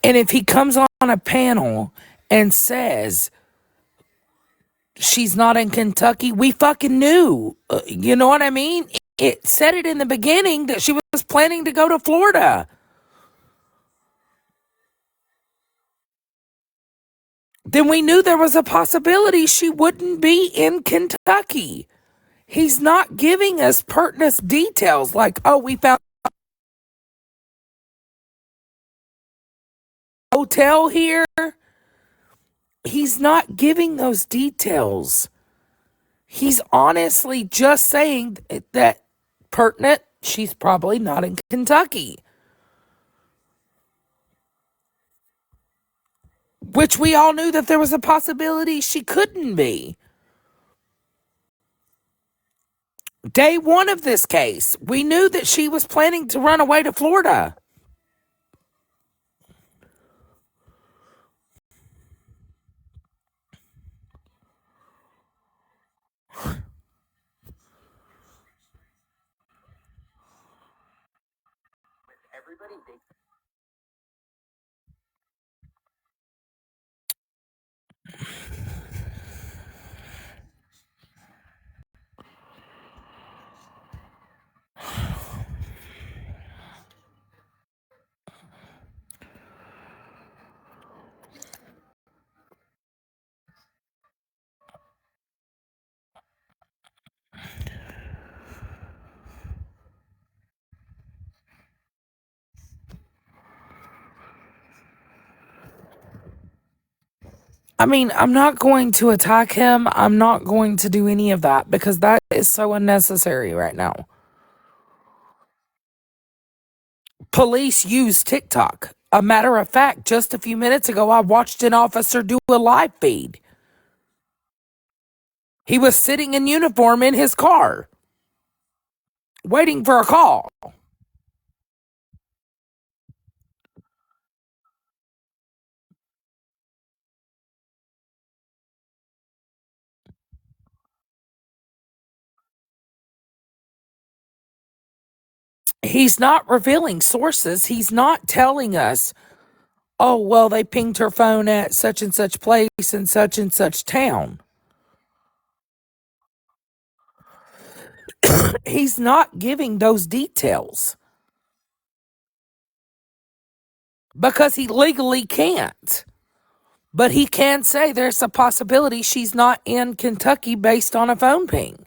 And if he comes on a panel and says she's not in Kentucky, we fucking knew. You know what I mean? It said it in the beginning that she was planning to go to Florida. Then we knew there was a possibility she wouldn't be in Kentucky. He's not giving us pertinent details like, oh, we found a hotel here. He's not giving those details. He's honestly just saying that pertinent, she's probably not in Kentucky. Which we all knew that there was a possibility she couldn't be. Day one of this case, we knew that she was planning to run away to Florida. I mean, I'm not going to attack him. I'm not going to do any of that because that is so unnecessary right now. Police use TikTok. A matter of fact, just a few minutes ago, I watched an officer do a live feed. He was sitting in uniform in his car, waiting for a call. He's not revealing sources. He's not telling us, oh, well, they pinged her phone at such and such place in such and such town. He's not giving those details because he legally can't. But he can say there's a possibility she's not in Kentucky based on a phone ping.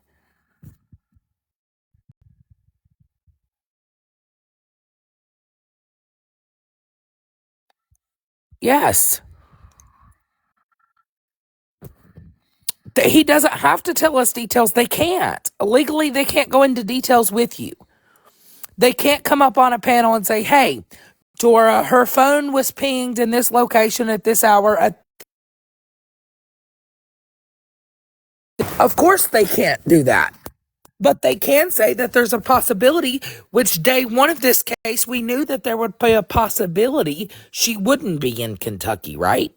Yes. He doesn't have to tell us details. They can't. Legally, they can't go into details with you. They can't come up on a panel and say, hey, Dora, her phone was pinged in this location at this hour. Of course, they can't do that. But they can say that there's a possibility, which day one of this case, we knew that there would be a possibility she wouldn't be in Kentucky, right?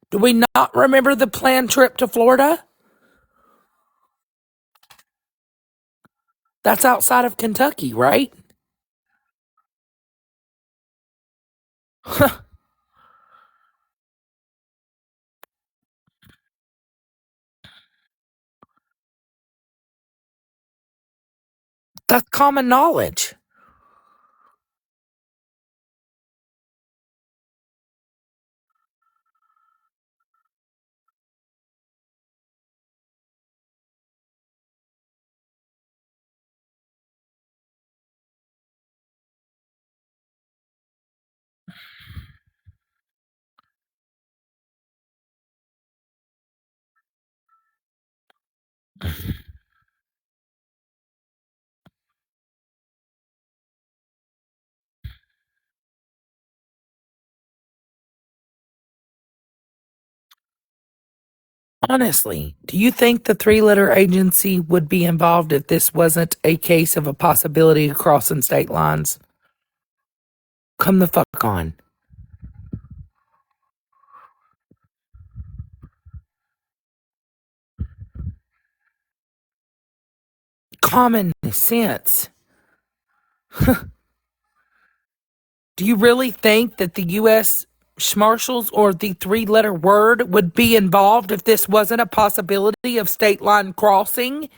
Do we not remember the planned trip to Florida? That's outside of Kentucky, right? That's common knowledge. Honestly, do you think the three-letter agency would be involved if this wasn't a case of a possibility of crossing state lines? Come the fuck on. Common sense. Do you really think that the U.S. Marshals or the three-letter word would be involved if this wasn't a possibility of state line crossing?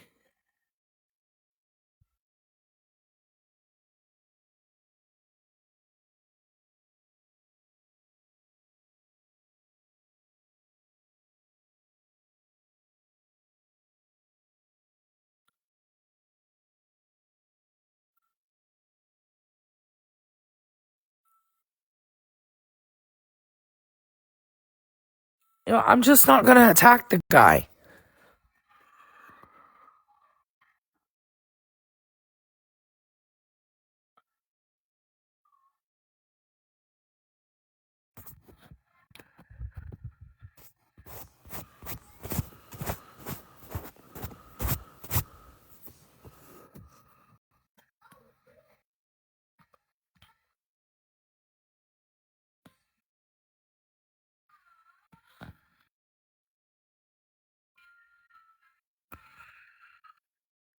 I'm just not going to attack the guy.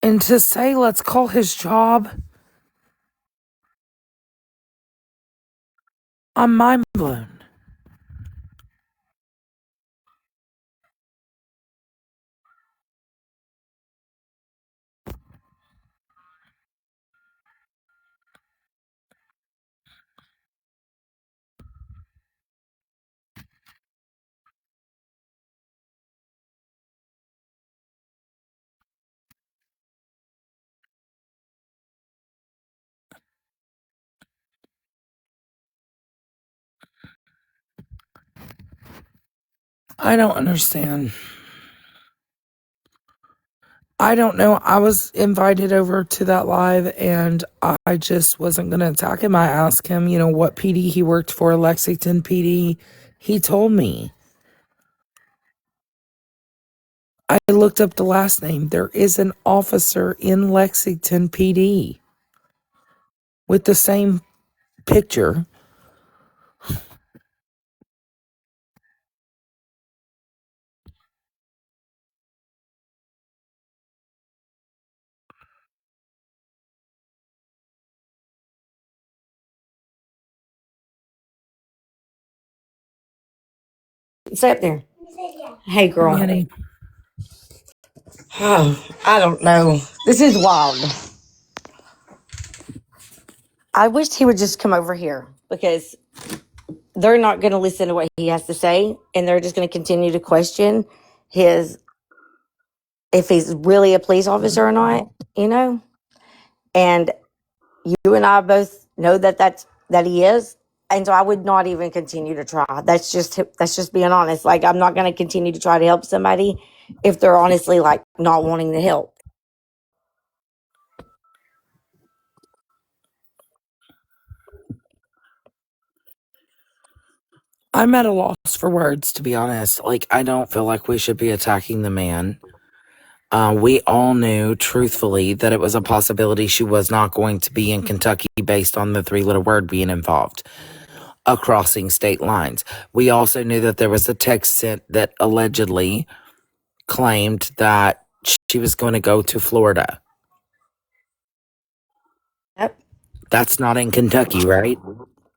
And to say, let's call his job, I'm mind blown. I don't understand. I don't know. I was invited over to that live and I just wasn't going to attack him. I asked him, what PD he worked for, Lexington PD. He told me. I looked up the last name. There is an officer in Lexington PD with the same picture. Sit up there. Hey, girl. Manny. Oh, I don't know. This is wild. I wished he would just come over here because they're not going to listen to what he has to say, and they're just going to continue to question his if he's really a police officer or not. And you and I both know that he is, and so I would not even continue to try. That's just being honest. Like, I'm not going to continue to try to help somebody if they're honestly like not wanting to help. I'm at a loss for words, to be honest. Like, I don't feel like we should be attacking the man. We all knew, truthfully, that it was a possibility she was not going to be in Kentucky based on the three-letter word being involved, crossing state lines. We also knew that there was a text sent that allegedly claimed that she was going to go to Florida. Yep. That's not in Kentucky, right?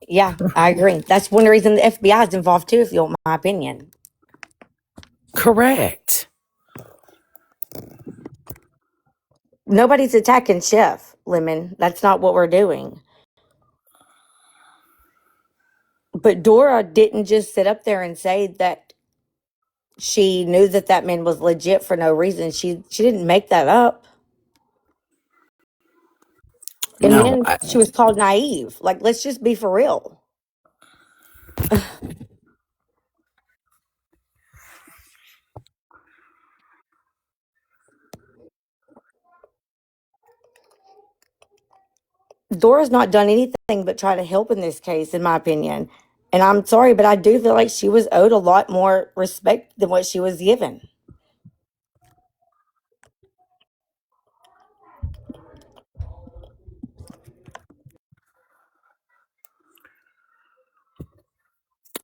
Yeah, I agree. That's one reason the FBI is involved too, if you want my opinion. Correct. Nobody's attacking Chef, Lemon. That's not what we're doing. But Dora didn't just sit up there and say that she knew that man was legit for no reason. She didn't make that up. And No, then she was called naive. Like, let's just be for real. Dora's not done anything but try to help in this case, in my opinion. And I'm sorry, but I do feel like she was owed a lot more respect than what she was given.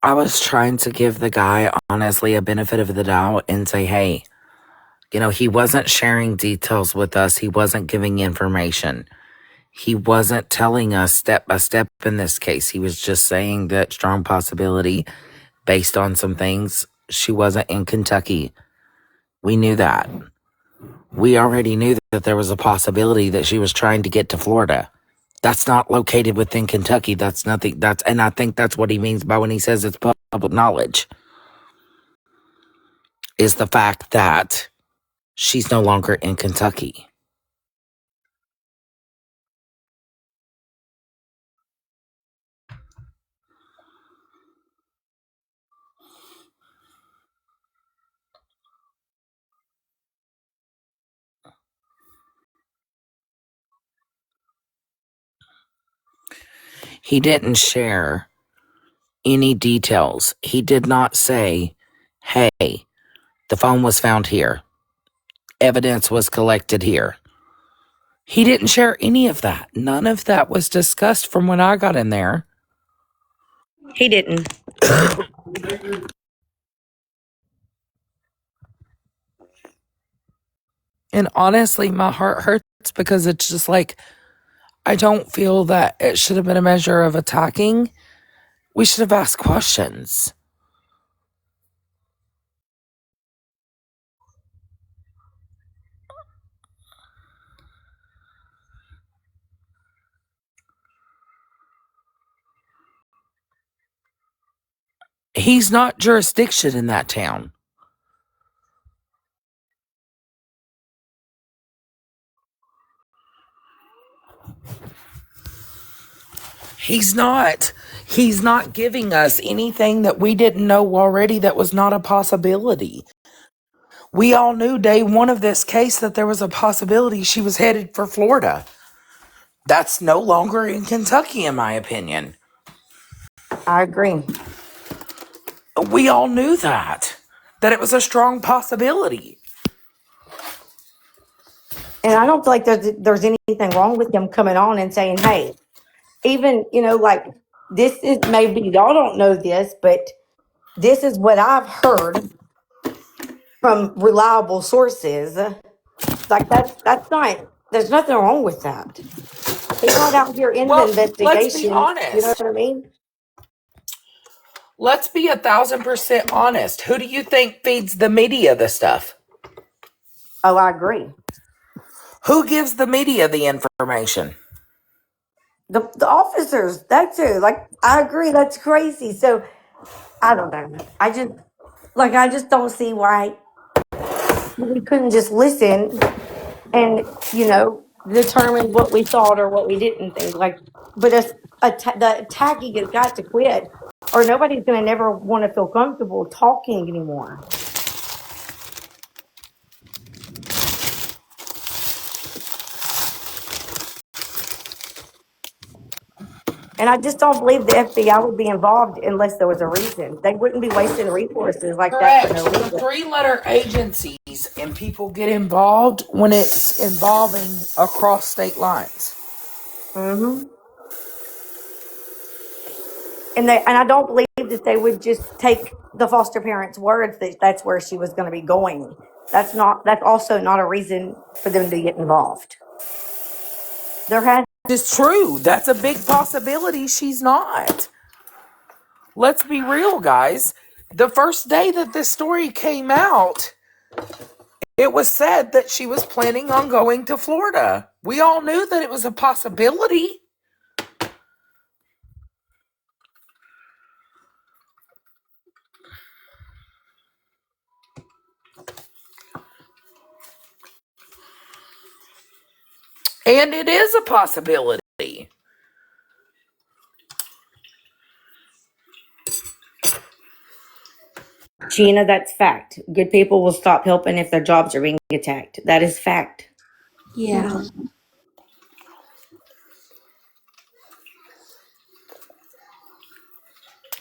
I was trying to give the guy, honestly, a benefit of the doubt and say, hey, he wasn't sharing details with us. He wasn't giving information. He wasn't telling us step by step in this case. He was just saying that strong possibility based on some things. She wasn't in Kentucky. We knew that. We already knew that there was a possibility that she was trying to get to Florida. That's not located within Kentucky. That's nothing. And I think that's what he means by when he says it's public knowledge, is the fact that she's no longer in Kentucky. He didn't share any details. He did not say, hey, the phone was found here. Evidence was collected here. He didn't share any of that. None of that was discussed from when I got in there. He didn't. And honestly, my heart hurts because it's just like, I don't feel that it should have been a measure of attacking. We should have asked questions. He's not jurisdiction in that town. He's not giving us anything that we didn't know already that was not a possibility. We all knew day one of this case that there was a possibility she was headed for Florida. That's no longer in Kentucky, in my opinion. I agree. We all knew that it was a strong possibility. And I don't feel like there's anything wrong with him coming on and saying, hey, even, like, this is, maybe y'all don't know this, but this is what I've heard from reliable sources. Like, that's not, there's nothing wrong with that. He's not out here in the Well, let's be investigation. You know honest. what I mean? Let's be 1,000% honest. Who do you think feeds the media the stuff? Oh, I agree. Who gives the media the information? The officers, that too. Like, I agree. That's crazy. So I don't know. I just don't see why we couldn't just listen and determine what we thought or what we didn't think. Like, but the attacking has got to quit, or nobody's going to never want to feel comfortable talking anymore. And I just don't believe the FBI would be involved unless there was a reason. They wouldn't be wasting resources like that for no Correct. The reason. three-letter agencies and people get involved when it's involving across state lines. Hmm. And I don't believe that they would just take the foster parents' words that that's where she was going to be going. That's also not a reason for them to get involved. There has It's true. That's a big possibility she's not. Let's be real, guys. The first day that this story came out, it was said that she was planning on going to Florida. We all knew that it was a possibility. And it is a possibility. Gina, that's fact. Good people will stop helping if their jobs are being attacked. That is fact. Yeah.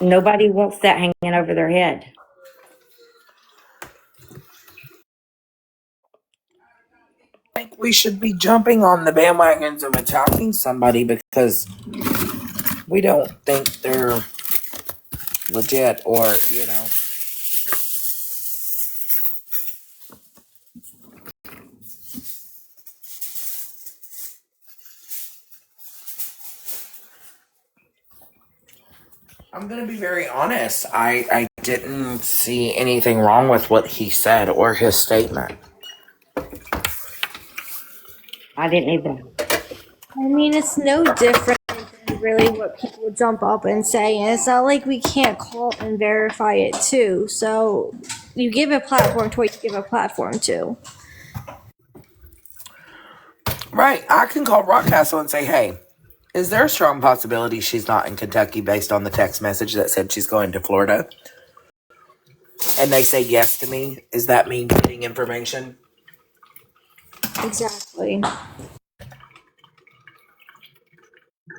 Nobody wants that hanging over their head. I think we should be jumping on the bandwagons of attacking somebody because we don't think they're legit or, I'm going to be very honest. I didn't see anything wrong with what he said or his statement. I didn't either. I mean, it's no different than really what people jump up and say, and it's not like we can't call and verify it too. So you give a platform to what you give a platform to. Right. I can call Rockcastle and say, hey, is there a strong possibility she's not in Kentucky based on the text message that said she's going to Florida? And they say yes to me. Is that me getting information? Exactly.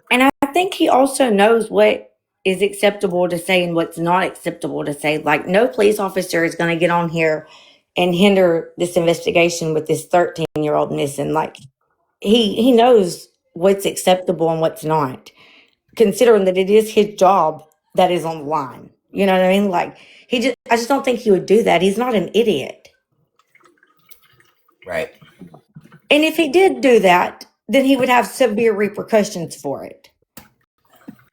And I think he also knows what is acceptable to say and what's not acceptable to say. Like, no police officer is going to get on here and hinder this investigation with this 13-year-old missing. Like, he knows what's acceptable and what's not, considering that it is his job that is on the line. You know what I mean? Like, I just don't think he would do that. He's not an idiot. Right. And if he did do that, then he would have severe repercussions for it.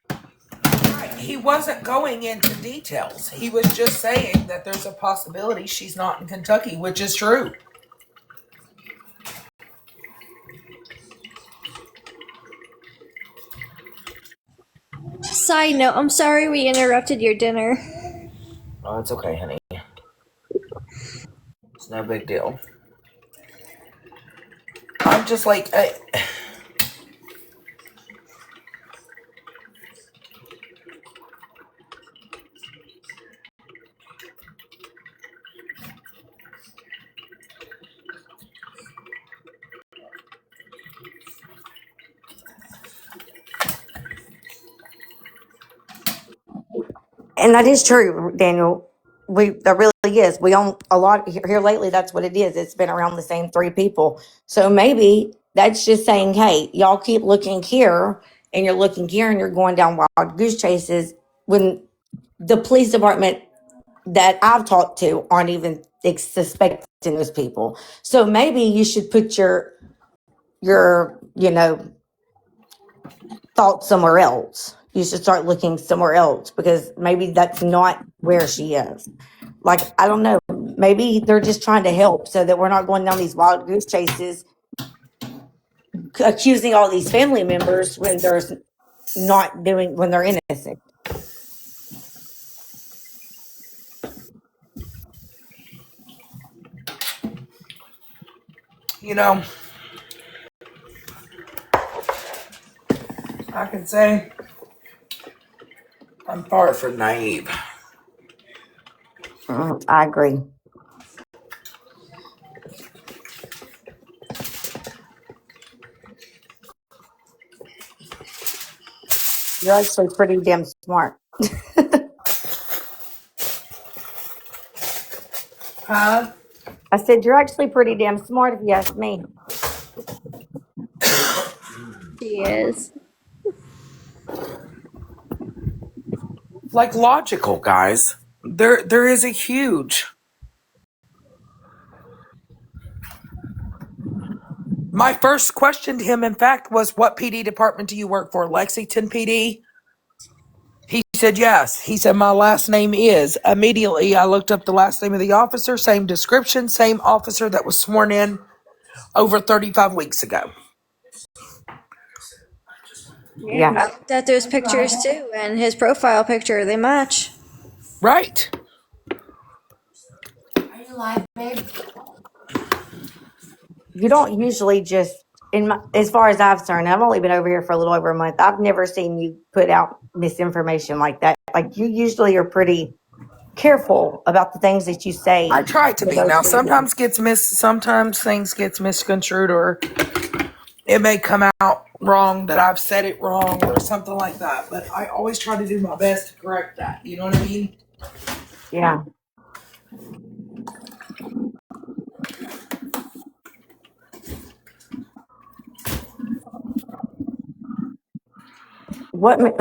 Right. He wasn't going into details. He was just saying that there's a possibility she's not in Kentucky, which is true. Side note, I'm sorry we interrupted your dinner. Oh, it's okay, honey. It's no big deal. I'm just like, And that is true, Daniel. That really is. We own a lot here lately. That's what it is. It's been around the same three people. So maybe that's just saying, hey, y'all keep looking here, and you're looking here, and you're going down wild goose chases when the police department that I've talked to aren't even suspecting those people. So maybe you should put your thoughts somewhere else. You should start looking somewhere else, because maybe that's not where she is. Like, I don't know. Maybe they're just trying to help so that we're not going down these wild goose chases, accusing all these family members when when they're innocent. you know, I can say I'm far from naive. I agree. You're actually pretty damn smart. Huh? I said, you're actually pretty damn smart if you ask me. She is. Like logical, guys. There is a huge. My first question to him, in fact, was, what PD department do you work for? Lexington PD? He said yes. He said, my last name is. Immediately, I looked up the last name of the officer, same description, same officer that was sworn in over 35 weeks ago. Yeah. I looked at those pictures too, and his profile picture, they match. Right. You don't usually just, as far as I've concerned, I've only been over here for a little over a month. I've never seen you put out misinformation like that. Like, you usually are pretty careful about the things that you say. I try to be. Now, sometimes things gets misconstrued, or it may come out wrong that I've said it wrong or something like that. But I always try to do my best to correct that. You know what I mean? Yeah.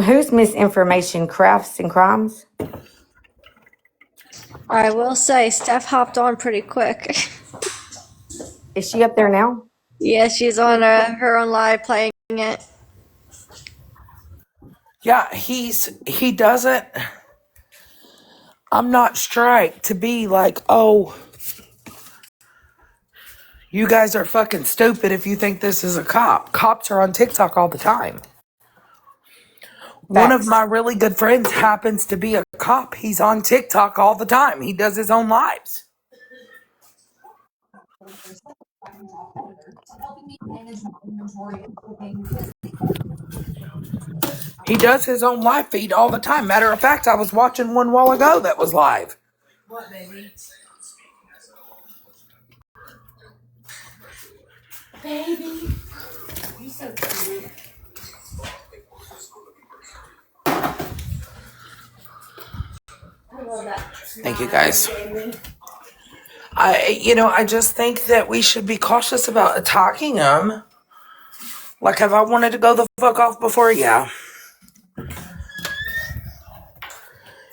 Whose misinformation? Crafts and Crimes? I will say, Steph hopped on pretty quick. Is she up there now? Yeah, she's on her own live playing it. Yeah, he doesn't. I'm not straight to be like, oh, you guys are fucking stupid if you think this is a cop. Cops are on TikTok all the time. One of Facts. my really good friends happens to be a cop. He's on TikTok all the time. He does his own lives. He does his own live feed all the time. Matter of fact, I was watching one while ago that was live. Thank you guys. I just think that we should be cautious about attacking him. Like, if I wanted to go the fuck off before, yeah.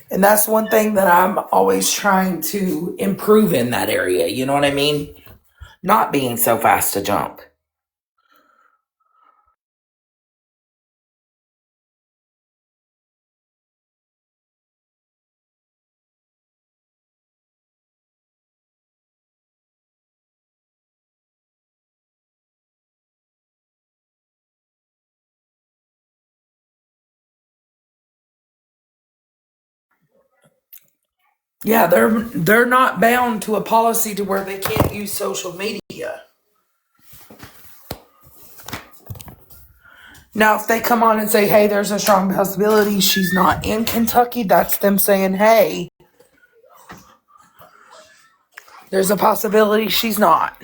And that's one thing that I'm always trying to improve in that area. You know what I mean? Not being so fast to jump. Yeah, they're not bound to a policy to where they can't use social media. Now, if they come on and say, hey, there's a strong possibility she's not in Kentucky, that's them saying, hey, there's a possibility she's not.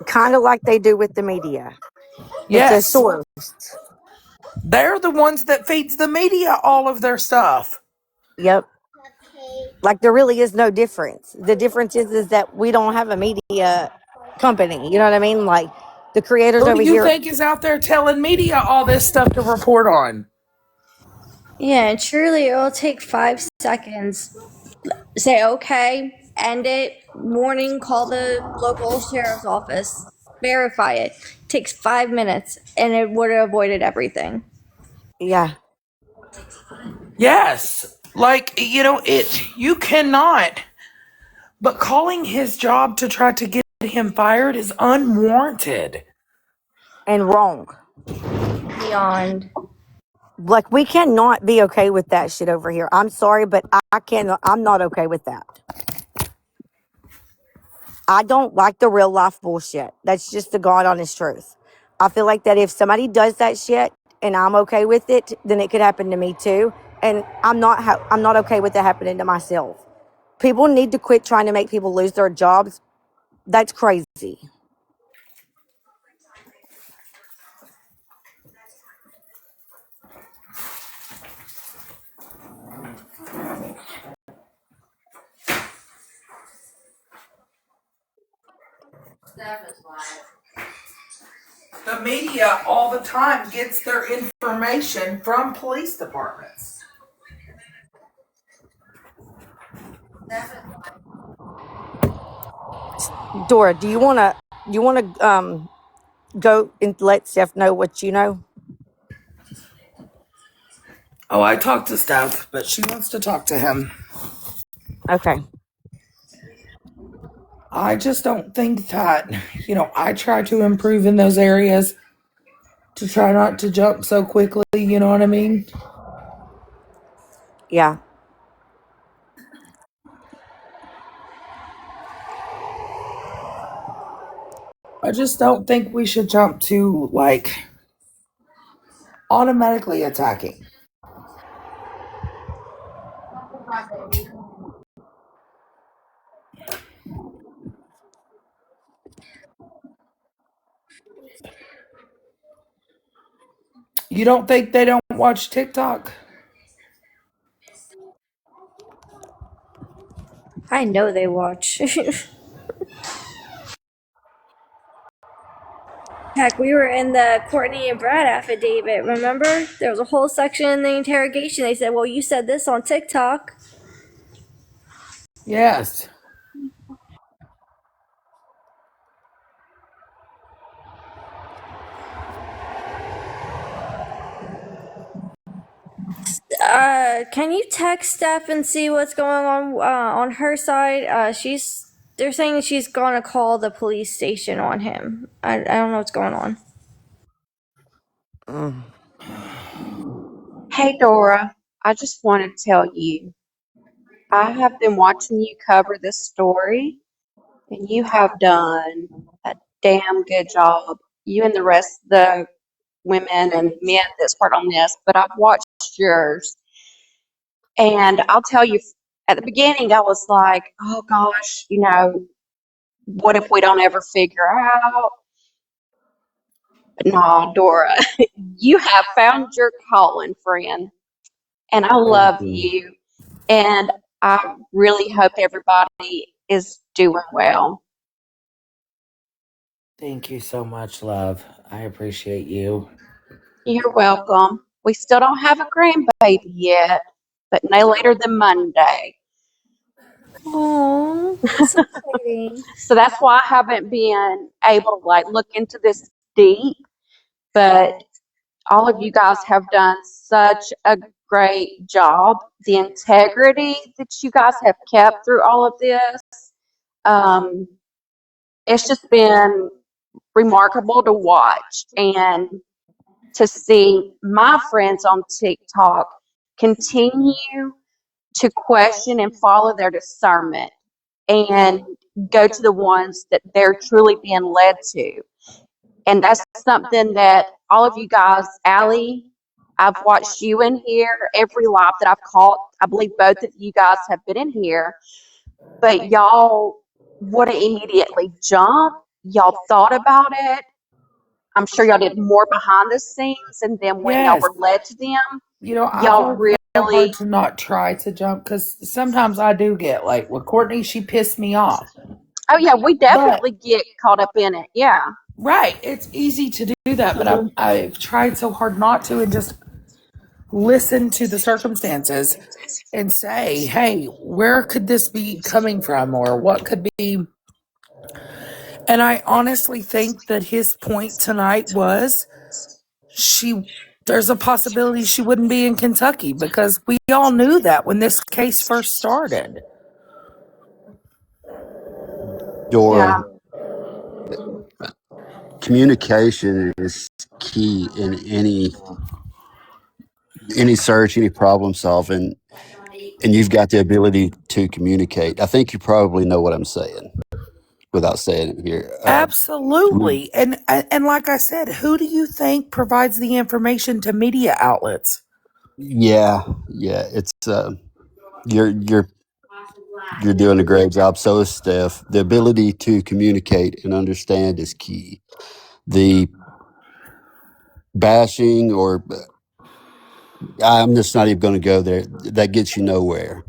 Kind of like they do with the media. It's a Yes, source. they're the ones that feeds the media all of their stuff. Yep. Like there really is no difference. The difference is that we don't have a media company. You know what I mean? Like the creators Who do over you here. think is out there telling media all this stuff to report on? Yeah, and truly it'll take 5 seconds. Say, okay, end it, warning, call the local sheriff's office, verify it. Takes 5 minutes, and it would have avoided everything. Yeah. Yes. Like, you cannot. But calling his job to try to get him fired is unwarranted. And wrong. Beyond. Like we cannot be okay with that shit over here. I'm sorry, but I can't. I'm not okay with that. I don't like the real life bullshit. That's just the God honest truth. I feel like that if somebody does that shit and I'm okay with it, then it could happen to me too. And I'm not okay with it happening to myself. People need to quit trying to make people lose their jobs. That's crazy. The media all the time gets their information from police departments. Dora, do you wanna go and let Steph know what you know? Oh, I talked to Steph, but she wants to talk to him. Okay. I just don't think that, I try to improve in those areas to try not to jump so quickly, you know what I mean? Yeah. I just don't think we should jump to, like, automatically attacking. You don't think they don't watch TikTok? I know they watch. Heck, we were in the Courtney and Brad affidavit, remember? There was a whole section in the interrogation. They said, well, you said this on TikTok. Yes. can you text Steph and see what's going on her side? They're saying she's gonna call the police station on him. I don't know what's going on. Mm. Hey Dora, I just want to tell you, I have been watching you cover this story, and you have done a damn good job. You and the rest of the women and men that's part on this, but I've watched yours, and I'll tell you, at the beginning, I was like, oh gosh, what if we don't ever figure out? But nah, Dora, you have found your calling, friend, and I Thank love you. you. And I really hope everybody is doing well. Thank you so much, love. I appreciate you. You're welcome. We still don't have a grandbaby yet, but no later than Monday. Oh, that's exciting. So that's why I haven't been able to look into this deep, but all of you guys have done such a great job. The integrity that you guys have kept through all of this, um, it's just been remarkable to watch and to see my friends on TikTok continue to question and follow their discernment and go to the ones that they're truly being led to. And that's something that all of you guys, Allie, I've watched you in here, every live that I've caught. I believe both of you guys have been in here, but y'all wouldn't immediately jump. Y'all thought about it. I'm sure y'all did more behind the scenes, and then when y'all Yes. were led to them, I've y'all worked so hard really, to not try to jump because sometimes I do get like with Courtney, she pissed me off. oh yeah, we But definitely get caught up in it. Yeah. right, it's easy to do that, but I've tried so hard not to and just listen to the circumstances and say, hey, where could this be coming from or what could be. And I honestly think that his point tonight was she there's a possibility she wouldn't be in Kentucky because we all knew that when this case first started. Dora, Yeah. communication is key in any search, any problem solving, and you've got the ability to communicate. I think you probably know what I'm saying without saying it here. Absolutely. And like I said, who do you think provides the information to media outlets? Yeah, it's you're you're doing a great job. So is Steph. The ability to communicate and understand is key. The bashing or I'm just not even going to go there. That gets you nowhere.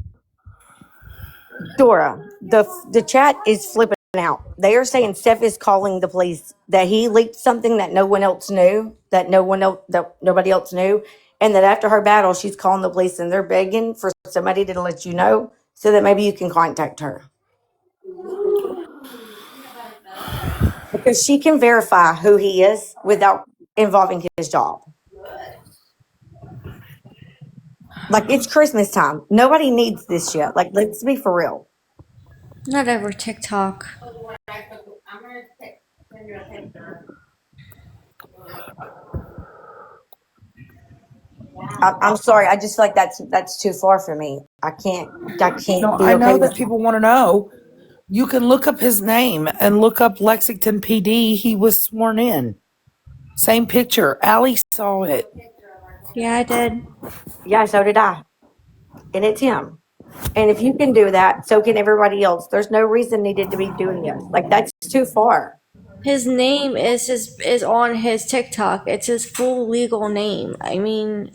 Dora, the chat is flipping out. They are saying Steph is calling the police that he leaked something that no one else knew, that nobody else knew, and that after her battle, she's calling the police and they're begging for somebody to let you know so that maybe you can contact her because she can verify who he is without involving his job. Like it's Christmas time. Nobody needs this shit. Like let's be for real. Not over TikTok. I'm sorry. I just feel like that's too far for me. I can't No, be I okay know with that that. people want to know. You can look up his name and look up Lexington PD. He was sworn in. Same picture. Allie saw it. Yeah, I did. Yeah, so did I. And it's him. And if you can do that, so can everybody else. There's no reason needed to be doing this. Like that's too far. His name is on his TikTok. It's his full legal name. I mean,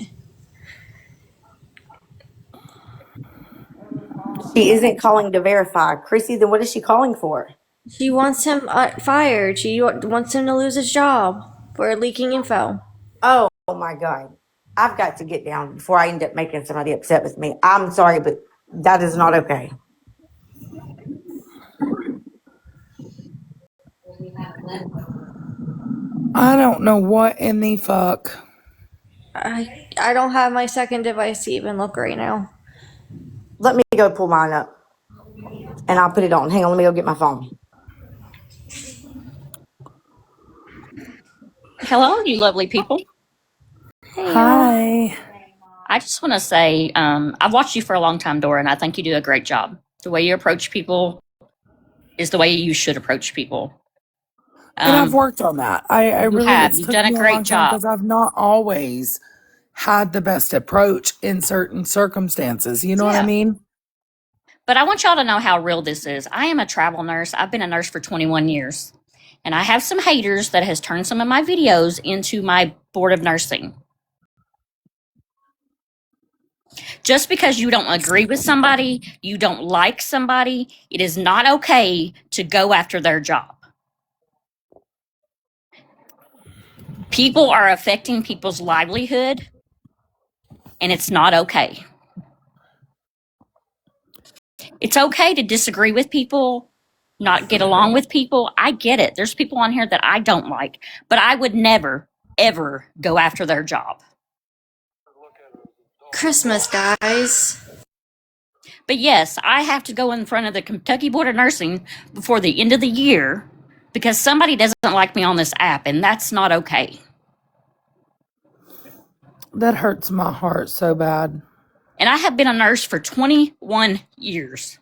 She isn't calling to verify. Chrissy, then what is she calling for? she wants him fired. She wants him to lose his job for leaking info. Oh my God. I've got to get down before I end up making somebody upset with me. I'm sorry, but that is not okay. I don't know what in the fuck. I don't have my second device to even look right now. Let me go pull mine up, and I'll put it on. Hang on, let me go get my phone. Hello, you lovely people. Hey, y'all. Hi. I just want to say I've watched you for a long time, Dora, and I think you do a great job. The way you approach people is the way you should approach people. And I've worked on that. I You really, have. it's You've took done a me a great long time job. because I've not always had the best approach in certain circumstances. You know what I Yeah. mean? But I want y'all to know how real this is. I am a travel nurse. I've been a nurse for 21 years. And I have some haters that has turned some of my videos into my board of nursing. Just because you don't agree with somebody, you don't like somebody, it is not okay to go after their job. People are affecting people's livelihood, and it's not okay. It's okay to disagree with people, not get along with people. I get it. There's people on here that I don't like, but I would never, ever go after their job. Christmas, guys. But yes, I have to go in front of the Kentucky Board of Nursing before the end of the year because somebody doesn't like me on this app, and that's not okay. That hurts my heart so bad. And I have been a nurse for 21 years.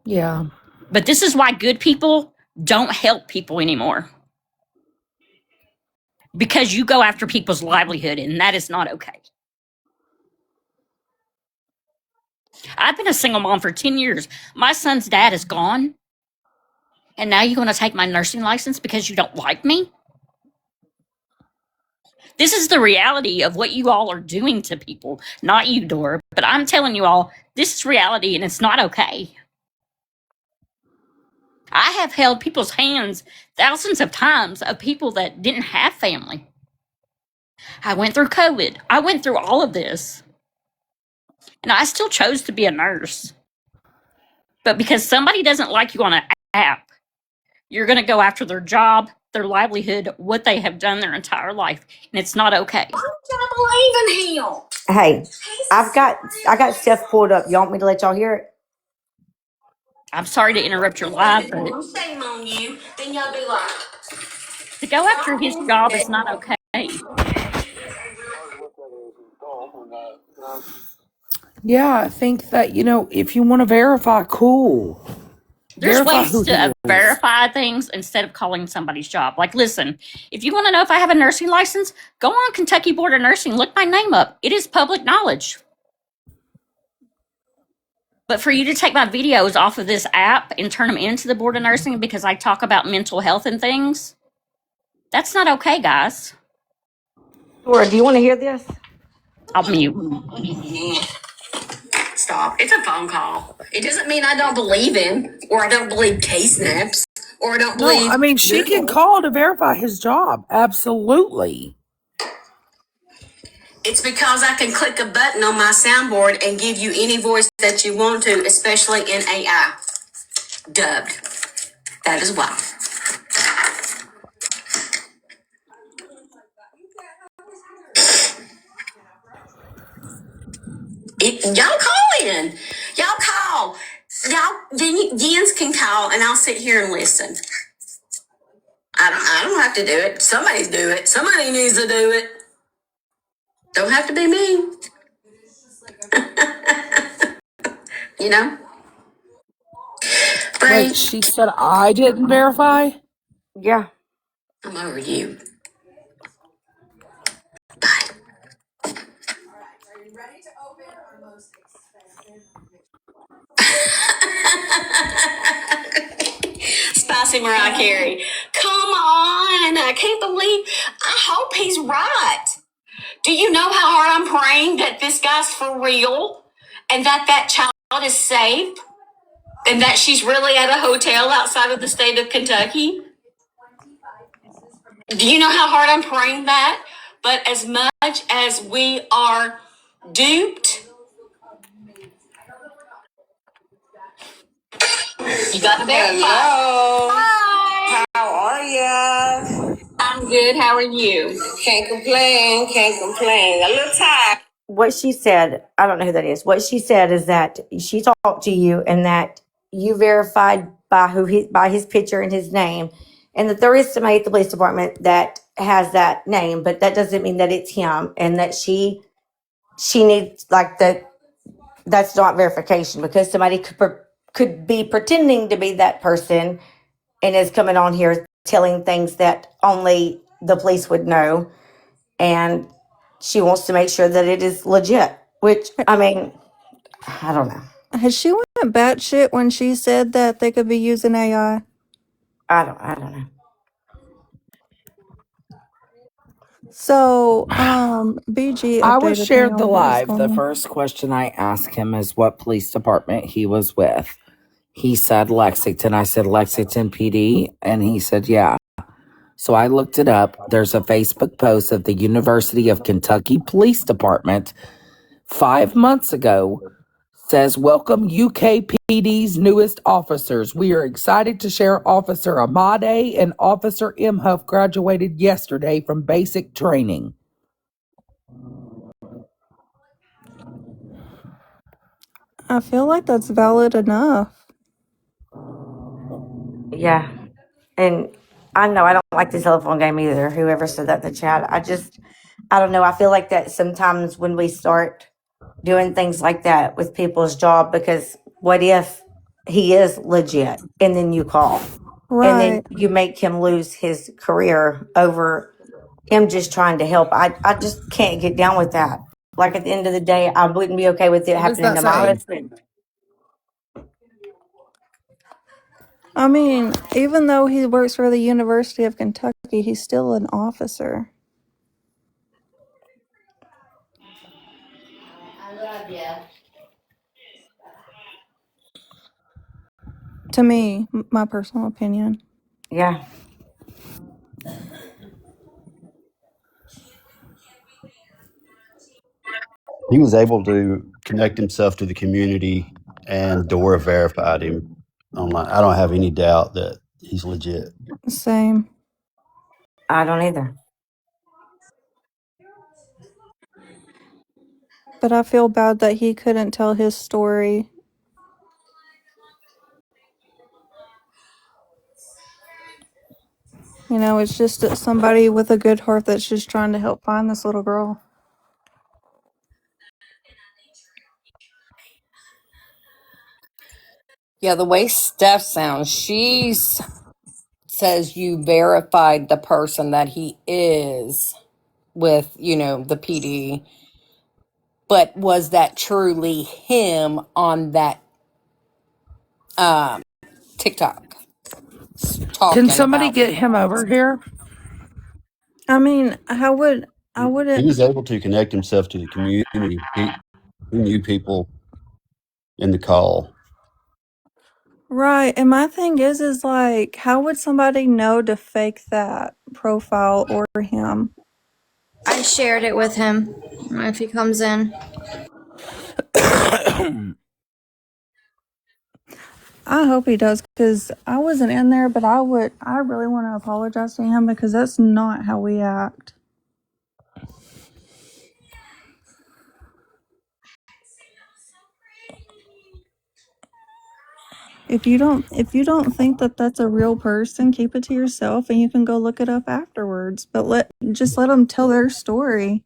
Yeah. But this is why good people don't help people anymore. Because you go after people's livelihood, and that is not okay. I've been a single mom for 10 years. My son's dad is gone. And now you're going to take my nursing license because you don't like me? This is the reality of what you all are doing to people. Not you, Dora, but I'm telling you all, this is reality and it's not okay. I have held people's hands thousands of times of people that didn't have family. I went through COVID. I went through all of this. And I still chose to be a nurse. But because somebody doesn't like you on an app, you're going to go after their job, their livelihood, what they have done their entire life. And it's not okay. I believe in him. Hey, I got stuff pulled up. You want me to let y'all hear it? I'm sorry to interrupt your live, but Shame on you. Then y'all be like, to go after his job is not okay. Yeah, I think that, if you want to verify, cool. There's Verify ways who he to is. verify things instead of calling somebody's job. Like, listen, if you want to know if I have a nursing license, go on Kentucky Board of Nursing, look my name up. It is public knowledge. But for you to take my videos off of this app and turn them into the Board of Nursing because I talk about mental health and things, that's not okay, guys. Dora, do you want to hear this? I'll mute. Stop. It's a phone call. It doesn't mean I don't believe him, or I don't believe K-Snaps, or I don't No, I believe mean, she can Google. call to verify his job. Absolutely. It's because I can click a button on my soundboard and give you any voice that you want to, especially in AI. Dubbed. That is why. Y'all call in. Y'all call. Jens can call, and I'll sit here and listen. I don't have to do it. Somebody's do it. Somebody needs to do it. Don't have to be me. You know? Wait, Bray, she said I didn't verify? Yeah. I'm over you. Bye. Spicy Mariah Carey. Come on. I can't believe. I hope he's right. Do you know how hard I'm praying that this guy's for real and that child is safe and that she's really at a hotel outside of the state of Kentucky? Do you know how hard I'm praying that? But as much as we are duped, you got to verify. Hello. Hi. How are ya? I'm Good. How are you? Can't complain. Can't complain. A little tired. What she said, I don't know who that is. What she said is that she talked to you and that you verified by his picture and his name, and that there is somebody at the police department that has that name, but that doesn't mean that it's him, and that she needs like that. That's not verification because somebody could be pretending to be that person and is coming on here telling things that only the police would know, and she wants to make sure that it is legit. Which I mean, I don't know. Has she went batshit when she said that they could be using AI? I don't know. So, BG I was updated me shared the on what was live. going The on. first question I asked him is what police department he was with. He said Lexington. I said Lexington PD, and he said, yeah. So I looked it up. There's a Facebook post of the University of Kentucky Police Department 5 months ago says, welcome UKPD's newest officers. We are excited to share Officer Amade and Officer Imhoff graduated yesterday from basic training. I feel like that's valid enough. Yeah, and I know I don't like the telephone game either. Whoever said that in the chat, I don't know. I feel like that sometimes when we start doing things like that with people's job, because what if he is legit and then you call and then Right. you make him lose his career over him just trying to help? I just can't get down with that. Like at the end of the day, I wouldn't be okay with it What does happening that to my say? husband. I mean, even though he works for the University of Kentucky, he's still an officer. To me, my personal opinion. Yeah, He was able to connect himself to the community, and Dora verified him online. I don't have any doubt that he's legit. Same. I don't either. But I feel bad that he couldn't tell his story. You know, it's just somebody with a good heart that's just trying to help find this little girl. Yeah, the way Steph sounds, she says you verified the person that he is with, the PD. But was that truly him on that TikTok Can talking somebody about? get him over here? I mean, I He wouldn't. was able to connect himself to the community. He knew people in the call. Right. And my thing is like, how would somebody know to fake that profile or him? I shared it with him. If he comes in. I hope he does because I wasn't in there, but I really want to apologize to him because that's not how we act. If you don't think that that's a real person, keep it to yourself and you can go look it up afterwards. But just let them tell their story.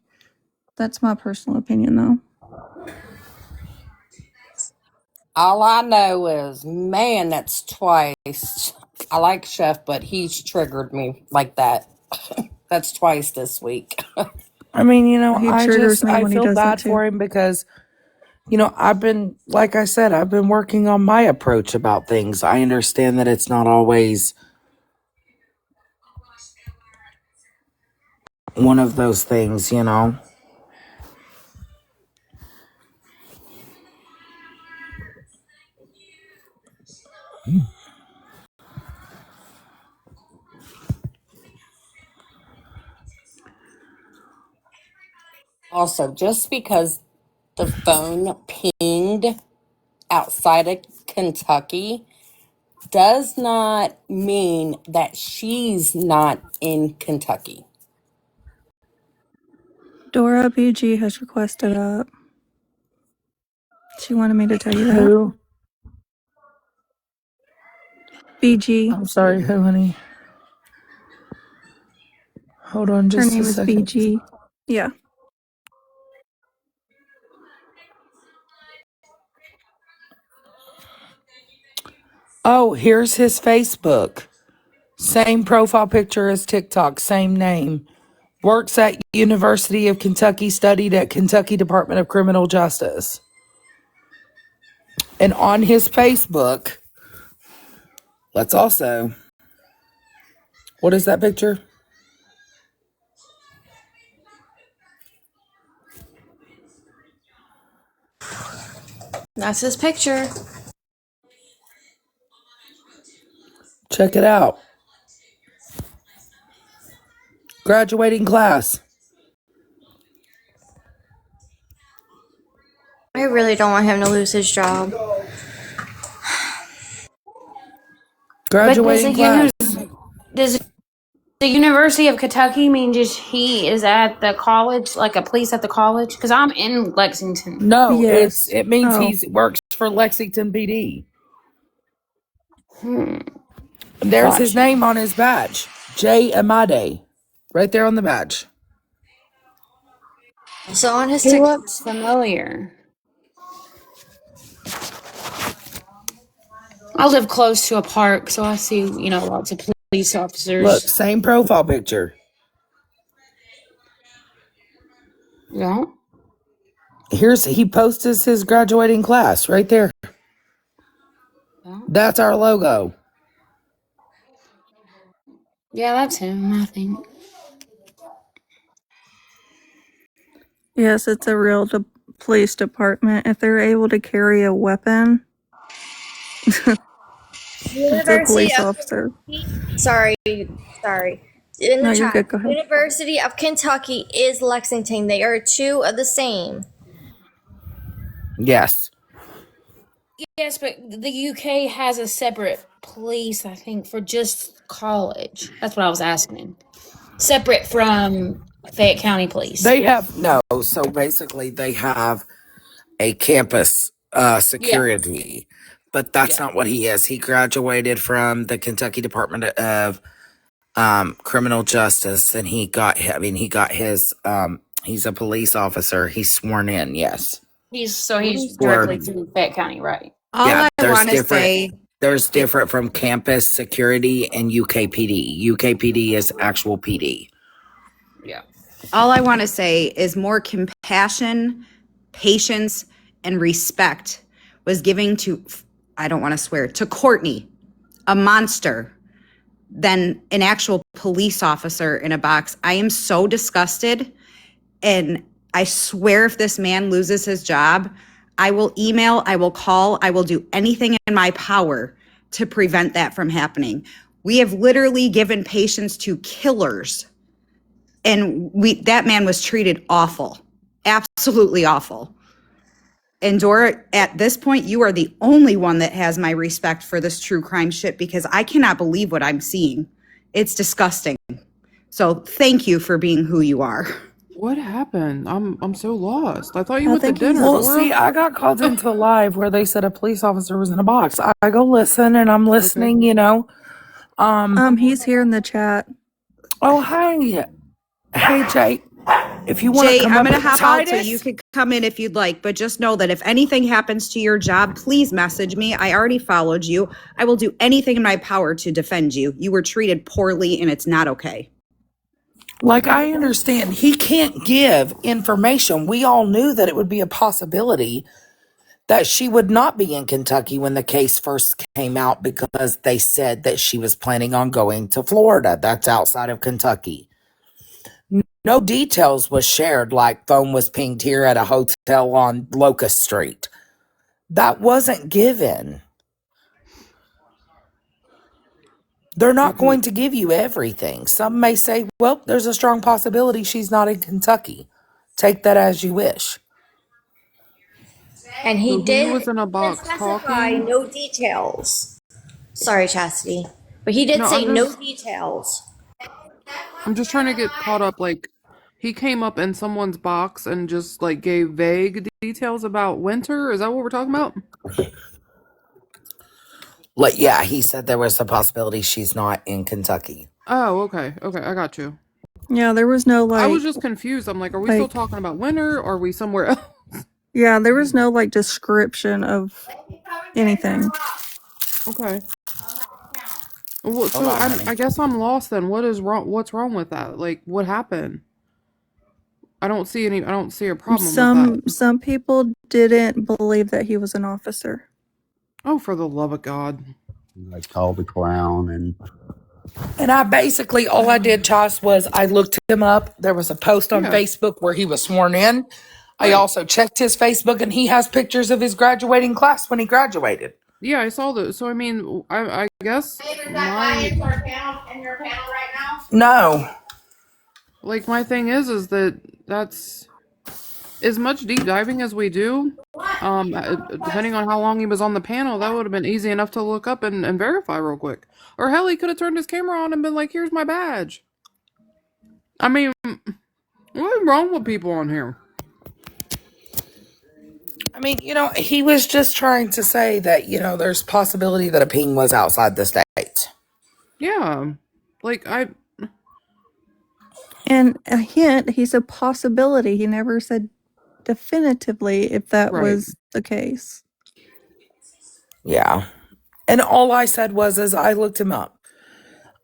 That's my personal opinion though. All I know is, man, that's twice. I like Chef, but he's triggered me like that. That's twice this week. I mean, He triggers me I when he feel does that bad too. for him because, like I said, I've been working on my approach about things. I understand that it's not always one of those things. Also, just because the phone pinged outside of Kentucky does not mean that she's not in Kentucky. Dora BG has requested up. She wanted me to tell you that. Who? BG. I'm sorry, who, honey? Hold on Her just a name is second. BG. Yeah. Oh, here's his Facebook. Same profile picture as TikTok, same name. Works at University of Kentucky, studied at Kentucky Department of Criminal Justice. And on his Facebook, let's also, what is that picture? That's his picture. Check it out. Graduating class. I really don't want him to lose his job. But Graduating class. does the University of Kentucky mean just he is at the college, like a police at the college? Because I'm in Lexington. No, Yes. it means Oh. he works for Lexington PD. There's his Gotcha. name on his badge. J. Amade. Right there on the badge. So on his He TikTok, looks familiar. I live close to a park, so I see, lots of police Look, officers. same profile picture. Yeah. He posted his graduating class right there. Yeah, That's our logo. yeah, that's him, I think. Yes, it's a real police department. If they're able to carry a weapon, it's a University police of officer. sorry. In No, the you're chat, good. Go ahead. University of Kentucky is Lexington. They are two of the same. Yes. Yes, but the UK has a separate police, I think, for just college. That's what I was asking. Separate from Fayette County Police. They have no. So basically, they have a campus security, but that's not what he is. He graduated from the Kentucky Department of Criminal Justice, and he got his. He's a police officer. He's sworn in. Yes. He's Or directly to Fayette County, right? All yeah, I want to say, there's different from campus security and UKPD. UKPD is actual PD. Yeah. all I want to say is more compassion, patience, and respect was given to, I don't want to swear, to Courtney, a monster, than an actual police officer in a box. I am so disgusted. And I swear if this man loses his job, I will email, I will call, I will do anything in my power to prevent that from happening. We have literally given patience to killers. And that man was treated awful. Absolutely awful. And Dora, at this point, you are the only one that has my respect for this true crime shit, because I cannot believe what I'm seeing. It's disgusting. So thank you for being who you are. What happened? I'm so lost. I thought you I went to think he's- dinner, Well, Dora. see, I got called into a live where they said a police officer was in a box. I go listen, and I'm listening. He's here in the chat. Oh, hi. Hey, Jay. If you want to Jay, come I'm up, going to hop out, so Titus. you could come in if you'd like. But just know that if anything happens to your job, please message me. I already followed you. I will do anything in my power to defend you. You were treated poorly, and it's not okay. Like, I understand he can't give information. We all knew that it would be a possibility that she would not be in Kentucky when the case first came out, because they said that she was planning on going to Florida. That's outside of Kentucky. No details was shared, like phone was pinged here at a hotel on Locust Street. That wasn't given. They're not going to give you everything. Some may say, well, there's a strong possibility she's not in Kentucky. Take that as you wish. and he So he did was in a box specify talking. no details. Sorry, Chastity. But he did No, say no details. I'm just trying to get caught up. Like, he came up in someone's box and just like gave vague details about winter. Is that what we're talking about? Like, yeah, he said there was a possibility she's not in Kentucky. Oh, okay, okay, I got you. Yeah, there was no I was just confused. I'm like, are we still like talking about winter, or are we somewhere else? yeah, there was no like description of anything. Okay. Well, Hold so on, honey. I guess I'm lost then. What is wrong? What's wrong with that? Like, what happened? I don't see any. I don't see a problem with that. Some people didn't believe that he was an officer. Oh, for the love of God! They called the clown, And I basically, all I did, Chas, was I looked him up. There was a post on Yeah, Facebook where he was sworn in. I right. also checked his Facebook, and he has pictures of his graduating class when he graduated. Yeah, I saw that. So I mean, I guess my No. my thing is that that's as much deep diving as we do. Depending on how long he was on the panel, that would have been easy enough to look up and verify real quick. Or hell, he could have turned his camera on and been like, "Here's my badge." I mean, what's wrong with people on here? I mean, he was just trying to say that, there's possibility that a ping was outside the state. Yeah, like I And a hint, he's a possibility. He never said definitively if that right. was the case. Yeah. And all I said was, is I looked him up.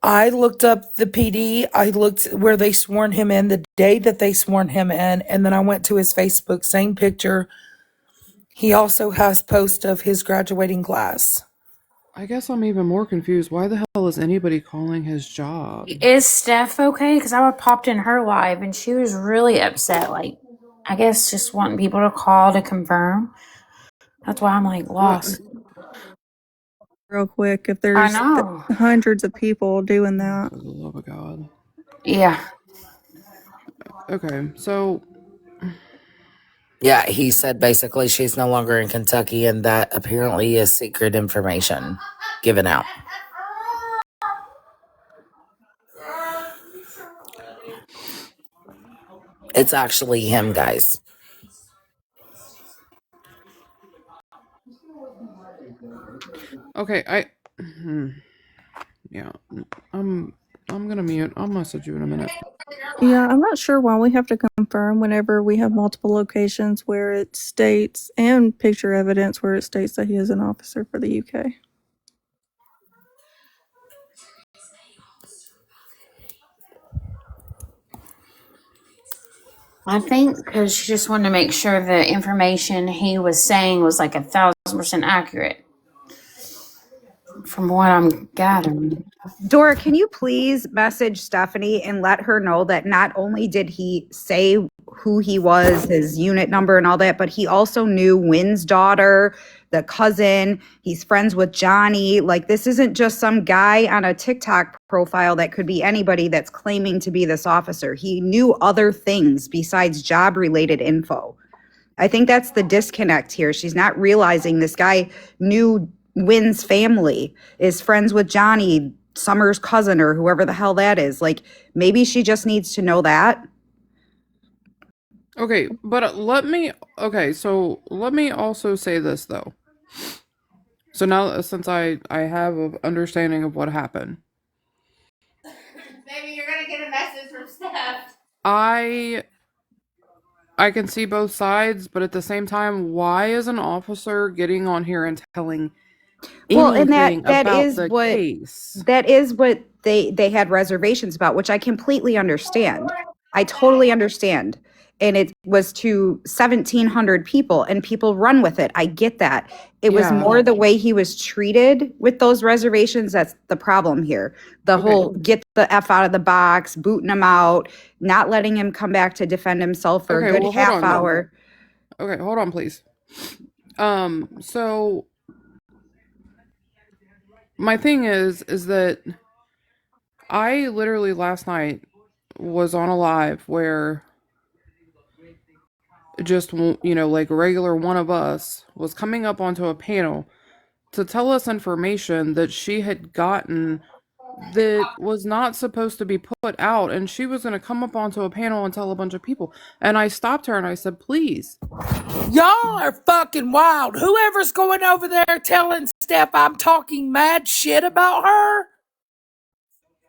I looked up the PD. I looked where they sworn him in, the day that they sworn him in. And then I went to his Facebook, same picture. He also has post of his graduating class. I guess I'm even more confused. Why the hell is anybody calling his job? Is Steph okay? Because I popped in her live and she was really upset. Like, I guess just wanting people to call to confirm. That's why I'm like What? lost. Real quick, if I there's know. hundreds of people doing that. For the love of God. Yeah. Okay, so Yeah, he said basically she's no longer in Kentucky, and that apparently is secret information given out. It's actually him, guys. okay, yeah, I'm gonna mute. I'll message you in a minute. Yeah, I'm not sure why we have to confirm whenever we have multiple locations where it states and picture evidence where it states that he is an officer for the UK. I think because she just wanted to make sure the information he was saying was like 1,000% accurate from what I'm gathering. Dora, can you please message Stephanie and let her know that not only did he say who he was, his unit number and all that, but he also knew Wynn's daughter, the cousin. He's friends with Johnny. Like, this isn't just some guy on a TikTok profile that could be anybody that's claiming to be this officer. He knew other things besides job related info. I think that's the disconnect here. She's not realizing this guy knew Wynn's family, is friends with Johnny, Summer's cousin, or whoever the hell that is. Like, maybe she just needs to know that. Okay, but so let me also say this though. So now, since I have an understanding of what happened, Maybe you're gonna get a message from Steph. I can see both sides, but at the same time, why is an officer getting on here and telling Well, and anything that about is the what case? they had reservations about, which I completely understand. I totally understand. And it was to 1,700 people, and people run with it. I get that. It was Yeah. more the way he was treated with those reservations that's the problem here. The Okay. whole get the F out of the box, booting him out, not letting him come back to defend himself for a Okay, good well, hold half on then. hour. Okay, hold on, please. So my thing is that I literally last night was on a live where just like a regular one of us was coming up onto a panel to tell us information that she had gotten that was not supposed to be put out, and she was going to come up onto a panel and tell a bunch of people. And I stopped her and I said, please. Y'all are fucking wild. Whoever's going over there telling Steph I'm talking mad shit about her,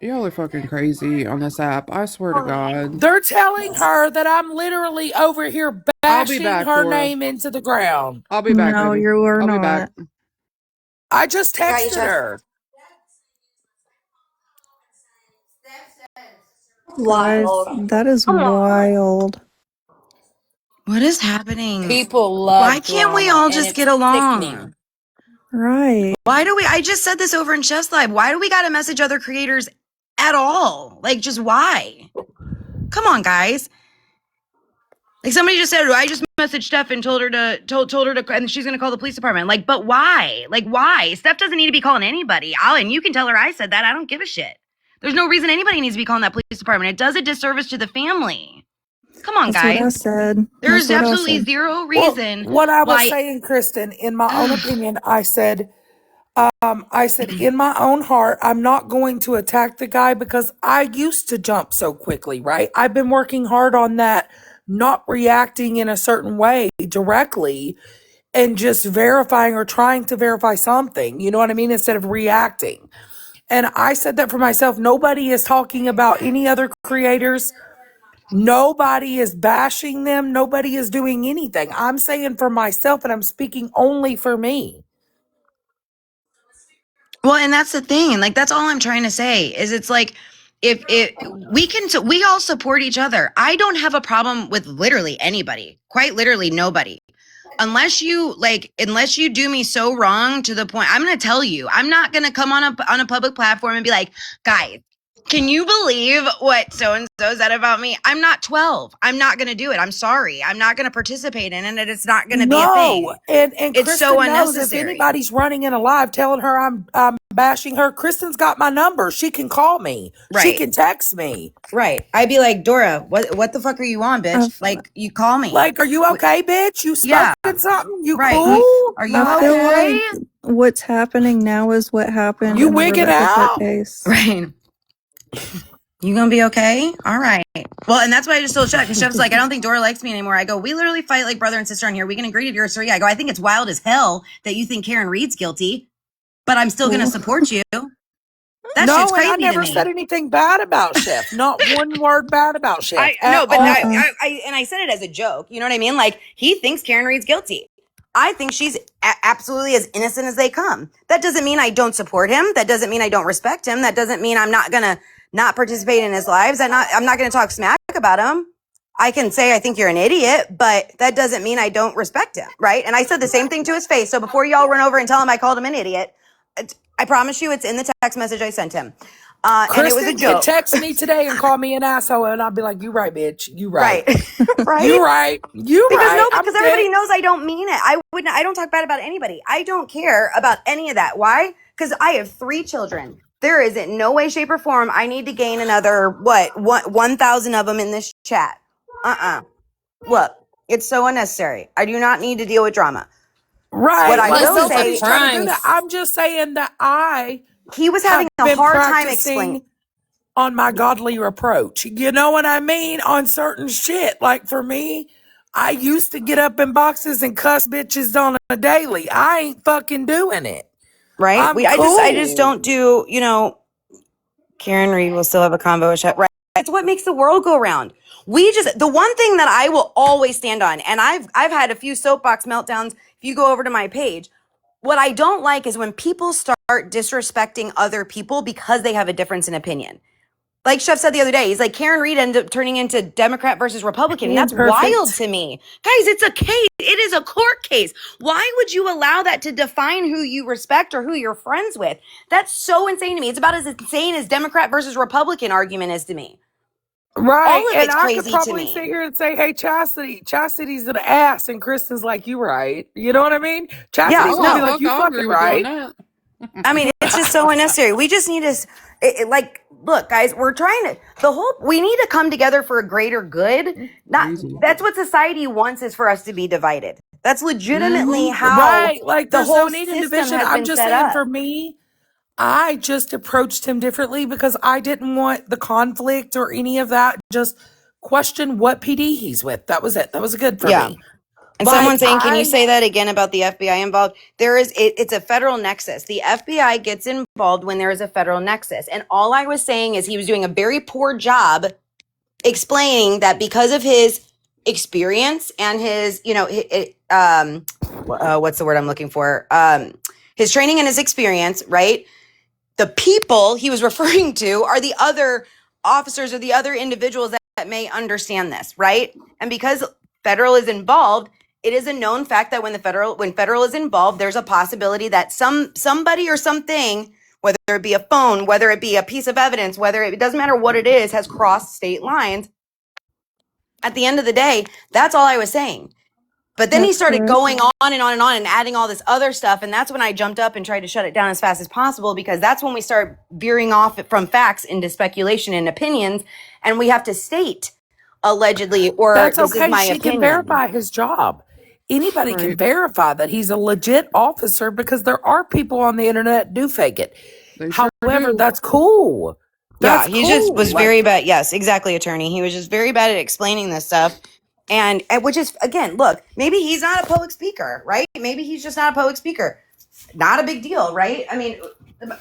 Y'all are fucking crazy on this app. I swear to God. they're telling her that I'm literally over here I'll be bashing back, her Dora. name into the ground. I'll be back, No, baby. you are I'll be back. not. I just I got you, texted Chef. her. Guys, Wild. that is Come on. wild. What is happening? People Why love can't we drama, all and just it's get along? sickening. Right. Why do we? I just said this over in Chef's Live. Why do we got to message other creators at all? Like, just why? Come on, guys. Like somebody just said, I just messaged Steph and told her to, and she's gonna call the police department. Like, but why? Like, why? Steph doesn't need to be calling anybody. And you can tell her I said that. I don't give a shit. There's no reason anybody needs to be calling that police department. It does a disservice to the family. Come on, That's what I guys. said. There That's is what I absolutely said. zero Well, reason what I was why. saying, Kristen, in my own opinion, I said, in my own heart, I'm not going to attack the guy because I used to jump so quickly, right? I've been working hard on that, not reacting in a certain way directly and just verifying or trying to verify something, you know what I mean? Instead of reacting. And I said that for myself. Nobody is talking about any other creators. Nobody is bashing them. Nobody is doing anything. I'm saying for myself, and I'm speaking only for me. Well, and that's the thing. Like, that's all I'm trying to say is it's like, if it, we all support each other. I don't have a problem with literally anybody, quite literally nobody. Unless you do me so wrong to the point, I'm going to tell you, I'm not going to come on a public platform and be like, guys, can you believe what so-and-so said about me? I'm not 12. I'm not going to do it. I'm sorry. I'm not going to participate in it. It's not going to be a No, thing. and It's so Kristen knows if unnecessary. anybody's running in a live telling her I'm bashing her, Kristen's got my number. She can call me. She Right. can text me. Right. I'd be like, Dora, what the fuck are you on, bitch? I, Like, you call me. Like, are you okay, bitch? You Yeah. smoking something? You Right. cool? Are you I feel okay? like what's happening now is what happened You in the wigging Rebecca Cook out? case. Right. You gonna be okay? All right. Well, and that's why I just told Chef, because Chef's like, I don't think Dora likes me anymore. I go, we literally fight like brother and sister on here. We can agree to disagree. I go, I think it's wild as hell that you think Karen Reed's guilty, but I'm still gonna support you. That shit's No, and I crazy to never said me. anything bad about Chef. Not one word bad about Chef I at no, but all. I said it as a joke. You know what I mean? Like, he thinks Karen Reed's guilty. I think she's absolutely as innocent as they come. That doesn't mean I don't support him. That doesn't mean I don't respect him. That doesn't mean I'm not gonna not participate in his lives. I'm not gonna talk smack about him. I can say I think you're an idiot, but that doesn't mean I don't respect him, right? And I said the same thing to his face. So before y'all run over and tell him I called him an idiot, I promise you it's in the text message I sent him. And it was a Kristen can joke. text me today and call me an asshole, and I'll be like, "You right, bitch. You right. Right. Right? You right. You Because right. because I'm everybody dead." knows I don't mean it. I don't talk bad about anybody. I don't care about any of that. Why? Because I have 3 children. There is in no way, shape, or form I need to gain another 1,000 of them in this chat. Look, it's so unnecessary. I do not need to deal with drama. What Right. I Like will Listen to say, nobody's trying to do that. Franks. I'm just saying that I he was having have a been hard time explaining. practicing on my godly reproach. You know what I mean? On certain shit. Like for me, I used to get up in boxes and cuss bitches on a daily. I ain't fucking doing it. Right? I'm I just cool. don't do, Karen Reed will still have a convo with Shep. Right. It's what makes the world go round. The one thing that I will always stand on, and I've had a few soapbox meltdowns. If you go over to my page, what I don't like is when people start disrespecting other people because they have a difference in opinion. Like Chef said the other day, he's like, Karen Reed ended up turning into Democrat versus Republican. And that's wild Perfect. to me. Guys, it's a case. It is a court case. Why would you allow that to define who you respect or who you're friends with? That's so insane to me. It's about as insane as Democrat versus Republican argument is to me. Right. All of And it's I could crazy to probably sit me. here and say, hey, Chastity's an ass. And Kristen's like, you right. You know what I mean? Yeah, Chastity's going to be no. like, Fuck, you I'll agree fucking with you on right. that. I mean, it's just so unnecessary. We just need to, look, guys, we need to come together for a greater good. Crazy. That's what society wants, is for us to be divided. That's legitimately Mm-hmm. how Right. Like the there's no whole need in system division. has I'm been just set saying up. for me, I just approached him differently because I didn't want the conflict or any of that. Just question what PD he's with. That was it. That was good for Yeah. me. And Like someone saying, can you say that again about the FBI involved? It's a federal nexus. The FBI gets involved when there is a federal nexus. And all I was saying is he was doing a very poor job explaining that because of his experience and his, what's the word I'm looking for? His training and his experience, right? The people he was referring to are the other officers or the other individuals that may understand this, right? And because federal is involved, it is a known fact that when federal is involved, there's a possibility that somebody or something, whether it be a phone, whether it be a piece of evidence, it doesn't matter what it is, has crossed state lines. At the end of the day, that's all I was saying. But then he That's started correct. going on and on and on and adding all this other stuff. And that's when I jumped up and tried to shut it down as fast as possible, because that's when we start veering off from facts into speculation and opinions. And we have to state allegedly, or that's this is okay. my She can opinion. verify his job. Anybody can Right. verify that he's a legit officer because there are people on the internet that do fake it. They sure However, do. that's cool. Yeah, That's he just cool. was Like, very bad. Yes, exactly, attorney. He was just very bad at explaining this stuff. And which is, again, look, maybe he's not a public speaker, right? Maybe he's just not a public speaker. Not a big deal, right? I mean,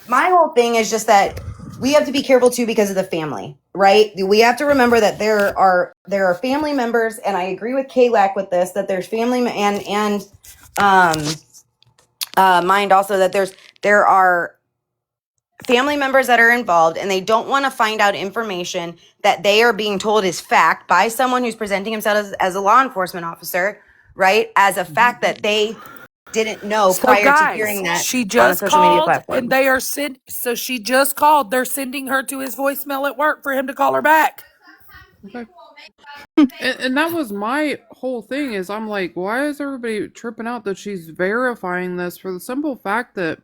my whole thing is just that we have to be careful too because of the family, right? We have to remember that there are family members, and I agree with Kalak with this, that there's family and mind also that there are family members that are involved, and they don't want to find out information that they are being told is fact by someone who's presenting himself as a law enforcement officer, right? As a fact that they didn't know so prior to guys, hearing that she on a just social media called and platform. they are so she just called. They're sending her to his voicemail at work for him to call her back. Okay. And that was my whole thing is I'm like, why is everybody tripping out that she's verifying this for the simple fact that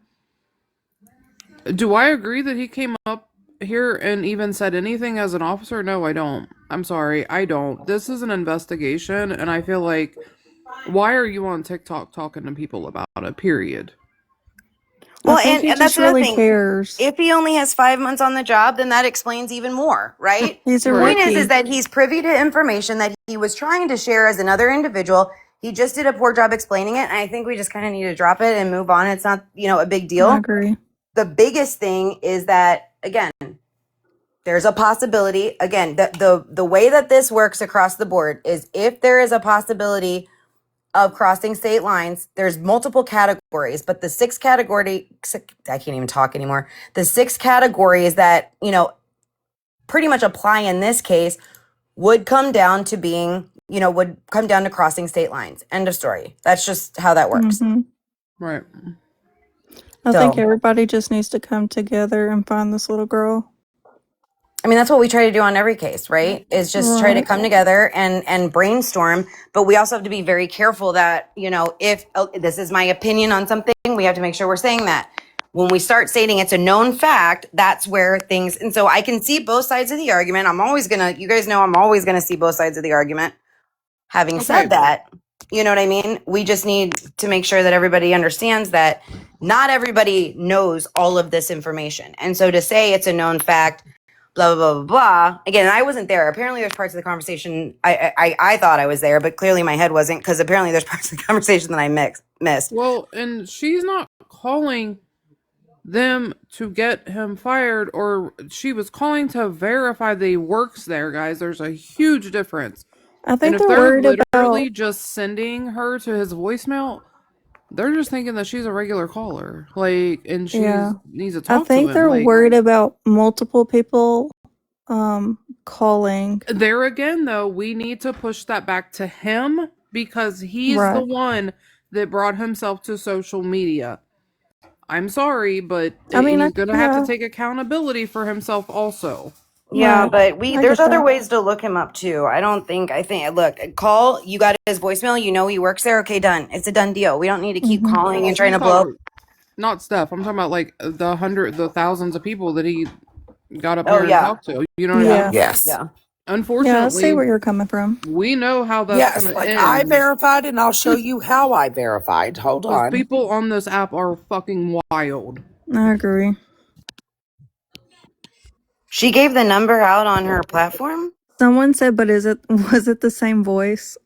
do I agree that he came up here and even said anything as an officer? No, I don't. I'm sorry, I don't. This is an investigation, and I feel like why are you on TikTok talking to people about it? Period. I Well, think he and that's just another really thing. cares. If he only has 5 months on the job, then that explains even more, right? He's The a Right. point is rookie. that he's privy to information that he was trying to share as another individual. He just did a poor job explaining it, and I think we just kind of need to drop it and move on. It's not, a big I deal. agree. The biggest thing is that, again, there's a possibility. Again, the way that this works across the board is if there is a possibility of crossing state lines, there's multiple categories, but I can't even talk anymore. The six categories that, pretty much apply in this case would come down to crossing state lines. End of story. That's just how that works. Hmm. Right. I think So, everybody just needs to come together and find this little girl. I mean, that's what we try to do on every case, right? Is just try to Right. come together and brainstorm. But we also have to be very careful that, if this is my opinion on something, we have to make sure we're saying that. When we start stating it's a known fact, that's where things, and so I can see both sides of the argument. You guys know I'm always gonna see both sides of the argument. Having said Okay. that, you know what I mean? We just need to make sure that everybody understands that not everybody knows all of this information. And so to say it's a known fact, blah, blah, blah, blah, blah. Again, I wasn't there. Apparently there's parts of the conversation I thought I was there, but clearly my head wasn't, because apparently there's parts of the conversation that I missed. Well, and she's not calling them to get him fired, or she was calling to verify that he works there, guys. There's a huge difference. I And think if they're they're worried literally about, just sending her to his voicemail, they're just thinking that she's a regular caller. Like, and yeah. she's needs to I talk to think him. they're Like, worried about multiple people calling. there again, though, we need to push that back to him because he's the Right. one that brought himself to social media. I'm sorry, but I mean, he's gonna have to yeah, take accountability for himself also. Yeah, right. but I there's get other that. ways to look him up too. Look, you got his voicemail, he works there. Okay, done. It's a done deal. We don't need to keep Hmm. calling and trying I'm to blow up. talking not Steph. I'm talking about like the thousands of people that he got up Oh, here and yeah. talked to. You know what I Yeah. mean? Yeah. Yes. Yeah. Yeah, I see Unfortunately, where you're coming from. we know how that's Yes, going to like I end verified, and I'll show you how I verified. Hold because on. people on this app are fucking wild. I agree. She gave the number out on her platform? Someone said, but was it the same voice?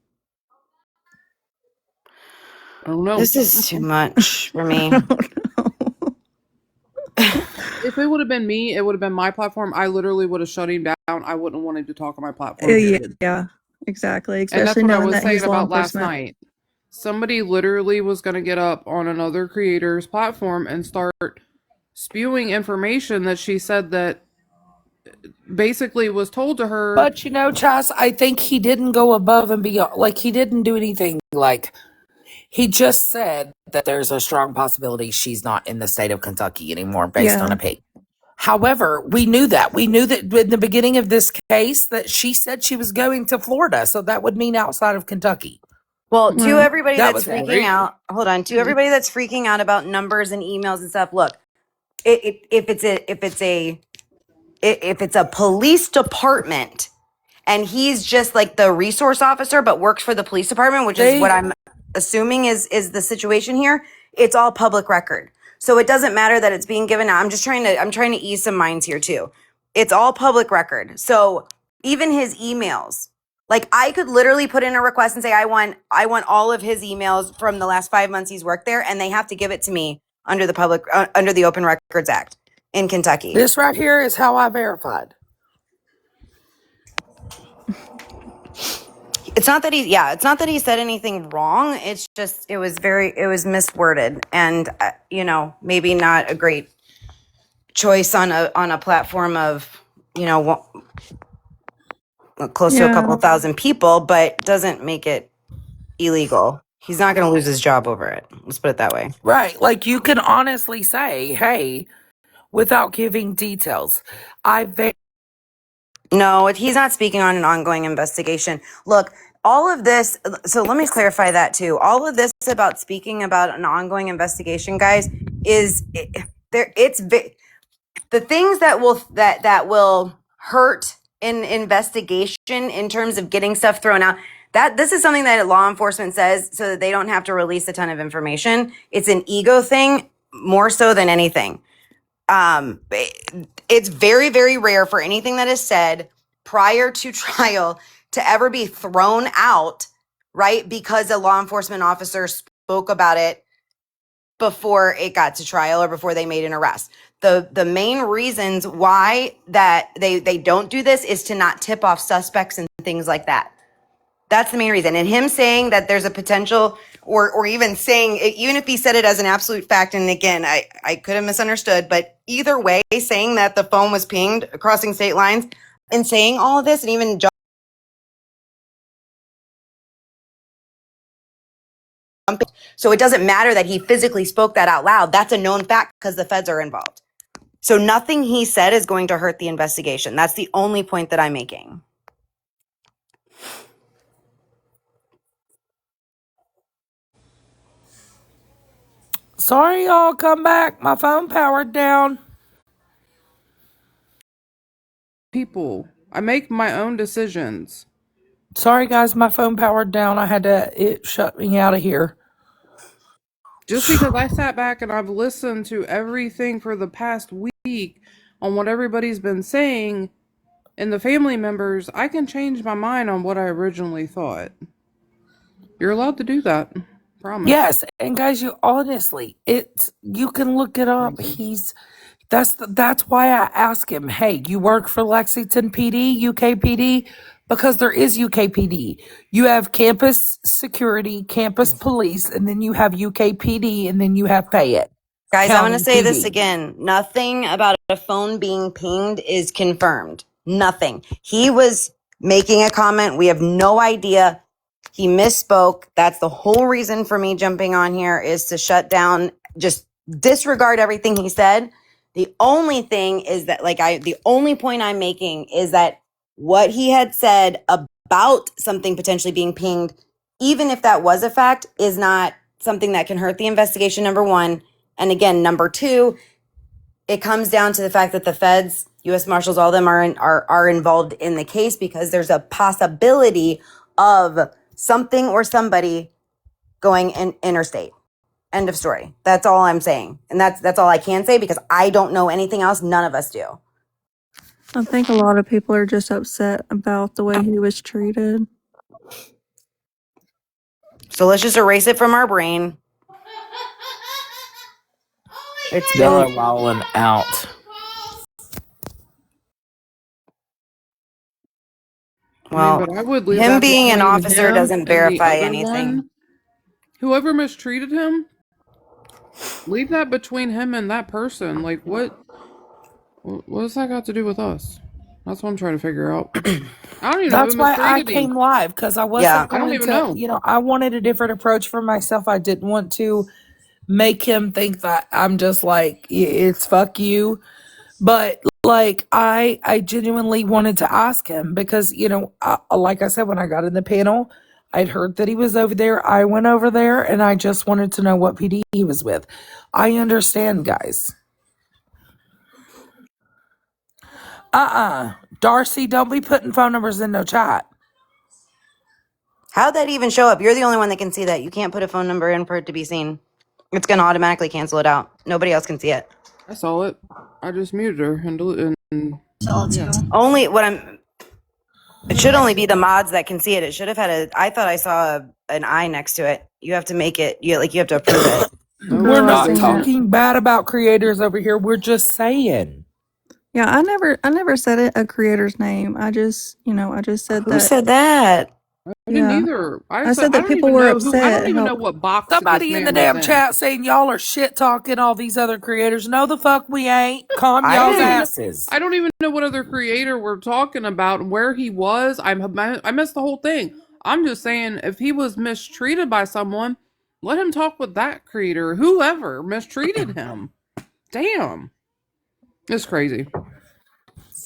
I don't know. This is too much for I me. don't know. If it would have been me, it would have been my platform. I literally would have shut him down. I wouldn't have wanted to talk on my platform, period. Yeah, exactly. And that's Especially what I knowing was that saying he's law about last enforcement. night. Somebody literally was going to get up on another creator's platform and start spewing information that she said that basically was told to her. But you know, Chas, I think he didn't go above and beyond. Like, he didn't do anything. Like, he just said that there's a strong possibility she's not in the state of Kentucky anymore based on Yeah. a pig. However, we knew that. We knew that in the beginning of this case that she said she was going to Florida. So that would mean outside of Kentucky. Well, to Well, everybody That that's was freaking right. out, hold on. To everybody that's freaking out about numbers and emails and stuff, look, if it's a police department and he's just like the resource officer but works for the police department, which is what I'm assuming is the situation here, it's all public record. So it doesn't matter that it's being given out. I'm trying to ease some minds here too. It's all public record. So even his emails, like I could literally put in a request and say I want all of his emails from the last 5 months he's worked there, and they have to give it to me under the Open Records Act in Kentucky. This right here is how I verified. It's not that he said anything wrong. It's just it was misworded, and maybe not a great choice on a platform of close to a couple thousand people, but doesn't make it illegal. He's not going to lose his job over it. Let's put it that way. Right. Like you can honestly say, hey, without giving details, No, he's not speaking on an ongoing investigation. Look, all of this, so let me clarify that too. All of this about speaking about an ongoing investigation, guys, the things that will hurt in investigation in terms of getting stuff thrown out. That this is something that law enforcement says so that they don't have to release a ton of information. It's an ego thing more so than anything. It's very, very rare for anything that is said prior to trial to ever be thrown out, right? Because a law enforcement officer spoke about it before it got to trial or before they made an arrest. The main reasons why that they don't do this is to not tip off suspects and things like that. That's the main reason. And him saying that there's a potential, or even saying, even if he said it as an absolute fact, and again, I could have misunderstood, but either way, saying that the phone was pinged crossing state lines and saying all of this, and even jumping. So it doesn't matter that he physically spoke that out loud. That's a known fact because the feds are involved. So nothing he said is going to hurt the investigation. That's the only point that I'm making. sorry, y'all, come back. My phone powered down. People, I make my own decisions. Sorry, guys, my phone powered down. It shut me out of here. Just because I sat back and I've listened to everything for the past week on what everybody's been saying and the family members, I can change my mind on what I originally thought. You're allowed to do that. Promise. Yes, and guys, you can look it up. That's why I ask him, hey, you work for Lexington PD, UKPD? Because there is UKPD. You have campus security, campus police, and then you have UKPD, and then you have Fayette Guys, I'm going to County say this PD. again. Nothing about a phone being pinged is confirmed. Nothing. He was making a comment. We have no idea. He misspoke. That's the whole reason for me jumping on here is to shut down, just disregard everything he said. The only thing is that, the only point I'm making is that what he had said about something potentially being pinged, even if that was a fact, is not something that can hurt the investigation, number one. And again, number two, it comes down to the fact that the feds U.S. Marshals, all of them are involved in the case because there's a possibility of something or somebody going interstate. End of story. That's all I'm saying. And that's all I can say because I don't know anything else. None of us do. I think a lot of people are just upset about the way he was treated. So let's just erase it from our brain. It's Y'all are been wilding out. I mean, well, but I would leave him that being an between officer him doesn't and the verify other anything. one. Whoever mistreated him, leave that between him and that person. Like, what does that got to do with us? That's what I'm trying to figure out. I don't even know who That's why I mistreated him. came live, because I Yeah. wasn't I don't going even to, know. I wanted a different approach for myself. I didn't want to make him think that I'm just like, it's fuck you. But like, I genuinely wanted to ask him because, like I said, when I got in the panel, I'd heard that he was over there. I went over there and I just wanted to know what PD he was with. I understand, guys. Darcy, don't be putting phone numbers in no chat. How'd that even show up? You're the only one that can see that. You can't put a phone number in for it to be seen. It's going to automatically cancel it out. Nobody else can see it. I saw it. I just muted her and yeah. Only it should only be the mods that can see it. It should have had I thought I saw an I next to it. You have to make it, you have to approve it. Oh, We're No, I not seen it. talking bad about creators over here. We're just saying. Yeah, I never said it a creator's name. I just said Who that. said that? I didn't Yeah, either. I I said that don't people even were know who. I upset. don't even know How what box this Somebody in the man was damn in. chat saying y'all are shit talking all these other creators. No, the fuck we ain't. Calm I y'all's didn't. asses. I don't even know what other creator we're talking about and where he was. I missed the whole thing. I'm just saying, if he was mistreated by someone, let him talk with that creator, whoever mistreated him. Damn, it's crazy.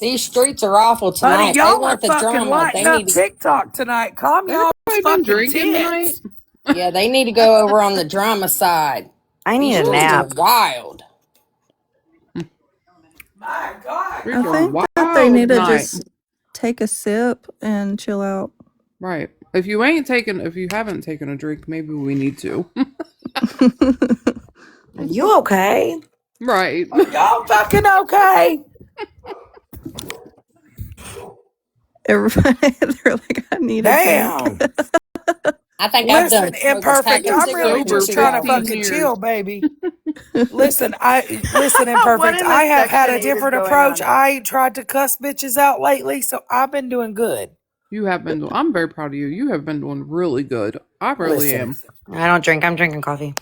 These streets are awful Honey, tonight. They y'all are want the fucking drama. lighting up TikTok tonight. Calm y'all's Everybody been fucking drinking tonight. tits. Yeah, they need to go over on the drama side. I need These a streets are nap. wild. My God. I Streets are think that they wild need to tonight. just take a sip and chill out. Right. If you haven't taken a drink, maybe we need to. Are you okay? Right. Y'all fucking okay. Everybody, they're like, I need a drink. Damn. I think I've done Listen, smoked a pack Imperfect. of Been I'm really cigarettes in sober just 2 trying to 15 hours. fucking chill, years. baby. Listen, What Imperfect. in I the have had Section a 8 is different going approach. on? I ain't tried to cuss bitches out lately, so I've been doing good. You have been. I'm very proud of you. You have been doing really good. I really Listen, am. I don't drink. I'm drinking coffee.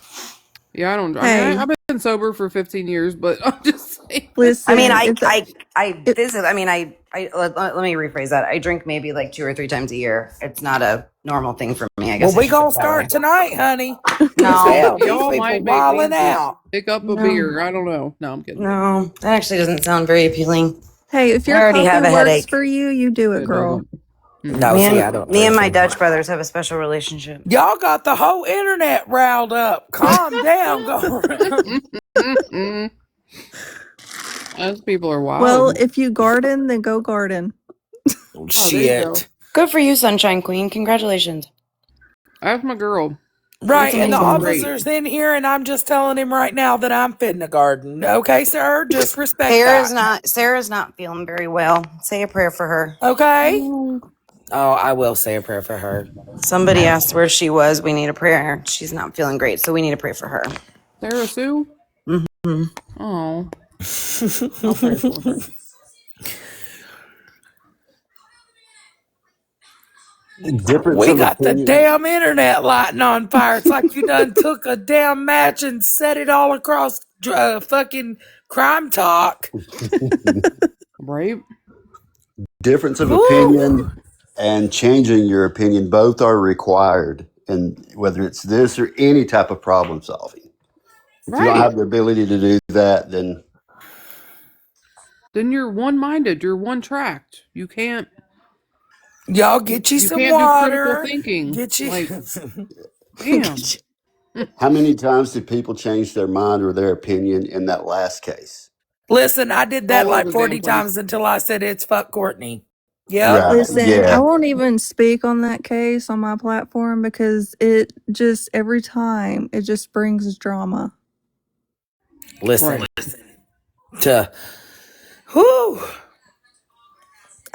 Yeah, I don't. I mean, Hey, I've been sober for 15 years, but I'm just saying. I mean, listen, if that, it, let me rephrase that. I drink maybe like 2 or 3 times a year. It's not a normal thing for me. I well, guess I we should put gonna it that way. start tonight, honey. Cause No, hell, these Y'all people might make me wilding out. pick up a no, beer. I don't know. No, I'm kidding. no. That actually doesn't sound very appealing. hey, if I your already coffee have a works headache. for you, you do it, It girl. doesn't. Mm-mm. No, see, I don't Me and drink my anymore. Dutch brothers have a special relationship. Y'all got the whole internet riled up. Calm down, go. Mm-mm. Those people are Well, wild. if you garden, then go garden. Oh, there you go. Shit. Good for you, Sunshine Queen. Congratulations. That's my girl. That's Right, and the She's doing amazing. great. officer's in here, and I'm just telling him right now that I'm fitting a garden. Okay, sir? Just respect Sarah's not feeling very well. Say a prayer for her. that. Okay? Oh, Oh, I will say a prayer for her. Somebody asked where she was. We need a prayer. She's not feeling great, so we need to pray for her. Sarah Sue. Mm-hmm. Oh, I'll pray for her. Difference We of got the opinion. damn internet lighting on fire. It's like you done took a damn match and set it all across fucking Crime Talk. Right? Difference of Woo! opinion and changing your opinion both are required, and whether it's this or any type of problem solving. If you don't Right. have the ability to do that, then Then you're one-minded. You're one-tracked. Y'all get you You some can't do critical water. thinking. Get you. Like, damn. how many times did people change their mind or their opinion in that last case? Listen, I did that all like over the damn 40 place. times until I said it's fuck Courtney. Yep. Right. Listen, I Yeah. won't even speak on that case on my platform because it just every time it just brings drama. Listen Right. to whew.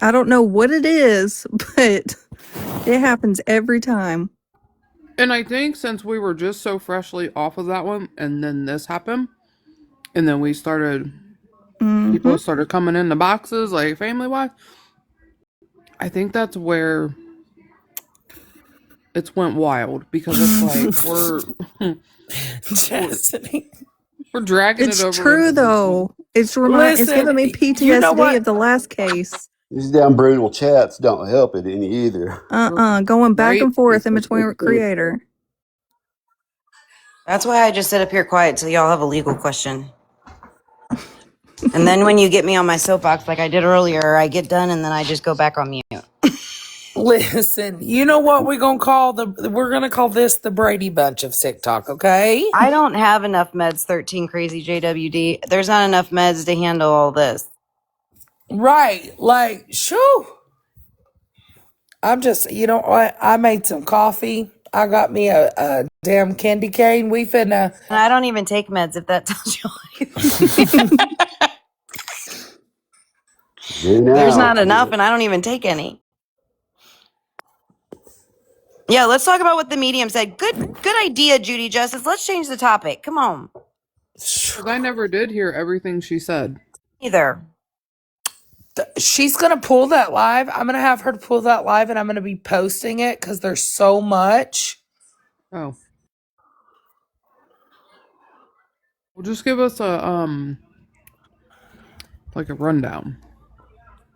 I don't know what it is, but it happens every time. And I think since we were just so freshly off of that one, and then this happened, and then we started, Mm-hmm. people started coming in the boxes, like family wise. I think that's where it's went wild because it's like we're Chastity. we're dragging it It's over true into this though. one. It's Listen, giving me you know PTSD what? of the last case. These damn brutal chats don't help it any either. Going back Right? and forth in between creator. That's why I just sit up here quiet till y'all have a legal question. And then when you get me on my soapbox like I did earlier, I get done and then I just go back on mute. Listen, you know what we're gonna call this the Brady Bunch of sick talk, okay? I don't have enough meds, 13 crazy JWD. There's not enough meds to handle all this. Right. Like, shoo. I'm just, you know what? I made some coffee. I got me a damn candy cane. We finna. And I don't even take meds if that tells you anything. Do There's now. not enough and I don't even take any. Yeah, let's talk about what the medium said. Good idea, Judy Justice. Let's change the topic. Come on. Because I never did hear everything she said. Either. She's gonna pull that live. I'm gonna have her pull that live, and I'm gonna be posting it because there's so much. Oh. Well, just give us like a rundown.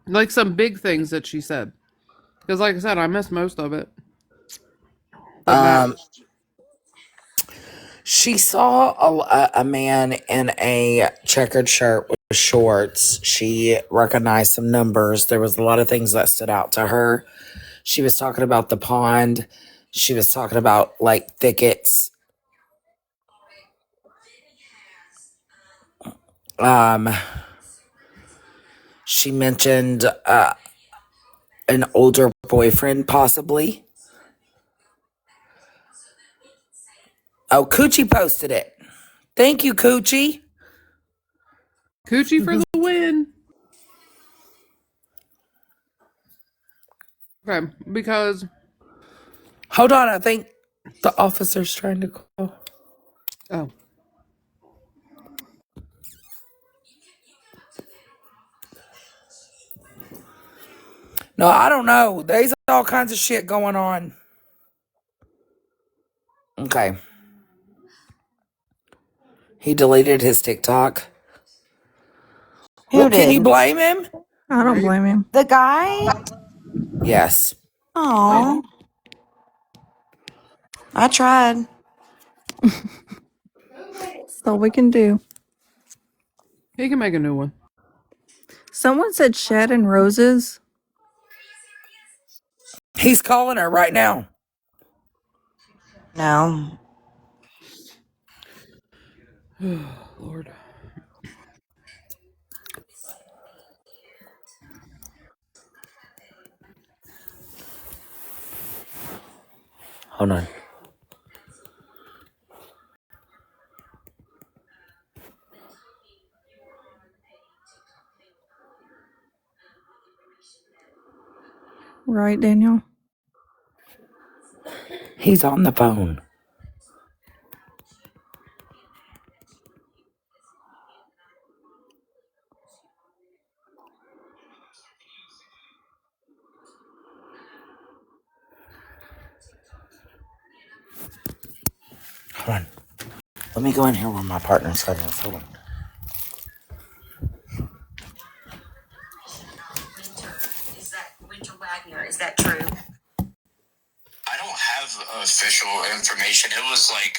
Like some big things that she said. Because like I said, I missed most of it. That matters. She saw a man in a checkered shirt with shorts. She recognized some numbers. There was a lot of things that stood out to her. She was talking about the pond. She was talking about like thickets. She mentioned an older boyfriend, possibly. Oh, Coochie posted it. Thank you, Coochie. Coochie for the win. Okay, because Hold on, I think the officer's trying to call. oh, No, I don't know. There's all kinds of shit going on. Okay. He deleted his TikTok. Who Well, can you did? blame him? I don't right? blame him. The guy? Yes. Oh, I tried. That's all we can do. He can make a new one. Someone said shed and roses. He's calling her right now. No. Lord. Hold on. Right, Daniel? He's on the phone. Hold on. Let me go in here where my partner's studying. Hold on. Is that true? I don't have official information. It was like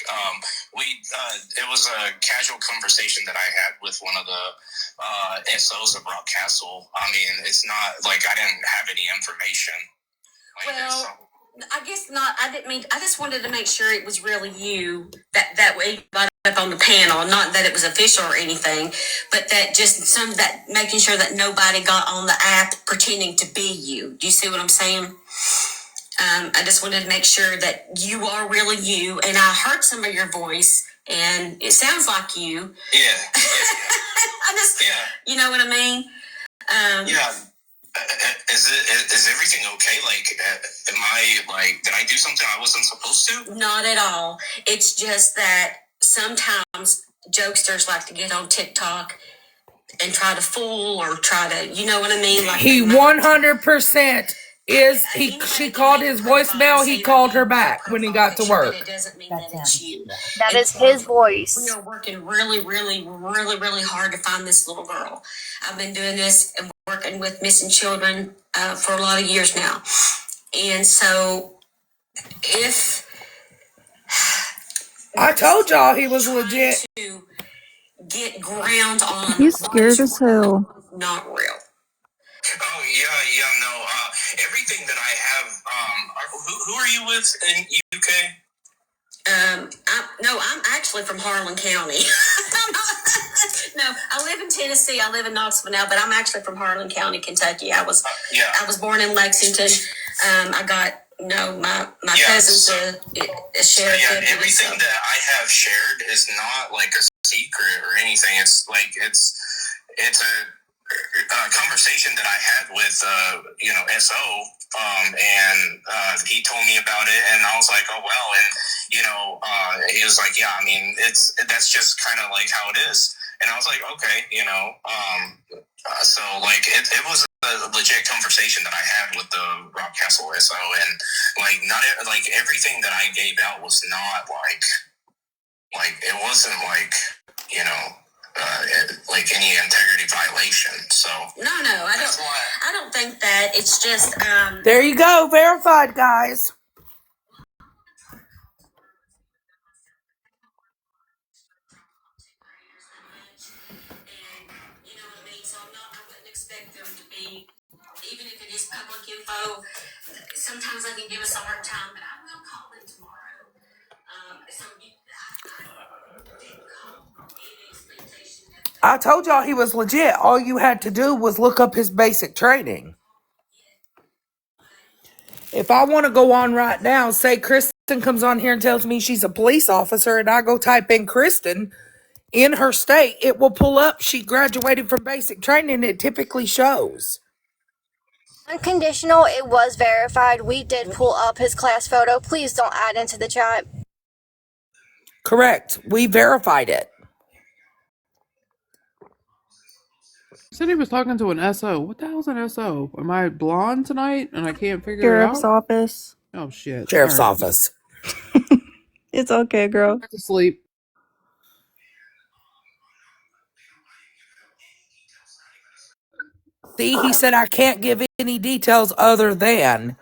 it was a casual conversation that I had with one of the SOs of Rock Castle. I mean, it's not like I didn't have any information. Well, I guess not. I didn't mean. I just wanted to make sure it was really you. That way, up on the panel, not that it was official or anything, but that just some that making sure that nobody got on the app pretending to be you. Do you see what I'm saying? I just wanted to make sure that you are really you, and I heard some of your voice, and it sounds like you. Yeah. I just, you know what I mean? Yeah. Is everything okay? Like, am I like? Did I do something I wasn't supposed to? Not at all. It's just that sometimes jokesters like to get on TikTok and try to fool or try to, you know what I mean? Like He 100% is. She called his voicemail. He called her back when he got to work. It doesn't mean that it's you. That is his voice. We are working really hard to find this little girl. I've been doing this and working with missing children for a lot of years now. And so if I told y'all he was legit. To get ground on He's scared as hell. not real. Oh no. Everything that I have. Who are you with in UK? I'm actually from Harlan County. No, I live in Tennessee. I live in Knoxville now, but I'm actually from Harlan County, Kentucky. I was born in Lexington. I got my cousin's a sheriff. Yeah, everything that I have shared is not like a secret or anything. It's like it's a conversation that I had with SO, and he told me about it, and I was like, oh well, and he was like, yeah, I mean, that's just kind of like how it is, and I was like, okay, so like it was a legit conversation that I had with the Rock Castle SO, and like not like everything that I gave out was not like it wasn't like like any integrity violation. So no, I don't think that. It's just There you go, verified, guys. So I wouldn't expect them to be, even if it is public info. Sometimes they can give us a hard time, but I will call them tomorrow. I told y'all he was legit. All you had to do was look up his basic training. If I want to go on right now, say Kristen comes on here and tells me she's a police officer, and I go type in Kristen in her state, it will pull up she graduated from basic training. It typically shows. Unconditional, it was verified. We did pull up his class photo. Please don't add into the chat. Correct. We verified it. He said he was talking to an SO. What the hell's an SO? Am I blonde tonight and I can't figure Sheriff's it out? office. Oh shit. Sheriff's All right. office. It's okay, girl. Back to sleep. See, he said I can't give any details other than.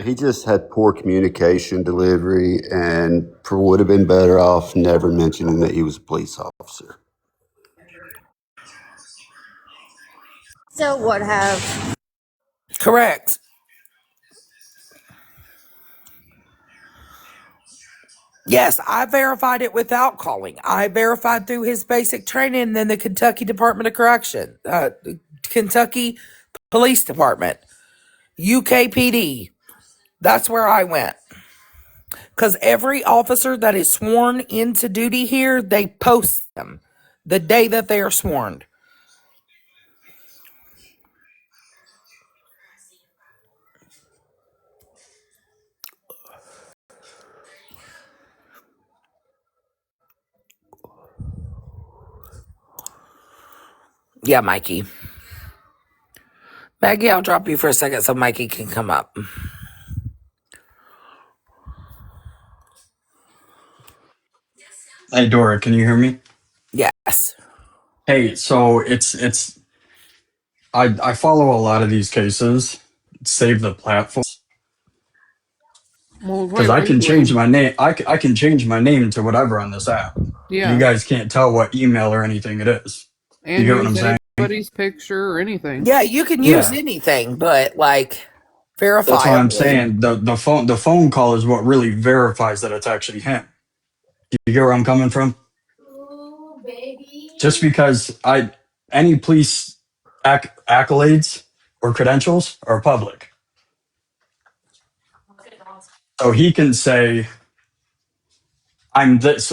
He just had poor communication delivery and would have been better off never mentioning that he was a police officer. So would have. Correct. Yes, I verified it without calling. I verified through his basic training and then the Kentucky Department of Correction, Kentucky Police Department, UKPD. That's where I went. Because every officer that is sworn into duty here, they post them the day that they are sworn. Yeah, Mikey. Maggie, I'll drop you for a second so Mikey can come up. Hey Dora, can you hear me? Yes. Hey, so it's I follow a lot of these cases, save the platform Well, because wait, I wait. can change my name. I can change my name to whatever on this app. You Yeah. guys can't tell what email or anything it is. You And get what I'm use saying? anybody's picture or anything. Yeah, you can use Yeah, anything, but like that's what I'm verifiably. saying. The phone call is what really verifies that it's actually him. You get where I'm coming from? Just because any police accolades or credentials are public. So he can say, I'm this.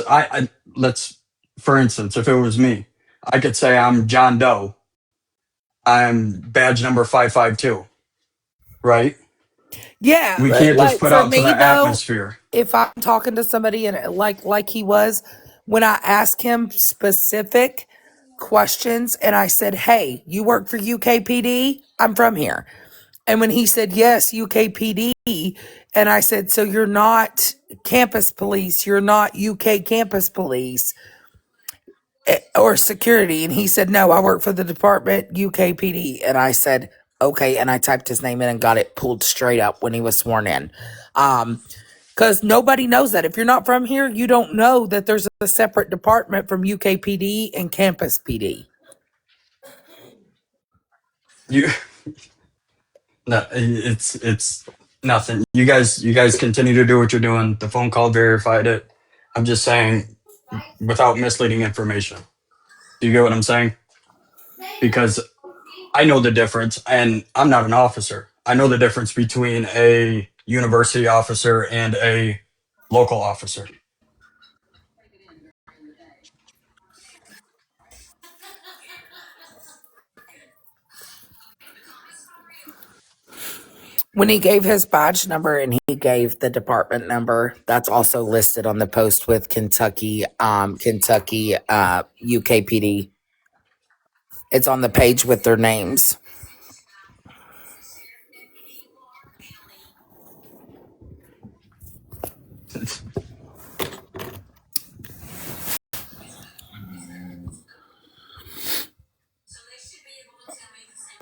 Let's, for instance, if it was me, I could say I'm John Doe. I'm badge number 552, right? Yeah, We can't just like put for out to the me though, atmosphere. if I'm talking to somebody and like he was, when I asked him specific questions and I said, "Hey, you work for UKPD? I'm from here." And when he said, "Yes, UKPD," and I said, "So you're not campus police, you're not UK campus police or security?" And he said, "No, I work for the department UKPD." And I said, "Okay." And I typed his name in and got it pulled straight up when he was sworn in. Because nobody knows that. If you're not from here, you don't know that there's a separate department from UKPD and campus PD. You no, it's nothing. You guys continue to do what you're doing. The phone call verified it. I'm just saying without misleading information. Do you get what I'm saying? Because I know the difference, and I'm not an officer. I know the difference between a university officer and a local officer. When he gave his badge number and he gave the department number, that's also listed on the post with Kentucky UKPD. It's on the page with their names.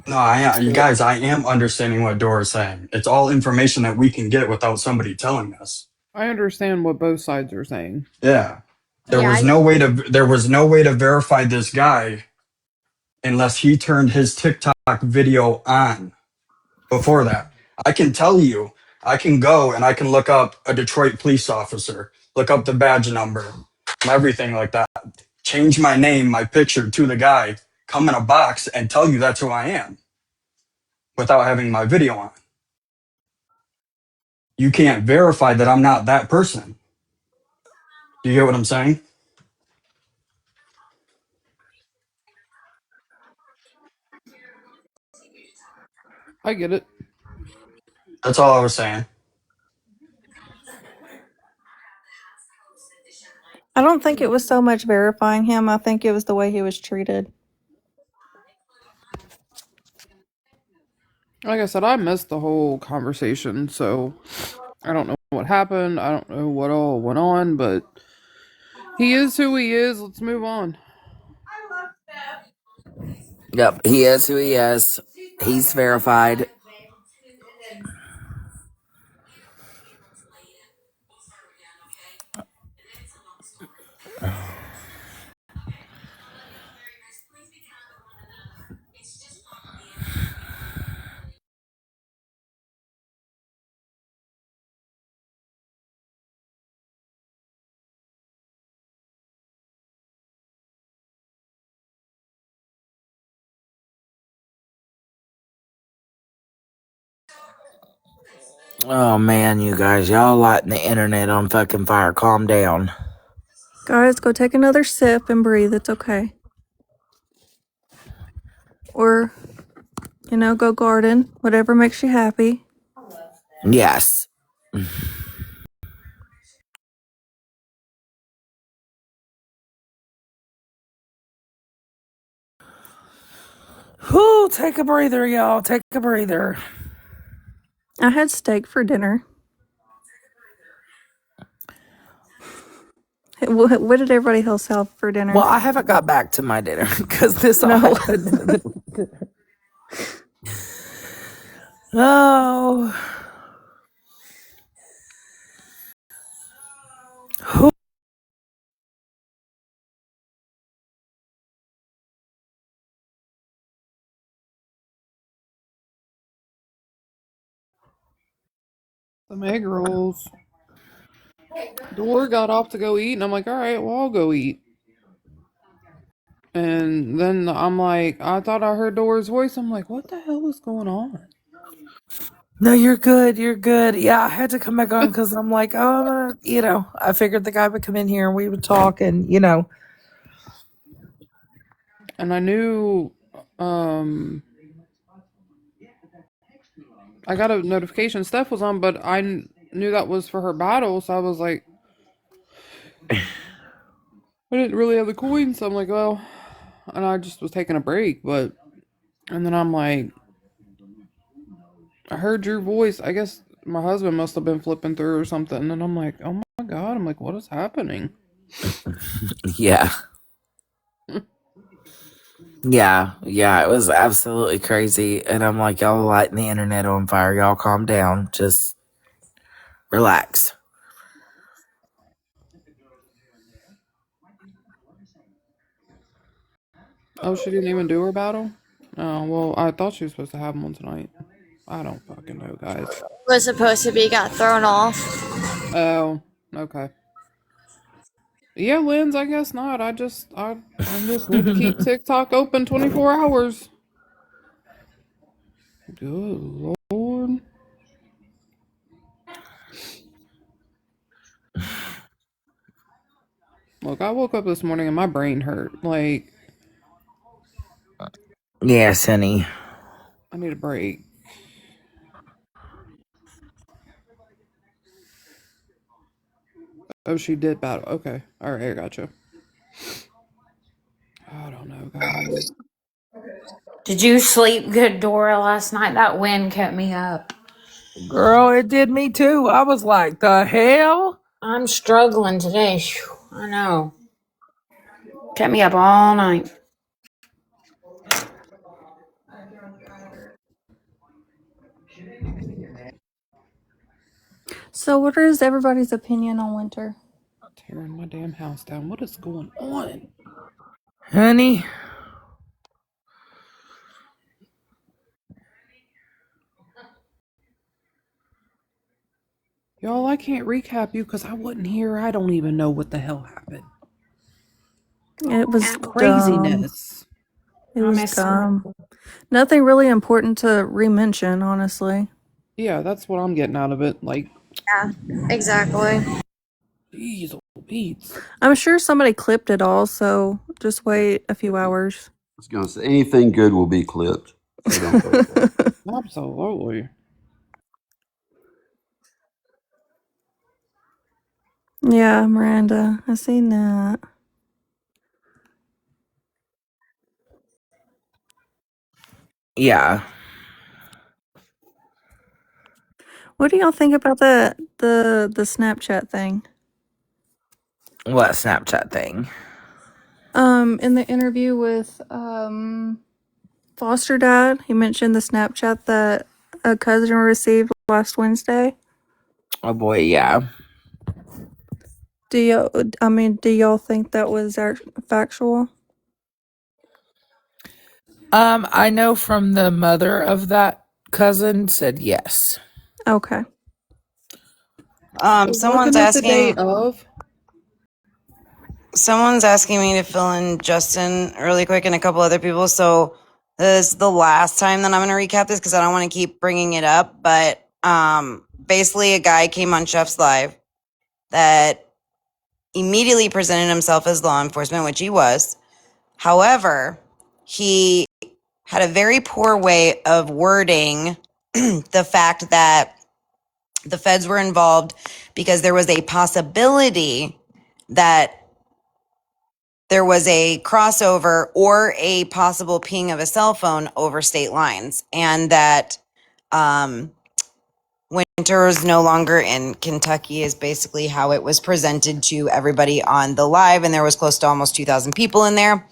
No, you guys, I am understanding what Dora's saying. It's all information that we can get without somebody telling us. I understand what both sides are saying. Yeah. There Yeah, was no way to verify this guy unless he turned his TikTok video on before that. I can tell you, I can go and I can look up a Detroit police officer, look up the badge number, everything like that. Change my name, my picture to the guy, come in a box and tell you that's who I am without having my video on. You can't verify that I'm not that person. Do you get what I'm saying? I get it. That's all I was saying. I don't think it was so much verifying him. I think it was the way he was treated. Like I said, I missed the whole conversation, so I don't know what happened. I don't know what all went on, but he is who he is. Let's move on. Yep, he is who he is. He's verified. Oh man, you guys, y'all lighting the internet on fucking fire. Calm down. Guys, go take another sip and breathe. It's okay. Or, go garden. Whatever makes you happy. Yes. Whew, take a breather, y'all. Take a breather. I had steak for dinner. What did everybody else have for dinner? Well, I haven't got back to my dinner because this all No. happened. Oh. Some egg rolls. Dora got off to go eat, and I'm like, all right, well, I'll go eat. And then I'm like, I thought I heard Dora's voice. I'm like, what the hell is going on? No, you're good. You're good. Yeah, I had to come back on because I'm like, oh, I'm gonna, I figured the guy would come in here and we would talk, and And I knew, I got a notification Steph was on, but I knew that was for her battle, so I was like, I didn't really have the coins, so I'm like, well, and I just was taking a break, and then I'm like, I heard your voice. I guess my husband must have been flipping through or something, and I'm like, oh my god, I'm like, what is happening? yeah, yeah, it was absolutely crazy. And I'm like, y'all lighting the internet on fire. Y'all calm down. Just relax. Oh, she didn't even do her battle? Oh, well, I thought she was supposed to have one tonight. I don't fucking know, guys. Was supposed to be got thrown off. Oh, okay. Yeah, Linz, I guess not. I just need to keep TikTok open 24 hours. Good lord. Look, I woke up this morning and my brain hurt. Like, Yes, honey. I need a break. Oh, she did battle. Okay. Alright, I gotcha. I don't know, guys. Did you sleep good, Dora, last night? That wind kept me up. Girl, it did me too. I was like, the hell? I'm struggling today. Whew, I know. Kept me up all night. So, what is everybody's opinion on winter? Tearing my damn house down. What is going on? Honey, Y'all, I can't recap you because I wasn't here. I don't even know what the hell happened. It was dumb. Craziness. It I was miss dumb. Nothing really important to re-mention, honestly. Yeah, that's what I'm getting out of it. Like, Yeah, exactly. jeez, oh, Pete's. I'm sure somebody clipped it all, so just wait a few hours. I was going to say anything good will be clipped. So don't worry about it. Absolutely. Yeah, Miranda, I seen that. yeah. What do y'all think about the Snapchat thing? What Snapchat thing? In the interview with foster dad, he mentioned the Snapchat that a cousin received last Wednesday. Oh boy, yeah. Do y'all think that was factual? I know from the mother of that cousin said yes. Okay. So Someone's wasn't it the date asking. of? Someone's asking me to fill in Justin really quick and a couple other people. So this is the last time that I'm going to recap this because I don't want to keep bringing it up. But basically, a guy came on Chef's Live that immediately presented himself as law enforcement, which he was. However, he had a very poor way of wording the fact that the feds were involved because there was a possibility that there was a crossover or a possible ping of a cell phone over state lines, and that winter is no longer in Kentucky is basically how it was presented to everybody on the live, and there was close to almost 2,000 people in there.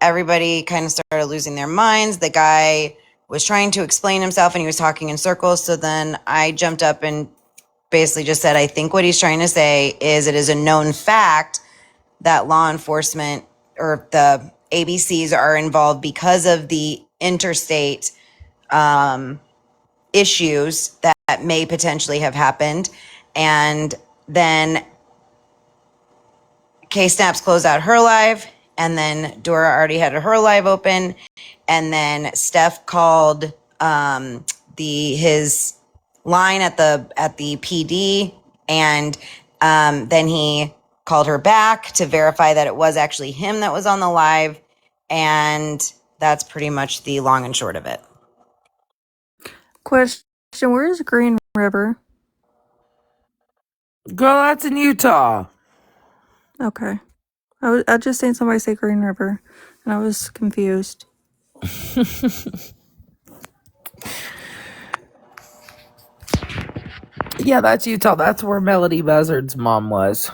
Everybody kind of started losing their minds. The guy was trying to explain himself and he was talking in circles. So then I jumped up and basically just said, I think what he's trying to say is it is a known fact that law enforcement or the ABCs are involved because of the interstate issues that may potentially have happened. And Then K-Snaps closed out her live, and then Dora already had her live open, and then Steph called his line at the PD, and then he called her back to verify that it was actually him that was on the live, and that's pretty much the long and short of it. Question: where's Green River? Girl, that's in Utah. Okay. I just seen somebody say Green River, and I was confused. Yeah, that's Utah. That's where Melody Buzzard's mom was.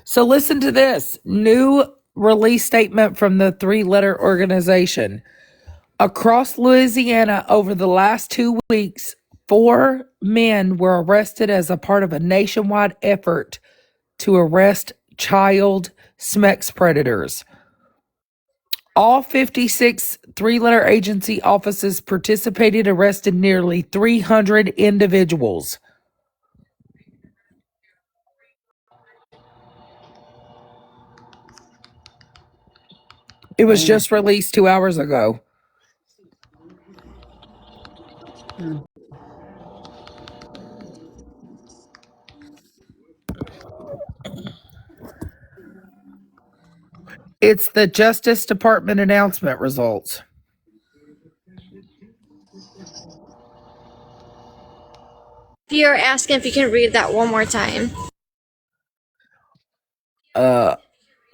So listen to this new release statement from the 3-letter organization. Across Louisiana over the last 2 weeks, 4 men were arrested as a part of a nationwide effort to arrest child sex predators. All 56 3-letter agency offices participated, arrested nearly 300 individuals. It was Dang. just released 2 hours ago. It's the Justice Department announcement results. If you're asking if you can read that one more time.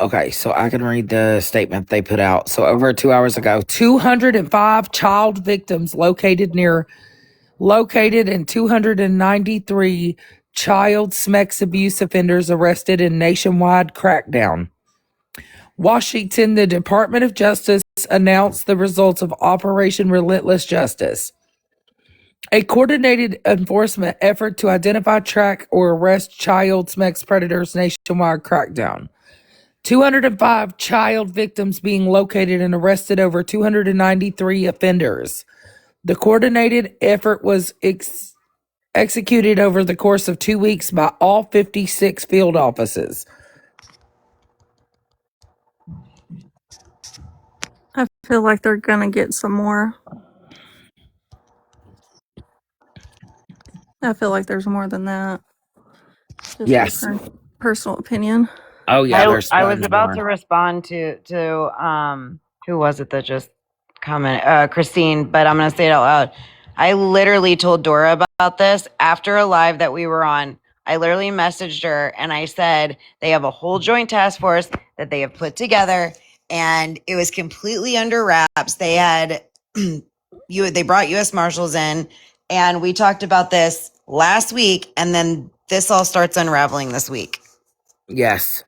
Okay, so I can read the statement they put out. So over 2 hours ago, 205 child victims located and 293 child sex abuse offenders arrested in nationwide crackdown. Washington, the Department of Justice announced the results of Operation Relentless Justice, a coordinated enforcement effort to identify, track, or arrest child sex predators nationwide crackdown. 205 child victims being located and arrested, over 293 offenders. The coordinated effort was executed over the course of 2 weeks by all 56 field offices. I feel like they're gonna get some more. I feel like there's more than that. Just my Yes. personal opinion. Oh, yeah, there's I was tons about more. to respond to who was it that just commented? Christine, but I'm gonna say it out loud. I literally told Dora about this after a live that we were on. I literally messaged her and I said they have a whole joint task force that they have put together, and it was completely under wraps. They had they brought U.S. Marshals in, and we talked about this last week, and then this all starts unraveling this week. Yes.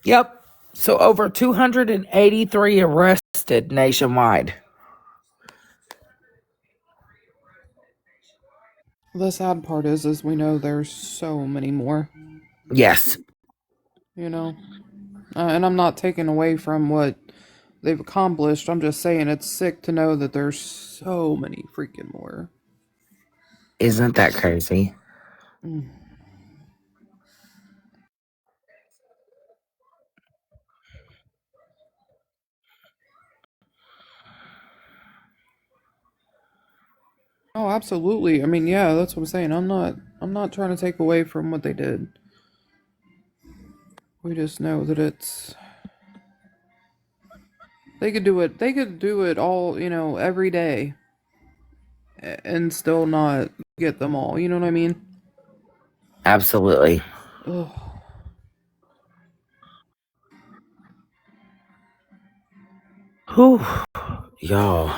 Yep. So over 283 arrested nationwide. The sad part is we know there's so many more, Yes. you know? And I'm not taking away from what they've accomplished. I'm just saying it's sick to know that there's so many freaking more. Isn't that crazy? Mm. Oh, absolutely. I mean, yeah, that's what I'm saying. I'm not trying to take away from what they did. We just know that they could do it. They could do it all, every day and still not get them all. You know what I mean? Absolutely. Ugh. Whew. Y'all.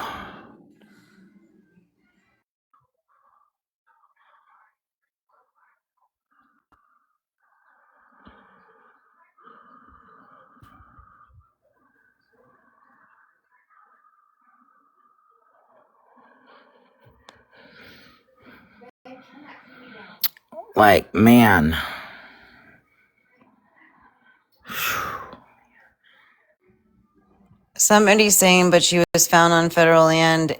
Like, man. Somebody's saying, but she was found on federal land,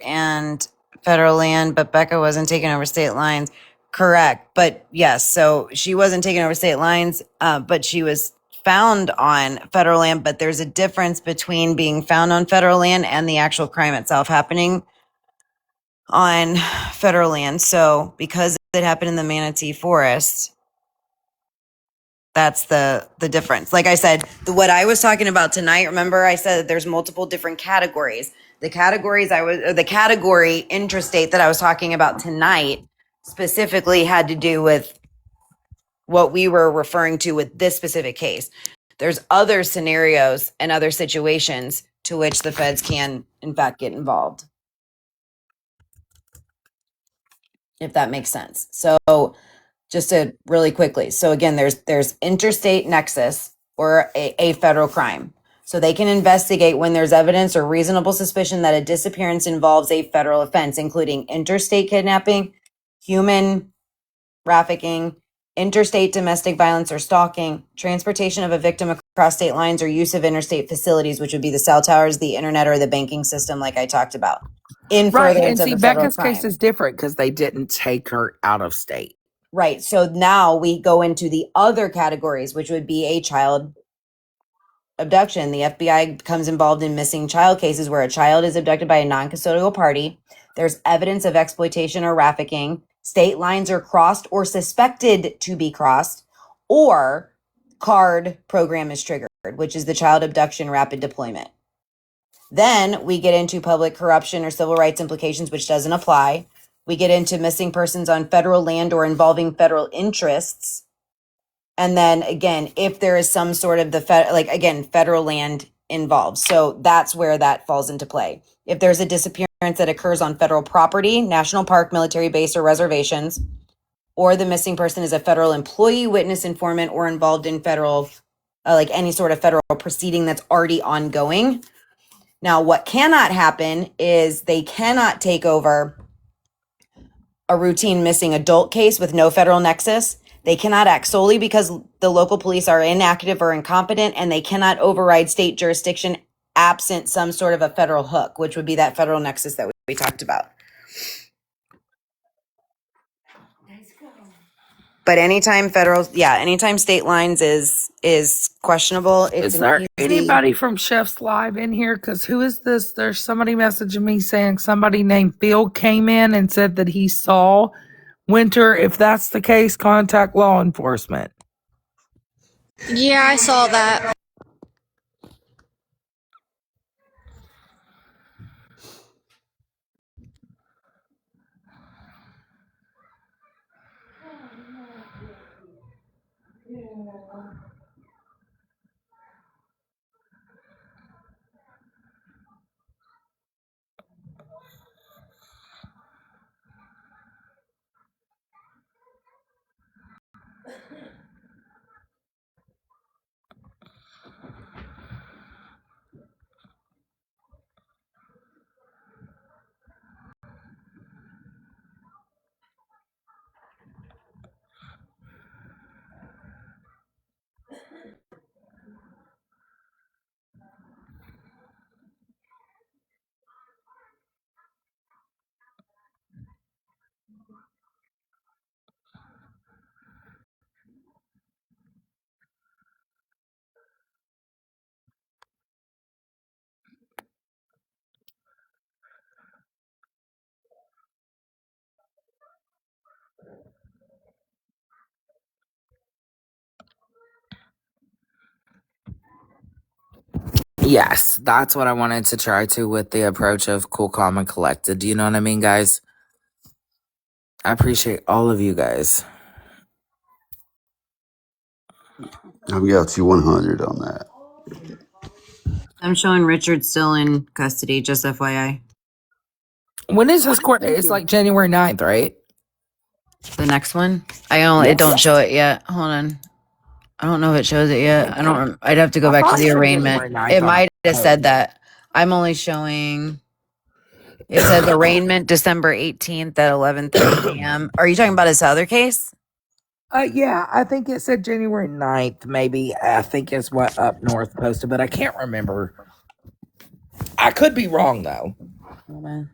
but Becca wasn't taking over state lines. Correct. But yes, so she wasn't taking over state lines, but she was found on federal land. But there's a difference between being found on federal land and the actual crime itself happening on federal land. So because it happened in the Manatee Forest, that's the difference. Like I said, what I was talking about tonight, remember I said that there's multiple different categories. The category interstate that I was talking about tonight specifically had to do with what we were referring to with this specific case. There's other scenarios and other situations to which the feds can in fact get involved, if that makes sense. So just to really quickly. So again, there's interstate nexus or a federal crime. So they can investigate when there's evidence or reasonable suspicion that a disappearance involves a federal offense, including interstate kidnapping, human trafficking, interstate domestic violence or stalking, transportation of a victim across state lines, or use of interstate facilities, which would be the cell towers, the internet, or the banking system, like I talked about, in Right. And furtherance of see, a federal Becca's case crime. is different because they didn't take her out of state. Right. So now we go into the other categories, which would be a child abduction. The FBI becomes involved in missing child cases where a child is abducted by a non-custodial party. There's evidence of exploitation or trafficking. State lines are crossed or suspected to be crossed, or CARD program is triggered, which is the Child Abduction Rapid Deployment. Then we get into public corruption or civil rights implications, which doesn't apply. We get into missing persons on federal land or involving federal interests. And then again, if there is some sort of federal land involved. So that's where that falls into play. If there's a disappearance that occurs on federal property, national park, military base, or reservations, or the missing person is a federal employee, witness, informant, or involved in federal, any sort of federal proceeding that's already ongoing. Now, what cannot happen is they cannot take over a routine missing adult case with no federal nexus. They cannot act solely because the local police are inactive or incompetent, and they cannot override state jurisdiction absent some sort of a federal hook, which would be that federal nexus that we talked about. But anytime anytime state lines is questionable, it's Is there an easy. anybody from Chef's Live in here? Because who is this? There's somebody messaging me saying somebody named Bill came in and said that he saw Winter. If that's the case, contact law enforcement. Yeah, I saw that. Yes, that's what I wanted to try to with the approach of cool, calm, and collected. Do you know what I mean, guys? I appreciate all of you guys. I've got you 100 on that. I'm showing Richard still in custody, just FYI. When is this court? It's like January 9th, right? The next one? It don't show it yet. Hold on. I don't know if it shows it yet. I'd have to go back to the arraignment. It might have said that. I'm only showing, it says arraignment December 18th at 11:30 p.m. Are you talking about this other case? Yeah, I think it said January 9th, maybe. I think is what Up North posted, but I can't remember. I could be wrong though. Hold on.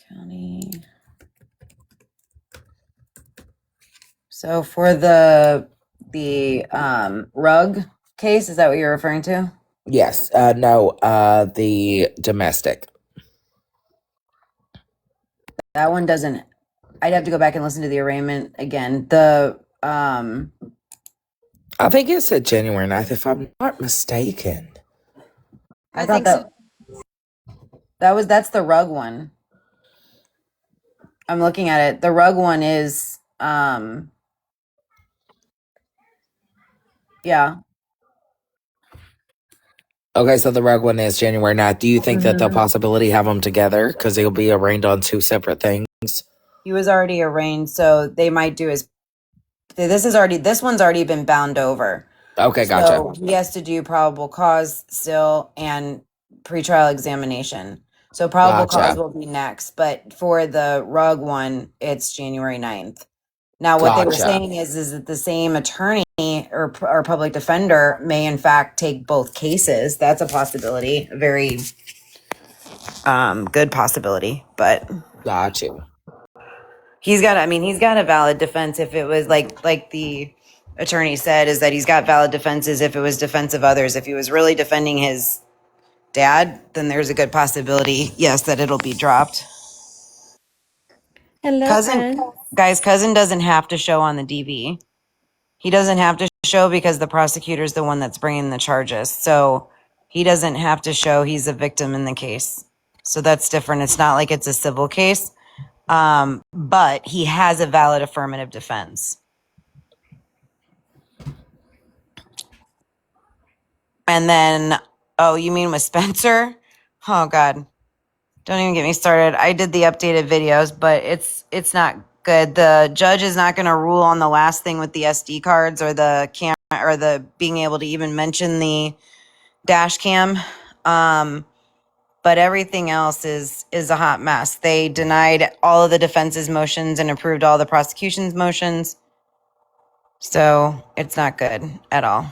County. So for the rug case, is that what you're referring to? Yes. No. The domestic. That one doesn't. I'd have to go back and listen to the arraignment again. The I think it said January 9th, if I'm not mistaken. I thought that's the rug one. I'm looking at it. The rug one is yeah. Okay, so the rug one is January 9th. Do you think that they'll possibly have them together? Because they'll be arraigned on two separate things. He was already arraigned, so they might do his. This one's already been bound over. Okay, gotcha. So he has to do probable cause still and pretrial examination. So probable cause Gotcha. will be next, but for the rug one, it's January 9th. Now, what they were Gotcha. saying is that the same attorney or public defender may in fact take both cases. That's a possibility, a very good possibility, but Got you. he's got a valid defense if it was like the attorney said, is that he's got valid defenses if it was defense of others. If he was really defending his dad, then there's a good possibility, yes, that it'll be dropped. Hello, Cousin, friend. guys, cousin doesn't have to show on the DV. He doesn't have to show because the prosecutor's the one that's bringing the charges. So he doesn't have to show he's a victim in the case. So that's different. It's not like it's a civil case. But he has a valid affirmative defense. And then, oh, you mean with Spencer? Oh God. Don't even get me started. I did the updated videos, but it's not good. The judge is not going to rule on the last thing with the SD cards or the camera or the being able to even mention the dash cam. But everything else is a hot mess. They denied all of the defense's motions and approved all the prosecution's motions. So it's not good at all.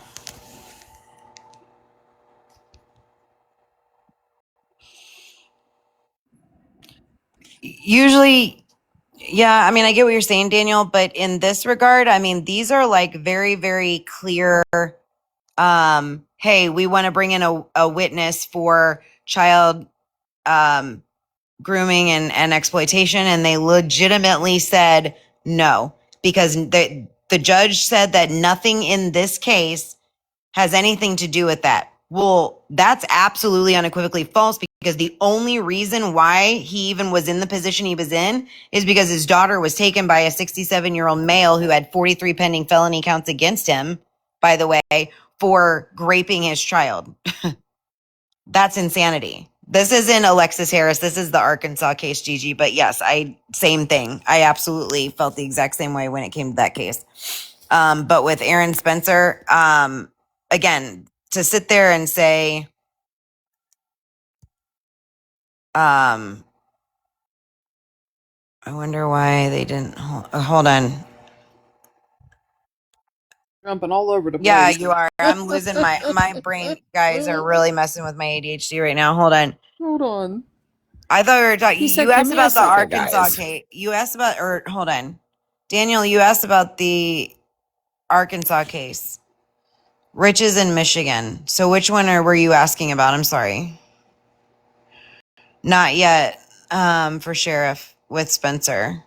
Usually, yeah, I mean, I get what you're saying, Daniel, but in this regard, I mean, these are like very, very clear. Hey, we want to bring in a witness for child grooming and exploitation, and they legitimately said no because the judge said that nothing in this case has anything to do with that. Well, that's absolutely unequivocally false because the only reason why he even was in the position he was in is because his daughter was taken by a 67-year-old male who had 43 pending felony counts against him, by the way, for raping his child. That's insanity. This isn't Alexis Harris. This is the Arkansas case, Gigi. But yes, same thing. I absolutely felt the exact same way when it came to that case. But with Aaron Spencer, again, to sit there and say, I wonder why they didn't hold on. Jumping all over the Yeah, place. you are. I'm losing my brain. Guys are really messing with my ADHD right now. Hold on. Hold on. I thought we were talking. He said, You give asked me a about the second, Arkansas guys. case. You asked about, or hold on, Daniel. You asked about the Arkansas case. Rich is in Michigan. So which one were you asking about? I'm sorry. Not yet. For sheriff with Spencer.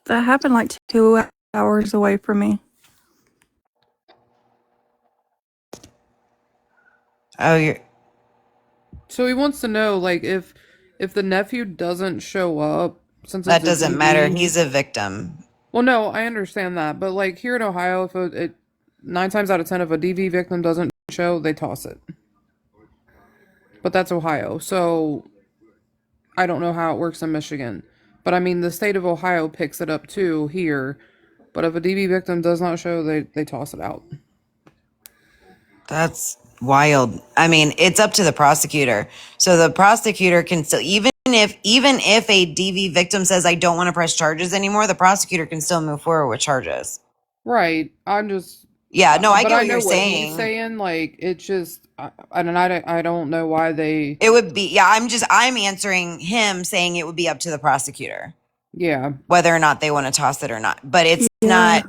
That happened like 2 hours away from me. Oh, you're. So he wants to know, like, if the nephew doesn't show up, since That it's a doesn't matter. DV. He's a victim. Well, no, I understand that, but like here in Ohio, if it 9 times out of 10, if a DV victim doesn't show, they toss it. But that's Ohio, so I don't know how it works in Michigan. But I mean, the state of Ohio picks it up too here. But if a DV victim does not show, they toss it out. That's wild. I mean, it's up to the prosecutor. So the prosecutor can still, even if a DV victim says, I don't want to press charges anymore, the prosecutor can still move forward with charges. Right. I'm just, Yeah, no, I but get I what know you're what he's saying. saying. Like, it's just, I don't know why they, It would be, yeah, I'm answering him saying it would be up to the prosecutor yeah. whether or not they want to toss it or not. But Yeah.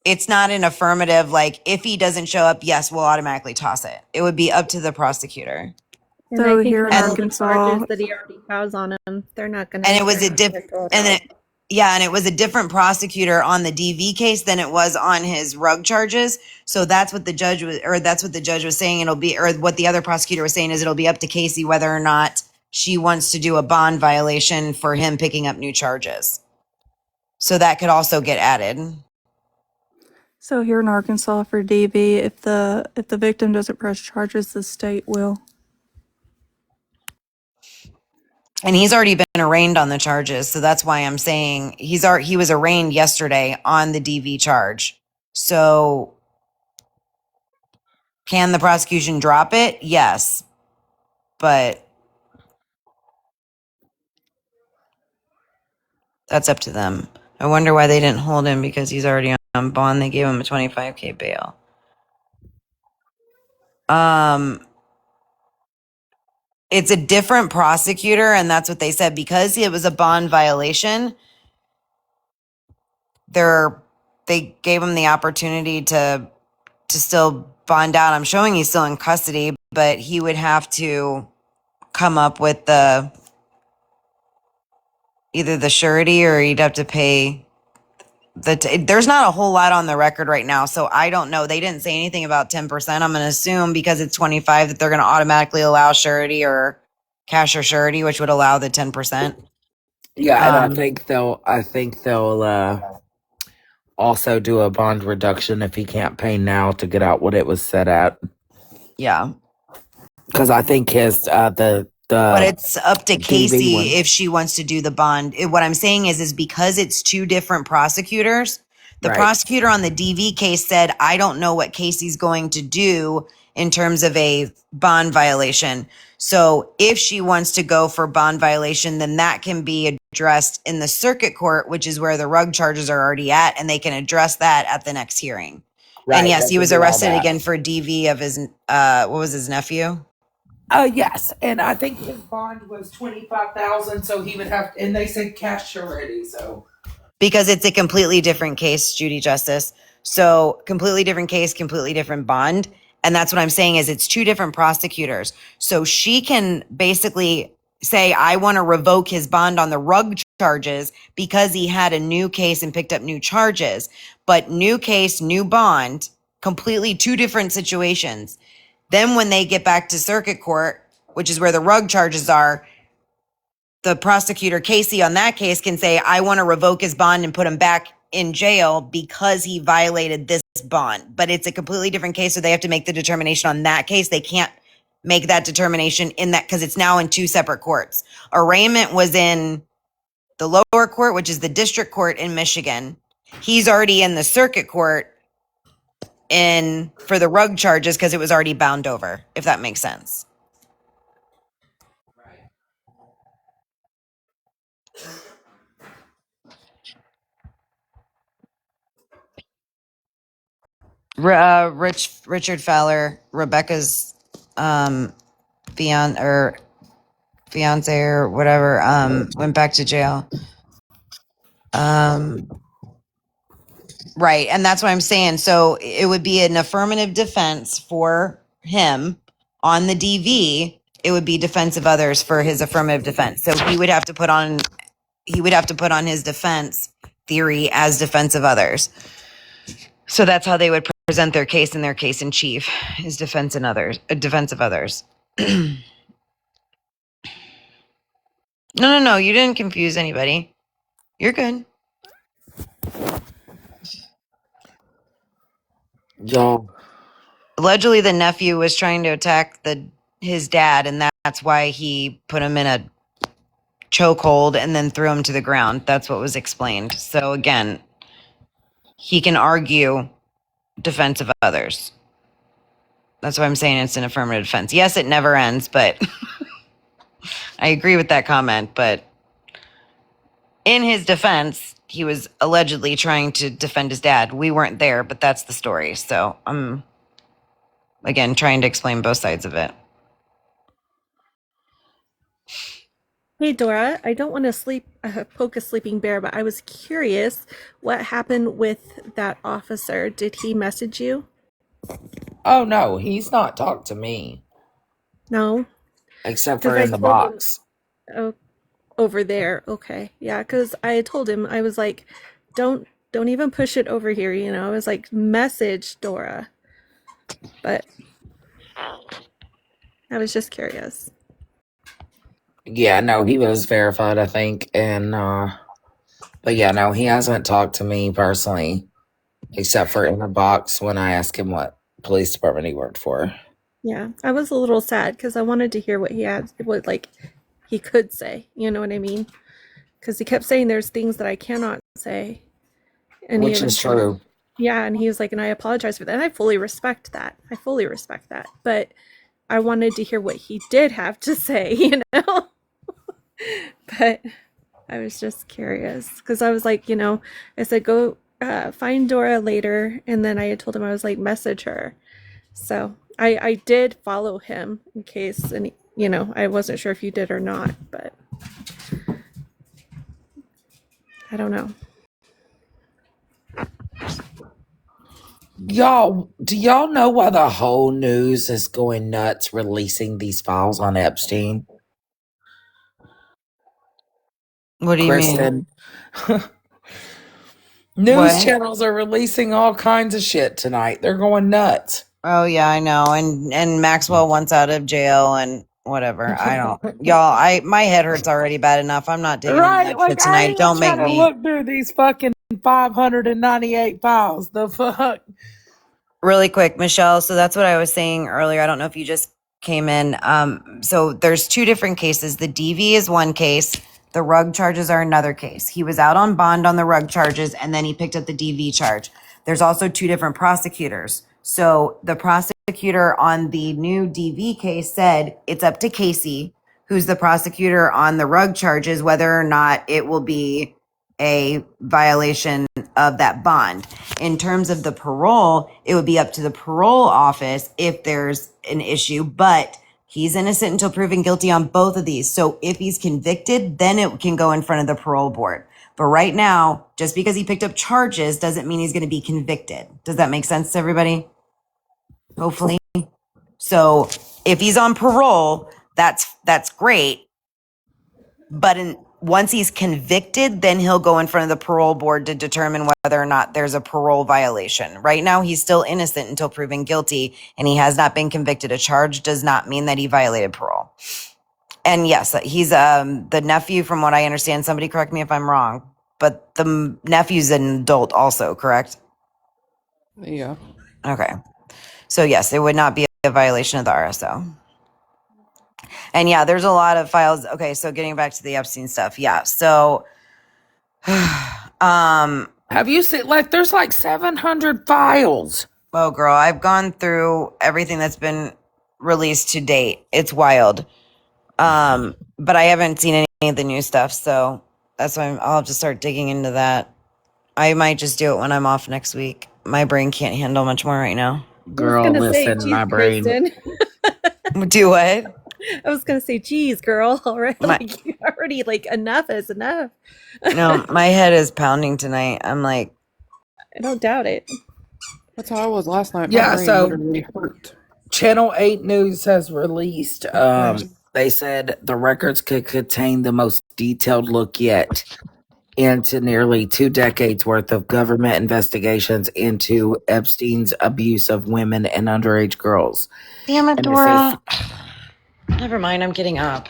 it's not an affirmative, like, if he doesn't show up, yes, we'll automatically toss it. It would be up to the prosecutor. And I So think here in with all And the charges Arkansas, that he already has on him, they're not and gonna it was they're a not diff gonna throw it and out. it yeah, and it was a different prosecutor on the DV case than it was on his rug charges. So that's what the judge was saying. It'll be, or what the other prosecutor was saying, is it'll be up to Casey whether or not she wants to do a bond violation for him picking up new charges. So that could also get added. so here in Arkansas for DV, if the victim doesn't press charges, the state will. And he's already been arraigned on the charges, so that's why I'm saying he was arraigned yesterday on the DV charge. So can the prosecution drop it? Yes, but that's up to them. I wonder why they didn't hold him, because he's already on bond. They gave him a $25K bail. It's a different prosecutor, and that's what they said, because it was a bond violation. They gave him the opportunity to still bond out. I'm showing he's still in custody, but he would have to come up with either the surety, or he'd have to pay there's not a whole lot on the record right now, so I don't know. They didn't say anything about 10%. I'm going to assume because it's 25 that they're going to automatically allow surety or cash or surety, which would allow the 10%. Yeah, and I think they'll also do a bond reduction if he can't pay now to get out what it was set at. Yeah. Because I think his But the it's up to DV Casey one. if she wants to do the bond. What I'm saying is because it's two different prosecutors, the Right. prosecutor on the DV case said, I don't know what Casey's going to do in terms of a bond violation. So if she wants to go for bond violation, then that can be addressed in the circuit court, which is where the rug charges are already at, and they can address that at the next hearing. Right. And yes, They he can was do all arrested that. again for DV of his, what was his nephew? Yes, and I think his bond was 25,000, so he would have, and they said cash surety. So Because it's a completely different case, Judy Justice. So completely different case, completely different bond. And that's what I'm saying is it's two different prosecutors. So she can basically say, I want to revoke his bond on the rug charges because he had a new case and picked up new charges. But new case, new bond, completely two different situations. Then when they get back to circuit court, which is where the rug charges are, the prosecutor Casey on that case can say, I want to revoke his bond and put him back in jail because he violated this bond. But it's a completely different case, so they have to make the determination on that case. They can't make that determination in that, because it's now in two separate courts. Arraignment was in the lower court, which is the district court in Michigan. He's already in the circuit court for the rug charges because it was already bound over, if that makes sense. Richard Fowler, Rebecca's fiance or whatever, went back to jail. Right, and that's what I'm saying. So it would be an affirmative defense for him on the DV. It would be defense of others for his affirmative defense. So he would have to put on his defense theory as defense of others. So that's how they would present their case in their case in chief, is defense of others. No, you didn't confuse anybody. You're good. y'all, Allegedly, the nephew was trying to attack his dad, and that's why he put him in a chokehold and then threw him to the ground. That's what was explained. So again, he can argue defense of others. That's why I'm saying it's an affirmative defense. Yes, it never ends, but I agree with that comment. But in his defense, he was allegedly trying to defend his dad. We weren't there, but that's the story. So I'm, again, trying to explain both sides of it. Hey Dora, I don't want to poke a sleeping bear, but I was curious what happened with that officer. Did he message you? Oh no, he's not talked to me No, except because for I in the told him, box. oh, over there. Okay, yeah, because I told him I was like, don't even push it over here. I was like, message Dora, but I was just curious. Yeah, no, he was verified, I think, and but yeah, no, he hasn't talked to me personally except for in the box when I asked him what police department he worked for. Yeah, I was a little sad because I wanted to hear what he could say. You know what I mean? Because he kept saying there's things that I cannot say, and he Which even is said, true. yeah, and he was like, and I apologize for that. And I fully respect that. But I wanted to hear what he did have to say, But I was just curious because I was like, I said, go find Dora later. And then I had told him, I was like, message her. So I did follow him in case, and I wasn't sure if you did or not, but I don't know. Y'all, do y'all know why the whole news is going nuts releasing these files on Epstein? What do you mean? Kristen. News What? channels are releasing all kinds of shit tonight. They're going nuts. Oh yeah, I know. And Maxwell wants out of jail and whatever. I don't, y'all. My head hurts already bad enough. I'm not digging into Right? that Like, shit I tonight. ain't even Don't make trying to me. look through these fucking 598 files. The fuck? Really quick, Michelle. So that's what I was saying earlier. I don't know if you just came in. So there's two different cases. The DV is one case. The rug charges are another case. He was out on bond on the rug charges, and then he picked up the DV charge. There's also two different prosecutors. So the prosecutor on the new DV case said it's up to Casey, who's the prosecutor on the rug charges, whether or not it will be a violation of that bond. In terms of the parole, it would be up to the parole office if there's an issue, but he's innocent until proven guilty on both of these. So if he's convicted, then it can go in front of the parole board. But right now, just because he picked up charges doesn't mean he's going to be convicted. Does that make sense to everybody? Hopefully. So if he's on parole, that's great. But once he's convicted, then he'll go in front of the parole board to determine whether or not there's a parole violation. Right now, he's still innocent until proven guilty, and he has not been convicted. A charge does not mean that he violated parole. And yes, he's the nephew, from what I understand. Somebody correct me if I'm wrong, but the nephew's an adult also, correct? Yeah. Okay. So yes, it would not be a violation of the RSO. And yeah, there's a lot of files. Okay, so getting back to the Epstein stuff. Yeah. So Have you seen, like, there's like 700 files. oh girl, I've gone through everything that's been released to date. It's wild. But I haven't seen any of the new stuff, so that's why I'll have to start digging into that. I might just do it when I'm off next week. My brain can't handle much more right now. I was Girl, gonna say, listen, geez, my brain. Kristen. Do what? I was gonna say, geez, girl, already, My like you already like enough is enough. no, my head is pounding tonight. I'm like, I don't doubt it. That's how I was last night. My Yeah, brain so literally hurt. Channel 8 News has released, they said the records could contain the most detailed look yet into nearly 2 decades worth of government investigations into Epstein's abuse of women and underage girls. damn it, And it says, Dora. Never mind, I'm getting up.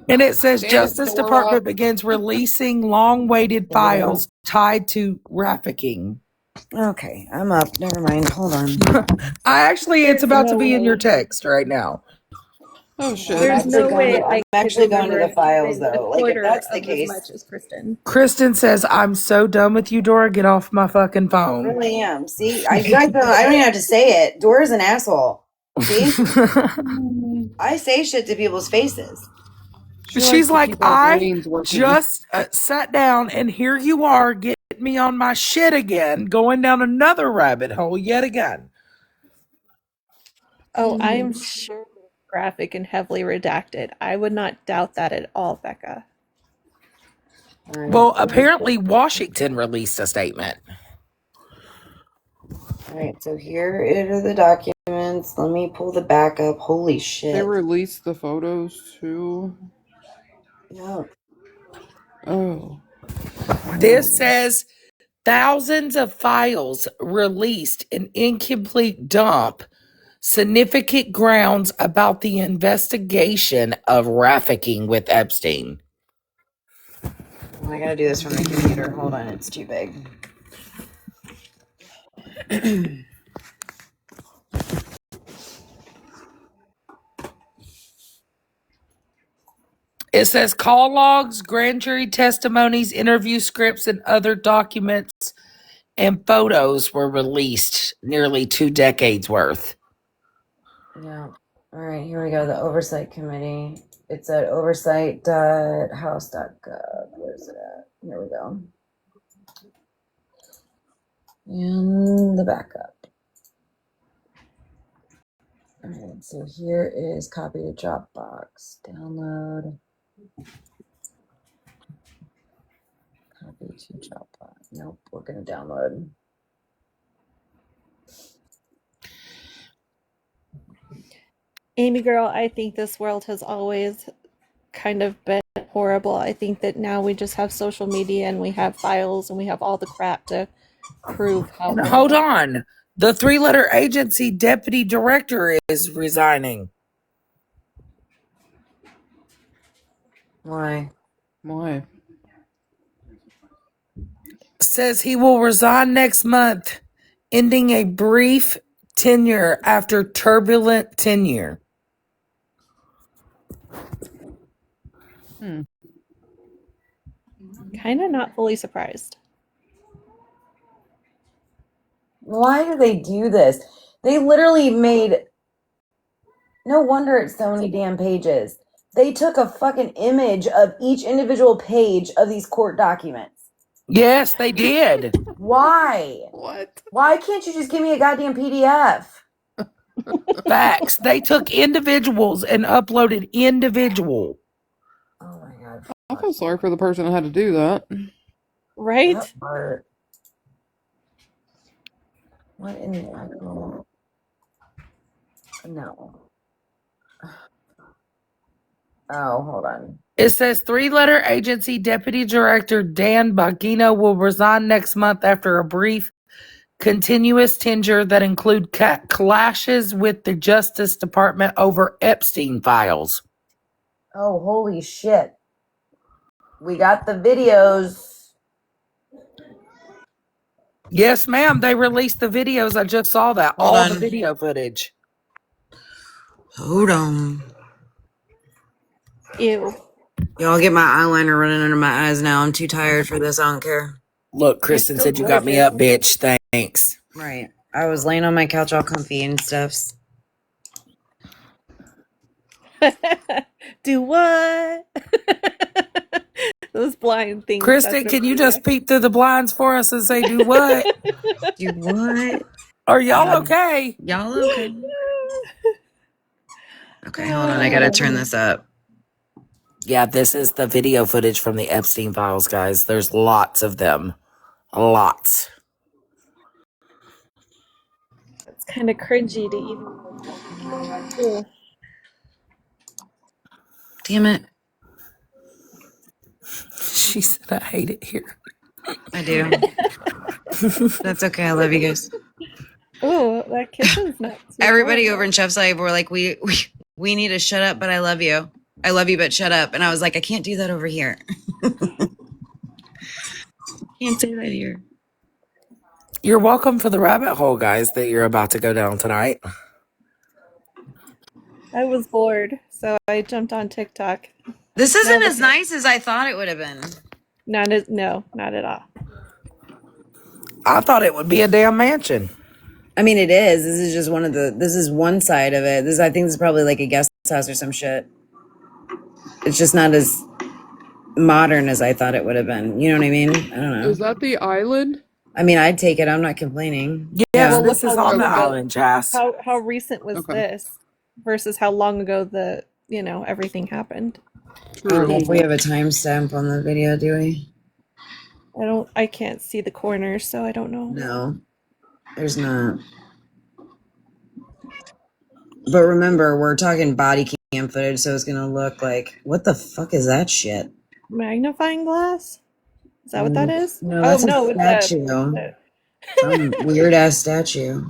Justice Department begins releasing long-awaited files tied to trafficking. Okay, I'm up. Never mind. Hold on. It's about to be in your text right now. Oh I'm shit. There's actually no going way to I'm I could actually going to remember the files even a though. Like if quarter that's the of as case, much as Kristen. Kristen says, I'm so done with you, Dora. Get off my fucking I phone. really am. See, you guys don't. I don't even have to say it. Dora's an asshole. See, I say shit to people's faces. She likes She's to like, keep our I brains working. just sat down and here you are getting me on my shit again, going down another rabbit hole yet again. Oh, I am sure graphic and heavily redacted. I would not doubt that at all, Becca. All right. Well, apparently Washington released a statement. All right. So here are the documents. Let me pull the backup. Holy They shit. released the photos too. Yeah. Oh. This says thousands of files released in incomplete dump, significant grounds about the investigation of trafficking with Epstein. Oh, I gotta do this from my computer. Hold on, it's too big. It says call logs, grand jury testimonies, interview scripts, and other documents and photos were released, nearly 2 decades worth. Yeah. All right, here we go. The oversight committee. It's at oversight.house.gov. Where's it at? Here we go. And the backup. All right, so here is copy to Dropbox. Download. Copy to Dropbox. Nope, we're gonna download. Amy girl, I think this world has always kind of been horrible. I think that now we just have social media and we have files and we have all the crap to prove how Now, hold horrible. on. The 3-letter agency deputy director is resigning. Why? Why? Says he will resign next month, ending a brief tenure after turbulent tenure. Kind of not fully surprised. Why do they do this? They literally made. No wonder it's so many damn pages. They took a fucking image of each individual page of these court documents. Yes, they did. Why? What? Why can't you just give me a goddamn PDF? Facts. They took individuals and uploaded individual. Oh my god. I feel sorry for the person that had to do that. Right? That part. What in the actual? No. Oh, hold on. It says 3-letter agency deputy director Dan Bogino will resign next month after a brief, continuous tenure that include clashes with the Justice Department over Epstein files. Oh, holy shit. We got the videos. Yes, ma'am. They released the videos. I just saw that. Hold All on. the video footage. Hold on. Ew. Y'all get my eyeliner running under my eyes now. I'm too tired for this. I don't care. Look, You're Kristen so said you got me up, bitch. Thanks. Right. I was laying on my couch all comfy and stuffs. Do what? Those blind things. Kristen, can you just peep through the blinds for us and say, do what? Do what? Are y'all okay? Y'all okay? Okay, hold on. I gotta turn this up. Yeah, this is the video footage from the Epstein files, guys. There's lots of them. Lots. It's kind of cringy to even look at too. Damn it. She said, I hate it here. I do. That's okay. I love you guys. Oh, that kitchen's not too Everybody far. over in Chef's Eye were like, we need to shut up, but I love you. I love you, but shut up. And I was like, I can't do that over here. Can't say that here. You're welcome for the rabbit hole, guys, that you're about to go down tonight. I was bored, so I jumped on TikTok. This Now isn't look as at nice as I thought it would have been. no, not at all. I thought it would be a damn mansion. I mean, it is. This is just this is one side of it. I think this is probably like a guest house or some shit. It's just not as modern as I thought it would have been. You know what I mean? I don't know. Is that the island? I mean, I'd take it. I'm not complaining. Yes, Yeah. Well, look this how is on long the Okay. ago. island, Jazz. How recent was Okay. this versus how long ago the everything happened? I don't know if True. we have a timestamp on the video, do we? I can't see the corners, so I don't know. No, there's not. But remember, we're talking body cam footage, so it's gonna look like, what the fuck is that shit? Magnifying glass? Is that what that is? No, Oh that's a no, it's statue. Some weird ass statue.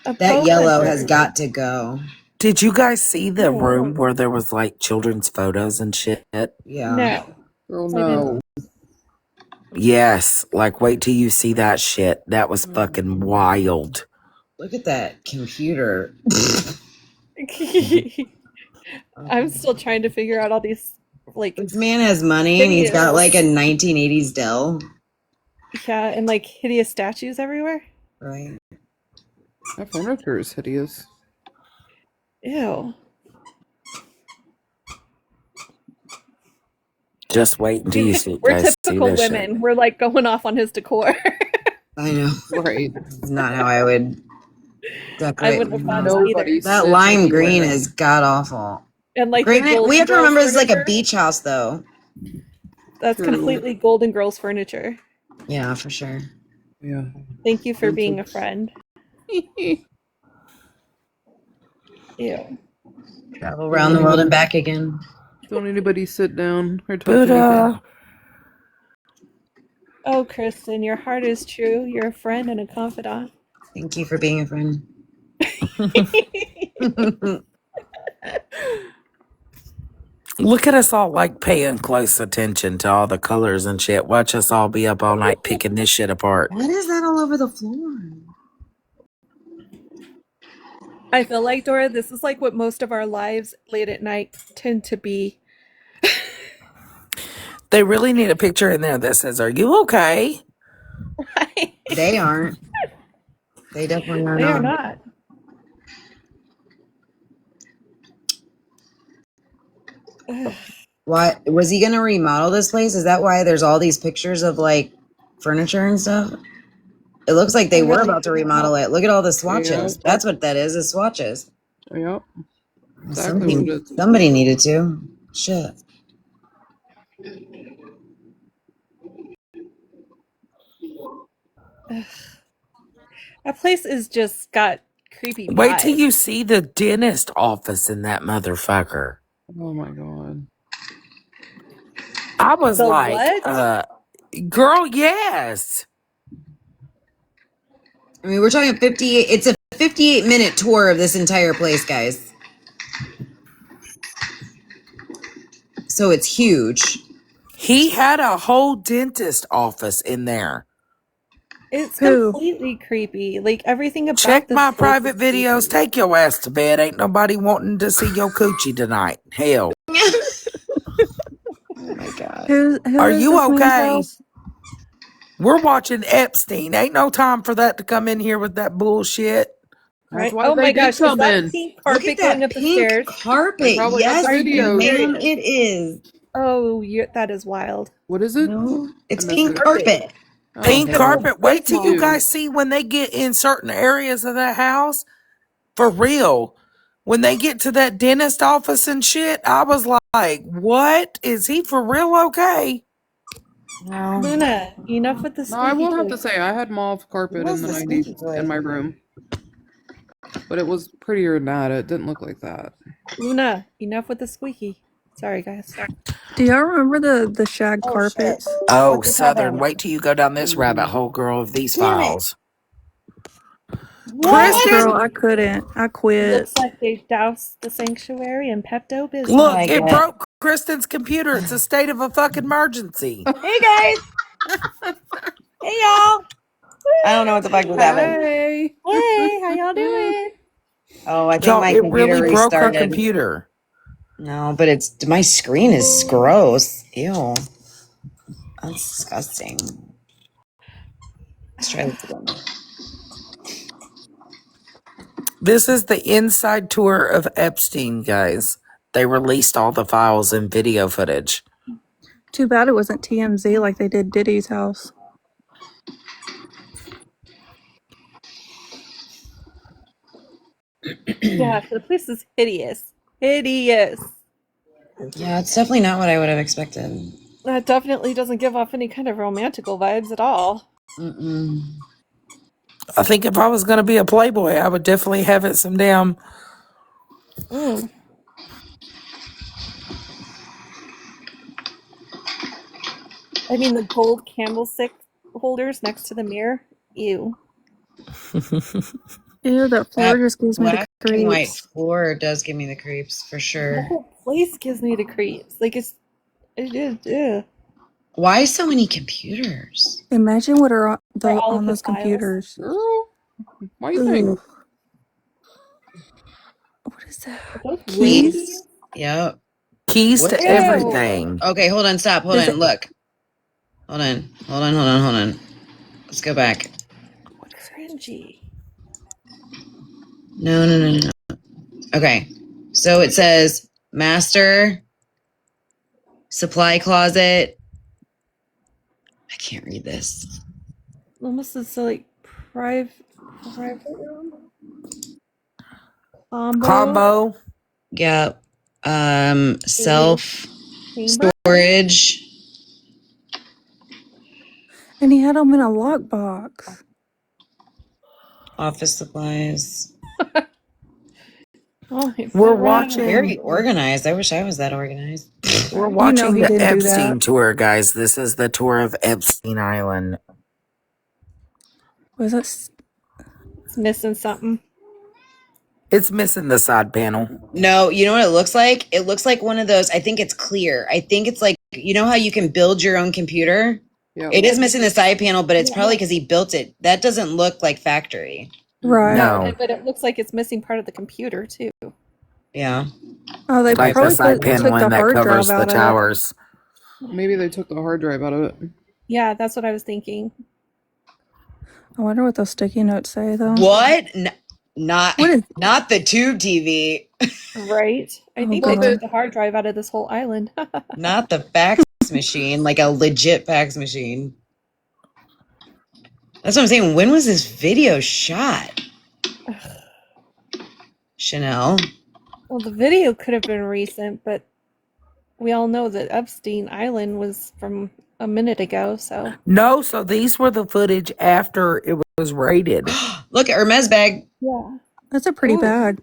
a That Poe yellow printer. has got to go. Did you guys see the Yeah. room where there was like children's photos and shit? Yeah. No. Oh I didn't. no. Yes, like wait till you see that shit. That was fucking wild. Look at that computer. I'm still trying to figure out all these like This man has money and he's got like a 1980s Dell. yeah, and like hideous statues everywhere. Right. That furniture is hideous. Ew. Just wait until you see We're guys see typical this women. shit. We're like going off on his decor. I know. Right. It's not how I would decorate. I wouldn't have thought Nobody either. That sits lime anywhere. green is god awful. And like the Granted, Golden we have to Girls remember this is like a furniture, beach house, though. that's True. completely Golden Girls furniture. Yeah, for sure. Yeah. Thank you for being a friend. Ew. Travel around the world and back again. Don't anybody sit down or touch Buddha. Oh, Kristen, your heart is true. You're a friend and a confidant. Thank you for being a friend. Look at us all like paying close attention to all the colors and shit. Watch us all be up all night picking this shit apart. What is that all over the floor? I feel like, Dora, this is like what most of our lives late at night tend to be. They really need a picture in there that says, "Are you okay?" Right? They aren't. They definitely are They not. are not. Ugh. Why was he gonna remodel this place? Is that why there's all these pictures of like furniture and stuff? It looks like they were about to remodel it. Look at all the swatches. Yep. That's what that is swatches. Yep. Exactly what it is. Somebody needed to. Shit. Ugh. That place is just got creepy vibes. Wait till you see the dentist office in that motherfucker. Oh my god. I was The like, what? girl, yes. I mean, we're talking 58. It's a 58-minute tour of this entire place, guys. So it's huge. He had a whole dentist office in there. It's Who? completely creepy. Like everything about Check this my place private is videos. creepy. Take your ass to bed. Ain't nobody wanting to see your coochie tonight. Hell. Oh my god. Who Are is you the Queen's okay? house? We're watching Epstein. Ain't no time for that to come in here with that bullshit. That's Right? why Oh they my did gosh, is come that in. pink Look carpet at going that up the pink stairs? They carpet. probably got Yes, the videos. ma'am, it is. Oh, that is wild. What is it? No, it's I missed pink it. carpet. Oh, Pink The whole carpet. place Wait till is you Ew. guys see when they get in certain areas of that house. For real. When they get to that dentist office and shit, I was like, what? Is he for real okay? No. Luna, enough with the No, I squeaky will have to toys. say I had mauve carpet What's in the the 90s squeaky toy? in my room. But it was prettier than that. It didn't look like that. Luna, enough with the squeaky. Sorry, guys. Do y'all remember the shag Oh shit. carpets? Oh, What just Southern. happened? Wait till you go down this rabbit Mm. hole, girl, of these Damn it. files. What? Girl, Kristen, I couldn't. I quit. Looks like they doused the sanctuary in Pepto Bismol. I look, like it it. broke Kristen's computer. It's a state of a fucking emergency. Hey guys. Hey y'all. I don't know what the fuck was happening. Hey. Hey, how y'all doing? Oh, I think Y'all, my it computer really broke her restarted. computer. No, but my screen is gross. Ew. That's disgusting. Let's try this again. This is the inside tour of Epstein, guys. They released all the files and video footage. Too bad it wasn't TMZ like they did Diddy's house. Yeah, the place is hideous. Hideous. Yeah, it's definitely not what I would have expected. That definitely doesn't give off any kind of romantical vibes at all. Mm-mm. I think if I was going to be a playboy, I would definitely have it some damn. Mm. I mean, the gold candlestick holders next to the mirror. Ew. Ew, that floor That just gives me the black and white creeps. floor does give me the creeps for The sure. whole place gives me the creeps. Like, it is. Ew. Why so many computers? Imagine what are For all of on his those files. computers. Girl, why do you think? Ugh. What is that? Are those room Keys? keys? Yep. Keys What to is everything. Okay, hold on, stop. Hold Does on, it? look. Hold on. Let's go back. Cringy. No. Okay. So it says master, supply closet. I can't read this. Almost is like private room. Combo. Yep. Self Chamber. storage. And he had them in a lockbox. Office supplies. Oh, We're Very watching. organized. I wish I was that organized. We're You know watching he the didn't do Epstein that. tour, guys. This is the tour of Epstein Island. Was that? It's missing something. It's missing the side panel. No, you know what it looks like? It looks like one of those. I think it's clear. I think it's like, you know how you can build your own computer? Yep. It is missing the side panel, but it's probably because he built it. That doesn't look like factory. Right. No. But it looks like it's missing part of the computer too. Yeah. Oh, they Like the probably side took panel the that hard covers drive the out of it. towers. Maybe they took the hard drive out of it. Yeah, that's what I was thinking. I wonder what those sticky notes say, though. What? Not What is? not the tube TV. Right? I Oh, think they God. took the hard drive out of this whole island. Not the fax machine, like a legit fax machine. That's what I'm saying. When was this video shot? Chanel. Well, the video could have been recent, but we all know that Epstein Island was from a minute ago, so. No, so these were the footage after it was raided. Look at Hermes bag. Yeah. That's a pretty bag.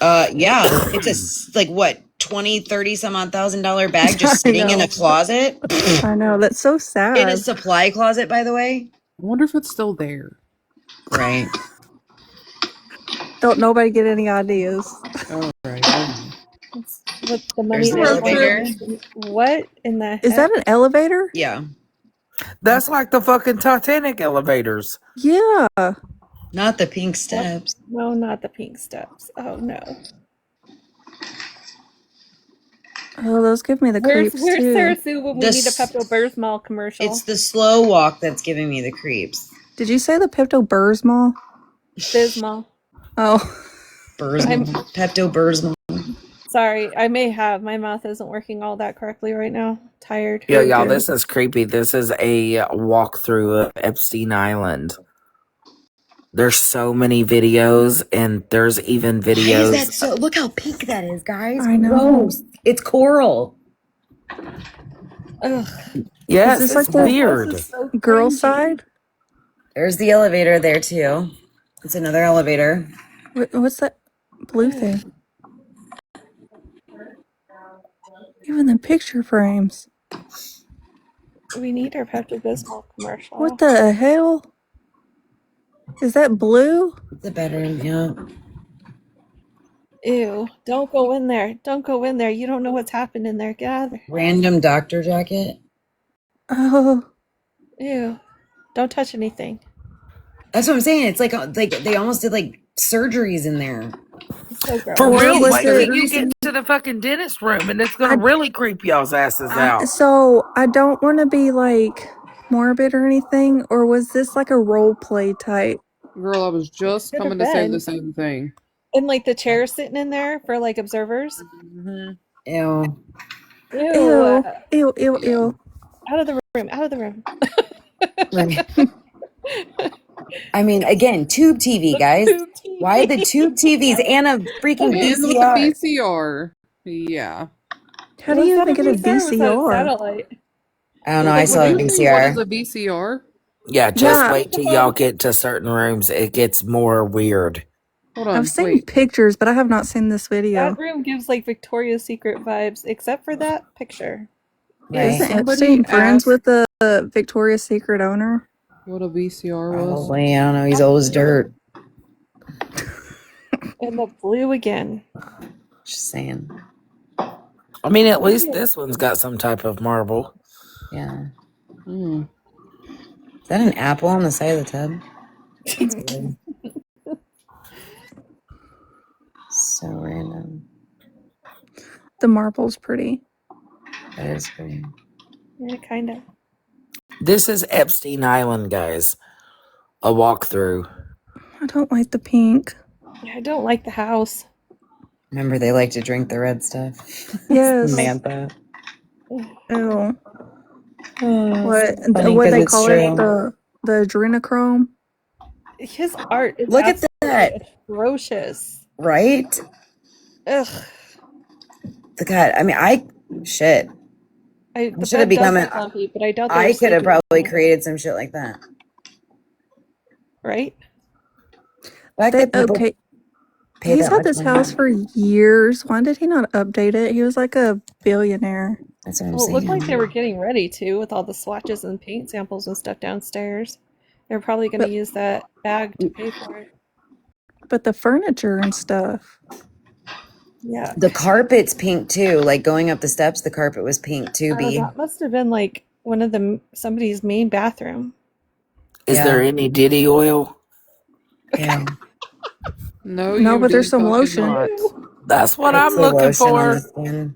Yeah. It's like what, 20, 30 some odd $1,000 bag just sitting in a closet? I know. That's so sad. In a supply closet, by the way. I wonder if it's still there. Right. Don't nobody get any ideas. Oh, right. That's what the There's money the they elevator. want. What in the heck? Is that an elevator? Yeah. That's like the fucking Titanic elevators. Yeah. Not the pink steps. No, not the pink steps. Oh, no. Oh, those give me the Where's creeps, too. Sarah Sue when we need a Pepto-Bismol commercial? It's the slow walk that's giving me the creeps. Did you say the Pepto-Bismol? Bismol. Oh. Pepto-Bismol. Sorry, I may have. My mouth isn't working all that correctly right now. Tired. Yeah, y'all, this is creepy. This is a walkthrough of Epstein Island. There's so many videos, and there's even videos. Why is that so? Look how pink that is, guys. I know. Gross. It's coral. Ugh. Yes, is this it's like the weird. So girl cringy. side? There's the elevator there, too. It's another elevator. What's that blue thing? Even the picture frames. We need our Pepto-Bismol commercial. What the hell? Is that blue? The bedroom, yeah. Ew. Don't go in there. Don't go in there. You don't know what's happening there. Get out of there. Random doctor jacket. Oh. Ew. Don't touch anything. That's what I'm saying. It's like they almost did like surgeries in there. It's so gross. For Or real, was like, it- can you get to the fucking dentist room, and it's gonna really creep y'all's asses out. So I don't want to be like morbid or anything, or was this like a role play type? Girl, I was just Could have coming to say the been. same thing. And like the chair sitting in there for like observers. Mm-hmm. Ew. Ew. Ew, ew, ew, ew. Out of the room. Out of the room. I mean, again, tube TV, guys. Tube TV. Why the tube TVs and a freaking And with the VCR? VCR. Yeah. How do Was you that even a get a VCR or was that a VCR? satellite? I don't know. I Like saw when a you Usually, what is VCR. a VCR? Yeah, just Yeah, wait till y'all get to certain rooms. It gets more weird. Hold I've on, seen wait. pictures, but I have not seen this video. That room gives like Victoria's Secret vibes, except for that picture. Right. Isn't Somebody Epstein friends asked with the Victoria's Secret owner? what a VCR was. Probably. I don't know. He's old as dirt. And the blue again. Just saying. I mean, at least this one's got some type of marble. Yeah. Hmm. Is that an apple on the side of the tub? That's weird. So random. The marble's pretty. That is pretty. Yeah, kind of. This is Epstein Island, guys. A walkthrough. I don't like the pink. Yeah, I don't like the house. Remember, they like to drink the red stuff. Yes. Samantha. Ew. What Funny what because they it's call true. it? The adrenochrome? His art is Look at that. atrocious. Right? Ugh. The God. I mean, shit. The should have bed does become look comfy, but I doubt they're I could have sleeping probably in it, created some shit like that. right? Why could people Okay. pay He's that had much this money? house for years. Why did he not update it? He was like a billionaire. That's what I'm Well, it saying. looked like they were getting ready to with all the swatches and paint samples and stuff downstairs. They're probably going to But- use that bag to pay for it. But the furniture and stuff. Yeah. The carpet's pink too. Like going up the steps, the carpet was pink too. B. That must have been like one of somebody's main bathroom. Is Yeah. there any Diddy oil? Yeah. No, No, you but there's did some fucking lotion. not. That's what It's I'm the looking lotion on the for. skin.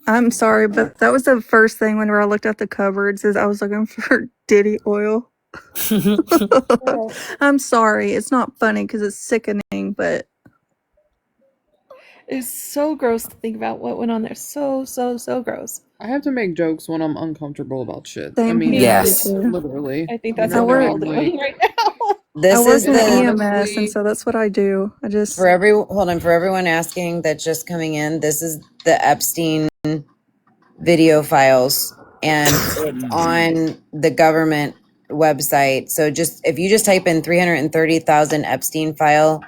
I'm sorry, but that was the first thing whenever I looked at the cupboards is I was looking for Diddy oil. I'm sorry. It's not funny because it's sickening, but It's so gross to think about what went on there. So gross. I have to make jokes when I'm uncomfortable about shit. Same I mean, here. Yes. literally. I think that's You know what we're I all mean? doing right now. This I work is in the EMS, honestly- and so that's what I do. I just for everyone asking that's just coming in. This is the Epstein video files, and it's on the government website. So just if you just type in 330,000 Epstein file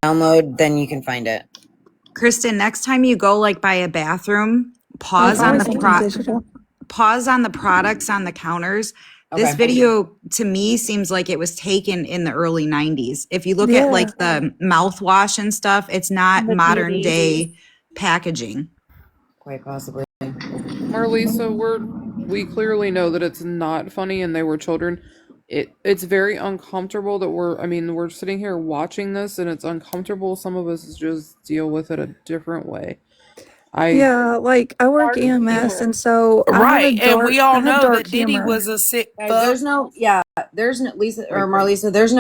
download, then you can find it. Kristen, next time you go like by a bathroom, pause I on always the think digital. pause on the products on the counters. This Okay. video to me seems like it was taken in the early 90s. If you look Yeah. at like the mouthwash and stuff, it's not The modern DVDs. day packaging. Quite possibly. Marlisa, we clearly know that it's not funny and they were children. It's very uncomfortable that we're sitting here watching this and it's uncomfortable. Some of us just deal with it a different way. Yeah, like I work Dark EMS, humor. and so I have Right, and we all I have know dark that Diddy humor. was a sick Guys, fuck. there's no Lisa or Marlisa. There's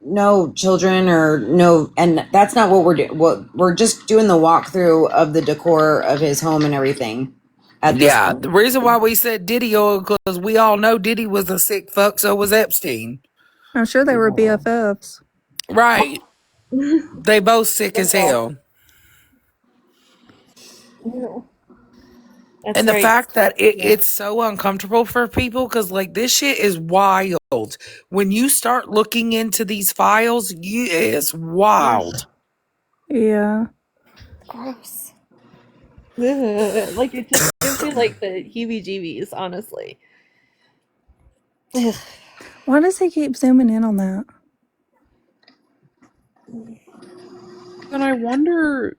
no children or no, and that's not what we're doing. We're just doing the walkthrough of the decor of his home and everything. At this Yeah, point. the reason why we said Diddy oil because we all know Diddy was a sick fuck, so was Epstein. I'm sure they were BFFs. Right. They both sick as hell. Ew. That's And the right. fact that it's so uncomfortable for people because like this shit is wild. When you start looking into these files, it's wild. Yeah. Gross. Ugh. Like it just gives me like the heebie-jeebies, honestly. Ugh. Why does he keep zooming in on that? And I wonder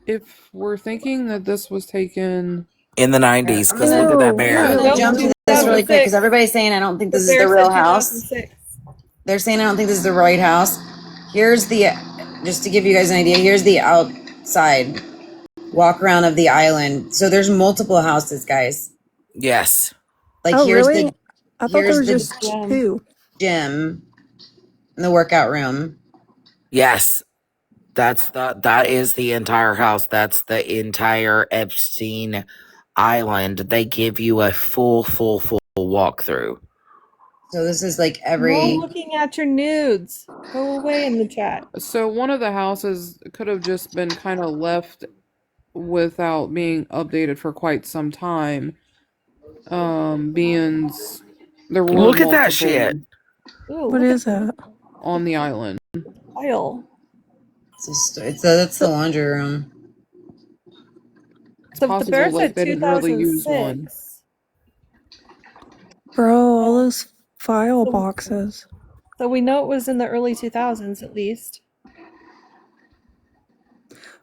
if we're thinking that this was taken In the 90s because look at that bear. I'm gonna Nope, jump through this really quick because 2006. everybody's saying I don't think this is Bear the real said house. 2006. They're saying I don't think this is the right house. Here's the just to give you guys an idea, here's the outside walk around of the island. So there's multiple houses, guys. Yes. Like Oh, here's really? the I thought there here's was the just two. gym and the workout room. Yes. That is the entire house. That's the entire Epstein Island. They give you a full walkthrough. So this is like We're all every looking at your nudes. Go away in the chat. So one of the houses could have just been kind of left without being updated for quite some time. Being there were Look at that multiple shit. Ooh, What look at is that? on the island. the pile. that's the So, laundry room. It's So the possible bear like said they didn't really use one. 2006. bro, all those file So, boxes. so we know it was in the early 2000s at least.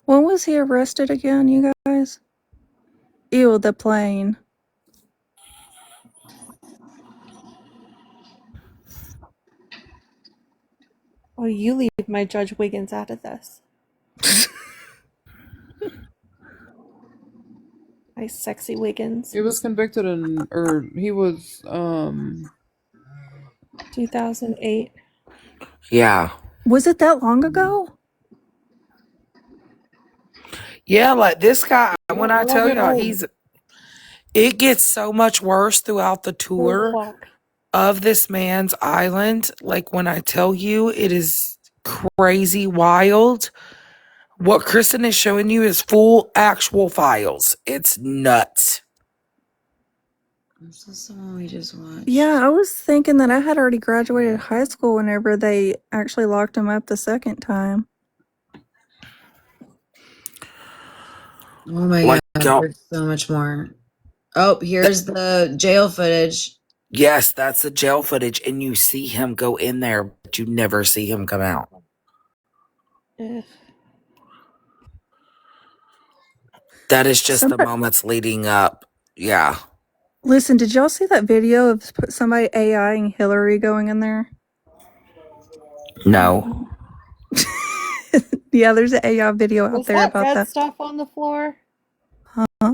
When was he arrested again, you guys? Ew, the plane. Oh, you leave my Judge Wiggins out of this. My sexy Wiggins. He was convicted or he was 2008. Yeah. Was it that long ago? Yeah, like this guy, when I they're all tell getting y'all, old. it gets so much worse throughout the 4 tour o'clock. of this man's island. Like when I tell you, it is crazy wild. What Kristen is showing you is full actual files. It's nuts. This is the one we just watched. Yeah, I was thinking that I had already graduated high school whenever they actually locked him up the second time. Oh my Like, god, y'all, there's so much more. Oh, here's the jail footage. yes, that's the jail footage, and you see him go in there, but you never see him come out. Ugh. That is just the Somebody, moments leading up. Yeah. listen, did y'all see that video of somebody AIing Hillary going in there? No. Yeah, there's an AI video out Was there that about red that. stuff on the floor? Huh?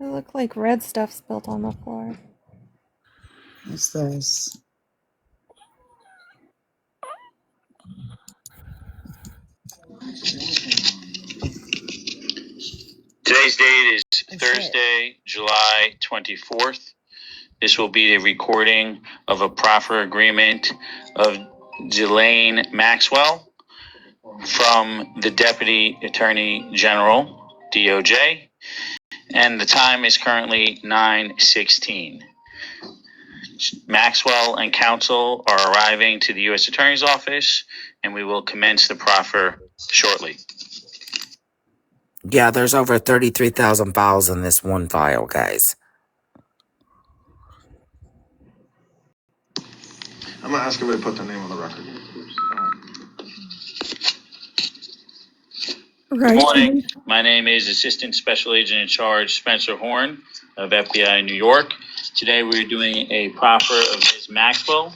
It looked like red stuff spilled on the floor. What's this? Today's date is Thursday, July 24th. This will be a recording of a proffer agreement of Ghislaine Maxwell from the Deputy Attorney General, DOJ, and the time is currently 9:16. Maxwell and counsel are arriving to the U.S. Attorney's Office, and we will commence the proffer shortly. Yeah, there's over 33,000 files in this one file, guys. I'm gonna ask everybody to put their name on the record. Right. Good morning. My name is Assistant Special Agent in Charge Spencer Horn of FBI New York. Today we're doing a proffer of Ms. Maxwell.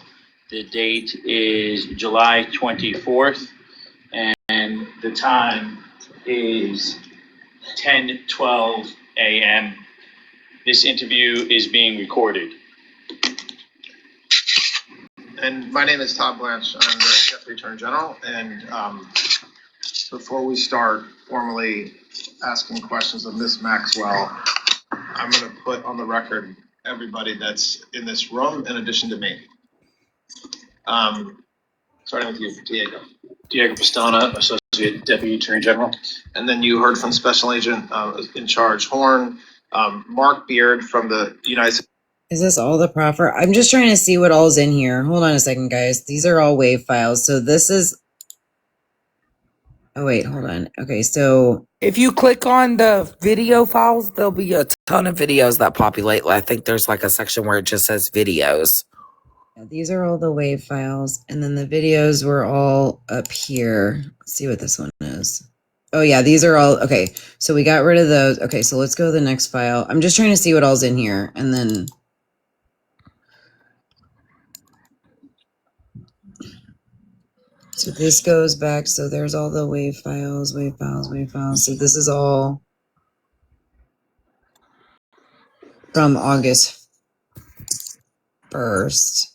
The date is July 24th, and the time is 10:12 a.m. This interview is being recorded. And my name is Todd Blanche. I'm the Deputy Attorney General. And before we start formally asking questions of Ms. Maxwell, I'm going to put on the record everybody that's in this room in addition to me. Starting with you, Diego. Diego Pastana, Associate Deputy Attorney General. And then you heard from Special Agent in Charge Horn, Mark Beard from the United States. Is this all the proffer? I'm just trying to see what all's in here. Hold on a second, guys. These are all WAV files. So this is. Oh wait, hold on. Okay, so If you click on the video files, there'll be a ton of videos that populate. I think there's like a section where it just says videos. these are all the WAV files, and then the videos were all up here. Let's see what this one is. Oh yeah, these are all okay. So we got rid of those. Okay, so let's go to the next file. I'm just trying to see what all's in here, and then. So this goes back. So there's all the wave files, wave files, wave files. So this is all from August 1st.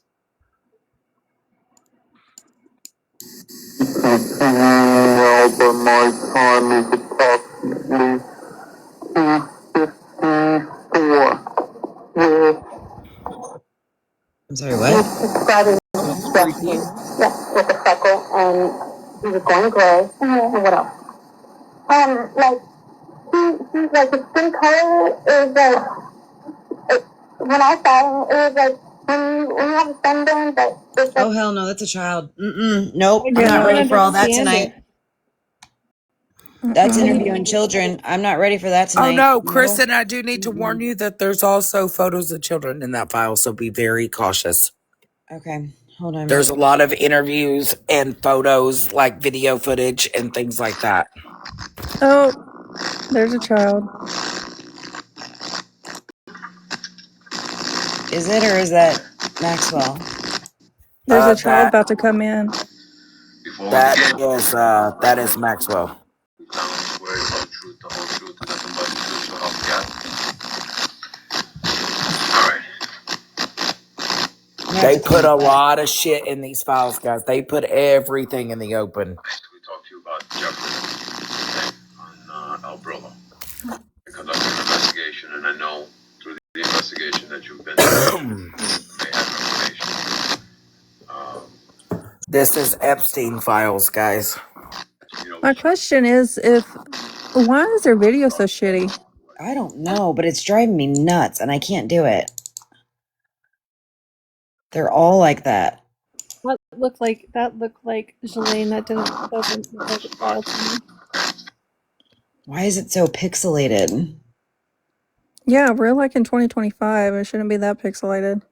My time is approximately 2:54. I'm sorry, what? Describing That's freaky. yes, with the freckle, and he was going gray. And what else? Like he like his skin color is like when I saw him, it was like when you have a sunburn, but it's like, oh hell no, that's a child. Nope, I I'm just not don't ready Yeah. for all that understand tonight. it. That's What do Mm-mm. you interviewing mean? children. I'm not ready for that Oh tonight. no, No. Kristen, I do need to warn you that there's also photos of children in that file, so be very cautious. Okay, hold on. There's a lot of interviews and photos, like video footage and things like that. Oh, there's a child. Is it or is that Maxwell? There's a child That about to come in. Before we that begin, that is Maxwell. we sound worried about truth, the whole truth, and nothing but the truth, so help you God. All right. I'm gonna have They to clean put a up that. lot of shit in these files, guys. They put everything in the open. We talked to you about Jeffrey on Albrilla. I conducted an investigation, and I know through the investigation that you've been there. May have information. Um, This is Epstein files, guys. you know, My question is if why is their video so shitty? I don't know, but it's driving me nuts, and I can't do it. They're all like that. That looked like Jelaine. Doesn't look like a child to me. Why is it so pixelated? Yeah, we're like in 2025. It shouldn't be that pixelated.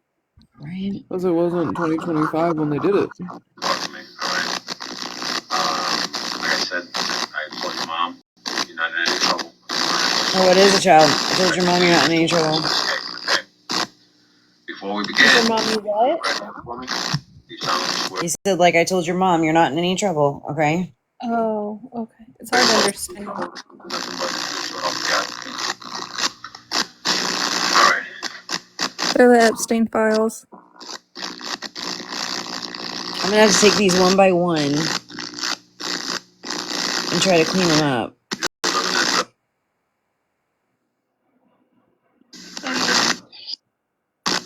Right? Because it wasn't 2025 when they did it. Pardon me. All right. Like I said, I told your mom, you're not in any trouble. Oh, it is a child. I told your mom you're not in any trouble. Okay. Before we Did your begin, mommy what? you sound square. He said, like I told your mom, you're not in any trouble, okay? Oh, okay. It's hard to understand. Nothing but the truth, so help you God. All right. They're the Epstein files. I'm gonna have to take these one by one and try to clean them up.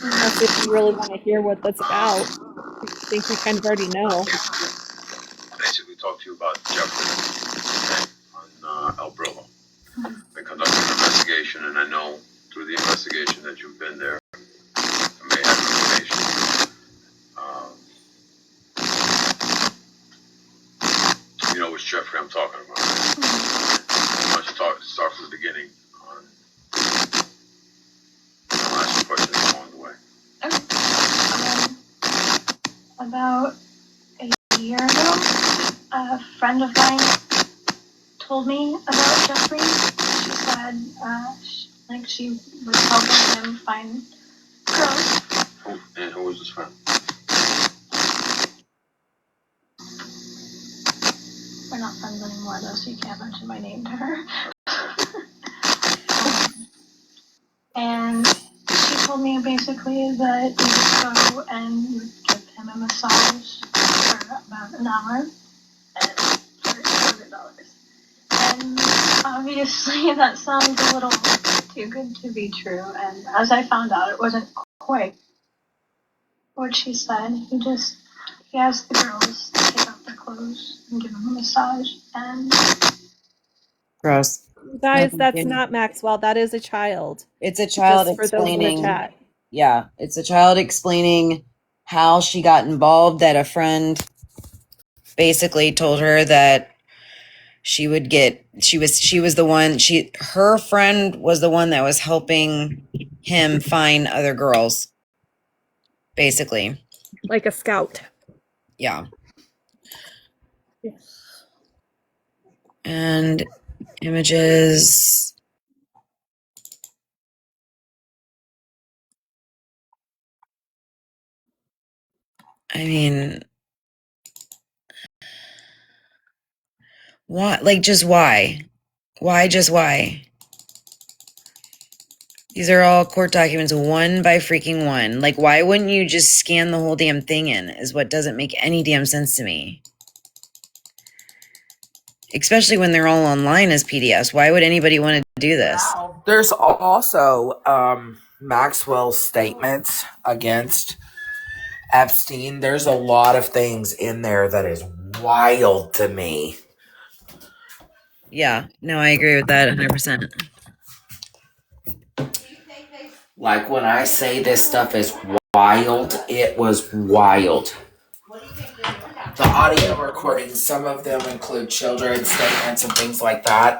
Unless if you really want to hear what that's about. I think we kind of already know. Basically talk to you about Jeffrey on Albrilla. I conducted an investigation, and I know through the investigation that you've been there. I may have information. Um, you know which Jeffrey I'm talking about. Why don't you start from the beginning on the last question along the way. About a year ago, a friend of mine told me about Jeffrey. She said, she was helping him find girls. Who was this friend? We're not friends anymore, though, so you can't mention my name to her. And she told me basically that you would go and you would give him a massage for about an hour and for $200. And obviously that sounds a little too good to be true. And as I found out, it wasn't quite what she said. He asked the girls to take off their clothes and give him a massage. And Gross. No, Guys, thank that's you. not Maxwell. That is a child. It's a child Just for those in the explaining, chat. yeah, it's a child explaining how she got involved, that a friend basically told her that she was the one, her friend was the one that was helping him find other girls, basically. Like a scout. Yeah. And images. I mean, Why? Like, just why? Why? Just why? These are all court documents, one by freaking one. Like, why wouldn't you just scan the whole damn thing in? Is what doesn't make any damn sense to me. Especially when they're all online as PDFs. Why would anybody want to do this? Now, there's also Maxwell's statements against Epstein. There's a lot of things in there that is wild to me. Yeah, no, I agree with that 100%. Like when I say this stuff is wild, it was wild. The audio recordings, some of them include children's statements and things like that.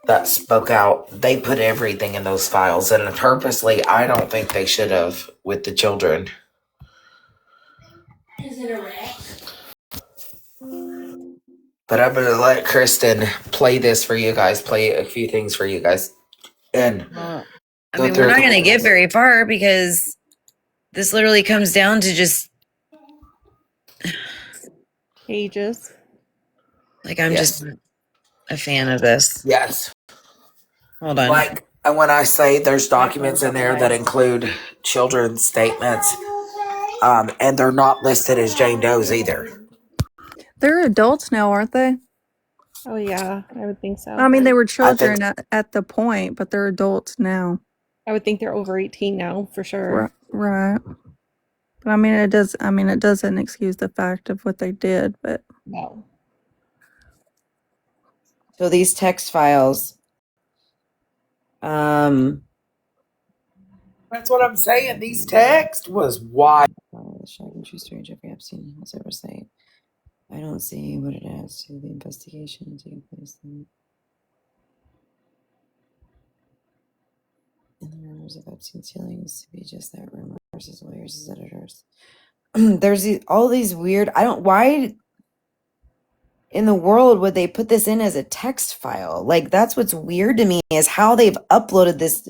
That spoke out. They put everything in those files, and purposely, I don't think they should have with the children. Is it a wreck? But I'm gonna let Kristen play this for you guys. Play a few things for you guys, and Well, I mean, we're not going to get very far because this literally comes down to just Ages. like I'm just a fan of this. Yes. Hold on. Like, and when I say there's documents in there that include children's statements, and they're not listed as Jane Doe's either. They're adults now, aren't they? Oh yeah, I would think so. I mean, they were I think children at the point, but they're adults now. I would think they're over 18 now for sure. Right. But I mean, it does. I mean, it doesn't excuse the fact of what they did. But No. So these text files, that's what I'm saying. These texts was wild. the shocking true story Jeffrey Epstein has ever say. I don't see what it adds to the investigation taking place in the rumors of Epstein's feelings to be just that, rumors, his lawyers, his editors. There's all these weird. Why in the world would they put this in as a text file? Like, that's what's weird to me is how they've uploaded this.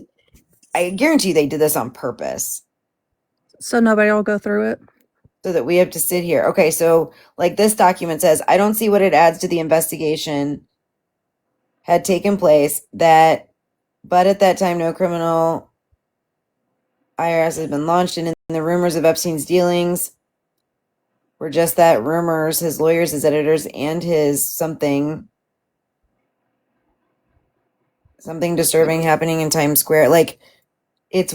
I guarantee they did this on purpose. so nobody will go through it. So that we have to sit here. Okay, so like this document says, I don't see what it adds to the investigation had taken place but at that time no criminal IRS has been launched, and in the rumors of Epstein's dealings were just that, rumors, his lawyers, his editors, and his something disturbing happening in Times Square. Like, it's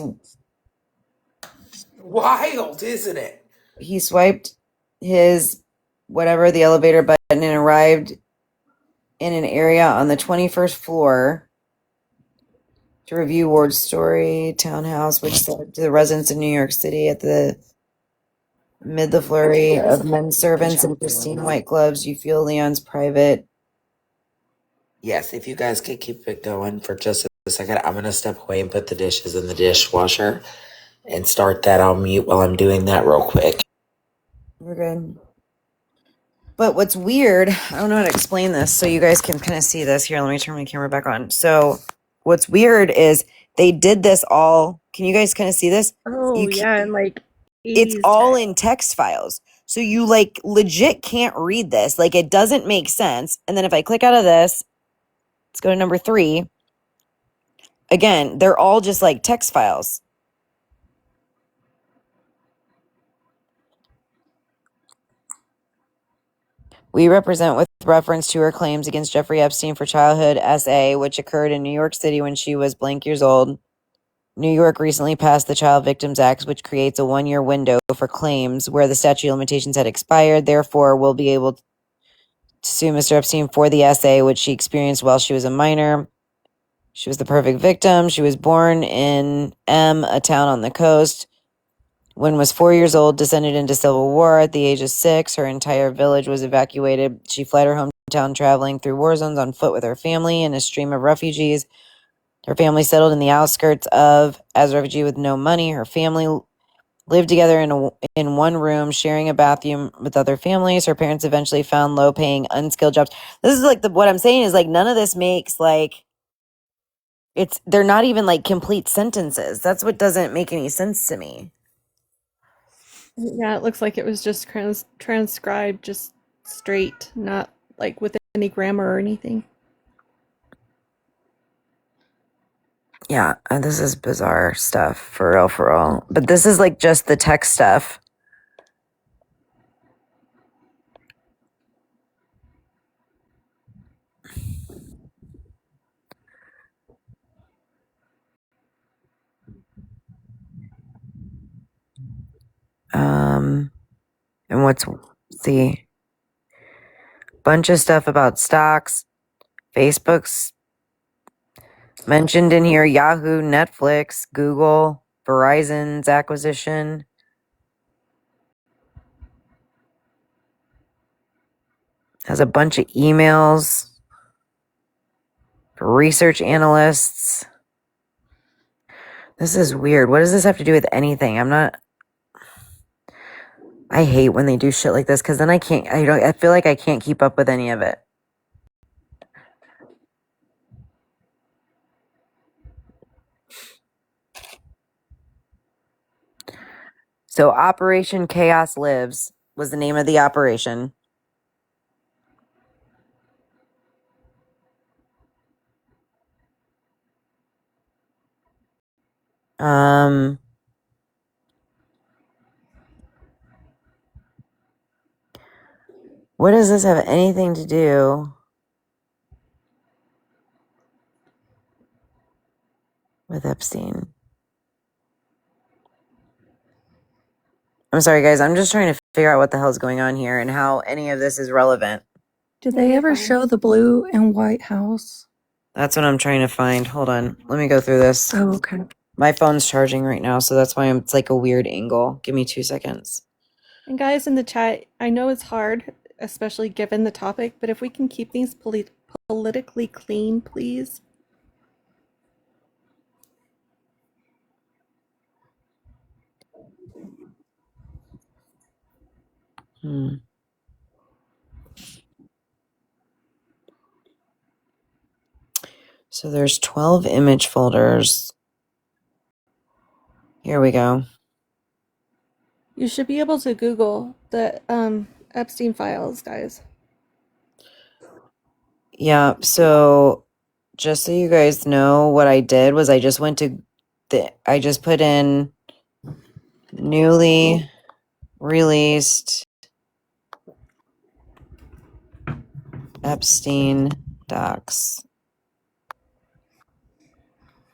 Wild, isn't it? He swiped his the elevator button and arrived in an area on the 21st floor to review Ward's story townhouse, which said to the residents of New York City at the amid the flurry of men servants in pristine white gloves, you feel Leon's private. Yes, if you guys could keep it going for just a second, I'm going to step away and put the dishes in the dishwasher and start that on mute while I'm doing that real quick. We're good. But what's weird, I don't know how to explain this, so you guys can kind of see this. Here, let me turn my camera back on. So what's weird is they did this all. Can you guys kind of see this? Oh yeah, and like it's all in text files. So you like legit can't read this. Like, it doesn't make sense. And then if I click out of this, let's go to number 3. Again, they're all just like text files. We represent with reference to her claims against Jeffrey Epstein for childhood SA, which occurred in New York City when she was blank years old. New York recently passed the Child Victims Act, which creates a 1-year window for claims where the statute of limitations had expired. Therefore, we'll be able to sue Mr. Epstein for the SA, which she experienced while she was a minor. She was the perfect victim. She was born in a town on the coast. When was 4 years old, descended into civil war. At the age of 6, her entire village was evacuated. She fled her hometown, traveling through war zones on foot with her family and a stream of refugees. Her family settled in the outskirts as a refugee with no money. Her family lived together in one room, sharing a bathroom with other families. Her parents eventually found low-paying, unskilled jobs. This is like what I'm saying is like none of this makes like they're not even like complete sentences. That's what doesn't make any sense to me. Yeah, it looks like it was just transcribed just straight, not like with any grammar or anything. Yeah, this is bizarre stuff, for real, for real. But this is like just the tech stuff. And what's the bunch of stuff about stocks, Facebook's mentioned in here, Yahoo, Netflix, Google, Verizon's acquisition. Has a bunch of emails for research analysts. This is weird. What does this have to do with anything? I hate when they do shit like this because then I feel like I can't keep up with any of it. So Operation Chaos Lives was the name of the operation. What does this have anything to do with Epstein? I'm sorry, guys. I'm just trying to figure out what the hell's going on here and how any of this is relevant. Did they ever show the blue and white house? That's what I'm trying to find. Hold on. Let me go through this. Oh, okay. My phone's charging right now, so that's why it's like a weird angle. Give me 2 seconds. And guys in the chat, I know it's hard, especially given the topic, but if we can keep things politically clean, please. So there's 12 image folders. Here we go. You should be able to Google the Epstein files, guys. Yeah, so just so you guys know, what I did was I just went to I just put in newly released Epstein docs.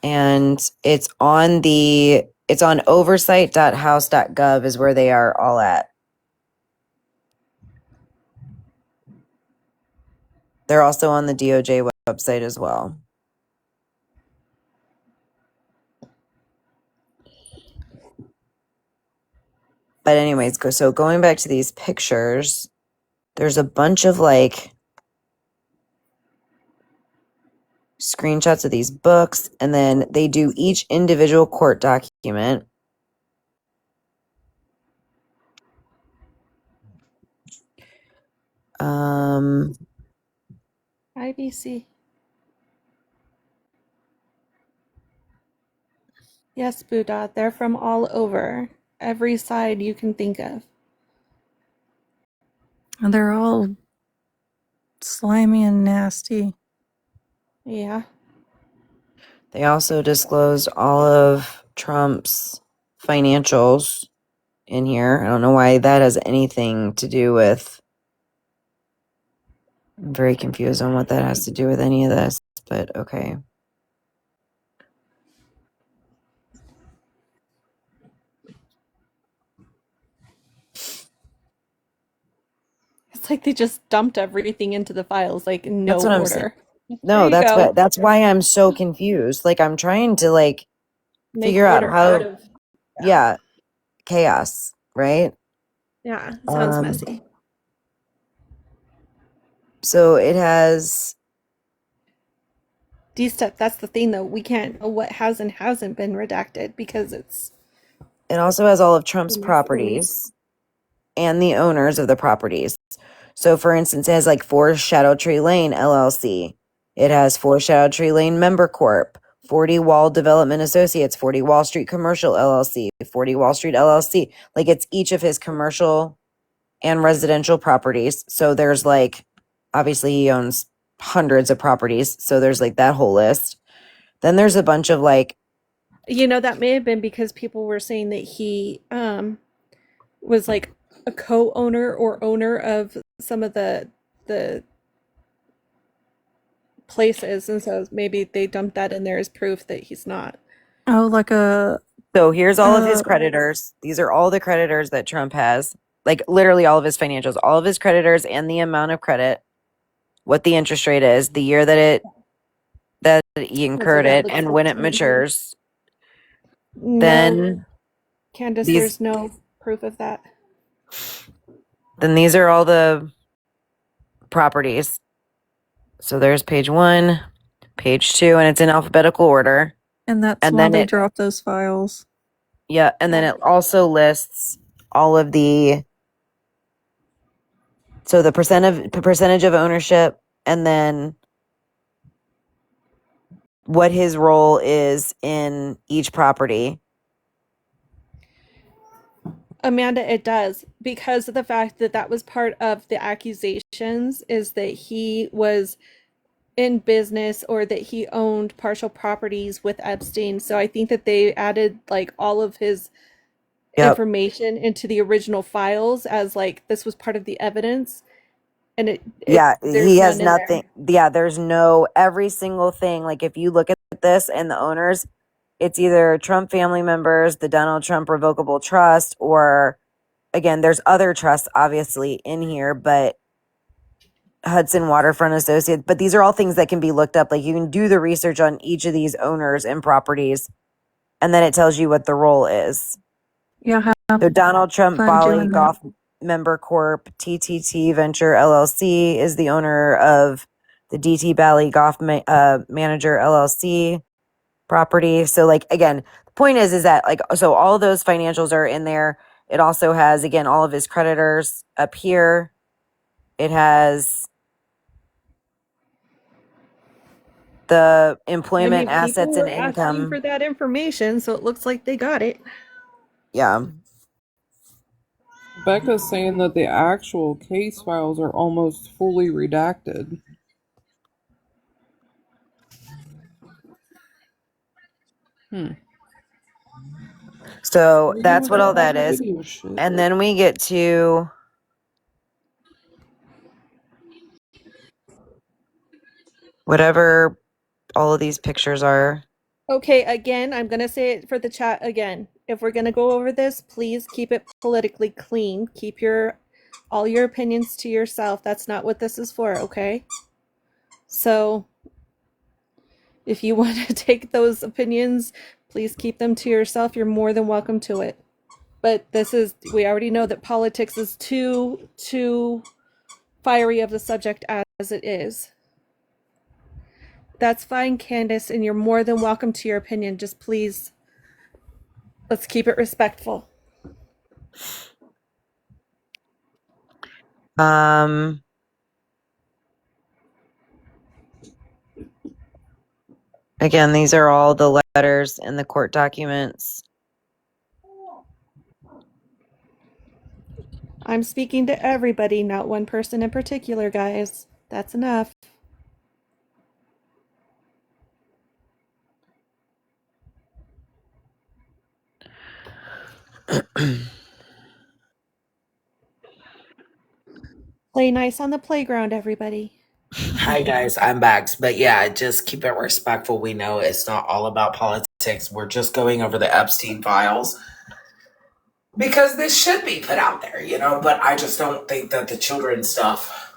And it's on oversight.house.gov is where they are all at. They're also on the DOJ website as well. But anyways, so going back to these pictures, there's a bunch of like screenshots of these books, and then they do each individual court document. IBC. Yes, Buddha, they're from all over. Every side you can think of. And they're all slimy and nasty. Yeah. They also disclosed all of Trump's financials in here. I don't know why that has anything to do with. I'm very confused on what that has to do with any of this, but okay. It's like they just dumped everything into the files, like in no That's what I'm order. saying. No, that's why I'm so confused. Like I'm trying to like Make figure out order how out of. yeah, chaos, right? Yeah, it sounds messy. So it has D-step, that's the thing though. We can't know what has and hasn't been redacted because it also has all of Trump's properties and the owners of the properties. So for instance, it has like 4 Shadow Tree Lane LLC. It has 4 Shadow Tree Lane Member Corp, 40 Wall Development Associates, 40 Wall Street Commercial LLC, 40 Wall Street LLC. Like it's each of his commercial and residential properties. So there's like Obviously, he owns hundreds of properties. So there's like that whole list. Then there's a bunch of like, That may have been because people were saying that he was like a co-owner or owner of some of the places, and so maybe they dumped that in there as proof that he's not. Oh, like a so here's all of his uh creditors. These are all the creditors that Trump has. Like literally all of his financials, all of his creditors and the amount of credit, what the interest rate is, the year that he incurred it, and when it matures. No, Then Candace, these there's no proof of that. then these are all the properties. So there's page 1, page 2, and it's in alphabetical order. and that's And why then they it dropped those files. Yeah, and then it also lists all of the percentage of ownership, and then what his role is in each property. Amanda, it does, because of the fact that that was part of the accusations, is that he was in business or that he owned partial properties with Epstein. So I think that they added like all of his Yep. information into the original files as like this was part of the evidence, and Yeah, there's he has none in there. nothing. Yeah, there's no every single thing. Like if you look at this and the owners, it's either Trump family members, the Donald Trump Revocable Trust, or again, there's other trusts obviously in here, but Hudson Waterfront Associates. But these are all things that can be looked up. Like you can do the research on each of these owners and properties, and then it tells you what the role is. Yeah, So Donald Trump fun Bali doing that. Golf Member Corp. TTT Venture LLC is the owner of the DT Bali Golf Manager LLC property. So like again, the point is that like so all of those financials are in there. It also has again all of his creditors up here. It has the employment assets people and were asking for income. that information, so it looks like they got it. Yeah. Becca's saying that the actual case files are almost fully redacted. So Maybe that's with what the all that is. video shit. And then we get to whatever all of these pictures are. Okay, again, I'm going to say it for the chat again. If we're going to go over this, please keep it politically clean. Keep all your opinions to yourself. That's not what this is for, okay? So, if you want to take those opinions, please keep them to yourself. You're more than welcome to it. But we already know that politics is too fiery of the subject as it is. That's fine, Candace, and you're more than welcome to your opinion. Just please, let's keep it respectful. Again, these are all the letters and the court documents. I'm speaking to everybody, not one person in particular, guys. That's enough. Play nice on the playground, everybody. Hi guys, I'm Bax. But yeah, just keep it respectful. We know it's not all about politics. We're just going over the Epstein files because this should be put out there, but I just don't think that the children's stuff,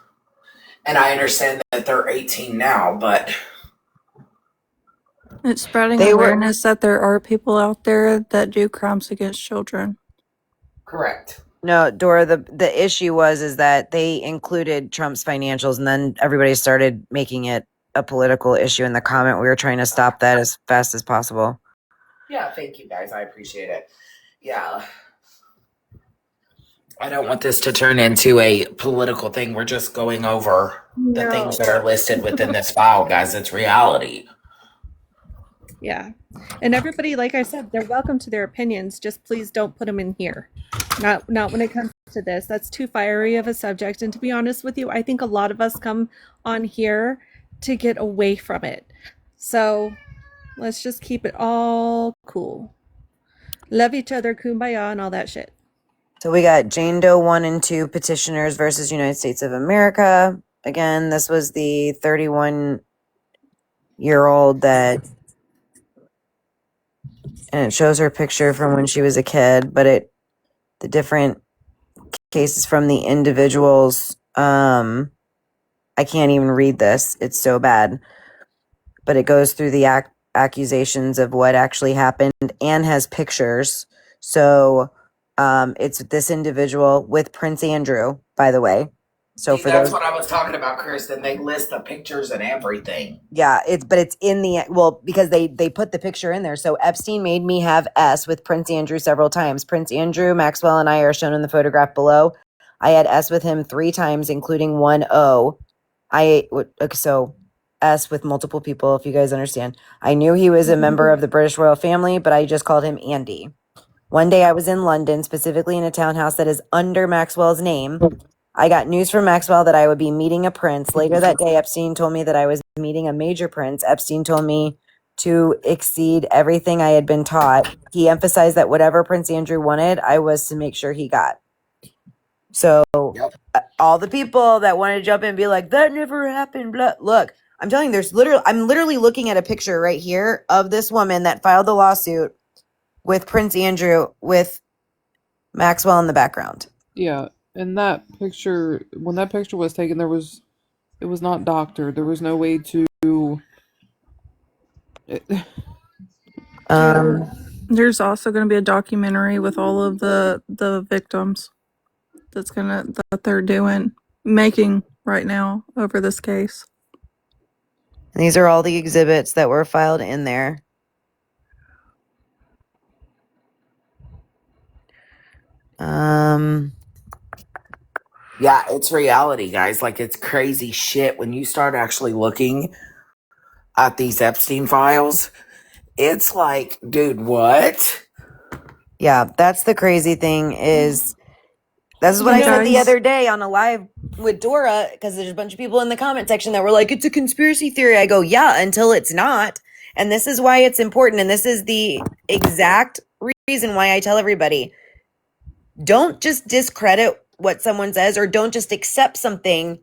and I understand that they're 18 now, but It's spreading They were awareness that there are people out there that do crimes against children. correct. no, Dora, the issue is that they included Trump's financials and then everybody started making it a political issue in the comment. We were trying to stop that as fast as possible. Yeah, thank you guys. I appreciate it. Yeah. I don't want this to turn into a political thing. We're just going over the things that are listed within this file, guys. It's reality. Yeah. And everybody, like I said, they're welcome to their opinions. Just please don't put them in here. Not when it comes to this. That's too fiery of a subject. And to be honest with you, I think a lot of us come on here to get away from it. So let's just keep it all cool. Love each other, kumbaya, and all that shit. So we got Jane Doe 1 and 2 petitioners versus United States of America. Again, this was the 31-year-old that, and it shows her picture from when she was a kid, but the different cases from the individuals, I can't even read this. It's so bad. But it goes through the accusations of what actually happened and has pictures. So it's this individual with Prince Andrew, by the way. So See, that's what I was talking about, Kristen. They list the pictures and everything. Yeah, it's in the, well, because they put the picture in there. So Epstein made me have S with Prince Andrew several times. Prince Andrew, Maxwell, and I are shown in the photograph below. I had S with him 3 times, including 1 O. So S with multiple people, if you guys understand. I knew he was a member of the British royal family, but I just called him Andy. One day I was in London, specifically in a townhouse that is under Maxwell's name. I got news from Maxwell that I would be meeting a prince. Later that day, Epstein told me that I was meeting a major prince. Epstein told me to exceed everything I had been taught. He emphasized that whatever Prince Andrew wanted, I was to make sure he got. So all the people that wanted to jump in and be like, that never happened, blah. Look, I'm telling you, I'm literally looking at a picture right here of this woman that filed the lawsuit with Prince Andrew with Maxwell in the background. Yeah, and that picture, when that picture was taken, it was not doctored. There was no way to. There's also going to be a documentary with all of the victims that they're making right now over this case. And these are all the exhibits that were filed in there. Yeah, it's reality, guys. Like, it's crazy shit when you start actually looking at these Epstein files. It's like, dude, what? Yeah, that's the crazy thing is, this is what I said the other day on a live with Dora, because there's a bunch of people in the comment section that were like, it's a conspiracy theory. I go, yeah, until it's not. And this is why it's important. And this is the exact reason why I tell everybody, don't just discredit what someone says, or don't just accept something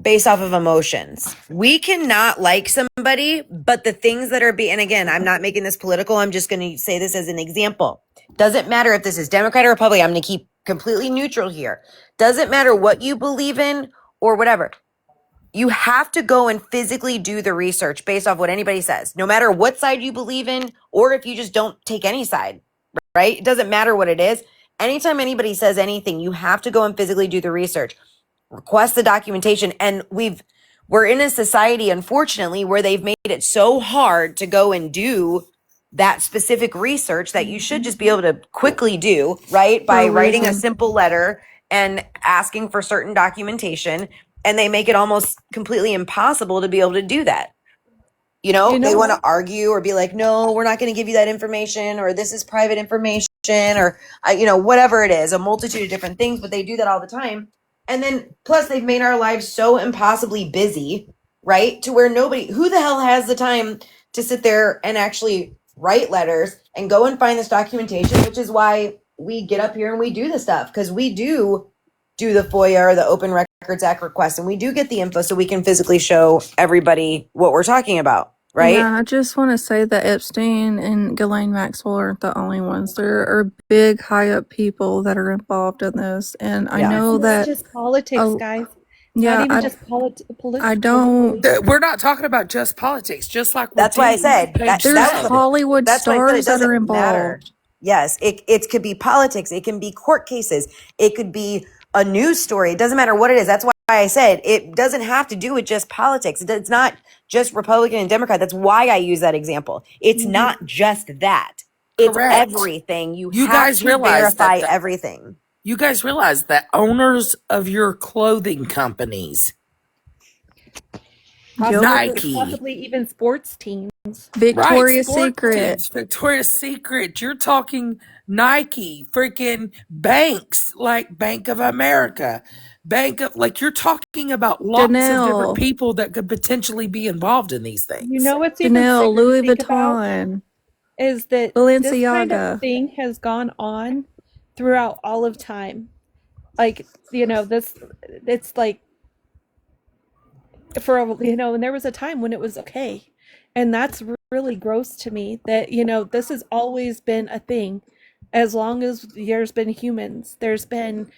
based off of emotions. We cannot like somebody, but the things that are and again, I'm not making this political. I'm just going to say this as an example. Doesn't matter if this is Democrat or Republican. I'm going to keep completely neutral here. Doesn't matter what you believe in or whatever. You have to go and physically do the research based off what anybody says, no matter what side you believe in, or if you just don't take any side, right? It doesn't matter what it is. Anytime anybody says anything, you have to go and physically do the research, request the documentation. And we're in a society, unfortunately, where they've made it so hard to go and do that specific research that you should just be able to quickly do, right? By writing a simple letter and asking for certain documentation. And they make it almost completely impossible to be able to do that. You know, they want to argue or be like, no, we're not going to give you that information, or this is private information, or, whatever it is, a multitude of different things, but they do that all the time. And then plus they've made our lives so impossibly busy, right? To where who the hell has the time to sit there and actually write letters and go and find this documentation, which is why we get up here and we do this stuff, because we do the FOIA or the Open Records Act request, and we do get the info so we can physically show everybody what we're talking about. Right? Yeah, I just want to say that Epstein and Ghislaine Maxwell aren't the only ones. There are big, high up people that are involved in this, and I know that just politics, guys. Yeah, Not even just political. I don't. We're not talking about just politics, just like that's why I said there's Hollywood stars that are involved. Matter. Yes, it could be politics. It can be court cases. It could be a news story. It doesn't matter what it is. That's why I said it doesn't have to do with just politics. It's not just Republican and Democrat. That's why I use that example. It's not just that. It's everything. You have guys to realize verify everything. You guys realize that owners of your clothing companies Yep. Nike. possibly even sports teams. Right, Victoria's sport Secret. teams, Victoria's Secret. You're talking Nike, freaking banks like Bank of America, like you're talking about lots of different Chanel. people that could potentially be involved in these You things. know what's even Chanel, scarier to Louis think about Vuitton, is that this kind of Balenciaga. thing has gone on throughout all of time. Like, this, it's like and there was a time when it was okay. And that's really gross to me that, this has always been a thing. As long as there's been humans, there's been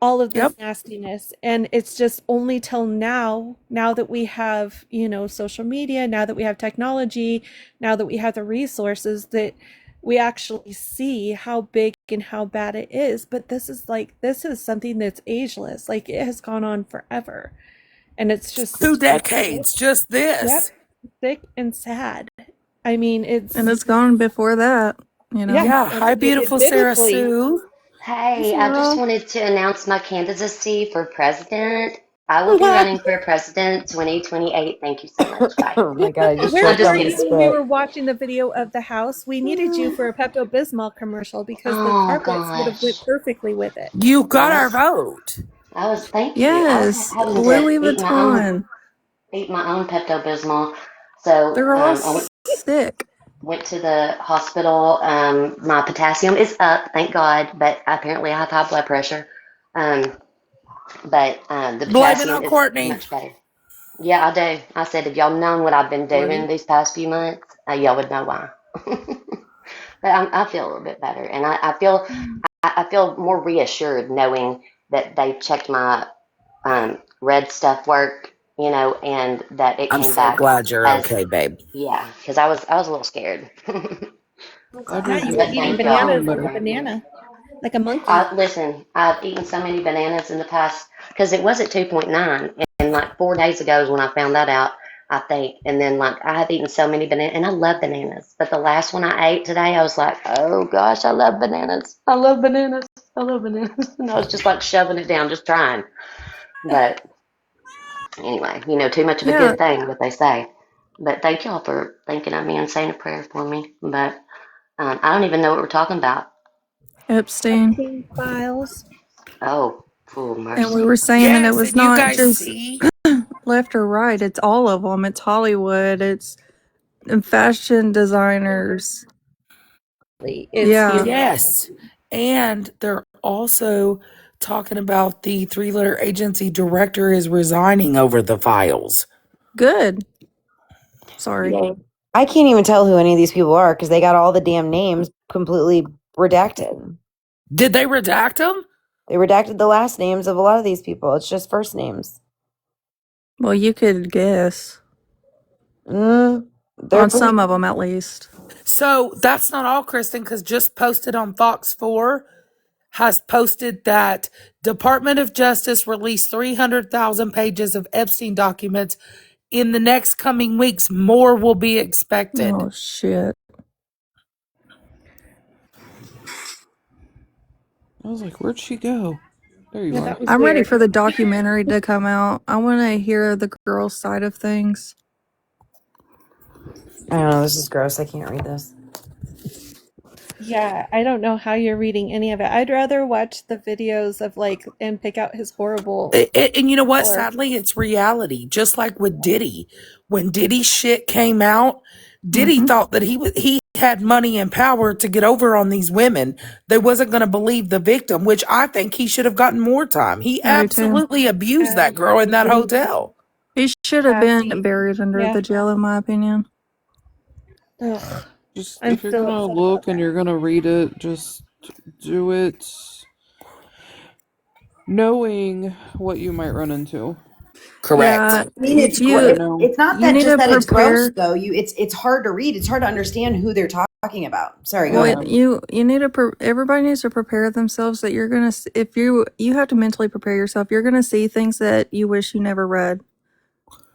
all of Yep. this nastiness. And it's just only till now that we have, social media, now that we have technology, now that we have the resources, that we actually see how big and how bad it is. But this is something that's ageless. Like, it has gone on forever. And it's 2 just decades, just yep, this. sick and sad. I mean, And it's it's gone before that, yeah, Yeah, and hi, beautiful Sarah biblically. Sue. Hey, Hey, I just Sarah. wanted to announce my candidacy for president. I will be What? running for president 2028. Thank you so much. Bye. Oh my god, I just Where I'm choked just were on the kidding. you when we spit. were watching the video of the house? We needed you for a Pepto Bismol commercial because the Oh carpets would have went gosh. perfectly with it. You got Well, our vote. thank you. I was Yes, having to Louis Vuitton. eat my own Pepto Bismol. So They're all I sick. went to the hospital. My potassium is up, thank God, but apparently I have high blood pressure. Um, but the Blame it potassium on is Courtney. much better. Yeah, I do. I said, if y'all known what I've been doing Right. these past few months, y'all would know why. But I feel a little bit better, and I feel more reassured knowing that they checked my red stuff work, and that it I'm came so back glad you're as okay, babe. yeah, because I was a little scared. Glad Yeah, you're you were But eating doing thank y'all. bananas feeling like a better. banana, like a monkey. Listen, I've eaten so many bananas in the past because it was at 2.9, and like 4 days ago is when I found that out, I think. And then like I have eaten so many bananas, and I love bananas. But the last one I ate today, I was like, oh gosh, I love bananas. I love bananas. I love bananas. And I was just like shoving it down, just trying. But anyway, too much of a Yeah, good thing, what they say. But thank y'all for thinking of me and saying a prayer for me. But I don't even know what we're talking about. Epstein. Epstein files. Oh, full And we mercy. were saying that it Yes, was and you not guys just see, left or right, it's all of them. It's Hollywood, it's fashion designers. It's Yeah, yes, and they're also talking about the 3-letter agency director is resigning over the files. good. Sorry. Yeah. I can't even tell who any of these people are because they got all the damn names completely redacted. Did they redact them? They redacted the last names of a lot of these people. It's just first names. Well, you could guess. They're On pretty. some of them, at least. So that's not all, Kristen, because just posted on Fox 4 has posted that Department of Justice released 300,000 pages of Epstein documents. In the next coming weeks, more will be expected. Oh, shit. I was like, where'd she go? There you Yeah, are. that was I'm ready weird. for the documentary to come out. I want to hear the girl's side of things. I don't know. This is gross. I can't read this. Yeah, I don't know how you're reading any of it. I'd rather watch the videos of and pick out his horrible And you know what? or Sadly, it's reality. Just like with Diddy, when Diddy's shit came out, Diddy Mm-hmm. thought that he had money and power to get over on these women. They wasn't going to believe the victim, which I think he should have gotten more time. He I do too. absolutely abused that girl in that absolutely hotel. He should have been Cassie. buried under Yeah. the jail, in my opinion. Ugh. Just I'm if you're still gonna upset about look and that. you're gonna read it, just do it knowing what you might run into. Correct. Yeah, I mean, it's You you know, it's not you that need just to that it's gross prepare. though. It's hard to read. It's hard to understand who they're talking about. Sorry, go Well, ahead. yeah. you need to. Everybody needs to prepare themselves that you're gonna. If you have to mentally prepare yourself, you're gonna see things that you wish you never read.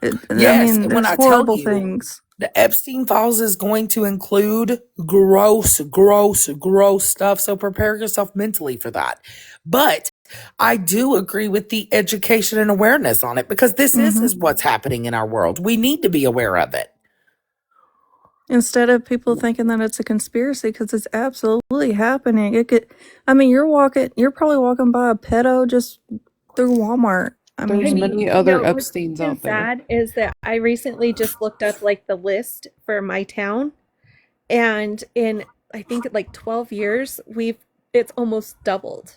I Yes. mean, And when there's I tell horrible you, things. the Epstein files is going to include gross, gross, gross stuff. So prepare yourself mentally for that. But I do agree with the education and awareness on it, because this is what's happening in our world. We need to be aware of it. Instead of people thinking that it's a conspiracy, because it's absolutely happening. You're probably walking by a pedo just through Walmart. There's many other What's Epsteins been out there. sad is that I recently just looked up like the list for my town, and in I think like 12 years, it's almost doubled.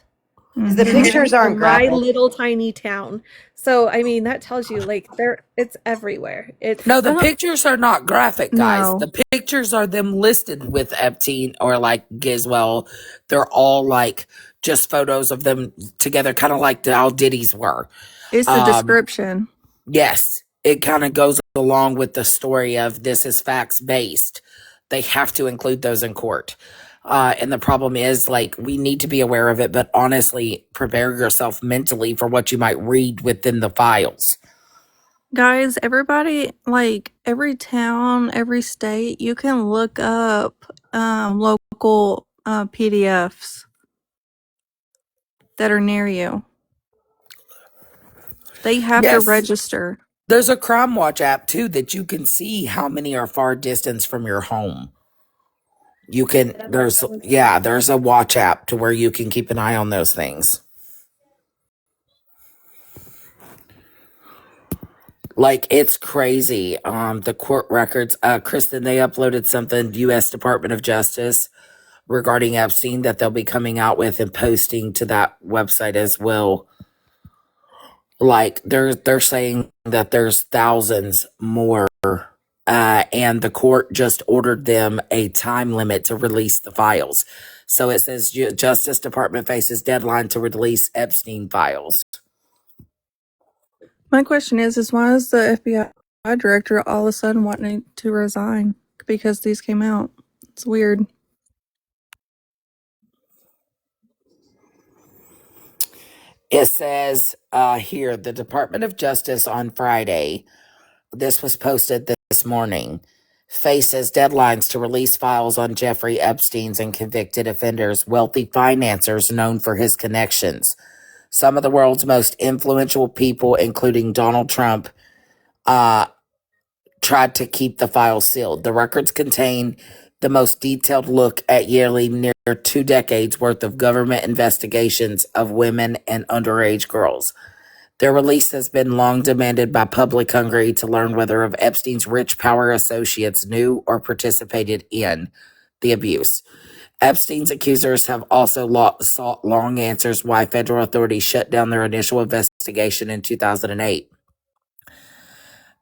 The pictures aren't In my graphic. little tiny town. So I mean, that tells you like it's everywhere. No, It's the pictures are not graphic, guys. No. The pictures are them listed with Epstein or like Gizwell. They're all like just photos of them together, kind of like how Diddy's were. It's the description. Yes, it kind of goes along with the story of this is facts based. They have to include those in court. And the problem is, like, we need to be aware of it, but honestly, prepare yourself mentally for what you might read within the files. Guys, everybody, like every town, every state, you can look up local PDFs that are near you. They have to register. There's a Crime Watch app too that you can see how many are far distance from your home. You can there's a watch app to where you can keep an eye on those things. Like, it's crazy. The court records, Kristen, they uploaded something, U.S. Department of Justice, regarding Epstein that they'll be coming out with and posting to that website as well. Like, they're saying that there's thousands more, and the court just ordered them a time limit to release the files. So it says Justice Department faces deadline to release Epstein files. My question is why is the FBI director all of a sudden wanting to resign because these came out? It's weird. It says here, the Department of Justice on Friday, this was posted this morning, faces deadlines to release files on Jeffrey Epstein's and convicted offenders, wealthy financiers known for his connections. Some of the world's most influential people, including Donald Trump, tried to keep the files sealed. The records contain the most detailed look at yearly near 2 decades worth of government investigations of women and underage girls. Their release has been long demanded by public hungry to learn whether of Epstein's rich power associates knew or participated in the abuse. Epstein's accusers have also sought long answers why federal authorities shut down their initial investigation in 2008.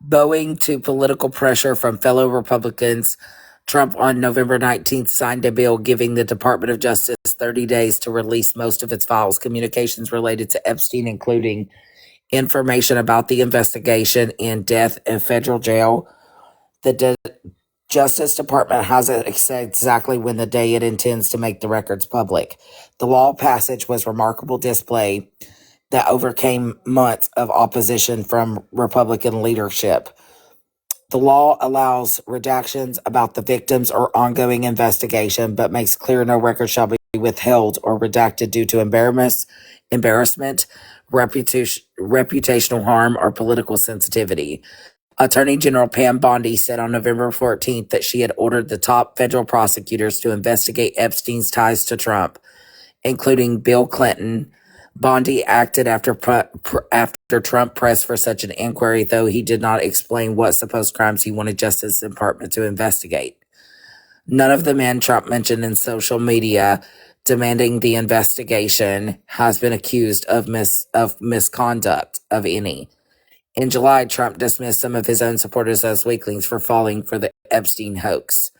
Bowing to political pressure from fellow Republicans, Trump on November 19th signed a bill giving the Department of Justice 30 days to release most of its files, communications related to Epstein, including information about the investigation and death in federal jail. The Justice Department hasn't said exactly when the day it intends to make the records public. The law passage was remarkable display that overcame months of opposition from Republican leadership. The law allows redactions about the victims or ongoing investigation, but makes clear no record shall be withheld or redacted due to embarrassment, reputational harm, or political sensitivity. Attorney General Pam Bondi said on November 14th that she had ordered the top federal prosecutors to investigate Epstein's ties to Trump, including Bill Clinton. Bondi acted after Trump pressed for such an inquiry, though he did not explain what supposed crimes he wanted Justice Department to investigate. None of the men Trump mentioned in social media demanding the investigation has been accused of misconduct of any. In July, Trump dismissed some of his own supporters as weaklings for falling for the Epstein hoax.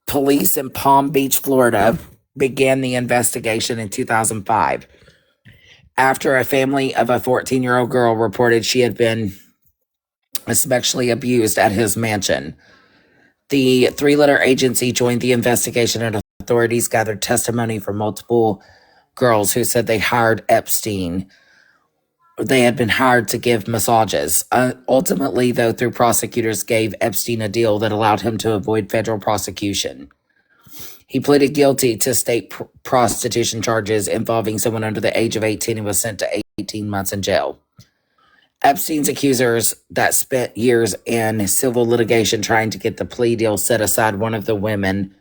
Police in Palm Beach, Florida, began the investigation in 2005 after a family of a 14-year-old girl reported she had been sexually abused at his mansion. The three-letter agency joined the investigation, and authorities gathered testimony from multiple girls who said they hired Epstein. They had been hired to give massages. Ultimately, though, through prosecutors, gave Epstein a deal that allowed him to avoid federal prosecution. He pleaded guilty to state prostitution charges involving someone under the age of 18 and was sent to 18 months in jail. Epstein's accusers that spent years in civil litigation trying to get the plea deal set aside, one of the women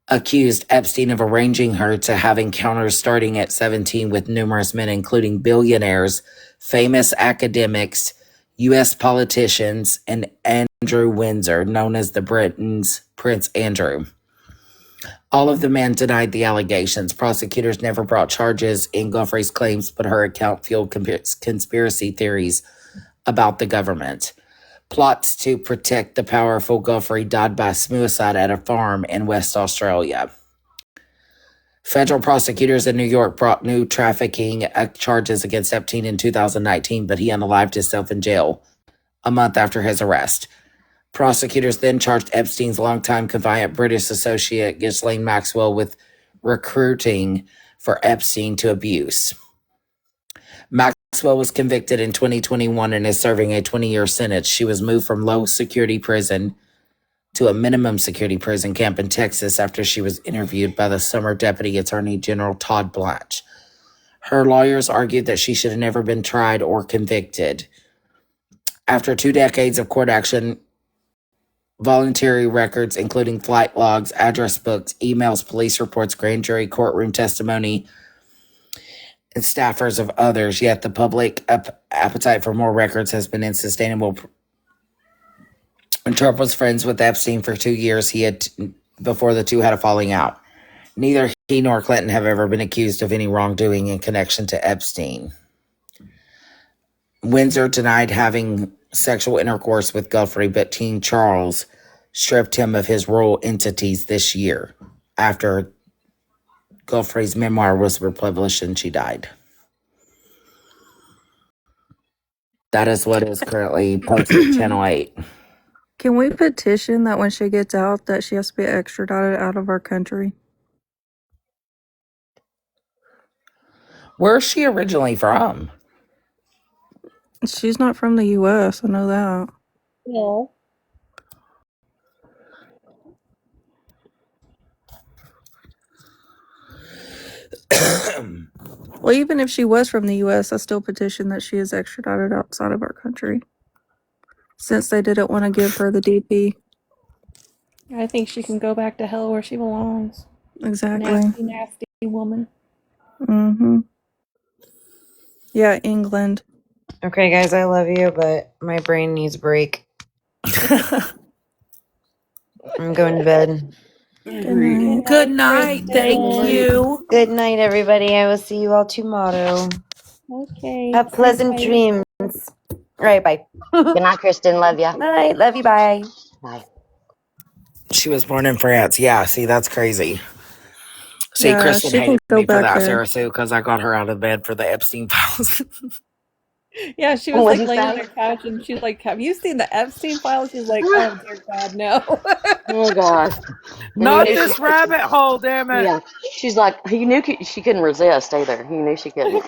accused Epstein of arranging her to have encounters starting at 17 with numerous men, including billionaires, famous academics, U.S. politicians, and Andrew Windsor, known as the Britain's Prince Andrew. All of the men denied the allegations. Prosecutors never brought charges in Guilfrey's claims, but her account fueled conspiracy theories about the government. Plots to protect the powerful Guilfrey died by suicide at a farm in West Australia. Federal prosecutors in New York brought new trafficking charges against Epstein in 2019, but he unalived himself in jail a month after his arrest. Prosecutors then charged Epstein's longtime convict British associate Ghislaine Maxwell with recruiting for Epstein to abuse. Maxwell was convicted in 2021 and is serving a 20-year sentence. She was moved from low security prison to a minimum security prison camp in Texas after she was interviewed by the summer Deputy Attorney General Todd Blanche. Her lawyers argued that she should have never been tried or convicted. After 2 decades of court action, voluntary records, including flight logs, address books, emails, police reports, grand jury courtroom testimony, and staffers of others, yet the public appetite for more records has been unsustainable. When Trump was friends with Epstein for 2 years, before the two had a falling out. Neither he nor Clinton have ever been accused of any wrongdoing in connection to Epstein. Windsor denied having sexual intercourse with Guilfrey, but King Charles stripped him of his royal entities this year after Guilfrey's memoir was published and she died. That is what is currently posted Channel 8. Can we petition that when she gets out that she has to be extradited out of our country? Where's she originally from? She's not from the U.S., I know that. No. Well, even if she was from the U.S., I still petition that she is extradited outside of our country, since they didn't want to give her the DP. I think she can go back to hell where she belongs. Exactly. Nasty, nasty woman. Mm-hmm. Yeah, England. Okay, guys, I love you, but my brain needs a break. I'm going to bed. Good night. Thank you. Good night, everybody. I will see you all tomorrow. Okay. Have pleasant dreams. All right, bye. Good night, Kristen. Love ya. Night. Love you. Bye. Bye. She was born in France. Yeah, see, that's crazy. See, Yeah, Kristen she can hated go me for back that, there. Sarah Sue, because I got her out of bed for the Epstein files. Yeah, she was What'd like you laying on say? her couch and she's like, "Have you seen the Epstein files?" She's like, "Oh dear God, no." Oh gosh. And you Not knew this rabbit hole, damn it. yeah. She's like, you knew she couldn't resist either. You knew she couldn't.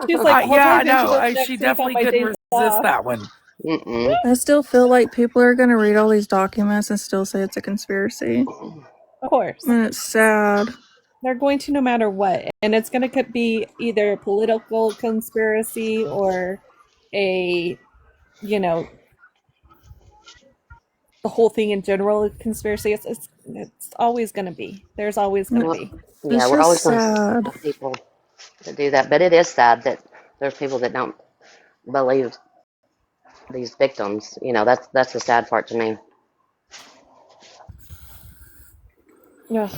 She's like, "I'll Yeah, I dive into know. this She next week on definitely my couldn't days resist off." that one. Mm-mm. I still feel like people are going to read all these documents and still say it's a conspiracy. Of course. And it's sad. They're going to no matter what. And it's going to be either a political conspiracy or a, you know, the whole thing in general a conspiracy. It's always going to be. There's always going to be. Yeah, It's we're just always going to sad. have people that do that. But it is sad that there's people that don't believe these victims. You know, that's the sad part to me. Yeah.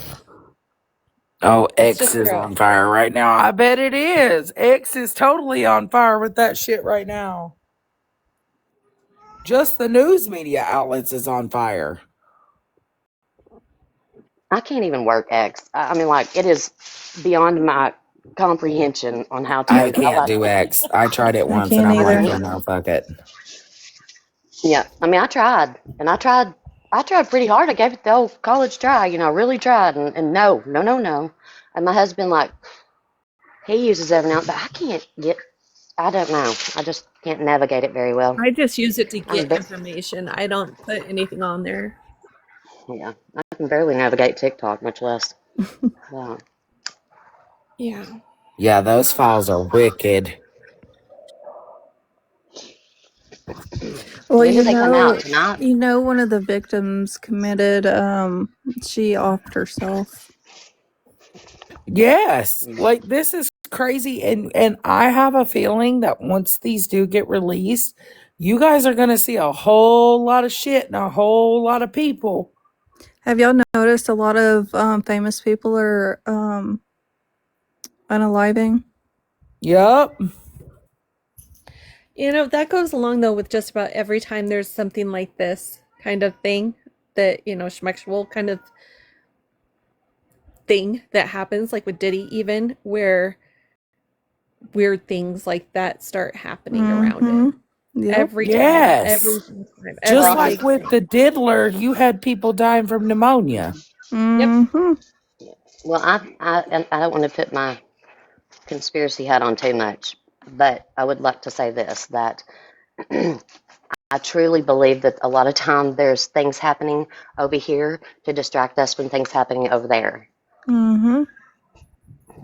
Oh, It's X just is real. on fire right now. I bet it is. X is totally on fire with that shit right now. Just the news media outlets is on fire. I can't even work X. I mean, like, it is beyond my comprehension on how to I do that. can't do X. I tried it I once and can't I'm like, either. oh no, fuck it. Yeah, I mean, I tried, and I tried pretty hard. I gave it the old college try, you know, really tried, and no. And my husband, like, he uses every now, but I can't get, I don't know. I just can't navigate it very well. I just use it to I'm a get bit, information. I don't put anything on there. Yeah, I can barely navigate TikTok, much less. Wow. Yeah. Yeah, those files are wicked. Well, When did they come out? Tonight? one of the victims committed she offed herself. Yes, Mm. like this is crazy, and I have a feeling that once these do get released, you guys are going to see a whole lot of shit and a whole lot of people. Have y'all noticed a lot of famous people are unaliving? Yep. That goes along though with just about every time there's something like this kind of thing that, schmexual kind of thing that happens, like with Diddy, even where weird things like that start happening around it. Mm-hmm. Yep. Yes. Every time, Just every Well, like big with thing. the diddler, you had people dying from pneumonia. Yep. Mm-hmm. well, and I don't want to put my conspiracy hat on too much, but I would like to say this that I truly believe that a lot of time there's things happening over here to distract us from things happening over there. Mm-hmm.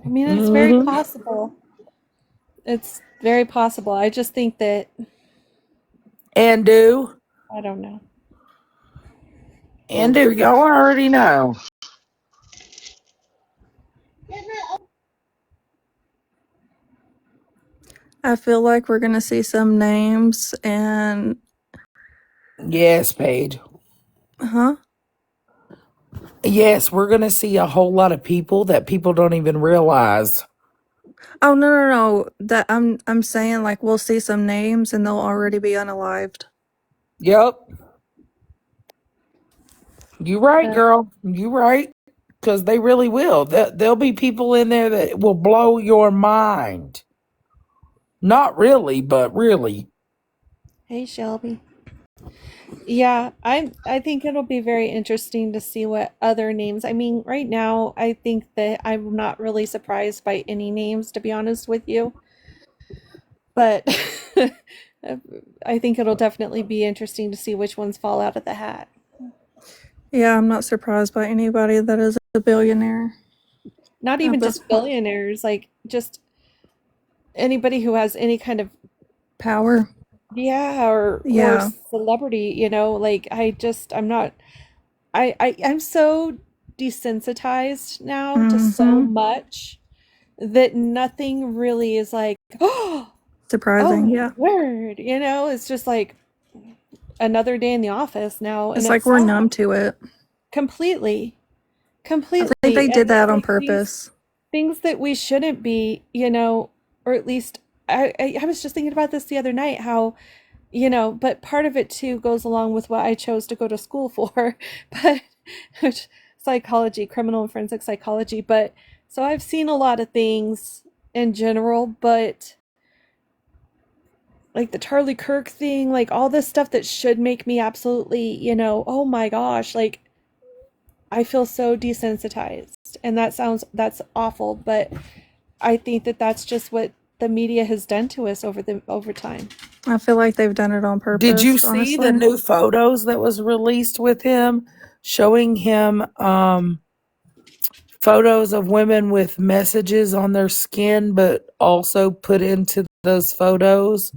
I mean, it's very Mm-hmm. possible. It's very possible. I just think that And do. I don't know. And do. Y'all already know. I feel like we're gonna see some names and Yes, Paige. huh? Yes, we're going to see a whole lot of people that people don't even realize. Oh no. That I'm saying like we'll see some names and they'll already be unalived. Yep. You right, Uh, girl. You right. Because they really will. There'll be people in there that will blow your mind. Not really, but really. hey, Shelby. Yeah, I think it'll be very interesting to see what other names. I mean, right now, I think that I'm not really surprised by any names, to be honest with you. But I think it'll definitely be interesting to see which ones fall out of the hat. Yeah, I'm not surprised by anybody that is a billionaire Not at even this just point. billionaires, like just anybody who has any kind of Power. yeah or Yeah. celebrity, like I'm not I'm so desensitized now to so Mm-hmm. much that nothing really is like, oh Surprising. my Yeah. word, it's just like another day in the office now, and It's like it's we're numb to it. completely, I think they completely, did and it's that on like these purpose. things that we shouldn't be, or at least I was just thinking about this the other night, how but part of it too goes along with what I chose to go to school for, but which psychology, criminal and forensic psychology. But so I've seen a lot of things in general, but like the Charlie Kirk thing, like all this stuff that should make me absolutely, oh my gosh, like I feel so desensitized. And that's awful, but I think that that's just what the media has done to us over time. I feel like they've done it on Did you purpose, see the honestly. new photos that was released with him showing him photos of women with messages on their skin but also put into those photos?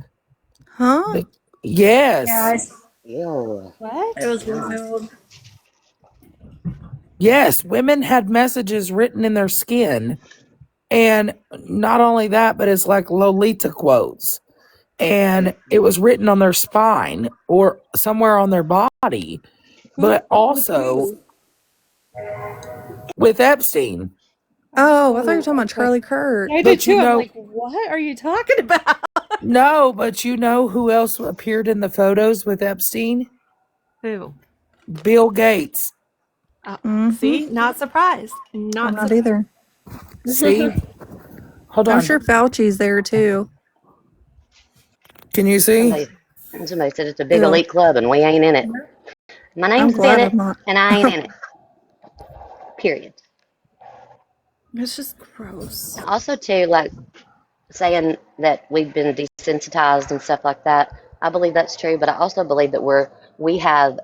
Huh? The, yes. Yeah, Ew. it What? was removed. Yes, women had messages written in their skin. And not only that, but it's like Lolita quotes. And it was written on their spine or somewhere on their body, Who but with also who? with Epstein. Oh, I thought you were Oh, talking about okay. Charlie Kirk. I did But too. I'm like, what are you talking about? no, but you know who else appeared in the photos with Epstein? Who? Bill Gates. Mm-hmm. See, not surprised. I'm Not not surprised. either. See? Hold I'm on. sure Fauci's there too. Can you see? Somebody said it's a big Ew. elite club and we ain't in it. My I'm name's glad Bennett I'm not. and I ain't in it. Period. It's just gross. Also, too, like saying that we've been desensitized and stuff like that. I believe that's true, but I also believe that we have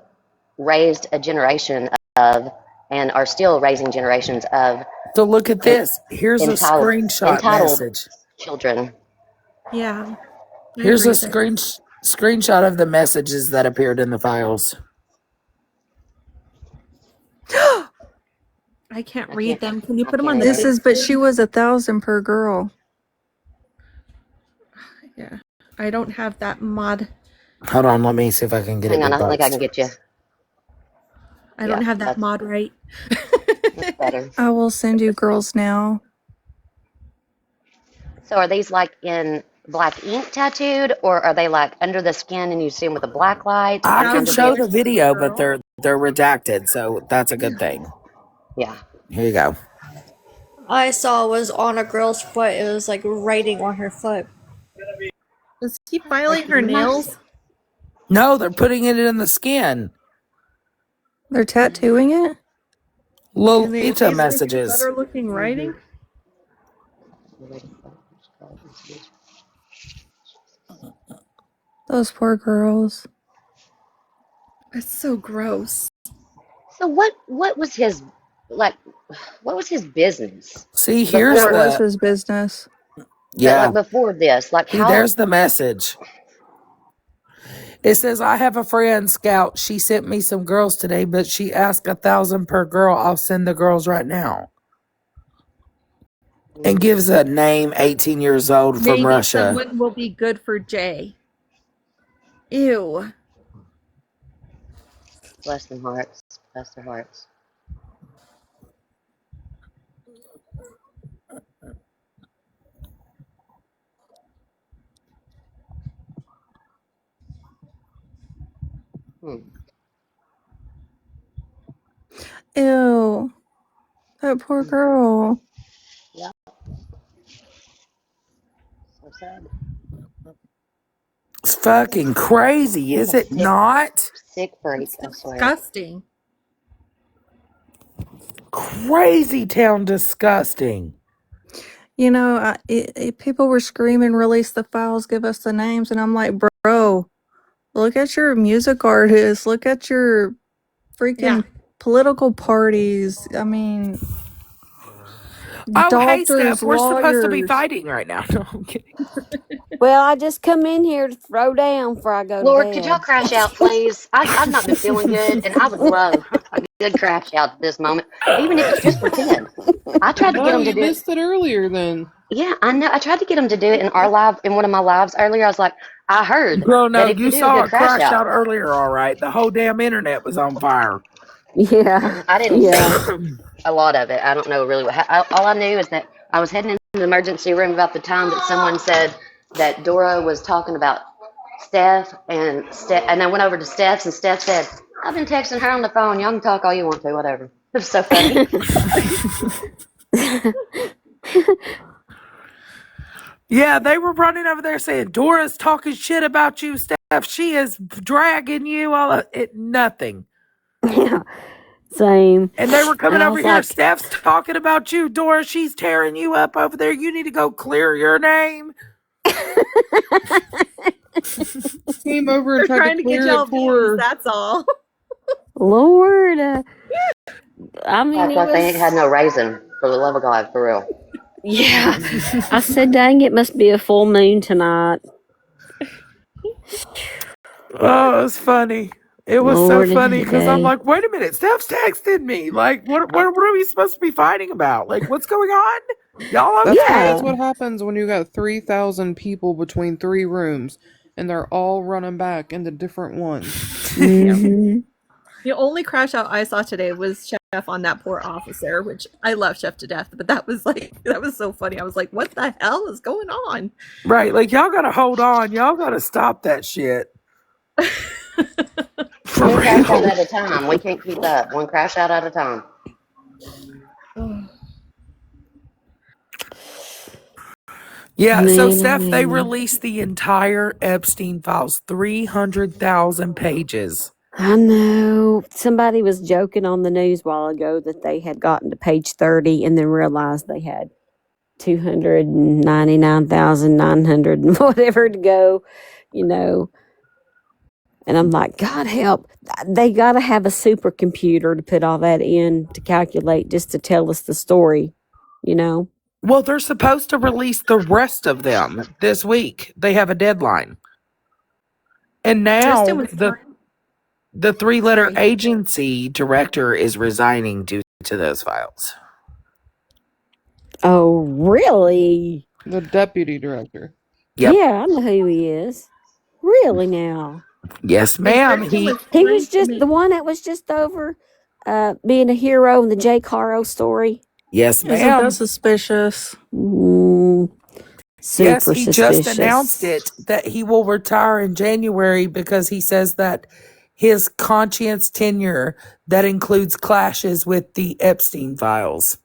raised a generation of, and are still raising generations of So look at this. Here's a entitled screenshot entitled message. children. Yeah, I Here's a agree there. screenshot of the messages that appeared in the files. I can't I read can't. them. Can you I put them can't on the This either. big is, but she screen? was 1,000 per girl. Yeah, I don't have that mod. Hold on, let me see if I can get it Hang on, big I think I can boxed. get you. I don't Yeah, have that mod right. that's better. I will send you girls now. So are these like in black ink tattooed, or are they like under the skin and you see them with the black light? I Like can under 1,000 the show per the video, but girl. they're redacted, so that's a good thing. yeah. Here you go. I saw was on a girl's foot. It was like writing on her foot. Is he filing her nails? No, they're putting it in the skin. They're tattooing it? And they Lolita leave like messages. better looking writing? Those poor girls. It's so gross. So what was his like? What was his business See, here's That before? was the his business. But yeah. like before this, like See, how? there's the message. It says, I have a friend, Scout. She sent me some girls today, but she asked 1,000 per girl. I'll send the girls right now. And gives a name, 18 years old, from Maybe Russia. someone will be good for Jay. Ew. Bless their hearts. Bless their hearts. Hmm. Ew. That poor girl. Yeah. So sad. It's fucking crazy, He's is a it not? sick freak. It's I swear. disgusting. Crazy town disgusting. You know, people were screaming, release the files, give us the names. And I'm like, bro, look at your music artists. Look at your freaking political parties. I mean, Oh, hey, doctors, Steph, we're supposed to be lawyers. fighting right now. No, I'm kidding. Well, I just come in here to throw down before I go to Lord, could y'all bed. crash out, please? I've not been feeling good, and I would love a good crash out at this moment, even if it's just pretend. I tried to get No, them to you do it. missed it earlier then. Yeah, I know. I tried to get them to do it in our live, in one of my lives earlier. I was like, I heard Girl, that no, if you you do a saw good it crash crash out, out earlier, all right. The whole damn internet was on fire. Yeah, I didn't yeah. see a lot of it. I don't know really what. All I knew is that I was heading into the emergency room about the time that someone said that Dora was talking about Steph, and I went over to Steph's, and Steph said, "I've been texting her on the phone. Y'all can talk all you want to, whatever." It was so funny. Yeah, they were running over there saying, Dora's talking shit about you, Steph. She is dragging you all it nothing. Yeah, same. And they were coming And I over was here. like, Steph's talking about you, Dora. She's tearing you up over there. You need to go clear your name. Came over and They're tried to trying to get clear it y'all views, for. that's all. Lord, I mean, Act it like they ain't had was, no raisin, for the love of God, for real. yeah. I said, dang, it must be a full moon tonight. Oh, it was funny. It was so Lord funny because I'm day. like, wait a minute, Steph's texted me. Like, what are we supposed to be fighting about? Like, what's going on? Y'all That's okay? what happens when you got 3,000 people between 3 rooms, and they're all running back into different ones. Yeah. Mm-hmm. The only crash out I saw today was Chef on that poor officer, which I love Chef to death, but that was so funny. I was like, what the hell is going on? Right, like y'all gotta hold on. Y'all gotta stop that shit. For One crash out real. at a time. We can't keep up. One crash out at a time. Yeah, so Man, oh, Steph, they man. released the entire Epstein files, 300,000 pages. I know. Somebody was joking on the news a while ago that they had gotten to page 30 and then realized they had 299,900 and whatever to go, you know. And I'm like, God help. They got to have a supercomputer to put all that in to calculate just to tell us the story, you know? Well, they're supposed to release the rest of them this week. They have a deadline. And Kristen now was trying. the three-letter Sorry. agency director is resigning due to those files. Oh, really? The deputy director. Yep. Yeah, I know who he is. Really now? Yes, And ma'am. Kristen was He trying was to just make. the one that was just over being a hero in the Jay Caro story. Yes, Isn't that ma'am. suspicious? Yes, Super he just announced suspicious. it that he will retire in January because he says that his conscience tenure that includes clashes with the Epstein files.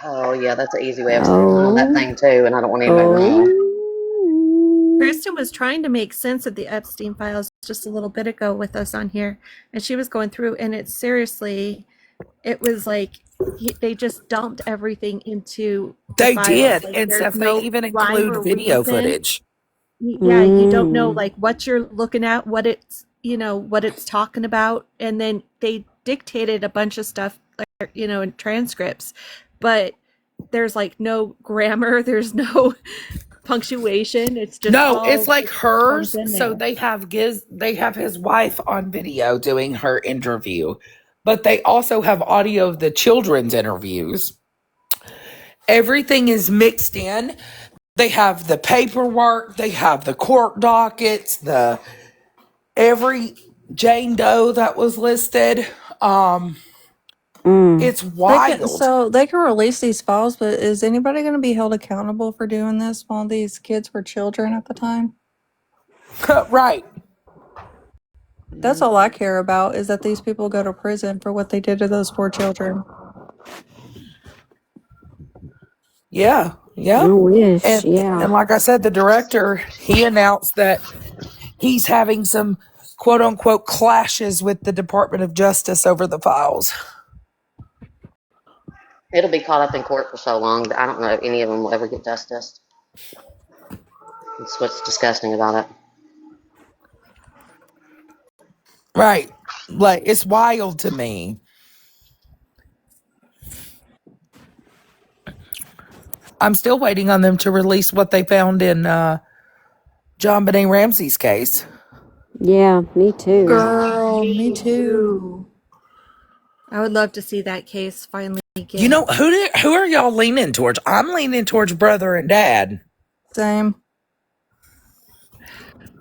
Oh yeah, that's an easy way of saying I'm on that Oh, thing too, and I don't want anybody to know. oh. Kristen was trying to make sense of the Epstein files just a little bit ago with us on here, and she was going through, and it's seriously, it was like they just dumped everything into the They files. did Like and there's stuff. They no even rhyme include or video reason. footage. Yeah, you don't know Mm. like what you're looking at, what it's what it's talking about, and then they dictated a bunch of stuff, like, in transcripts, but there's like no grammar, there's no punctuation. It's just No, it's all like just comes hers. in So there. they have his wife on video doing her interview, but they also have audio of the children's interviews. Everything is mixed in. They have the paperwork, they have the court dockets, the every Jane Doe that was listed. Um, Mm. it's wild. They can release these files, but is anybody going to be held accountable for doing this while these kids were children at the time? Right. That's all I care about is that these people go to prison for what they did to those poor children. Yeah. I Yep. wish, And yeah. like I said, the director, he announced that he's having some quote unquote clashes with the Department of Justice over the files. It'll be caught up in court for so long that I don't know if any of them will ever get justice. That's what's disgusting about it. Right. Like it's wild to me. I'm still waiting on them to release what they found in John Benet Ramsey's case. Yeah, me too. Girl, me Me too. too. I would love to see that case finally You get. know who are y'all leaning towards? I'm leaning towards brother and dad. Same.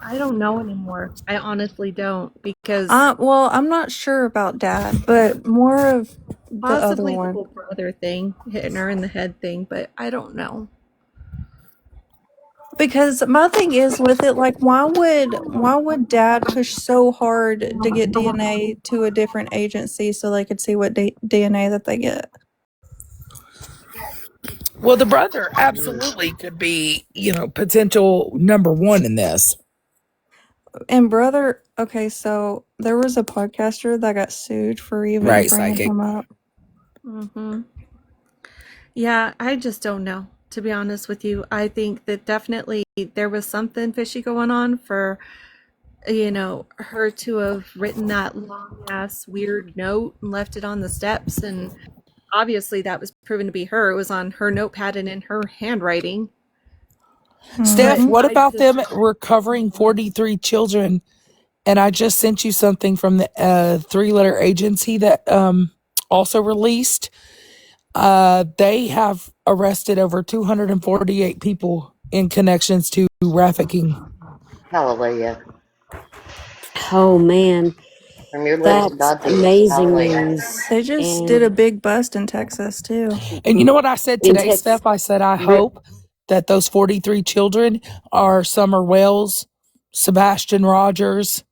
I don't know anymore. I honestly don't, because Well, I'm not sure about dad, but more of the other possibly the one. whole brother thing, hitting her in the head thing, but I don't know. Because my thing is with it, like, why would dad push so hard to get DNA to a different agency so they could see what DNA that they get? Well, the brother absolutely could be, potential number one in this. And brother, okay, so there was a podcaster that got sued for even Right, bringing psychic. him up. Hmm. Yeah, I just don't know. To be honest with you, I think that definitely there was something fishy going on for, her to have written that long ass weird note and left it on the steps. And obviously that was proven to be her. It was on her notepad and in her handwriting. Steph, But Hmm. what I about just them don't recovering 43 children? And I just sent you something from the three-letter agency that also released. They have arrested over 248 people in connections to trafficking. Hallelujah. Oh man, From your lips to that's God's ears. amazing Hallelujah. news. They just did a And big bust in Texas too. And you know what I said in today, Texas, Steph? I said, I hope that those 43 children are Summer Wells, Sebastian Rogers.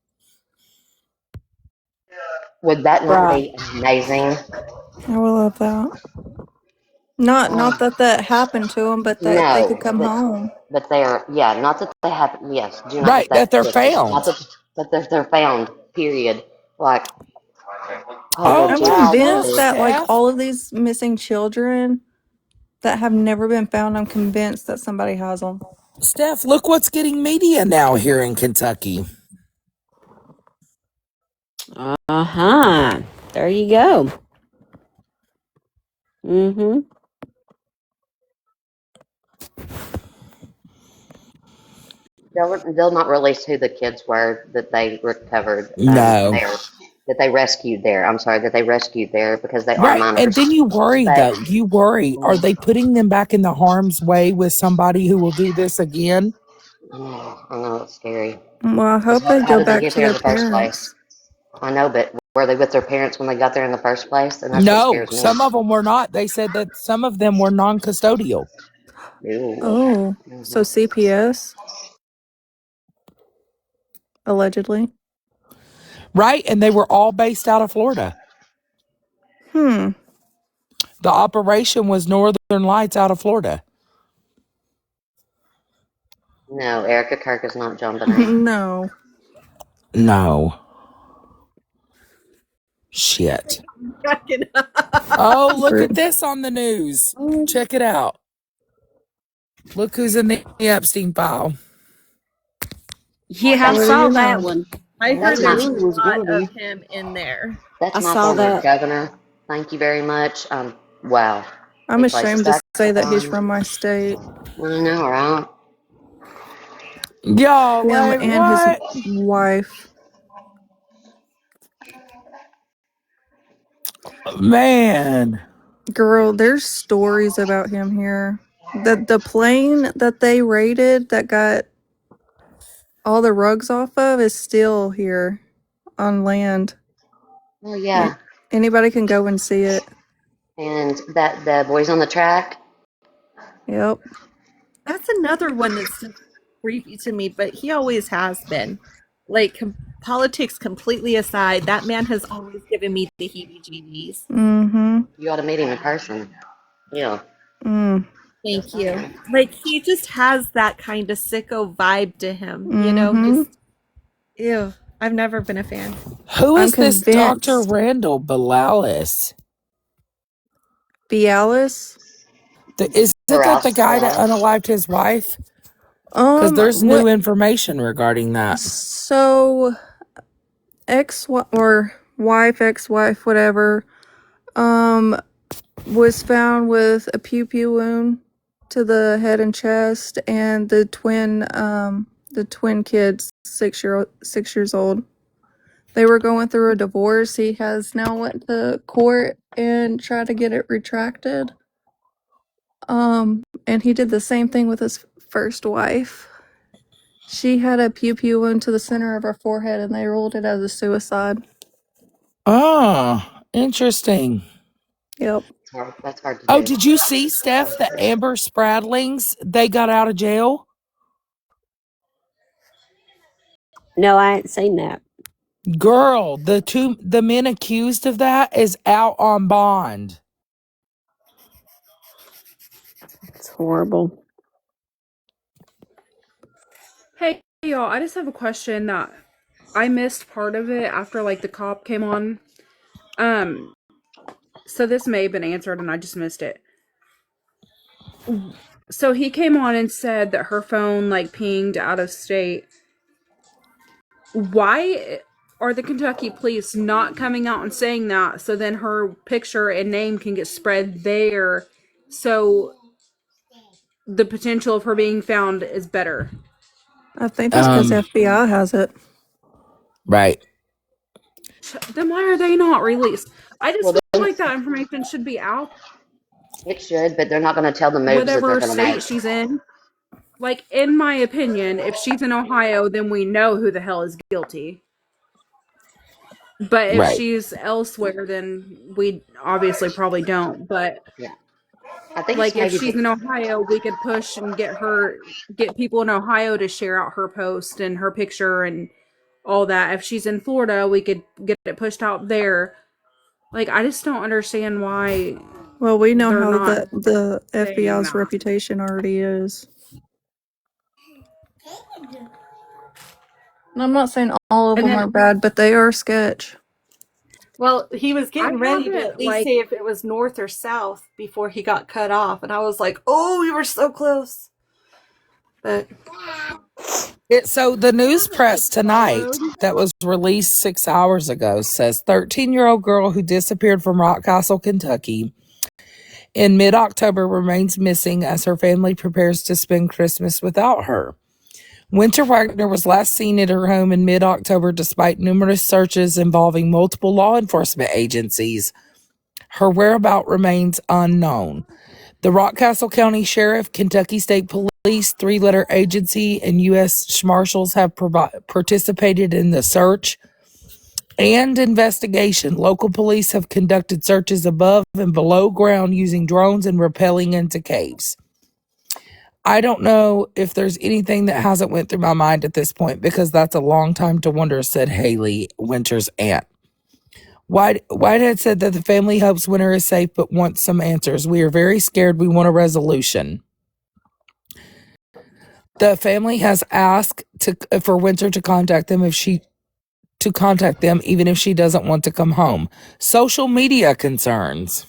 Would that not right? be amazing? I would love that. Not Oh, that happened to them, but that they could no, come home. but they are, yeah, not that they have, yes, do not get Right, that that they're twisted. Not found. that, but that they're found, period. Like, oh, the Oh, I'm well, child look, convinced is, that like Steph. all of these missing children that have never been found, I'm convinced that somebody has them. Steph, look what's getting media now here in Kentucky. Uh-huh. There you go. Mm-hmm. They'll not release who the kids were that they recovered No. there, that they rescued there. I'm sorry, that they rescued there because they are Right. And minors. then you worry, But though. You worry. Are they putting them back in the harm's way with somebody who will do this again? I know it's scary. Well, I Because hope they how go did they back get to there in their the first place? parents. I know, but were they with their parents when they got there in the first place? And that's what No, scares me. some of them were not. They said that some of them were non custodial. Ooh. Oh, Hmm. so CPS, allegedly. Right. And they were all based out of Florida. Hmm. The operation was Northern Lights out of Florida. No, Erica Kirk is not John Bonet. No. No. Shit. Cracking Oh, look at Rude. this on the news. Check it out. Look who's in the Epstein file. Yeah, I What do saw you that know? one. I That's heard my there's a Ooh, lot of goody. him in there. that's I my saw former that. governor. Thank you very much. Wow. I'm He placed a ashamed to say that he's saxophone. from my state. I know, right? Y'all, Him like, and his what? wife. Man. Girl, there's stories about him here. The plane that they raided that got all the rugs off of is still here on land. Oh yeah. Anybody can go and see it. And that the boys on the track. Yep. That's another one that's just creepy to me, but he always has been. Like politics completely aside, that man has always given me the heebie-jeebies. Mm-hmm. You ought to meet him in person. Yeah. Mm. Thank Just you. saying. Like he just has that kind of sicko vibe to him, you know? Mm-hmm. Just ew. I've never been a fan. Who I'm is this Dr. convinced. Randall Belalis? Bialis? Isn't that the Paralysis. guy that unalived his wife? Because there's new What? information regarding that. So, ex-wife, whatever, um, was found with a pew wound to the head and chest, and the twin kids, 6 years old. They were going through a divorce. He has now went to court and tried to get it retracted. And he did the same thing with his first wife. She had a pew wound to the center of her forehead, and they ruled it as a suicide. Oh, interesting. Yep. That's hard to Oh, do. did you see, Steph, the Amber Spradlings? They got out of jail. No, I ain't seen that. Girl, the men accused of that is out on bond. It's horrible. Hey, y'all, I just have a question that I missed part of it after like the cop came on. Um, so this may have been answered and I just missed it. So he came on and said that her phone like pinged out of state. Why are the Kentucky police not coming out and saying that so then her picture and name can get spread there so the potential of her being found is better? I think that's because FBI has it. Right. Then why are they not released? I just Well, feel then like that information should be out it should, but they're not going to tell the moves that they're whatever going to make. state she's in. Like, in my opinion, if she's in Ohio, then we know who the hell is guilty. But if Right. she's elsewhere, then we obviously probably don't. But Yeah. I think it's like, if maybe she's in Ohio, we could push and get people in Ohio to share out her post and her picture and all that. If she's in Florida, we could get it pushed out there. Like, I just don't understand why Well, we know they're how not the saying FBI's that. reputation already is. And I'm not saying all of And them then are bad, but they are sketch. Well, he was I getting ready to at haven't, least like, say if it was north or south before he got cut off, and I was like, "Oh, we were so close." But So the news press tonight that was released 6 hours ago says 13-year-old girl who disappeared from Rockcastle, Kentucky in mid-October remains missing as her family prepares to spend Christmas without her. Winter Wagner was last seen at her home in mid-October despite numerous searches involving multiple law enforcement agencies. Her whereabouts remains unknown. The Rockcastle County Sheriff, Kentucky State Police, three-letter agency, and U.S. Marshals have participated in the search and investigation. Local police have conducted searches above and below ground using drones and rappelling into caves. I don't know if there's anything that hasn't went through my mind at this point because that's a long time to wonder, said Haley, Winter's aunt. Whitehead said that the family hopes Winter is safe but wants some answers. We are very scared. We want a resolution. The family has asked for Winter to contact them even if she doesn't want to come home. Social media concerns.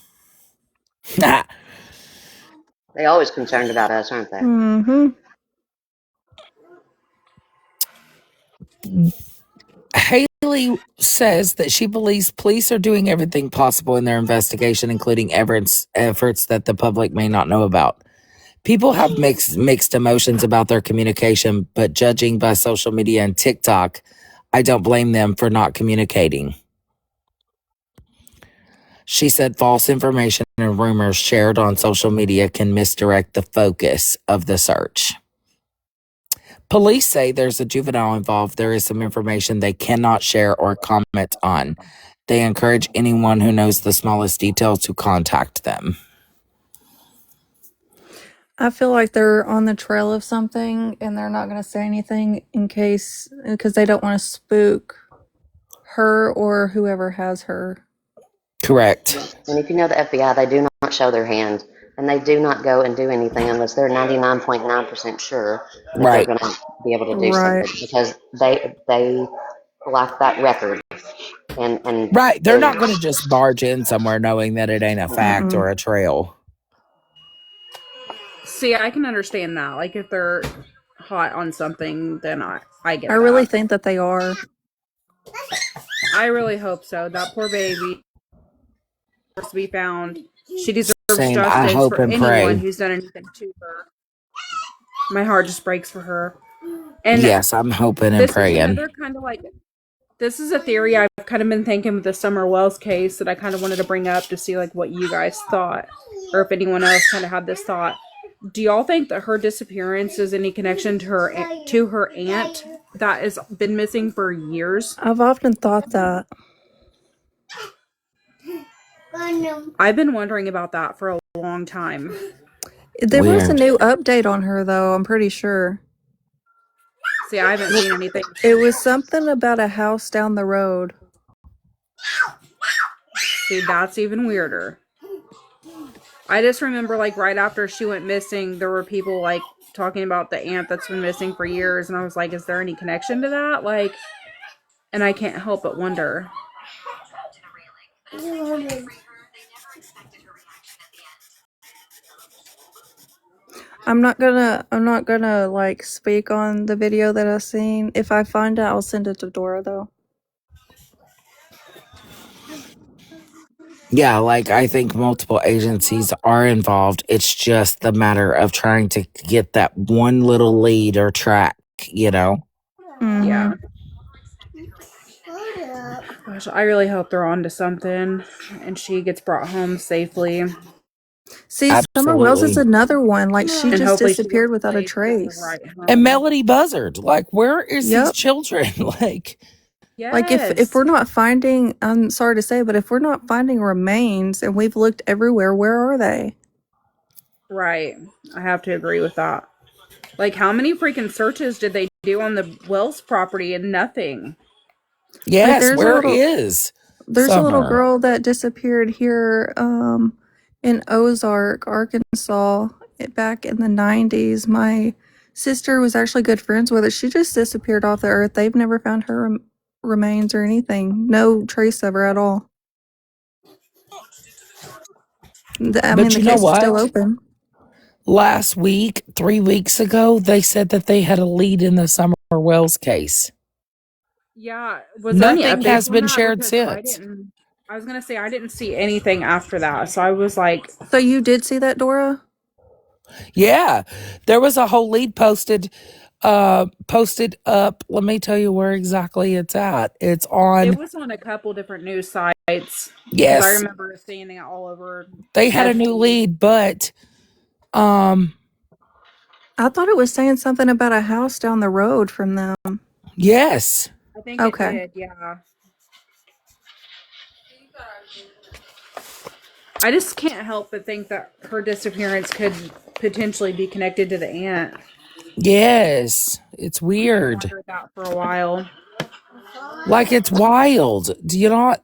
They always concerned about us, aren't they? Mm-hmm. Haley says that she believes police are doing everything possible in their investigation, including efforts that the public may not know about. People have mixed emotions about their communication, but judging by social media and TikTok, I don't blame them for not communicating. She said false information and rumors shared on social media can misdirect the focus of the search. Police say there's a juvenile involved. There is some information they cannot share or comment on. They encourage anyone who knows the smallest details to contact them. I feel like they're on the trail of something and they're not going to say anything because they don't want to spook her or whoever has her. Correct. And if you know the FBI, they do not show their hand, and they do not go and do anything unless they're 99.9% sure that they're Right. going to be able to do Right. something, because they lack that record. And Right. They're not going to just barge in somewhere knowing that it ain't a fact Mm-mm. or a trail. See, I can understand that. Like, if they're hot on something, then I get I that. really think that they are. I really hope so. That poor baby deserves to be found. She deserves Same. I justice hope for and anyone pray. who's done anything to her. My heart just breaks for her. And Yes, I'm hoping and this is praying. another kind of like, this is a theory I've kind of been thinking with the Summer Wells case that I kind of wanted to bring up to see like what you guys thought, or if anyone else kind of had this thought. Do y'all think that her disappearance is any connection to her aunt that has been missing for years? I've often thought that. I've been wondering about that for a long time. There was a Weird. new update on her, though, I'm pretty sure. See, I haven't seen anything. It was something about a house down the road. See, that's even weirder. I just remember, like, right after she went missing, there were people, like, talking about the aunt that's been missing for years, and I was like, is there any connection to that? Like, and I can't help but wonder. I'm not gonna like speak on the video that I've seen. If I find it, I'll send it to Dora, though. Yeah, like I think multiple agencies are involved. It's just the matter of trying to get that one little lead or track, you know? Mm-hmm. Yeah. Gosh, I really hope they're on to something and she gets brought home safely. See, Summer Wells is Absolutely. another one. Like, she And just hopefully she disappeared gets without a placed at the trace. right home. And Melody Buzzard, like, where is these Yep. children? Like, Like, if we're not finding, I'm sorry to say, but if we're not finding remains and we've looked everywhere, where are they? Right. I have to agree with that. Like, how many freaking searches did they do on the Wells property and nothing? yes, there's where is There's a little Summer? girl that disappeared here in Ozark, Arkansas, back in the 90s. My sister was actually good friends with her. She just disappeared off the earth. They've never found her remains or anything. No trace of her at all. I mean, But the you know case is still what? open. Last week, 3 weeks ago, they said that they had a lead in the Summer Wells case. Yeah, was there any Nothing updates has on been that? shared Because since. I was gonna say I didn't see anything after that, so I was like, So you did see that, Dora? Yeah, there was a whole lead posted up. Let me tell you where exactly it's at. It's it on, was on a couple different news sites because I yes, remember seeing it all over they had a new FB. lead, but um I thought it was saying something about a house down the road from them. yes. I think it Okay. did, yeah. I just can't help but think that her disappearance could potentially be connected to the aunt. Yes. It's I've weird. wondered that for a while. Like it's wild. Do you not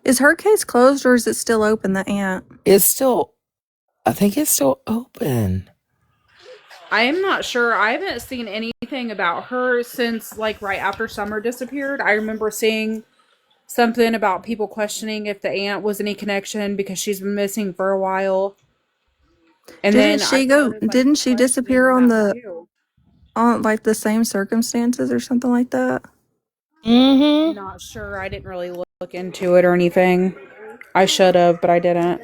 Is her case closed or is it still open, the aunt? it's still, I think it's still open. I am not sure. I haven't seen anything about her since like right after Summer disappeared. I remember seeing something about people questioning if the aunt was any connection because she's been missing for a while. And then I started like Didn't she disappear questioning on that the too. on like the same circumstances or something like that? Mm-hmm. Not sure. I didn't really look into it or anything. I should have, but I didn't.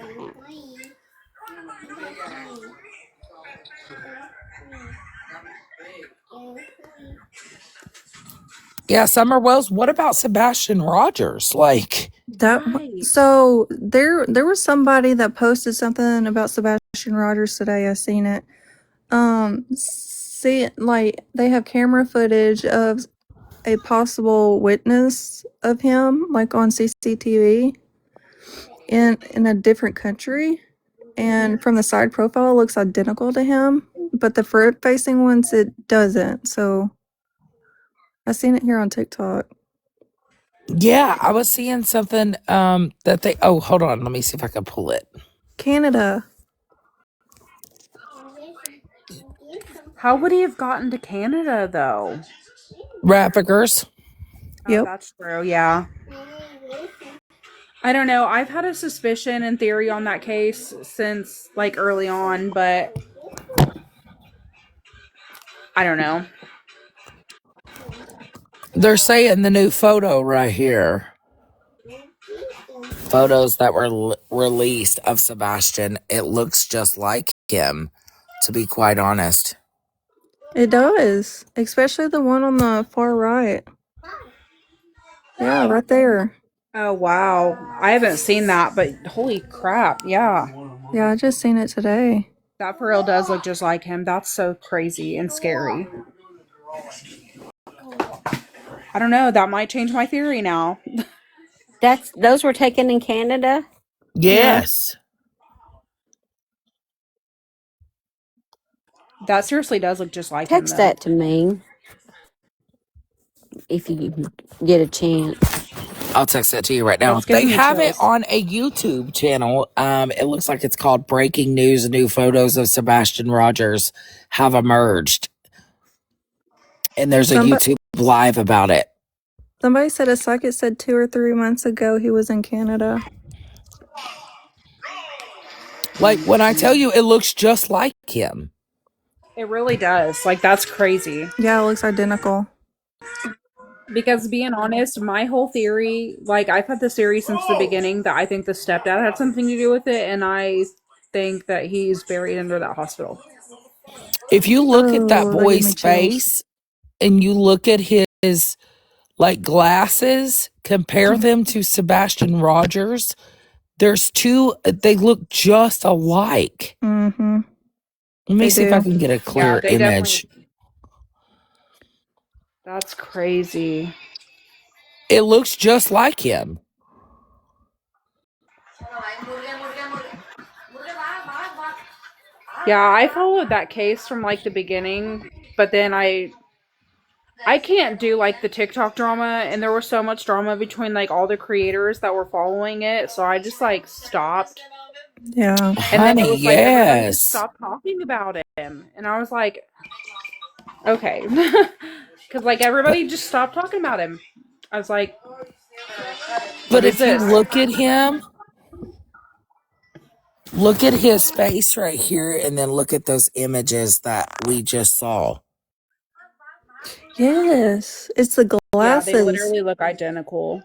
Yeah, Summer Wells, what about Sebastian Rogers? Like, Right. So there was somebody that posted something about Sebastian Rogers today. I seen it. See, like they have camera footage of a possible witness of him, like on CCTV in a different country, and from the side profile, it looks identical to him, but the front facing ones it doesn't. So I seen it here on TikTok. yeah, I was seeing something that they, oh, hold on, let me see if I can pull it. Canada. How would he have gotten to Canada though? Raffickers. Oh, Yep. that's true. Yeah. I don't know. I've had a suspicion and theory on that case since like early on, but I don't know. They're saying the new photo right here. Photos that were released of Sebastian, it looks just like him, to be quite honest. It does, especially the one on the far right. Yeah, right there. Oh wow. I haven't seen that, but holy crap. Yeah. Yeah, I just seen it today. That for real does look just like him. That's so crazy and scary. I don't know. That might change my theory now. Those were taken in Canada. Yeah. Yes. That seriously does look just like him Text though. that to me if you get a chance. I'll text it to you right now. That's They giving me have it chills. on a YouTube channel. It looks like it's called Breaking News. New photos of Sebastian Rogers have emerged. And there's a Somebody YouTube live about it. somebody said it's like it said 2 or 3 months ago he was in Canada. Like when I tell you it looks just like him. It really does. Like that's crazy. Yeah, it looks identical. Because being honest, my whole theory, like I've had this theory since the beginning that I think the stepdad had something to do with it, and I think that he's buried under that hospital. If you look at that Oh, that gave me boy's chills. face and you look at his like glasses, compare them to Sebastian Rogers, there's two, they look just alike. Mm-hmm. Let me They see if I do. can get a Yeah, clear they image. definitely. That's crazy. It looks just like him. Yeah, I followed that case from like the beginning, but then I can't do like the TikTok drama, and there was so much drama between like all the creators that were following it, so I just like stopped. Yeah. And then it Honey, was like everybody just yes. stopped talking about him, and I was like, okay, because like But everybody just stopped talking about him. I was like, what but is if you this? look at him, look at his face right here and then look at those images that we just saw. Yes, it's the Yeah, they glasses. literally look identical.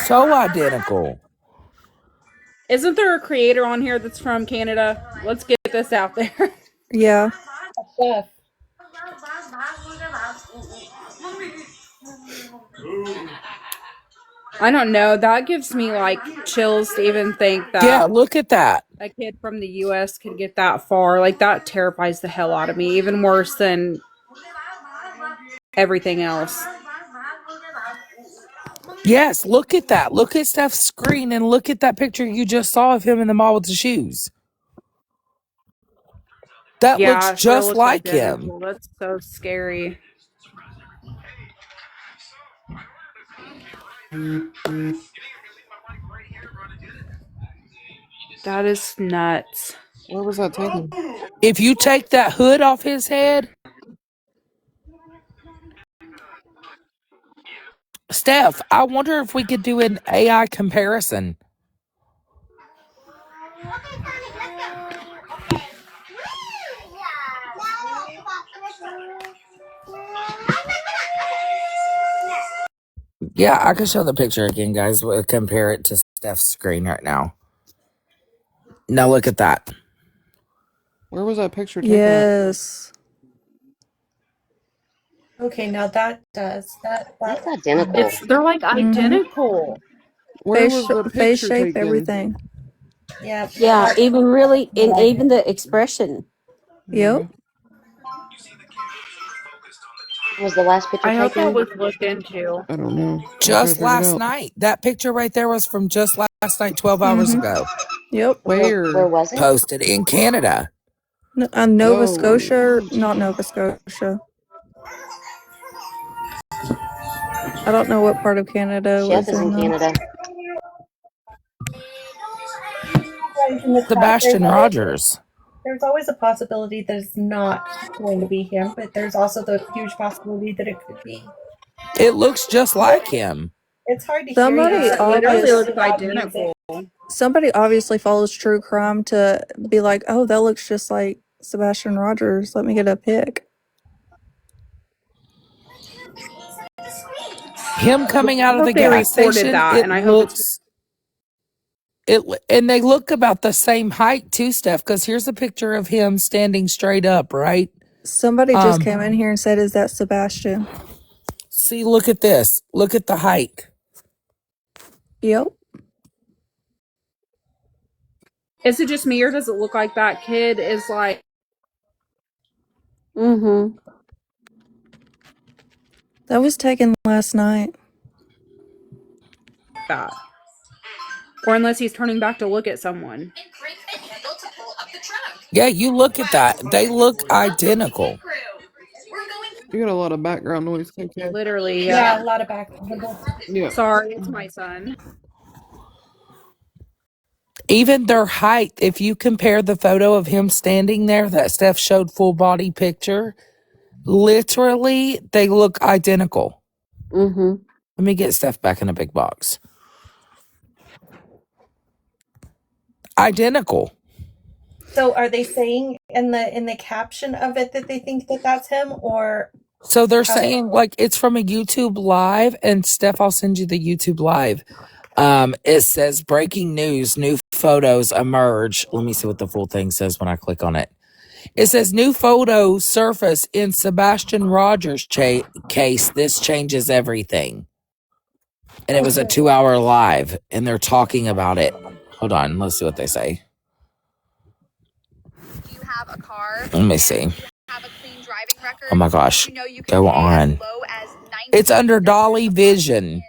So identical. Isn't there a creator on here that's from Canada? Let's get this out there. Yeah. Chef. I don't know. That gives me like chills to even think Yeah, that look at that. a kid from the US could get that far. Like that terrifies the hell out of me, even worse than everything else. Yes, look at that. Look at Steph's screen and look at that picture you just saw of him in the mall with the shoes. That looks Yeah, it sure just looks like him. identical. That's so scary. That is nuts. Where was that taken? If you take that hood off his head, Steph, I wonder if we could do an AI comparison. Yeah, I can show the picture again, guys. We'll compare it to Steph's screen right now. Now look at that. Where was that picture taken at? Yes. Okay, now that does That's that. identical. They're like Mm-hmm. identical. Where was the Face picture shape, taken? everything. Yeah, Yeah, that even really, and like even the expression. Yep. Okay. Was the last picture I hope that taken? was looked into. I don't know. I'm trying to Just figure it last out. night. That picture right there was from just last night, 12 hours Mm-hmm. ago. Yep. Where Where? was it? Posted in Canada. Nova Oh, Scotia, not Nova Scotia. I don't know what part of Canada it Chef was is in in though. Canada. guys in the chat. Sebastian Rogers. There's always a possibility that it's not going to be him, but there's also the huge possibility that it could be. It looks just like him. It's hard to hear you. Somebody Yeah, So it you have literally obvious really looks loud music. identical. somebody obviously follows true crime to be like, oh, that looks just like Sebastian Rogers. Let me get a pic. Him coming I out of the hope they gas reported station, that, it and I hope it's. looks and they look about the same height too, Steph, because here's a picture of him standing straight up, right? Somebody just came in here and said, is that Sebastian? See, look at this. Look at the height. Yep. Is it just me, or does it look like that kid is like? Mm-hmm. That was taken last night. That. Or unless he's turning back to look at someone. Yeah, you look at that. They look identical. you got a lot of background noise, KK. Literally, Yeah, yeah. a lot of background. Yeah. Sorry, it's my son. Even their height, if you compare the photo of him standing there that Steph showed full body picture, literally they look identical. Mm-hmm. Let me get Steph back in a big box. Identical. So are they saying in the caption of it that they think that that's him, or So they're how saying like it's from a YouTube live, and Steph, I'll send you the YouTube live. It says breaking news, new photos emerge. Let me see what the full thing says when I click on it. It says new photos surface in Sebastian Rogers' case. This changes everything. And it was a 2-hour live, and they're talking about it. Hold on, let's see what they say. You have a car. Let me see. Have a clean driving record. Oh my gosh. You know you can Go pay on. as low as 90 It's under Dolly Vision.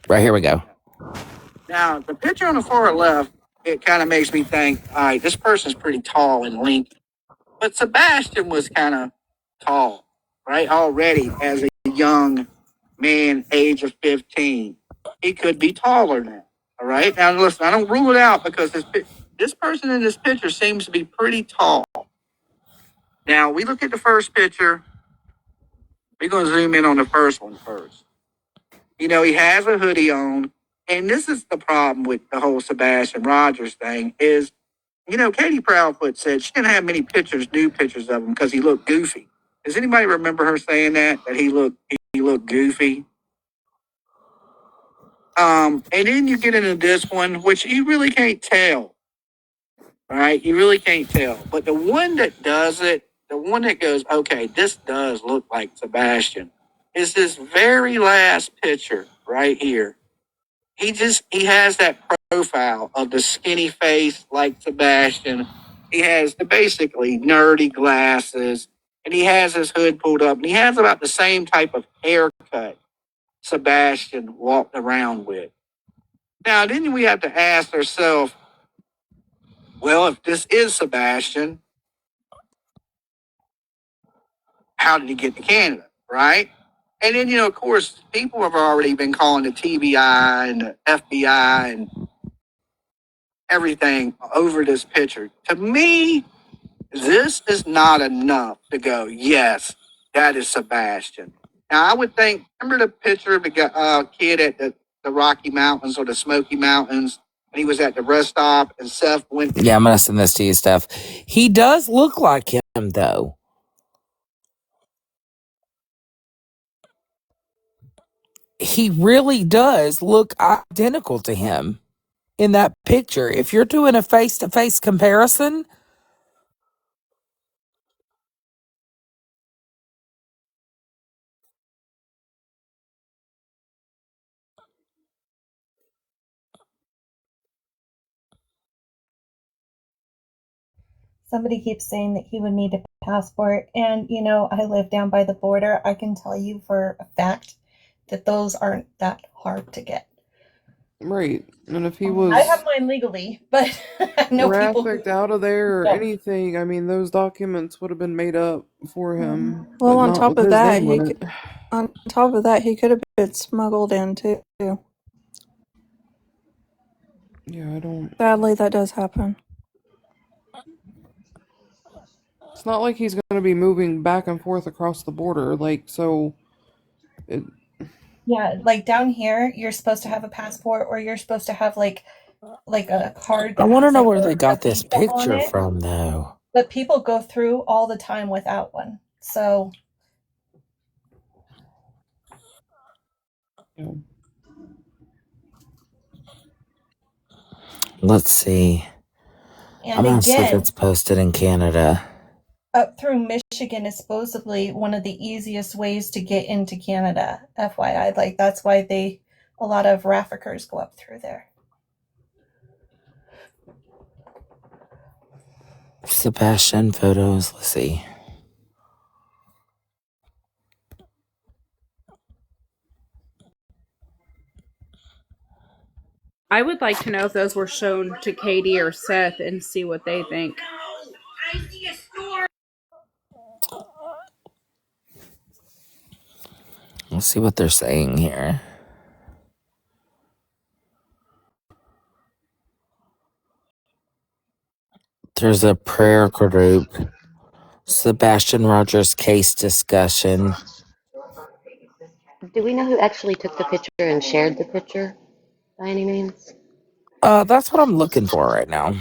Right, here we go. Now, the picture on the far left, it kind of makes me think, all right, this person's pretty tall and lanky. But Sebastian was kind of tall, right? Already as a young man, age of 15. He could be taller now, all right? Now, listen, I don't rule it out because this person in this picture seems to be pretty tall. Now, we look at the first picture. We're going to zoom in on the first one first. You know, he has a hoodie on. And this is the problem with the whole Sebastian Rogers thing is You know, Katie Proudfoot said she didn't have many pictures, new pictures of him because he looked goofy. Does anybody remember her saying that he looked goofy? And then you get into this one, which you really can't tell. All right, you really can't tell. But the one that does it, the one that goes, okay, this does look like Sebastian, is this very last picture right here. He has that profile of the skinny face like Sebastian. He has the basically nerdy glasses, and he has his hood pulled up, and he has about the same type of haircut Sebastian walked around with. Now, then we have to ask ourselves, well, if this is Sebastian, how did he get to Canada, right? And then, of course, people have already been calling the TBI and the FBI and everything over this picture. To me, this is not enough to go, yes, that is Sebastian. Now, I would think, remember the picture of the kid at the Rocky Mountains or the Smoky Mountains, and he was at the rest stop, and Seth went. Yeah, I'm gonna send this to you, Steph. He does look like him, though. He really does look identical to him in that picture. If you're doing a face-to-face comparison, Somebody keeps saying that he would need a passport, and I live down by the border. I can tell you for a fact that those aren't that hard to get. Right. And if he I have was mine legally, but I know people who trafficked out of there or don't. anything, I mean, those documents would have been made up for him, Well, but on not top with of his that, name on it. he could have been smuggled in too. Yeah, I don't. Sadly, that does happen. It's not like he's going to be moving back and forth across the border. Like, so. It, Yeah, like down here, you're supposed to have a passport, or you're supposed to have like a card I that want to has know like where they a got this visa on picture it. from, though. But people go through all the time without one. So yeah. Let's see. I'm and gonna see if again, it's posted in Canada. up through Michigan is supposedly one of the easiest ways to get into Canada. FYI, like that's why a lot of Raffickers go up through there. Sebastian photos. Let's see. I would like to know if those were shown to Katie or Seth and see what they think. Let's see what they're saying here. There's a prayer group. Sebastian Rogers case discussion. Do we know who actually took the picture and shared the picture by any means? That's what I'm looking for right now.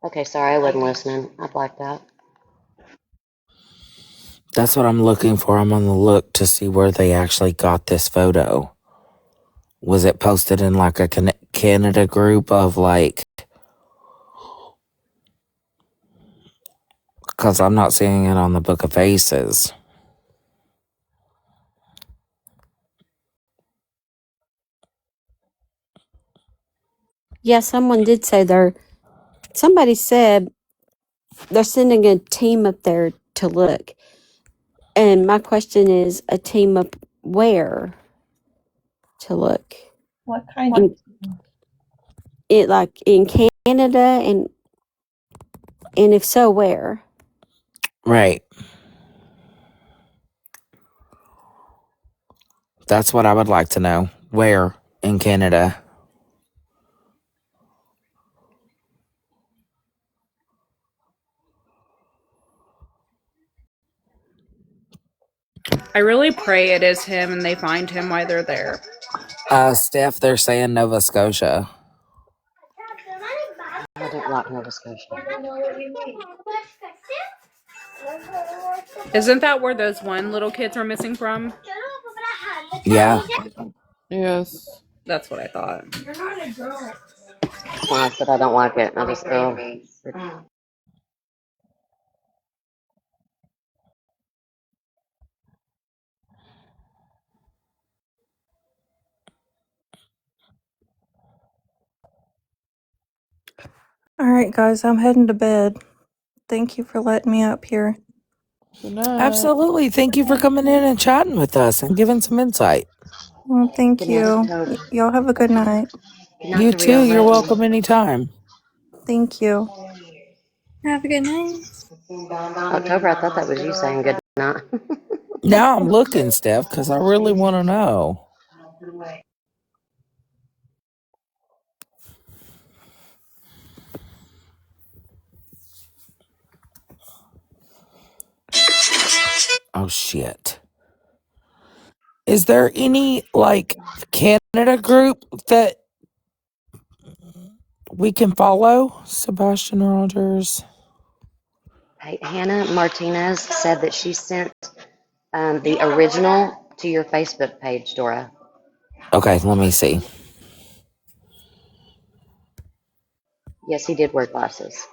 Okay, sorry, I wasn't listening. I blacked out. That's what I'm looking for. I'm on the look to see where they actually got this photo. Was it posted in like a Canada group of like... Because I'm not seeing it on the Book of Faces. Yeah, someone did say somebody said they're sending a team up there to look. And my question is, a team up where to look? What kind of In, it like in Canada, and if so, where? Right. That's what I would like to know. Where in Canada? I really pray it is him and they find him while they're there. Steph, they're saying Nova Scotia. I don't like Nova Scotia. Isn't that where those one little kids are missing from? Yeah. Yes. That's what I thought. When I said I don't like it, I just All right, guys, I'm heading to bed. Thank you for letting me up here. Good night. Absolutely. Thank you for coming in and chatting with us and giving some insight. Well, thank Good night, you. October. Y'all have a good night. Good night, You the real too. You're legend. welcome anytime. Thank you. Have a good night. October, I thought that was you saying good night. Now I'm looking, Steph, because I really want to know. Oh, shit. Is there any, like, Canada group that we can follow? Sebastian Rogers. Hey, Hannah Martinez said that she sent the original to your Facebook page, Dora. Okay, let me see. Yes, he did wear glasses.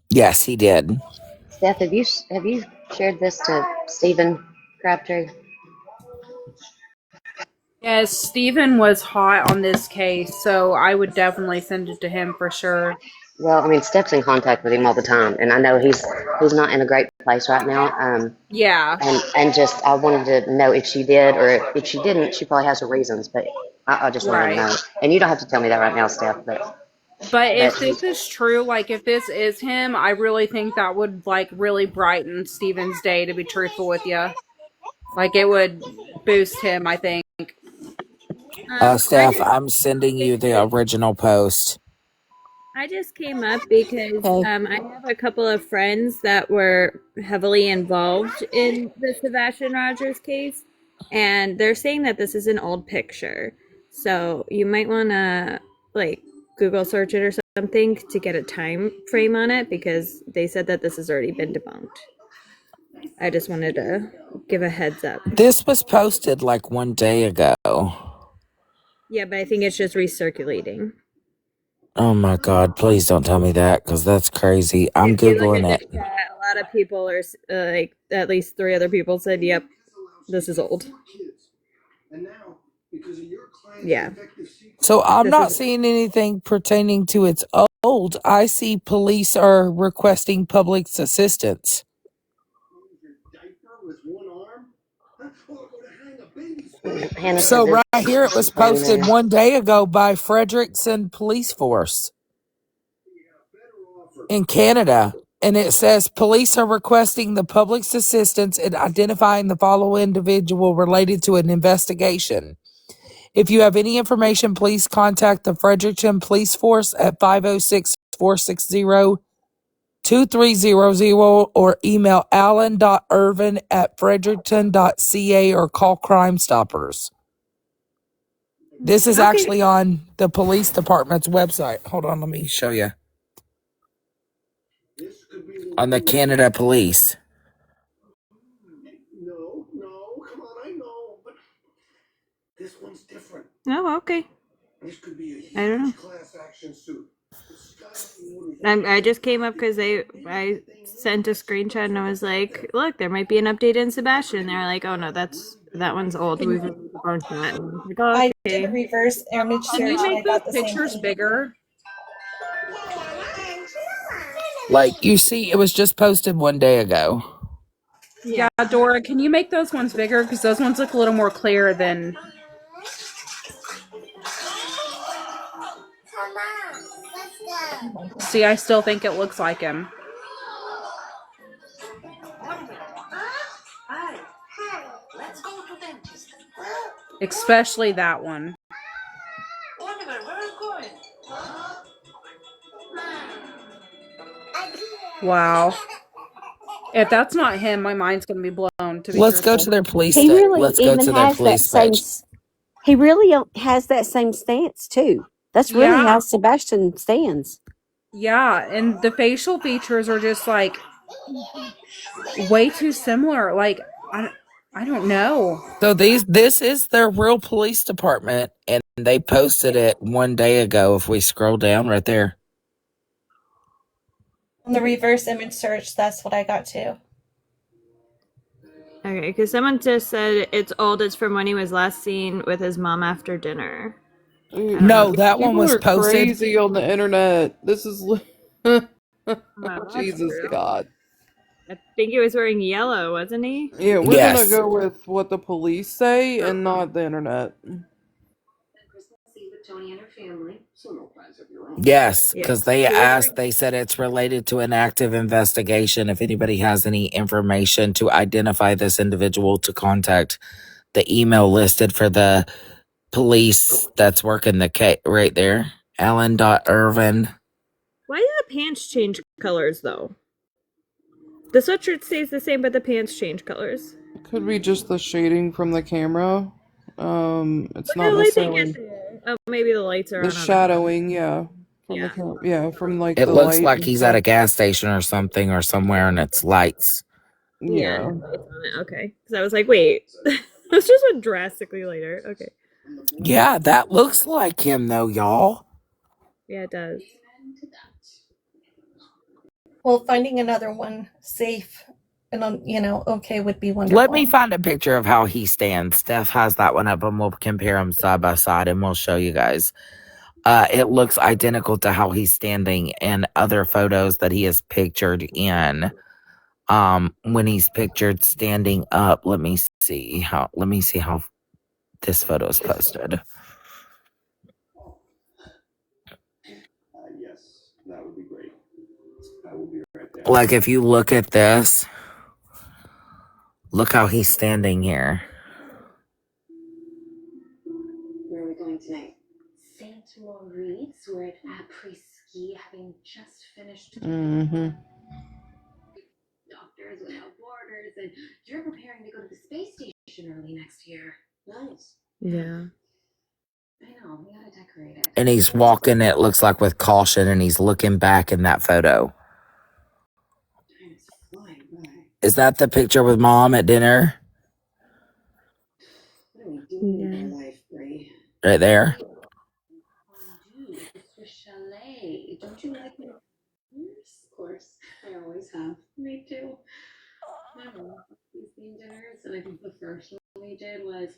Yes, he did. Steph, have you shared this to Stephen Crabtree? Yes, Steven was hot on this case, so I would definitely send it to him for sure. Well, I mean, Steph's in contact with him all the time, and I know he's not in a great place right now. Yeah, And just I wanted to know if she did or if she didn't. She probably has her reasons, but I just wanted to right. know. And you don't have to tell me that right now, Steph. But But if this is true, like if this is him, I really think that would like really brighten Steven's day, to be truthful with you. Like it would boost him, I think. I Steph, I'm sending you the original post. just came up because Okay. I have a couple of friends that were heavily involved in the Sebastian Rogers case, and they're saying that this is an old picture. So you might want to like Google search it or something to get a time frame on it because they said that this has already been debunked. I just wanted to give a heads up. This was posted like 1 day ago. Yeah, but I think it's just recirculating. Oh my God, please don't tell me that because that's crazy. I'm If you look at Googling the it. chat, a lot of people are like, at least 3 other people said, "Yep, this is old." Yeah, So I'm this not was. seeing anything pertaining to its old. I see police are requesting public assistance. Hannah said So this right here it is was brand posted new. 1 day ago by Frederickson Police Force in Canada. And it says police are requesting the public's assistance in identifying the following individual related to an investigation. If you have any information, please contact the Fredericton Police Force at 506-460-2300 or email allen.irvin@fredericton.ca or call Crime Stoppers. This is Okay. actually on the police department's website. Hold on, let me show you. On the Canada Police. Oh, okay. I don't know. I just came up because I sent a screenshot and I was like, "Look, there might be an update in Sebastian." They're like, "Oh no, that one's old. We've debunked that." And I was like, "Oh, I did a okay." reverse image Can you search and I make those got the same pictures thing. bigger? Like you see, it was just posted 1 day ago. Yeah, Dora, can you make those ones bigger? Because those ones look a little more clear than. See, I still think it looks like him. Especially that one. Wow. If that's not him, my mind's gonna be blown, to be Let's go truthful. to their police. He really Let's go even to their has that police same. page. He really has that same stance too. That's really Yeah. how Sebastian stands. Yeah, and the facial features are just like way too similar. Like I, I don't know. So this is their real police department, and they posted it one day ago. If we scroll down right there, On the reverse image search, that's what I got too. Okay, because someone just said it's old. It's from when he was last seen with his mom after dinner. I don't know. no, that one People was are posted. crazy on the internet. This is Well, that's Jesus true. God. I think he was wearing yellow, wasn't he? Yeah, we're gonna Yes, go with what the police say and not the internet. yes, Yeah. because they He was asked. wearing. They said it's related to an active investigation. If anybody has any information to identify this individual, to contact the email listed for the police that's working the case right there. Alan.Irvin. Why did the pants change colors though? The sweatshirt stays the same, but the pants change colors. Could be just the shading from the camera. It's Look not how light they get necessarily there. Oh, maybe the lights are the on. I don't know. shadowing, yeah. From the Yeah. camera, yeah, from like It the looks light like and he's at stuff. a gas station or something or somewhere, and it's lights. Yeah, it Yeah. has lights on it. Okay. Because I was like, wait, this just went drastically later. Okay. Yeah, that looks like him though, y'all. Yeah, it does. Well, finding another one safe and okay would be Let me wonderful. find a picture of how he stands. Steph has that one up, and we'll compare them side by side, and we'll show you guys. It looks identical to how he's standing in other photos that he is pictured in. When he's pictured standing up, let me see how this photo is posted. Yes, that would be great. I will be right there. Like if you look at this, look how he's standing here. Where are we going tonight? St. Moritz. We're at après-ski, having just finished Mm-hmm. Doctors Without Borders, and you're preparing to go to the space station early next year. Nice. Yeah. I know, we gotta decorate it. And he's walking, it looks like with caution, and he's looking back in that photo. Time is flying by. Is that the picture with mom at dinner? What are we doing with our life, Brie? Right there. Fondue at the Swiss Chalet. Don't you like my dinners? Of course, I always have. Me too. I love these themed dinners, and I think the first one we did was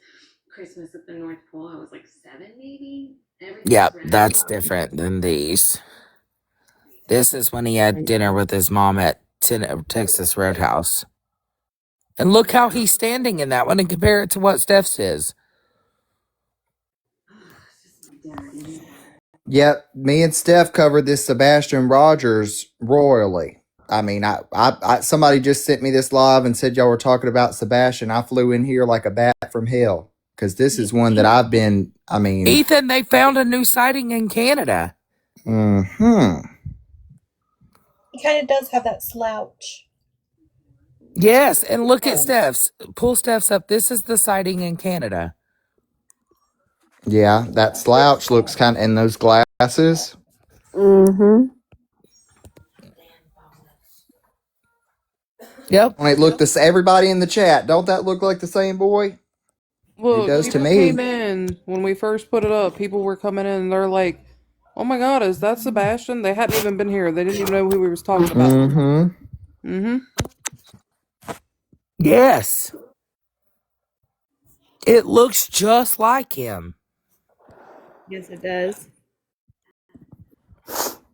Christmas at the North Pole. I was like 7, maybe. Everything was Yep, wrapped that's up. different than these. This is when he had dinner with his mom at Texas Roadhouse. And look how he's standing in that one and compare it to what Steph's is. Yep, me and Steph covered this Sebastian Rogers royally. I mean, somebody just sent me this live and said y'all were talking about Sebastian. I flew in here like a bat from hell because this is one that I've been. I mean, Ethan, they found a new sighting in Canada. hmm. He kind of does have that slouch. Yes, and look at Steph's. Pull Steph's up. This is the sighting in Canada. Yeah, that slouch looks kind of in those glasses. Mm-hmm. Yep. When it looked this, everybody in the chat, don't that look like the same boy? It Look, does to people me. came in when we first put it up. People were coming in and they're like, "Oh my God, is that Sebastian?" They hadn't even been here. They didn't even know who we was talking about. Mm-hmm. Mm-hmm. Yes. It looks just like him. Yes, it does.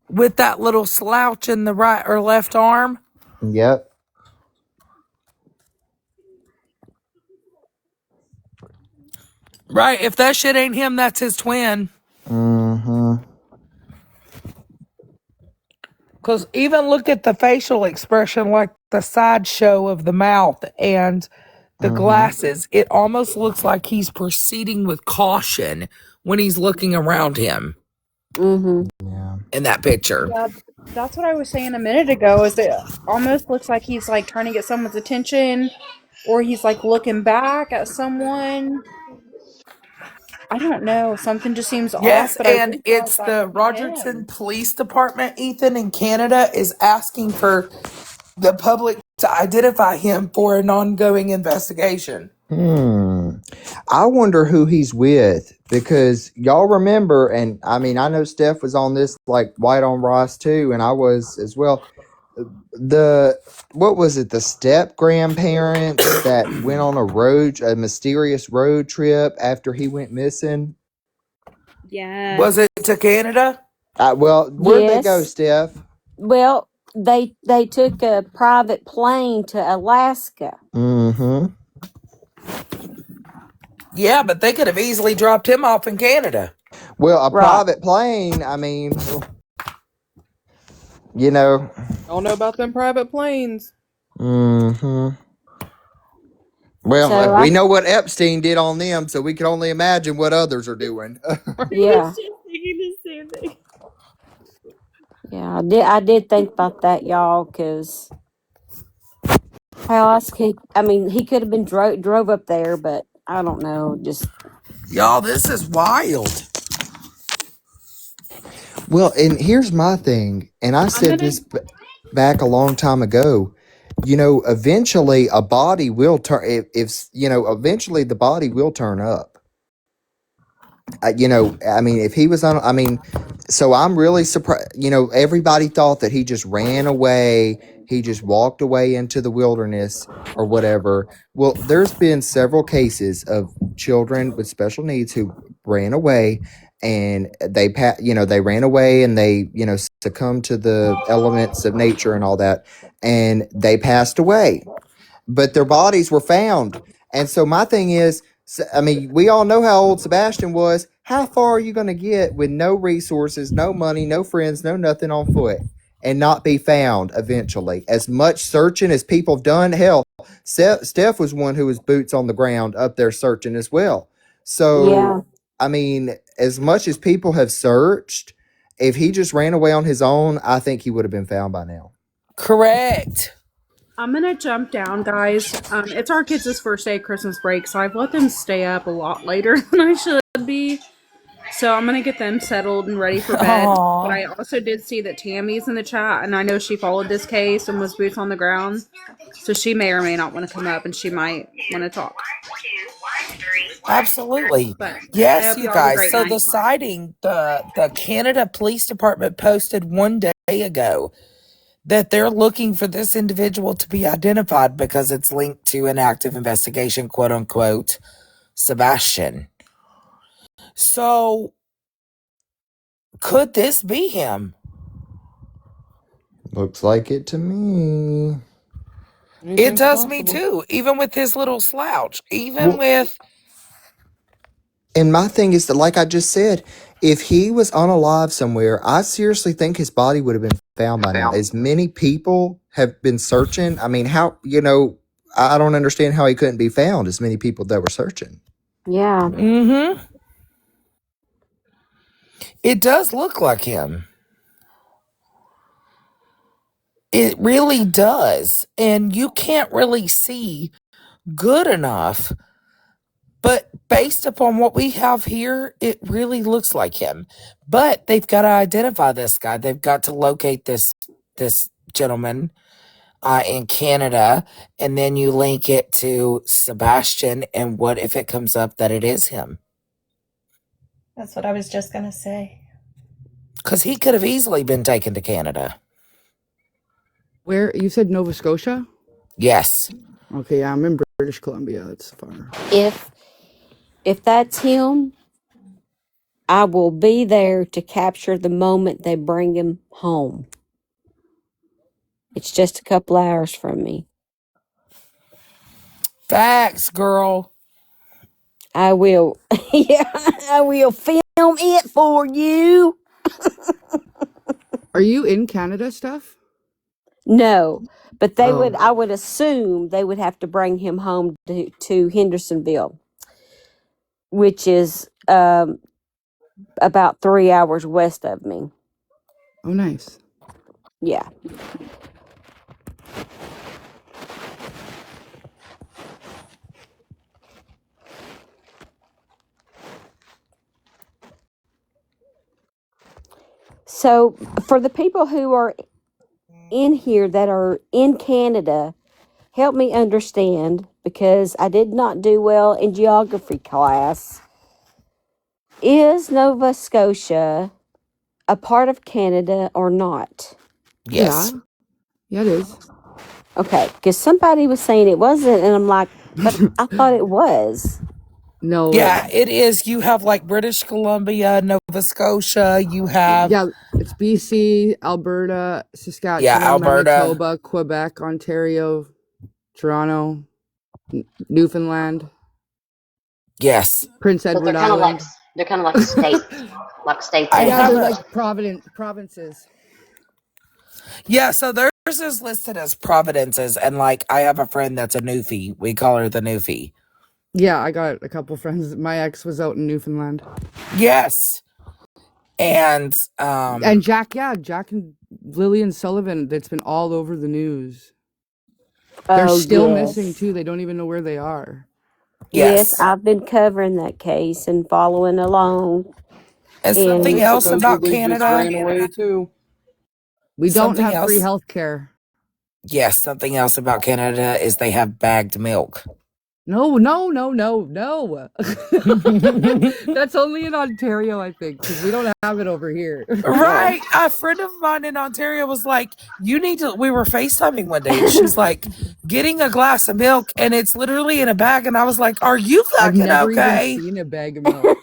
With that little slouch in the right or left arm. Yep. Right. If that shit ain't him, that's his twin. Mm-hmm. Because even look at the facial expression, like the sideshow of the mouth and the glasses. It almost looks like he's proceeding with caution when he's looking around him. Mm-hmm. Yeah. In that picture. Yeah, that's what I was saying a minute ago. Is it almost looks like he's like trying to get someone's attention, or he's like looking back at someone. I don't know. Something just seems off, Yes, but I and really thought it's that the could be Rogerton him. Police Department, Ethan, in Canada, is asking for the public to identify him for an ongoing investigation. I wonder who he's with because y'all remember, and I mean, I know Steph was on this like White on Rice too, and I was as well. The what was it? The step grandparents that went on a mysterious road trip after he went missing. Was Yes. it to Canada? Well, where'd they go, Yes. Steph? Well, they took a private plane to Alaska. Mm-hmm. Yeah, but they could have easily dropped him off in Canada. Well, a Right. private plane. I mean, you know. Y'all know about them private planes. Mm-hmm. Well, So we I know what Epstein did on them, so we can only imagine what others are doing. Right? I was yeah. just thinking the same thing. Yeah, I did think about that, y'all, because how else I mean, he could have been drove up there, but I don't know. Just Y'all, this is wild. Well, and here's my thing, and I I'm said gonna. this back a long time ago. Eventually a body will turn. If eventually the body will turn up. I mean, if he was on, I mean, so I'm really surprised. Everybody thought that he just ran away. He just walked away into the wilderness or whatever. Well, there's been several cases of children with special needs who ran away and they ran away and they, succumbed to the elements of nature and all that. And they passed away, but their bodies were found. And so my thing is, I mean, we all know how old Sebastian was. How far are you going to get with no resources, no money, no friends, no nothing on foot, and not be found eventually? As much searching as people have done, hell, Steph was one who was boots on the ground up there searching as well. yeah, So, I mean, as much as people have searched, if he just ran away on his own, I think he would have been found by now. Correct. I'm gonna jump down, guys. It's our kids' first day of Christmas break, so I've let them stay up a lot later than I should be. So I'm gonna get them settled and ready for bed. But Aw. I also did see that Tammy's in the chat, and I know she followed this case and was boots on the ground. So she may or may not want to come up, and she might want to talk. Absolutely. But I Yes, hope you you all have a guys. great So night. the sighting, the Canada Police Department posted one day ago that they're looking for this individual to be identified because it's linked to an active investigation, quote unquote, Sebastian. So could this be him? Looks like it to me. It Anything's does me possible. too, even with his little slouch, even Well, with. and my thing is that, like I just said, if he was unalive somewhere, I seriously think his body would have been found by now. As many people have been searching, I mean, I don't understand how he couldn't be found. As many people that were searching. yeah, Mm-hmm. It does look like him. It really does. And you can't really see good enough. But based upon what we have here, it really looks like him. But they've got to identify this guy. They've got to locate this gentleman in Canada, and then you link it to Sebastian. And what if it comes up that it is him? That's what I was just gonna say. Because he could have easily been taken to Canada. Where you said Nova Scotia? Yes. Okay, yeah, I'm in British Columbia. That's far. if that's him, I will be there to capture the moment they bring him home. It's just a couple hours from me. Facts, girl. I will, yeah, I will film it for you. Are you in Canada stuff? No, but Oh, I would assume they would have to bring him home to Hendersonville, which is about 3 hours west of me. oh, nice. Yeah. So, for the people who are in here that are in Canada, help me understand because I did not do well in geography class. Is Nova Scotia a part of Canada or not? Yeah. Yes. Yeah, it is. Okay, because somebody was saying it wasn't, and I'm like, but I thought it was. No, Yeah, it is. You have like British Columbia, Nova Scotia, you have, yeah, it's BC, Alberta, yeah, Saskatchewan, Alberta. Manitoba, Quebec, Ontario, Toronto, Newfoundland, Yes. Prince But Edward Island. they're kind of like states I in Yeah, have they're a, like provinces. yeah, so theirs is listed as Providences, and like I have a friend that's a Newfie. We call her the Newfie. Yeah, I got a couple friends. My ex was out in Newfoundland. Yes. And And Jack and Lillian Sullivan, that's been all over the news. They're Oh, still missing yes. too. They don't even know where they are. Yes, yes. I've been covering that case and following along. And And something And they else about supposedly just Canada, ran away too. We don't something have free else, health care. yes, something else about Canada is they have bagged milk. No. That's only in Ontario, I think, because we don't have it over here. No. Right. A friend of mine in Ontario was like, you need to, we were FaceTiming one day and she's like, getting a glass of milk and it's literally in a bag. And I was like, are you I've fucking never even okay? seen a bag of milk.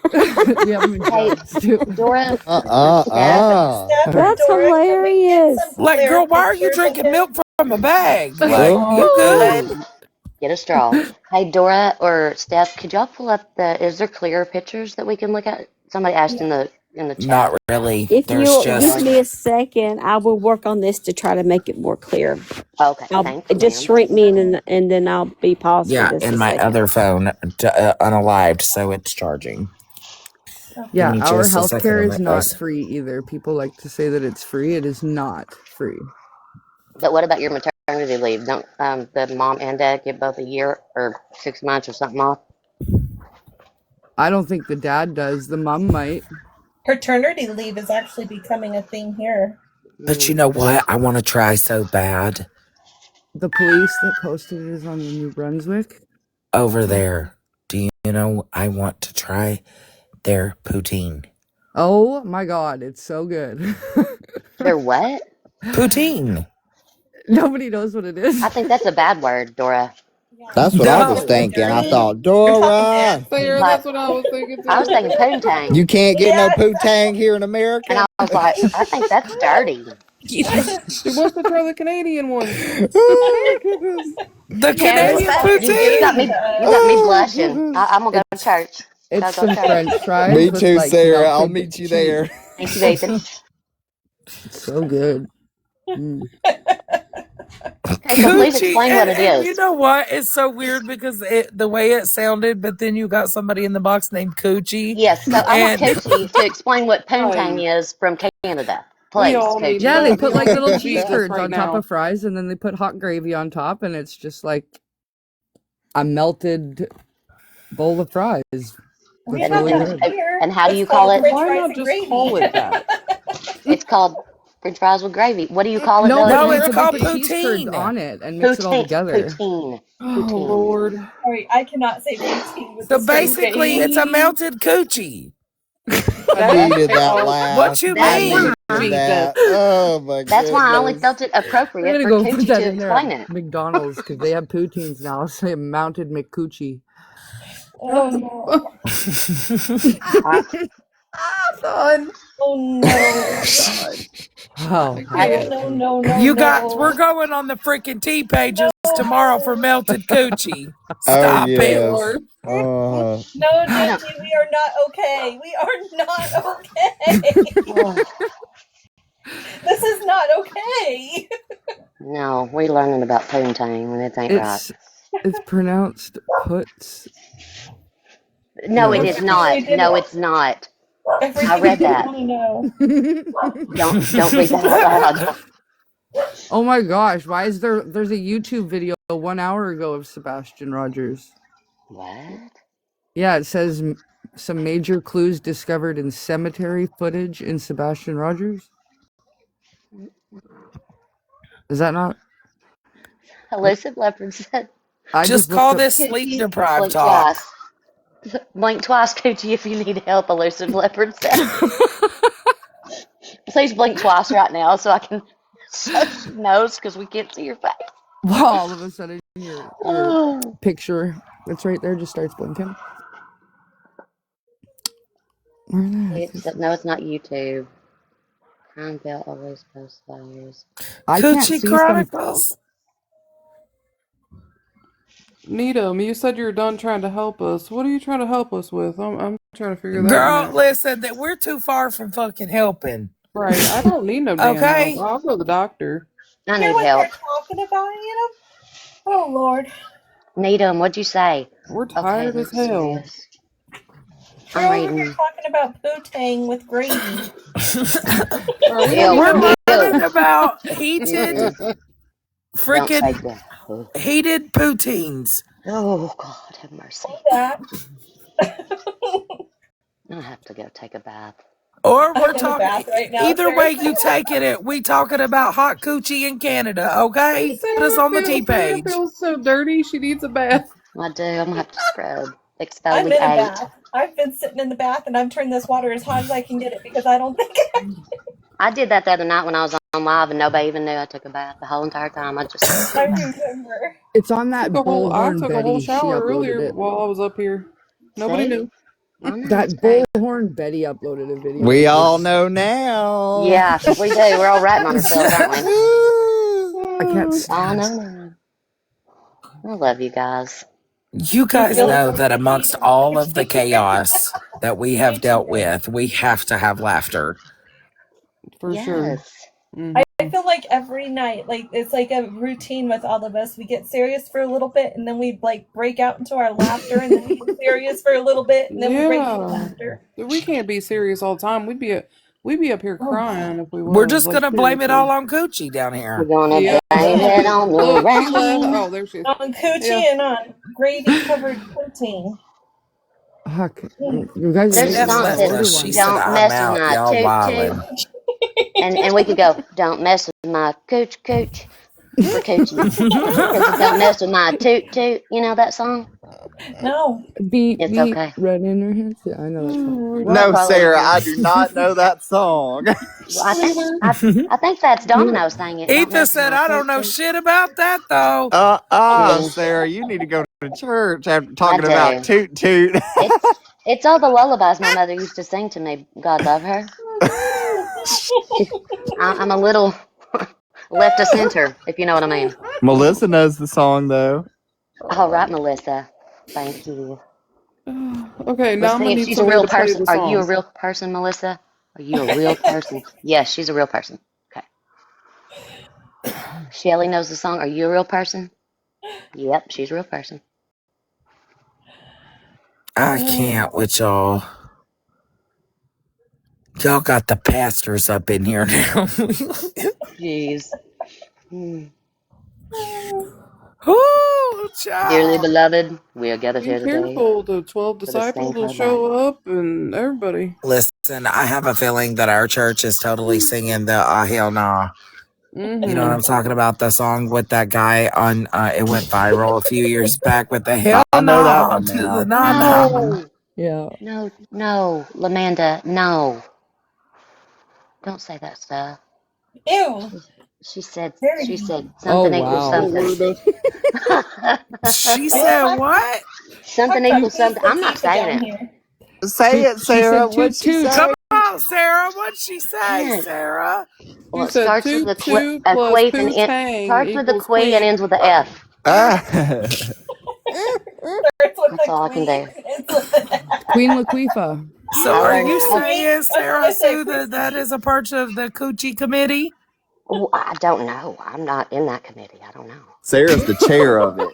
We have them in Hey, jugs too. Dora or Steph. Steph or that's Dora, can we get some hilarious. Like, clear girl, why are you pictures of drinking him? milk from a bag? Like, you good? Uh-oh. Get a straw. Hey, Dora or Steph, could y'all pull up is there clear pictures that we can look at? Somebody asked in the chat. Not really. If There's you'll Not give really. just, me a second, I will work on this to try to make it more clear. Okay, I'll thank you, just ma'am. shrink me and then I'll be paused for yeah, just in a my second. other phone, unalived, so it's charging. Give Yeah, me our just a health second care on is that, not guys. free either. People like to say that it's free. It is not free. But what about your maternity leave? Don't the mom and dad get both a year or 6 months or something off? I don't think the dad does. The mom might. Paternity leave is actually becoming a thing here. But you know what? I want to try so bad The police that posted it is on the New Brunswick. over there. Do you know I want to try their poutine? Oh my god, it's so good. They're what? Poutine. Nobody knows what it is. I think that's a bad word, Dora. That's what I was No. thinking. I Dirty. thought, You're talking Dora, There, nasty. Like that's what I was thinking I was too. thinking poontang, you can't get no Yeah, poutang here in and America. I was like, I think that's dirty. She wants to try the Canadian one. Oh, goodness. The Canada's Canadian fast and You got me, poutine. you got me Oh, blushing. goodness. I'm gonna go to It's church. it's Gotta go to some church. French fries Me with too, like Sarah. I'll melted meet you cheese. there. Thank you, Nathan. It's so good. Mm. Okay, so please Coochie. explain what it And you is. know what? It's so weird because the way it sounded, but then you got somebody in the box named Coochie. Yes, so I want And Coochie to explain what poontang Right. is from Canada. We Please, all need Coochie. Yeah, they that. put We all like need little some cheese Jesus curds right on top now. of fries, and then they put hot gravy on top, and it's just like a melted bowl of fries. we That's And, have really that and, good. here. and how do It's you call called it? Well, French why fries not and just call gravy. it that? It's called French fries with gravy. What do you call it No, though but no, you again? it's put like called the cheese curds poutine. on it and mix it all Poutine. together. Poutine. Oh Poutine. Lord. Sorry, I cannot say poutine with a So straight basically, face. it's a Poutine. melted coochie. I That needed that oh What laugh. you I That's mean? needed Jesus. that. Oh my that's why I only goodness. felt it I'm appropriate gonna for go put Coochie that to in there at explain it. McDonald's because they have poutines now. Say mounted McCoochie. Oh no. I, Son. Oh no. Oh, I I No, can't. no, no, no, You guys, we're no. going on the freaking T pages tomorrow for No. melted coochie. Oh Stop Oh it. yes. Lord. Uh No, I don't. Digi, we are not okay. We are not okay. Oh, This is not okay. no, we learning about poontang and it ain't right. it's pronounced puts. No, No, it We're is it's giving just. not. you No, dinner. it's not. I Everything read you that. want to know. Don't read that out loud. Oh my gosh! Why is there's a YouTube video 1 hour ago of Sebastian Rogers? What? Yeah, it says some major clues discovered in cemetery footage in Sebastian Rogers. Is that not? Elusive leopard said. I Just just looked call up. this sleep deprived Blink talk. twice. Blink twice, Coochie, if you need help, Elusive leopard said. Please blink twice right now so I can, so she knows because we can't see your face. Well, all of a sudden your Oh. picture that's right there just starts blinking. Where that? No, it's not YouTube. Crown Bell always posts those. I can't Coochie see some. Chronicles. Needham, you said you're done trying to help us. What are you trying to help us with? I'm trying to figure that one Girl, out. listen, that we're too far from fucking helping. Right, I don't need no damn help. Okay? I'll go to the doctor. I Hear need what help. they're talking about, Anna? Oh Lord. Needham, what'd you say? We're Okay, tired look as hell. serious. You're I'm over here reading. talking about poo-tang with gravy. Right, we don't Ew. We're need no. learning about heated, Mm-mm. Don't say freaking that. Oh, heated poutines. God, have mercy. That. I have to go take a bath. Or we're I'm in the talking, bath right now, either way seriously. you taking it, we talking about hot coochie in Canada, okay? Put us on the T Sarah page. feels so dirty. She needs a bath. I do. I'm gonna have to scrub. I'm in a Exfoliate. bath. I've been sitting in the bath and I've turned this water as hot as I can get it because I don't think I did that the other night when I was on live and nobody even knew I took a bath the whole entire time. I just I remember. It's on that I Bullhorn took a whole Betty. She shower uploaded earlier it. while I was up here. Nobody see. knew. I know it's That great. Bullhorn Betty uploaded a video. We It all was- know now. Yeah, we do. We're all ratting on ourselves, aren't we? I can't I stand. know. I love you guys. You guys Really? know that amongst all of the chaos that we have dealt with, we have to have laughter. For sure. Yes. I feel like every night, like it's like a routine with all of us. We get serious for a little bit and then we like break out into our laughter and then we get serious for a little bit and then we break into Yeah. laughter. We can't be serious all the time. We'd be up here crying if we was. We're just Like, gonna blame it seriously. all on coochie down We're here. gonna Yeah. blame it on the Look, she left. rain. Oh, there she is. On coochie Yeah. and on gravy covered protein. Fuck. You guys are There's a making Steph me song left that order us. says, She one. said, "Don't I'm mess with out. my Y'all toot toot," wildin'. and we could go, "Don't mess with my cooch cooch," for coochie, because don't mess with my toot toot. You know that song? No. Beep It's beep. okay. Red in her hands. Yeah, I know that song. Well, I No, probably Sarah, I do. do not know that song. Well, I think that's Domino singing. Don't Ethan mess with said, my I toot don't know toot. shit about that though. Yeah, Sarah, you need to go to church after I talking about do. toot toot. It's all the lullabies my mother used to sing to me. God love her. I'm a little left of center, if you know what I mean. Melissa knows the song though. All right, Melissa. Thank you. Okay, now Let's I'm see gonna if need she's a somebody real to play person. the Are you a song. real person, Melissa? Are you a real person? Yes, she's a real person. Okay. Shelly knows the song. Are you a real person? Yep, she's a real person. I can't with y'all. Y'all got the pastors up in here now. Jeez. Hmm. Oh, Dearly child. beloved, we are gathered Be here today careful. The 12 for the same disciples will code show Bible. up and everybody. Listen, I have a feeling that our church is totally singing the Hell Nah. You know what I'm talking about? The song with that guy on, it went viral a few years back with the Hell I know that Nah one to the now. Nah Nah. No, Yeah. no, Lamanda, no. Don't say that stuff. Ew. She said Very. Oh something equals wow. something. She said what? Something Talk about equals Queen something. I'm not Latifah saying down it. here. Say it, She Sarah. said What'd toot she toot. say? Come on, Sarah. What'd she say, Yeah. Sarah? Well, You it said starts with toot a toot a plus queef and poo it tang starts with a equals quee and queen. ends with a F. Ah. Starts with That's the all I can queen. do. Queen Latifah. So I are learned you it. saying, I was Sarah gonna say Sue, that that Christy. is a part of the Coochie Committee? Oh, I don't know. I'm not in that committee. I don't know. Sarah's the chair of it.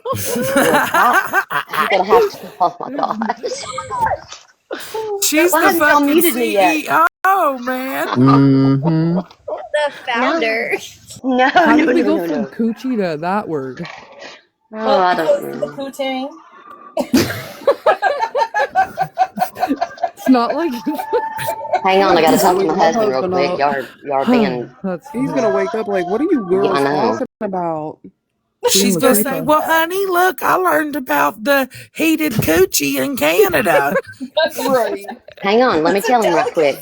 Well, I'm gonna have to. Oh my gosh. She's Why the hadn't y'all fucking muted me yet? CEO, man. Mm-hmm. The No, founder. no, How no, did we no, go no, from no. coochie to that word? Oh, Well, I because don't the know. poo-tang. It's not like Hang on, I That gotta is gonna talk to wake my my husband real husband quick. up. Y'all being, that's He's funny. gonna wake up like, what are you yeah, I girls know. talking about? She's gonna say, "Well, honey, look, I learned about the heated coochie in Canada." Right. Hang on, let me tell him real quick.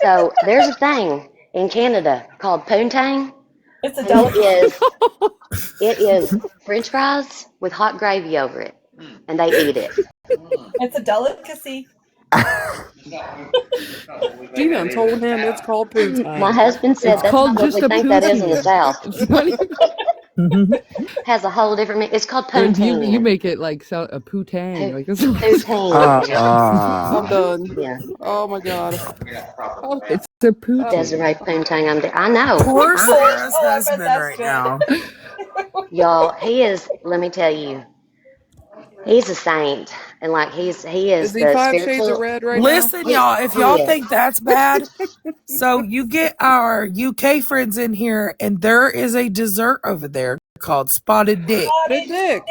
So there's a thing in Canada called poontang, It's a and delicacy. it is French fries with hot gravy over it, and they eat it. It's a delicacy. She done told him it's called My poontang. husband said It's that's called not what just we a think that is in the poutine. South. It's not even. Has a whole different. It's called You poontang. make it like sound a poutang. Like that's what it's Poutine. Yeah. I'm done. Yeah. Oh my god. Oh, it's a poutine. Desiree poontang. I know. Poor Sarah's Oh, I bet husband that's right good. now. Y'all, he is. Let me tell you, he's a saint, and like he is is he the 5 shades of spiritual. red right now? Listen, y'all, if He y'all is. think that's bad, so you get our UK friends in here, and there is a dessert over there called spotted dick. Spotted dick.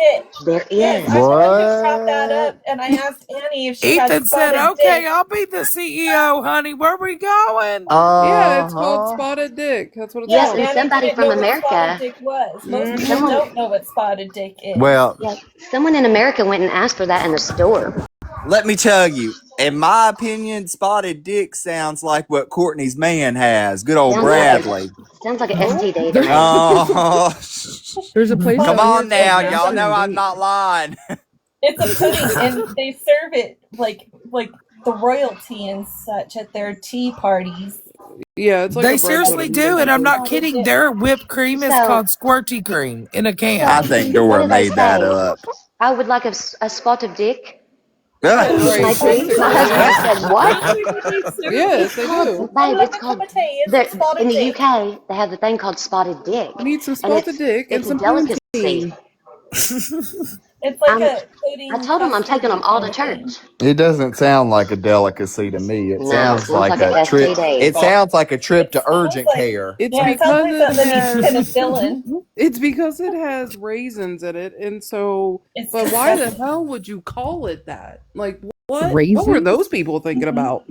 There Yes, is. I'm the one who brought that What? up, and I asked Annie if she had Ethan said, spotted "Okay, dick. I'll be the CEO, honey. Where we going?" Yeah, it's called Uh-huh. spotted dick. That's what it's Yeah, Yes, and called. Annie somebody didn't from know what spotted America. dick was. Most people Mm-hmm. Someone. don't know what spotted dick is. Well, Yeah, someone in America went and asked for that in the store. let me tell you, in my opinion, spotted dick sounds like what Courtney's man has. Good old Sounds like a Bradley. Oh, STD to me. Oh, There's a place come out here on called now. Y'all Master know and I'm Date. not lying. It's a pudding, and they serve it like the royalty and such at their tea parties. yeah, it's like They a bread seriously pudding, do, and I'm basically. not Spotted kidding. dick. Their whipped cream is So, called squirty cream in a so I can. think what Dora do they made that say? up. I would like a spot of dick. Right, My basically, husband yeah. just said, "What?" That's what they serve. Yes, It's they called, do. I'd babe. like It's a cup called. of tea. It's a In spotted the dick. UK, they have the thing called spotted dick, Need some and spotted dick and it's a some delicacy. poutine. It's like I'm. a I pudding told him I'm taking them custardy all kind to of thing. church. It doesn't sound like a delicacy to me. It No, sounds sounds like like a a trip. STD. It sounds like a trip It to sounds urgent like care. It's yeah, it sounds because like it something that needs has penicillin. it's because it has raisins in it, and so It's but why the disgusting. hell would you call it that? Like what were those Raisins? people thinking about?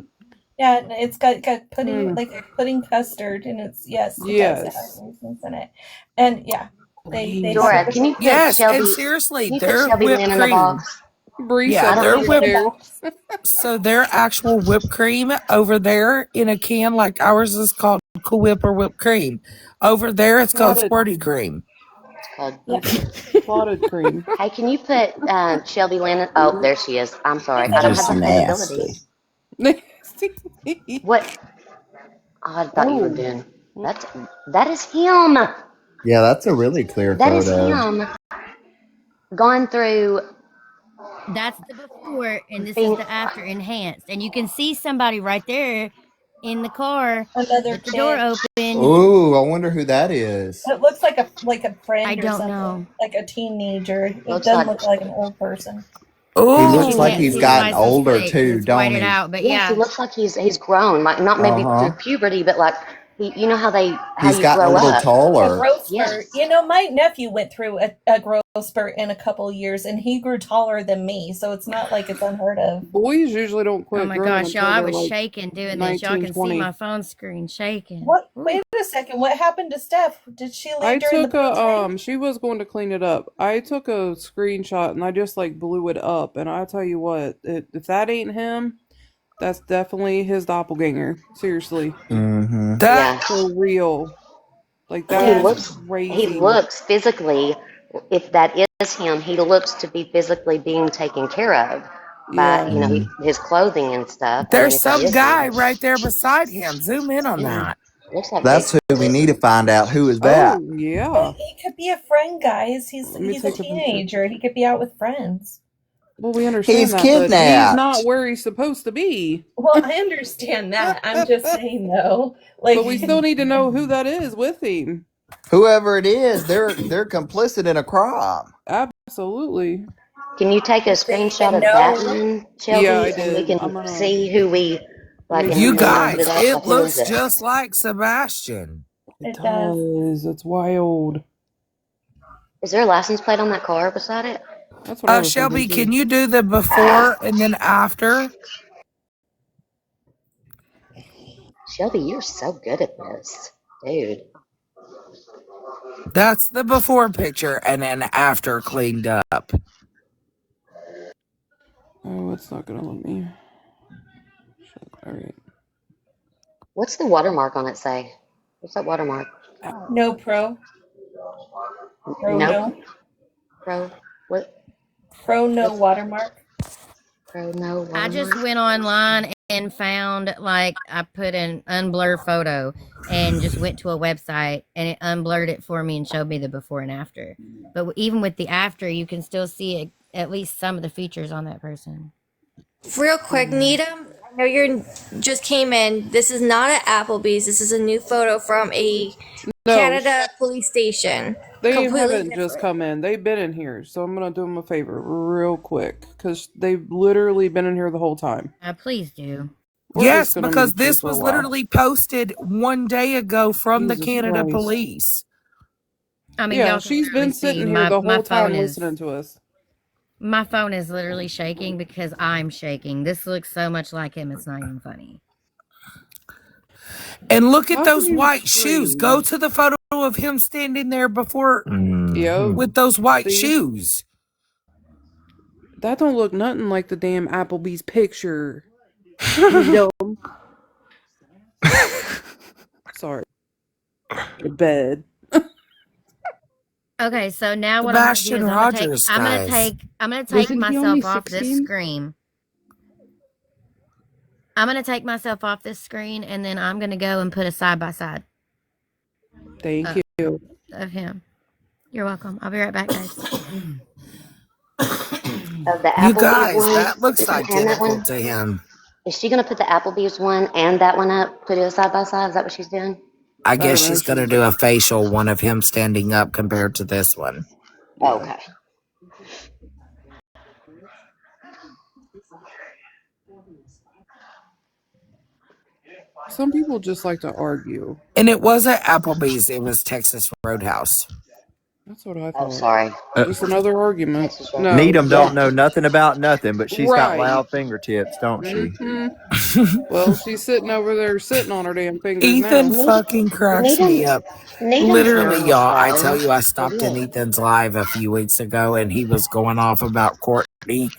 Yeah, it's got pudding Mm, like a pudding custard, and it's yes, it does. It has yes. raisins in it, and yeah, they have Dora, it Raisins. with can the you put Yes, and Shelby? seriously, Can you put their Shelby whipped Lynn in the cream. box? Bree Yeah, I said don't their need thank her. whipped. you. So their actual whipped cream over there in a can, like ours is called Cool Whip or whipped cream. Over there, it's called Spotted squirty cream. It's called. yeah. it's spotted cream. Hey, can you put Shelby Lynn? Oh, there she is. I'm sorry, She's I in don't a have Just the box. capability. nasty. What? Oh, I thought you were Oh. doing. That is him. Yeah, that's a really clear That is photo. him. Gone through That's the before, and this is being. the after enhanced. And you can see somebody right there in the car Another with the door kid. open. Ooh, I wonder who that is. It looks like a I friend or don't something, know. like a teenager. It Looks doesn't like. look like an old person. He But you looks like can't he's see his Oh, gotten license older plate because too, it's don't whited he? out. But Yes, he yeah, looks like he's grown. Like not Uh maybe through huh. puberty, but like you know how He's you gotten a grow little up. A taller. growth spurt. Yes. You know, my nephew went through a growth spurt in a couple years, and he grew taller than me. So it's not like it's unheard of. Boys usually don't oh quit my growing gosh, y'all, until I they're was like shaking doing this. Y'all 19, can see 20. my phone screen shaking. What? Ooh. Wait a second. What happened to Steph? Did she I leave during the took pool a tank? she was going to clean it up. I took a screenshot and I just like blew it up and I tell you what, if that ain't him, that's definitely his doppelganger. Seriously. Mm-hmm. that Yeah. For real. Like He that's Yeah. crazy. looks physically. If that is him, he looks to be physically being taken care of by Yeah. his clothing and stuff. I mean, there's if that some is him, guy right there beside him. Zoom in on yeah, that. looks like That's who we Bigfoot. need to find out. Who is that? Oh yeah. He could be a friend, guys. Let me He's a take a picture. teenager. He could be out with friends. Well, we He's understand that, but he's not kidnapped. where he's supposed to be. Well, I understand that. I'm just saying though, But like we still need to know who that is with him. Whoever it is, they're complicit in a crime. Absolutely. Can you take a if they screenshot even of that know. one, Yeah, Shelby, I and we did. I'm can gonna see who we let like, me and You send then you. I'll put it guys, up. it Like, who is looks it? just like Sebastian. It It does. does. It's wild. Is there a license plate on that car beside it? That's what I was thinking Shelby, too. can you do the before and then after? Shelby, you're so good at this, dude. That's the before picture, and then after cleaned up. Oh, it's not gonna let me. All right. What's the watermark on it say? What's that watermark? No pro. Pro No no. pro. What? Pro no What's watermark. pro? No I just watermark. went online and found, like, I put an unblur photo and just went to a website and it unblurred it for me and showed me the before and after. But even with the after, you can still see at least some of the features on that person. Real quick, Needham, I know you just came in. This is not at Applebee's. This is a new photo from a No, Canada police station. they Completely haven't just different. come in. They've been in here, so I'm gonna do them a favor real quick because they've literally been in here the whole time. Please do. We're just Yes, gonna because mute them this for a was while. literally posted 1 day ago from the Jesus Canada Christ. police. I mean, Yeah, y'all can she's literally been see sitting here the my whole phone time is listening to us. my phone is literally shaking because I'm shaking. This looks so much like him. It's not even funny. And look at How can those you white shoes. Go scream? to the photo of him standing there before Yep. with those white See? shoes. That don't look nothing like the damn Applebee's picture. You dumb. Sorry. Bed. Okay, so now what I'm gonna do Sebastian is Rogers, guys. I'm gonna take Wasn't he only myself off this 16? screen. I'm gonna take myself off this screen and then I'm gonna go and put a side by side Thank you. of him. You're welcome. I'll be right back, guys. Of the You Applebee's guys, one that looks and that identical one. to him. Is she gonna put the Applebee's one and that one up, put it side by side? Is that what she's doing? I I guess don't know. she's going to do a facial one of him standing up compared to this one. Yeah. Okay. Some people just like to argue. And it wasn't Applebee's, it was Texas Roadhouse. That's what I Oh, thought. sorry. Just another argument. Texas No. Needham Yeah. don't know nothing about nothing, but she's got Right. loud fingertips, don't she? Well, she's sitting over there sitting on her damn fingers Ethan now. fucking cracks me Needham's up. Needham's Literally, normal y'all, I size, tell you, I stopped in isn't it? Ethan's live a few weeks ago and he was going off about Courtney.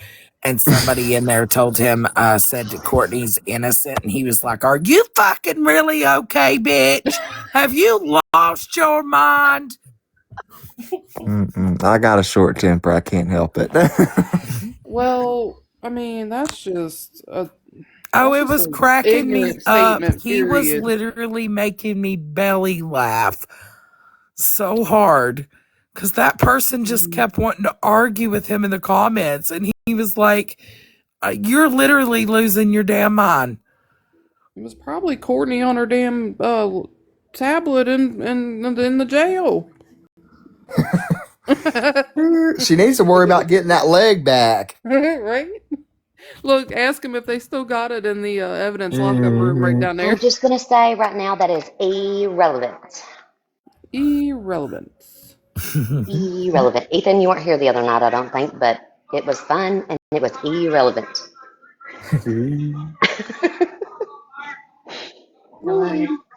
And somebody in there told him, said that Courtney's innocent. And he was like, "Are you fucking really okay, bitch? Have you lost your mind?" I got a short temper. I can't help it. Well, I mean, that's just Oh, that's it just was an cracking me ignorant up. statement, He was period. literally making me belly laugh so hard because that person just kept wanting to argue with him in the comments. And he was like, "You're literally losing your damn mind." It was probably Courtney on her damn tablet in the jail. She needs to worry about getting that leg back. Right? Look, ask him if they still got it in the evidence lockup room right down I'm there. just gonna say right now that is irrelevant. Irrelevant. Irrelevant. Ethan, you weren't here the other night, I don't think, but it was fun and it was irrelevant.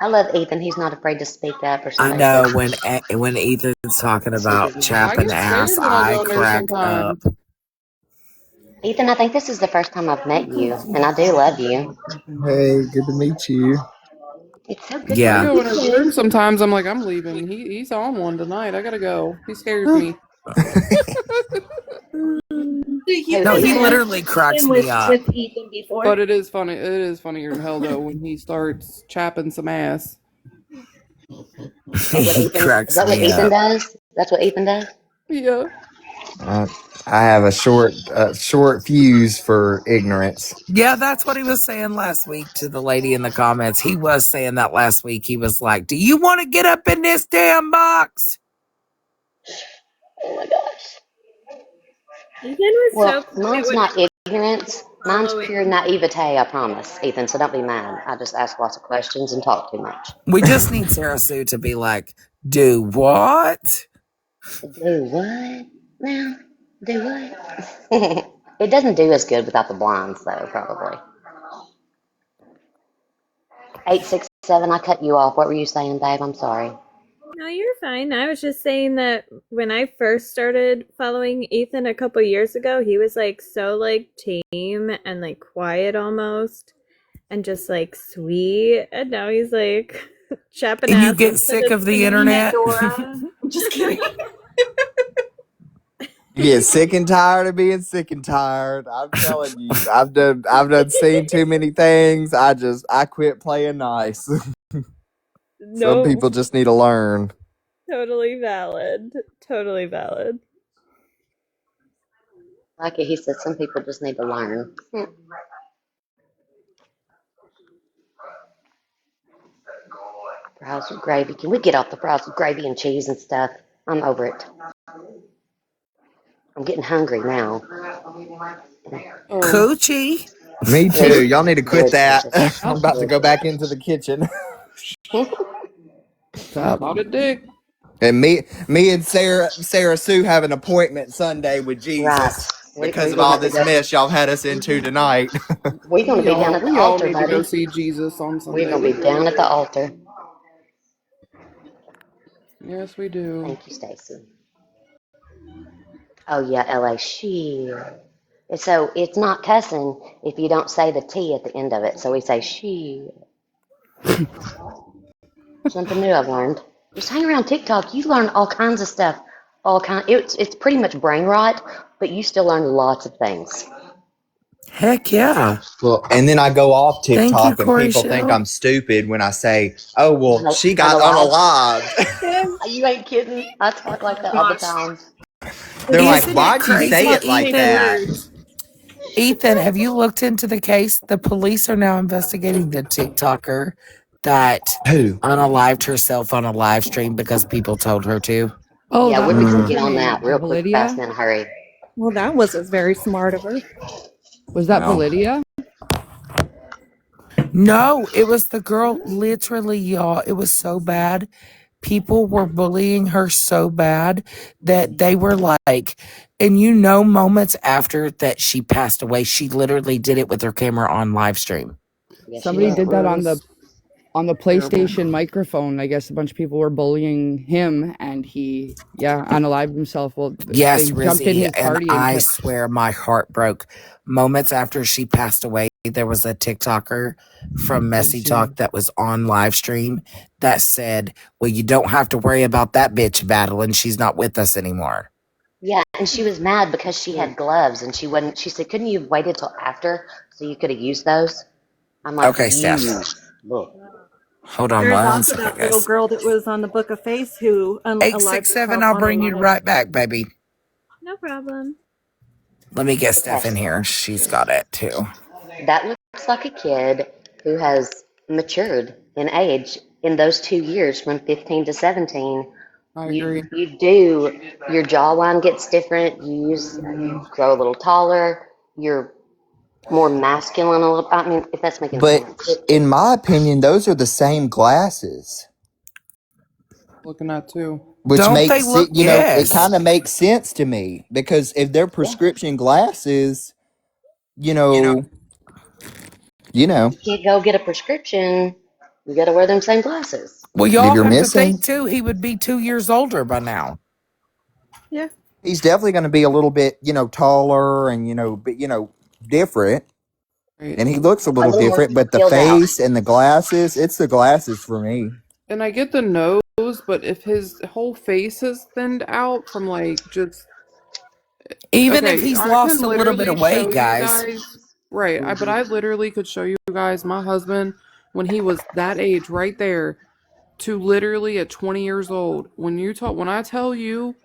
I love Ethan. He's not afraid to speak up or I somebody know says when Ethan's talking speak about his mind. I chapping get ass, scared when I I go in there crack sometimes. up. Ethan, I think this is the first time I've met you, and I do love you. Hey, good to meet you. It's so good to I Yeah. meet go you in his too. room sometimes. I'm like, I'm leaving. He's on one tonight. I gotta go. He scares me. You've Who, No, he Ethan? literally cracks been me up. with Ethan before. But it is funny. It is funnier than hell though when he starts chapping some ass. Is that what He Ethan? Is cracks that what me Ethan up. does? That's what Ethan does. Yeah. I, I have a short fuse for ignorance. Yeah, that's what he was saying last week to the lady in the comments. He was saying that last week. He was like, "Do you want to get up in this damn box?" Oh my gosh. Ethan was so Well, quiet mine's when not I was ignorance. Mine's following. pure naivete, I promise, Ethan. So don't be mad. I just ask lots of questions and talk too much. We just need Sarah Sue to be like, "Do what?" Do what now? Do what? It doesn't do as good without the blinds, though. Probably 8-6 7, I cut you off. What were you saying, babe? I'm sorry. No, you're fine. I was just saying that when I first started following Ethan a couple years ago, he was like so like tame and like quiet almost and just like sweet. And now he's like chapping And you ass get instead sick of of the screaming at internet? Dora. Just kidding. You get sick and tired of being sick and tired. I'm telling you, I've done seen too many things. I quit playing nice. Some No, people just need to learn. totally valid. Totally valid. Like he said, some people just need to learn. Fries with gravy. Can we get off the fries with gravy and cheese and stuff? I'm over it. I'm getting hungry now. Coochie. Me Very, too. Y'all need to quit very that. delicious. I'm about to go back into the kitchen. What's up? Not a dick. And me and Sarah Sue have an appointment Sunday with Right. Jesus because We're of gonna all have to this go. mess y'all had us into tonight. We're gonna be down at the We all altar, need to go buddy. see Jesus on We're Sunday. gonna We be down do. at the altar. Yes, we do. Thank you, Stacy. Oh yeah, LA. She. So it's not cussing if you don't say the T at the end of it. So we say she. Something new I've learned. Just hang around TikTok. You learn all kinds of stuff. It's pretty much brain rot, but you still learn lots of things. Heck yeah. Well, and then I go off Thank you, TikTok and Corey people think Shell. I'm stupid when I say, "Oh, well, she got Unalive. unalived." You ain't kidding. I talk like that all the time. They're like, Isn't it "Why'd you say crazy, it like Ethan? that?" Ethan, have you looked into the case? The police are now investigating the TikToker that Who? unalived herself on a live stream because people told her to. Oh, Yeah, that we're was fixing to what's Mm. get her on name? that real quick, fast, Validia? and in a hurry. Well, that wasn't very smart of her. Was that Well, Validia? No, it was the girl, literally, y'all. It was so bad. People were bullying her so bad that they were like, and moments after that she passed away, she literally did it with her camera on live stream. Yeah, she Somebody was. did That that was on the terrible. PlayStation microphone. I guess a bunch of people were bullying him, and he, yeah, unalived himself. Well, they Yes, jumped in Rizzy, his and party and I kept. swear my heart broke. Moments after she passed away, there was a TikToker from I've Messy seen Talk it. that was on live stream that said, well, you don't have to worry about that bitch battling. She's not with us anymore. Yeah, and she was mad because she Yeah. had gloves and she wouldn't. She said, "Couldn't you have waited till after so you could have used those?" I'm like, Okay, "You Steph. look." Hold on There's one also second, that little guys. girl that was on the Book of Face who unalived 867, herself I'll on a bring you live. right back, baby. No problem. Let me get Okay, Steph in here. She's got it too. that looks like a kid who has matured in age in those 2 years from 15 to 17. I You agree. you do your jawline gets different. You grow a little taller. You're more masculine a little. I mean, if that's making but sense. in my opinion, those are the same glasses, Looking at too. which Don't they makes it, look? it Yes. kind of makes sense to me because if they're Yeah, prescription glasses, you know, you know, you can't go get a prescription. You got to wear them same glasses. Well, if y'all you're have to think missing, too, he would be 2 years older by now. Yeah. he's definitely going to be a little bit, taller and, different. Right. And he looks a A little little more different, but the filled out. face and the glasses, it's the glasses for me. And I get the nose, but if his whole face is thinned out from like just Even if okay, he's I lost can a little bit literally of weight, show you guys. guys. Right, but Hmm. I literally could show you guys my husband when he was that age right there to literally at 20 years old. When I tell you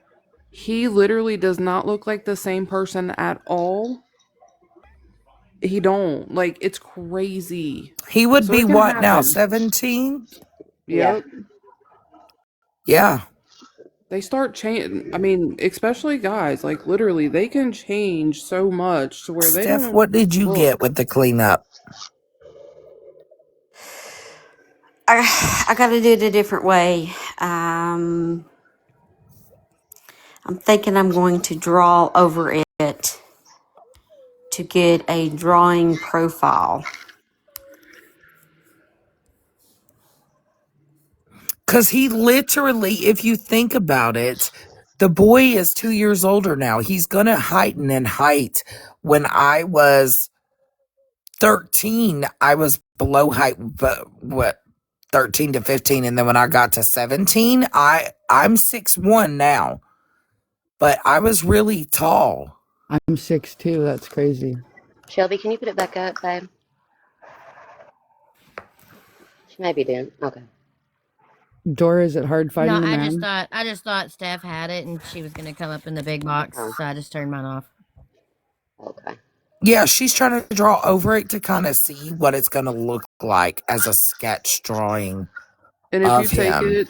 he literally does not look like the same person at all. He don't. Like it's crazy. He would So be it can what now? happen. 17? Yeah. Yep. Yeah. They start changing. I mean, especially guys, like literally, they can change so much to where they Steph, don't what did you get look. with the cleanup? I got to do it a different way. I'm thinking I'm going to draw over it to get a drawing profile. Because he literally, if you think about it, the boy is 2 years older now. He's going to heighten in height. When I was 13, I was below height, but what, 13 to 15. And then when I got to 17, I'm 6'1" now. But I was really tall. I'm 6'2". That's crazy. Shelby, can you put it back up, babe? She may be doing. Okay. Dora, is it hard No, finding a I man? just thought Steph had it and she was gonna come up in the big box, Oh, so I just turned mine off. okay. Yeah, she's trying to draw over it to kind of see what it's going to look like as a sketch drawing And if you of him. I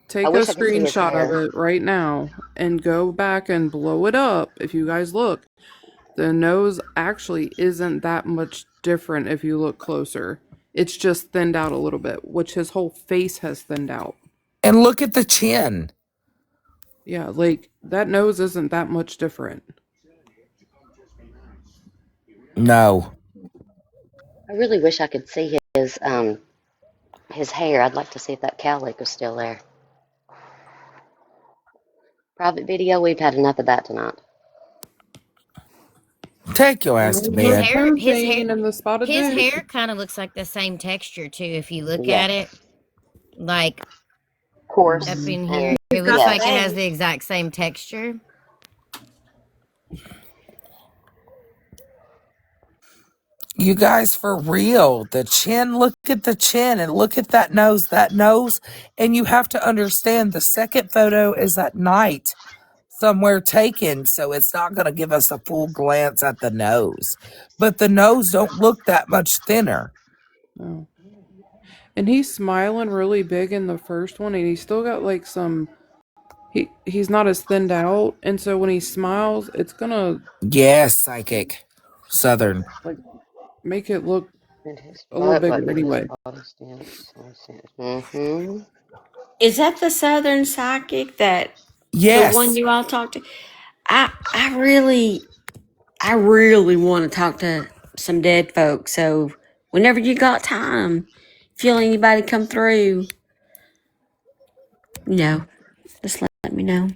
take a wish I could see his screenshot of hair. it right now and go back and blow it up. If you guys look, the nose actually isn't that much different if you look closer. It's just thinned out a little bit, which his whole face has thinned out. And look at the chin. Yeah, like that nose isn't that much different. No. I really wish I could see his hair. I'd like to see if that cowlick was still there. Private video, we've had enough of that tonight. Take your And ass to there's no bed. pain in the spotted His dick. hair kind of looks like the same texture too. If you look Yes. at it, like Coarse. up in And here, it looks yes. like it has the exact same texture. You guys, for real. The chin, look at the chin and look at that nose. And you have to understand the second photo is at night somewhere taken, so it's not going to give us a full glance at the nose. But the nose don't look that much thinner. Oh. And he's smiling really big in the first one, and he's still got like some. He's not as thinned out, and so when he smiles, it's gonna Yes, psychic. Southern. like make it look And his a little butt, like bigger in his anyway. Protestants. Mm-hmm. Is that the Southern Psychic that the one Yes. you all talked to? I really want to talk to some dead folks. So whenever you got time, feel anybody come through, just let me know.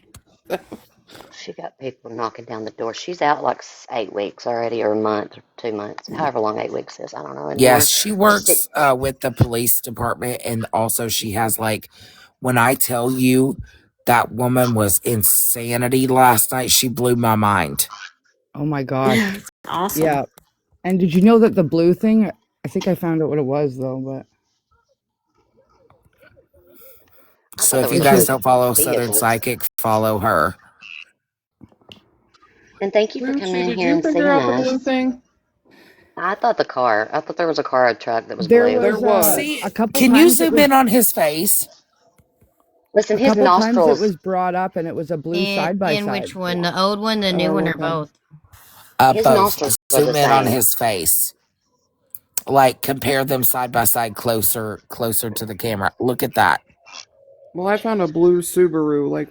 She got people knocking down the door. She's out like 8 weeks already, or a month, or 2 months, however long 8 weeks is. I don't know Yes, anymore. she She's works with the police department, and also she has when I tell you that woman was insanity last night, she blew my mind. Oh my gosh. Awesome. Yeah. And did you know that the blue thing? I think I found out what it was though, but I So thought that if was you a guys blue don't follow Southern vehicle. Psychic, follow her. And thank you for Gucci, coming in did here you and figure seeing out the blue us. thing? I thought there was a car, a truck that was there blue. There was was. a See, couple can you times it zoom was in on his face? Listen, a his couple times it nostrils, was brought up and it was a blue side by In side. which one? The old one, the new Oh, one, or okay. both? his Both. nostrils are the Zoom in on same. his face. Like compare them side by side, closer to the camera. Look at that. Well, I found a blue Subaru, like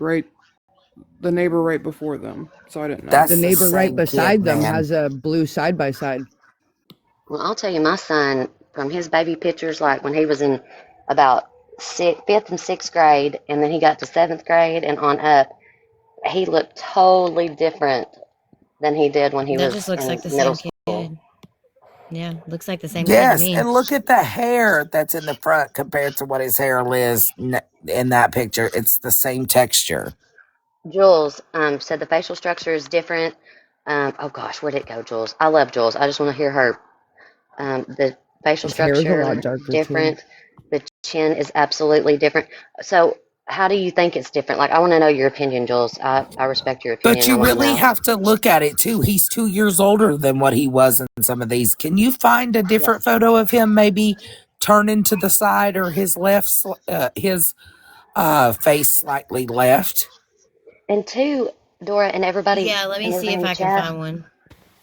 the neighbor right before them, so I didn't know. The That's the neighbor right same kid, beside them man. has a blue side by side. Well, I'll tell you, my son, from his baby pictures, like when he was in about fifth and sixth grade, and then he got to seventh grade and on up, he looked totally different than he did when he That just was looks in like the middle same school. kid. Yeah, looks like the same kid to Yes, me. and look at the hair that's in the front compared to what his hair is in that picture. It's the same texture. Jules said the facial structure is different. Oh gosh, where'd it go, Jules? I love Jules. I just want to hear her. The facial His hair is a lot structure darker too. different. The chin is absolutely different. So, how do you think it's different? Like, I want to know your opinion, Jules. I respect your But opinion. I you want to really know. have to look at it too. He's 2 years older than what he was in some of these. Can you find a different Yes. photo of him maybe turning to the side or his his face slightly left? And two, Dora and everybody Yeah, let me and see everybody if in the I can chat, find one.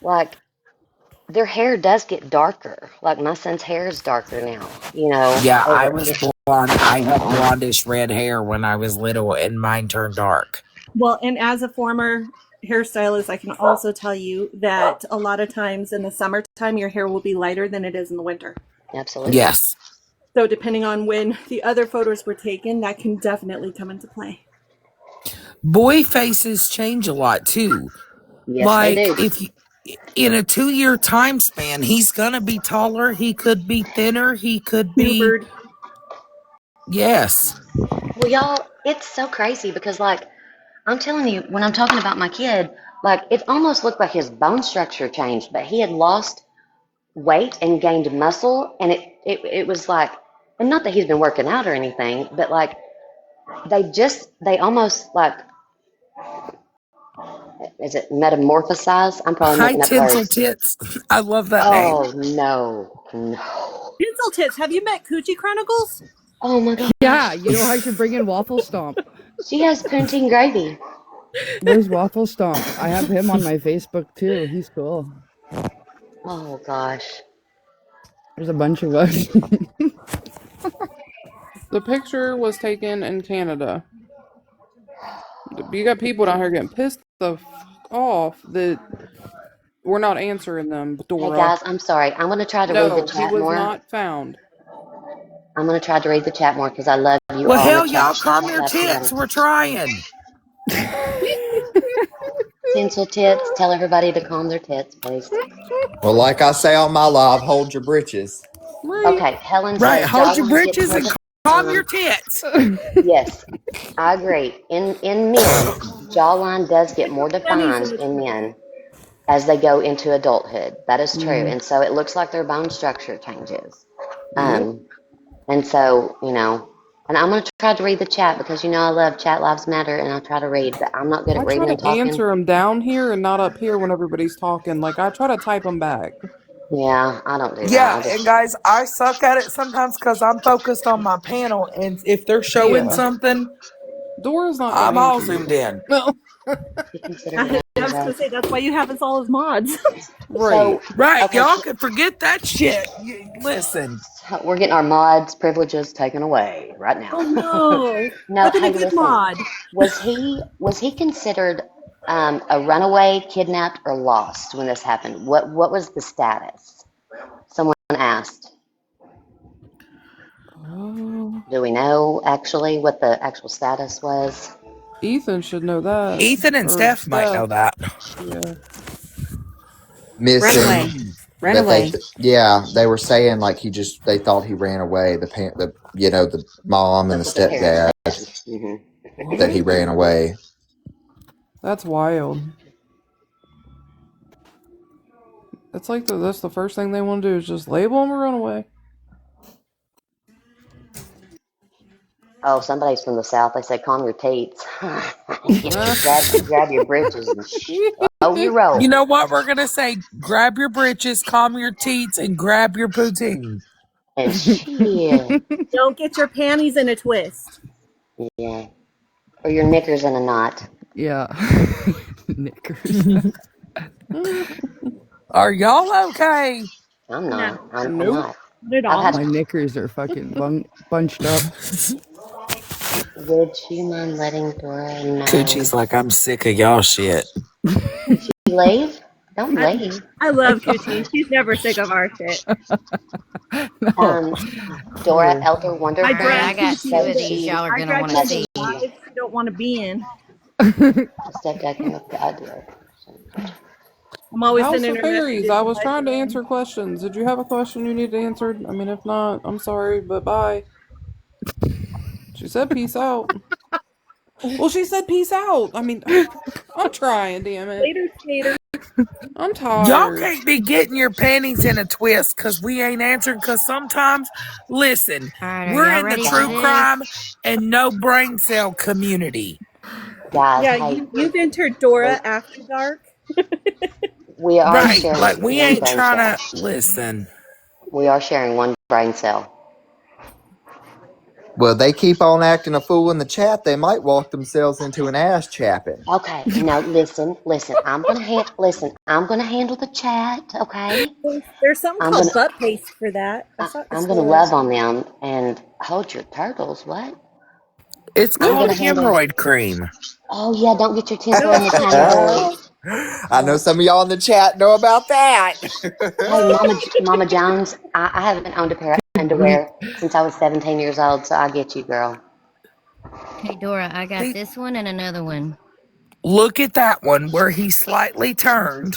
like their hair does get darker. Like my son's hair is darker now. Yeah, I Over was it's blonde. I had blondish red hair when I was little and mine turned dark. Well, and as a former hairstylist, I can also tell you that a lot of times in the summertime, your hair will be lighter than it is in the winter. absolutely. Yes. So depending on when the other photos were taken, that can definitely come into play. Boy faces change a lot too. Yes, they Like do. if you, in a 2-year time span, he's gonna be taller. He could be thinner. He could be. Hubered. Yes. Well, y'all, it's so crazy because, like, I'm telling you, when I'm talking about my kid, like, it almost looked like his bone structure changed, but he had lost weight and gained muscle, and it was like, and not that he's been working out or anything, but like, they almost like, is it metamorphosize? I'm probably High making up tinsel words. tits. I love that name. Oh, no, no. Tinsel tits. Have you met Coochie Chronicles? Oh my Yeah, gosh. you know I should bring in Waffle Stomp. She has poutine gravy. Where's Waffle Stomp? I have him on my Facebook too. He's cool. Oh gosh. There's a bunch of us. The picture was taken in Canada. You got people down here getting pissed the fuck off that we're not answering them, Hey Dora. guys, I'm sorry. I'm going to try to read the No, he chat was more. not found. I'm going to try to read the chat more because I love you Well, all in the hell, chat. y'all calm Chat your loves tits. matter. We're trying. Tinsel tits. Tell everybody to calm their tits, please. Well, like I say on my live, hold your britches. Right. Okay, Helen Right. says Hold your jawline gets britches more and calm your defined. tits. Yes, I agree. In men, jawline does get more Pennies defined in the in twist. men as they go into adulthood. That is true, Mm, and so it looks like their bone structure changes. yep. And so, and I'm going to try to read the chat because I love Chat Lives Matter and I try to read, but I'm not good I at try reading and to talking. answer them down here and not up here when everybody's talking. Like, I try to type them back. Yeah, I don't do that. Yeah, I and just, guys, I suck at it sometimes because I'm focused on my panel, and if they're showing Yeah. something, Dora's not going I'm to all answer zoomed you. in. No. she considered a I man was going drug. to say, that's why you have us all as mods. Right. So, Right, okay, y'all can forget that shit. Listen, so we're getting our mods privileges taken away right Oh now. no. No, I've been a hey, good listen, mod. was he considered a runaway, kidnapped, or lost when this happened? What was the status? Someone asked. Oh, Do we know actually what the actual status was? Ethan should know that. Ethan and Or Steph might know Steph. that. Yeah. Missing, Runaway. Runaway. yeah, they were saying like they thought he ran away. The mom and the That's what the parents stepdad, said. that he What? ran away. That's wild. It's like that's the first thing they want to do is just label them a runaway. Oh, somebody's from the south. They say, "Calm your teats." Ah. grab your britches and oh, you roll You know what we're gonna say? Grab your britches, calm your teats, and grab your poutine. and shit. Don't get your panties in a twist. Yeah, or your knickers in a knot. Yeah. Knickers. Are y'all okay? I'm No, not. I'm Nope. not. not at I've all. had. My knickers are fucking bunched up. Would you mind letting Dora know? Coochie's like, I'm sick of y'all shit. Did she leave? Don't I, leave. I love Coochie. She's never sick of our shit. No. Um, Dora No. Elder I All right, Wonderful I drag got Coochie two says of into these she y'all are I gonna drag want to has Coochie see. into lives she don't want to be in. stepdad came up with the idea. I'm always House sending of her Fairies. messages I was trying to inviting answer questions. Did you have a question you need answered? I mean, if not, I'm sorry, but bye. She said peace out. Well, she said peace out. I mean, I'm trying, damn it. later, skater. I'm Y'all tired. can't be getting your panties in a twist because we ain't answering. Because sometimes, listen, All right, are we're y'all in the ready for true Guys, this? crime and no brain cell community. guys, Yeah, hey, you've entered Dora we After Dark. we are Right. sharing Like, we one ain't brain trying cell. to listen. We are sharing one brain cell. Well, they keep on acting a fool in the chat. They might walk themselves into an ass chapping. Okay, now listen. I'm gonna handle the chat. Okay, There's something I'm gonna called butt paste for that. I saw it in the I'm gonna store. love on them and hold your turtles. What? It's I'm called gonna handle. hemorrhoid cream. Oh yeah, don't get your No, tinsel in it's the for tiny real boy. though. I know some of y'all in the chat know about that. Hey, Mama Jones, I haven't owned a pair of underwear since I was 17 years old, so I get you, girl. Okay, Dora, I got See, this one and another one. look at that one where he slightly turned.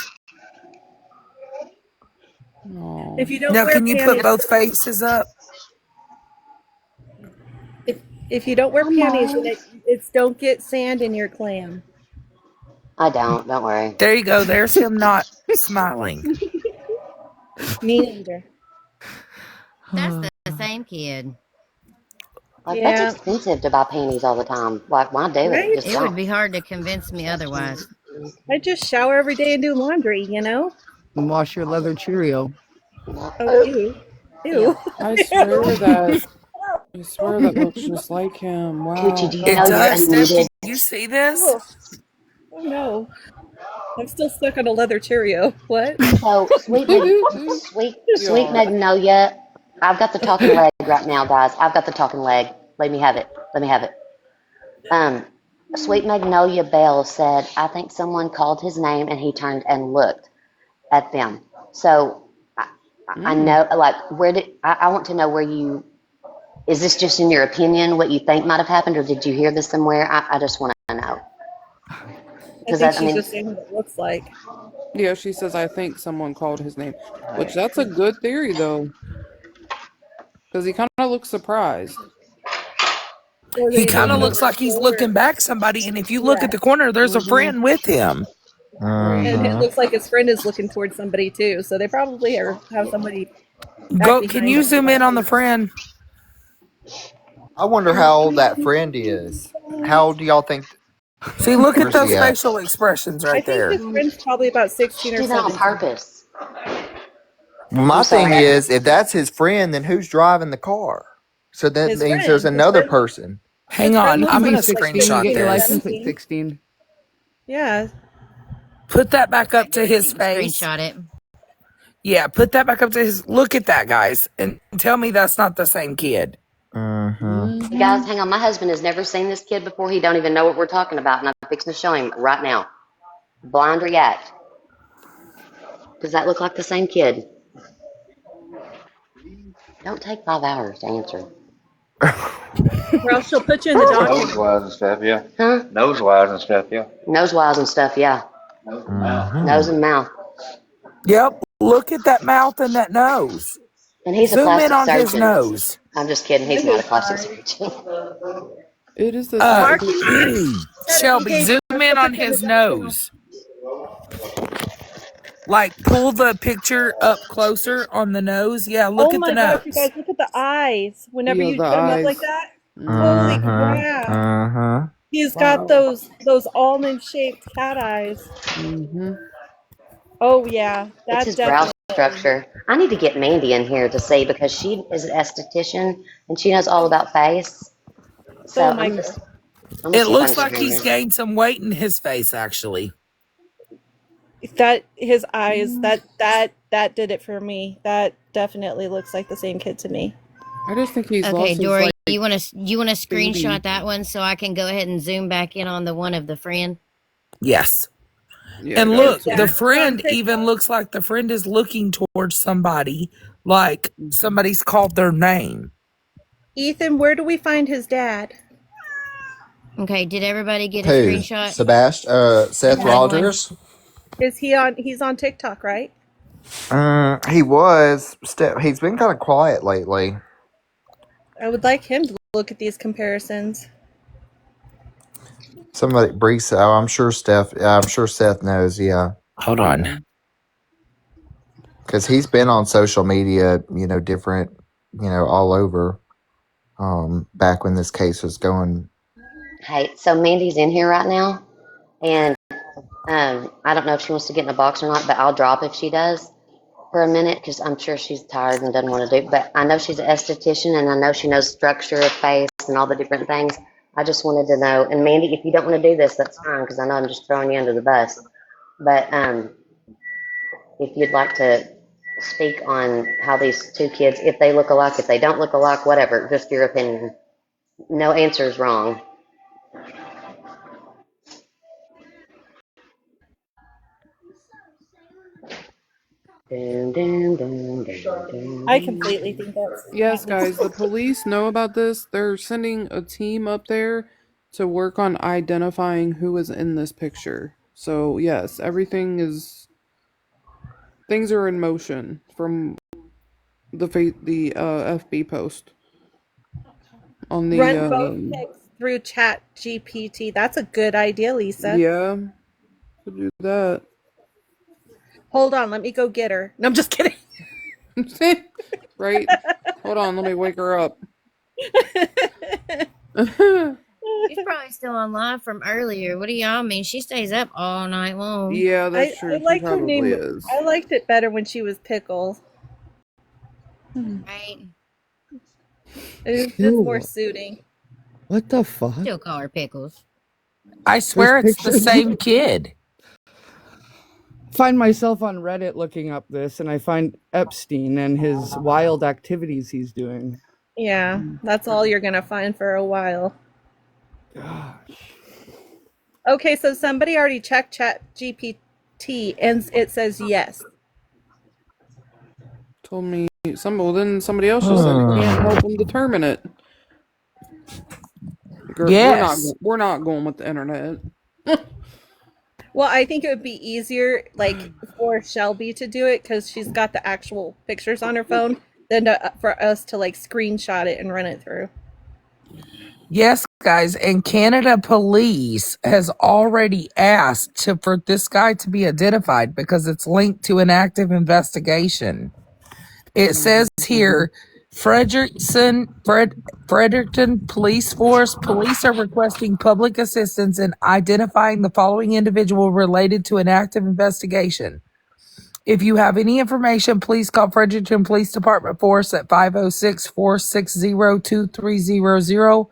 Oh. If you don't Now, wear can you put panties, both faces up? if you don't wear Hi, panties, then Mom. it's don't get sand in your clam. I don't worry. There you go. There's him not smiling. Me neither. That's the same kid. Like, that's Yeah, expensive to buy panties all the time. Like, why do it? right? Just It would don't. be hard to convince me otherwise. I just shower every day and do laundry, you know? And wash your leather Cheerio. Oh, ew. Ew. Ew. I Ew. swear that looks just like him. Coochie, Wow, do you It know you're does, guys. Steph. unmuted? Can you see this? Oh, oh no. I'm still stuck on a leather Cheerio. What? So, sweet Y'all. Magnolia. I've got the talking leg right now, guys. I've got the talking leg. Let me have it. Let me have it. Um, Sweet Magnolia Bell said, I think someone called his name and he turned and looked at them. So I Mm. know, like, I want to know where you, is this just in your opinion what you think might have happened, or did you hear this somewhere? I just want to know. I Because, think I she's mean, just saying what it looks like. Yeah, she says, I think someone called his name. Which, that's a good theory, though. Because he kind of looks surprised. Or that He he's kind of looking over looks his like he's looking shoulder. back somebody. And if you look at Yeah. the corner, there's a Mm-hmm. friend with him. Right. And it Mm-hmm. looks like his friend is looking towards somebody too. So they probably have somebody back Go. Can behind you them. zoom in on the friend? I wonder how old that friend is. How old do y'all think? See, look at Where's those he at? facial expressions I right think his there. friend's probably about 16 or do that on 17. purpose. Well, I'm my thing sorry. is, if that's his friend, then who's driving the car? So that His means there's friend. another person. Hang His friend on. looks I'm Could going be to like he's like 16. You screenshot get 16 your or this. license at 17. 16. Yeah. Put that back up to his You can face. screenshot it. Yeah, put that back up to his. Look at that, guys. And tell me that's not the same kid. Mm-hmm. Hey, guys, Mm-hmm. hang on. My husband has never seen this kid before. He don't even know what we're talking about, and I'm fixing to show him right now. Blind react. Does that look like the same kid? Don't take 5 hours to answer. Or else she'll put you in the document. Nose-wise and stuff, yeah. Huh? Nose-wise and stuff, yeah. Nose wise and stuff, yeah. Nose and mouth. Mm-hmm. Nose and mouth. Yep. Look at that mouth and that nose. And he's a Zoom in plastic on his surgeon. nose. I'm just kidding. He's And not a his plastic eyes. surgeon. It is the Uh, same. Marky said if you Shelby, gave zoom her, in she'll on put you in the his document. nose. Like, pull the picture up closer on the nose. Yeah, look Oh at the my gosh, you nose. guys, look at the eyes. Whenever Yeah, you the put them up like eyes. that. Mm-hmm. Holy Mm-hmm. crap. Mm-hmm. He's got Wow. those almond shaped cat eyes. Mm-hmm. Oh yeah, It's that his brow definitely. structure. I need to get Mandy in here to see because she is an esthetician and she knows all about face. So So I'm Micah. just, I'm gonna It see if I looks can get like her in he's here. gained some weight in his face, actually. That his eyes, Mm. that did it for me. That definitely looks like the same kid to me. I just think he's Okay, lost his, Dora, like, you want to baby. screenshot that one so I can go ahead and zoom back in on the one of the friend? Yes. Yeah, I And got His it look, too. the dad is on friend even TikTok. looks like the friend is looking towards somebody, like Mm-hmm. somebody's called their name. Ethan, where do we find his dad? Okay, did everybody get a Who? screenshot Sebastian? of Seth that one? Rogers? Is he on? He's on TikTok, right? He was. He's been kind of quiet lately. I would like him to look at these comparisons. Somebody, Brees. Oh, I'm sure Steph. I'm sure Seth knows. Yeah, Hold on. Yeah. because he's been on social media. Different. All over. Back when this case was going. Hey, so Mandy's in here right now, and I don't know if she wants to get in a box or not, but I'll drop if she does for a minute because I'm sure she's tired and doesn't want to do. But I know she's an esthetician, and I know she knows structure of face and all the different things. I just wanted to know. And Mandy, if you don't want to do this, that's fine because I know I'm just throwing you under the bus. But if you'd like to speak on how these two kids, if they look alike, if they don't look alike, whatever, just your opinion. No answer is wrong. I completely think Yes, that was. guys, the police know about this. They're sending a team up there to work on identifying who is in this picture. So, yes, things are in motion from the FB post on the Run both pics through Chat GPT. That's a good idea, Lisa. yeah, to do that. Hold on, let me go get her. No, I'm just kidding. Right? Hold on, let me wake her up. She's probably still on live from earlier. What do y'all mean? She stays up all night long. Yeah, that's I true. She like her probably name. is. I liked it better when she was Pickles. Right? It was just more Ew. suiting. What the fuck? Still call her Pickles. I There's swear it's the pictures. same kid. Find myself on Reddit looking up this, and I find Epstein and his wild activities he's doing. Yeah, that's all you're gonna find for a while. Gosh. Okay, so somebody already checked Chat GPT and it says yes. Told me then somebody else just said it can't help them determine it. Yes. We're not going with the internet. Well, I think it would be easier, like, for Shelby to do it because she's got the actual pictures on her phone than for us to like screenshot it and run it through. Yes, guys, and Canada Police has already asked for this guy to be identified because it's linked to an active investigation. It says here, Fredericton Police Force, police are requesting public assistance in identifying the following individual related to an active investigation. If you have any information, please call Fredericton Police Department Force at 506-460-2300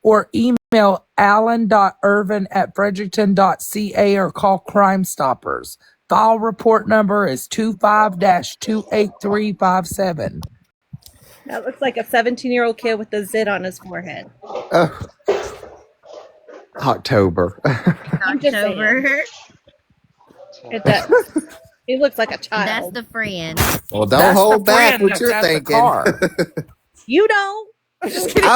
or email allen.irvin@fredericton.ca or call Crime Stoppers. File report number is 25-28357. That looks like a 17-year-old kid with a zit on his forehead. October. I'm just saying. It does. He looks like a child. That's the friend. Well, don't hold back what you're that's at the thinking. car. You don't. I'm just kidding.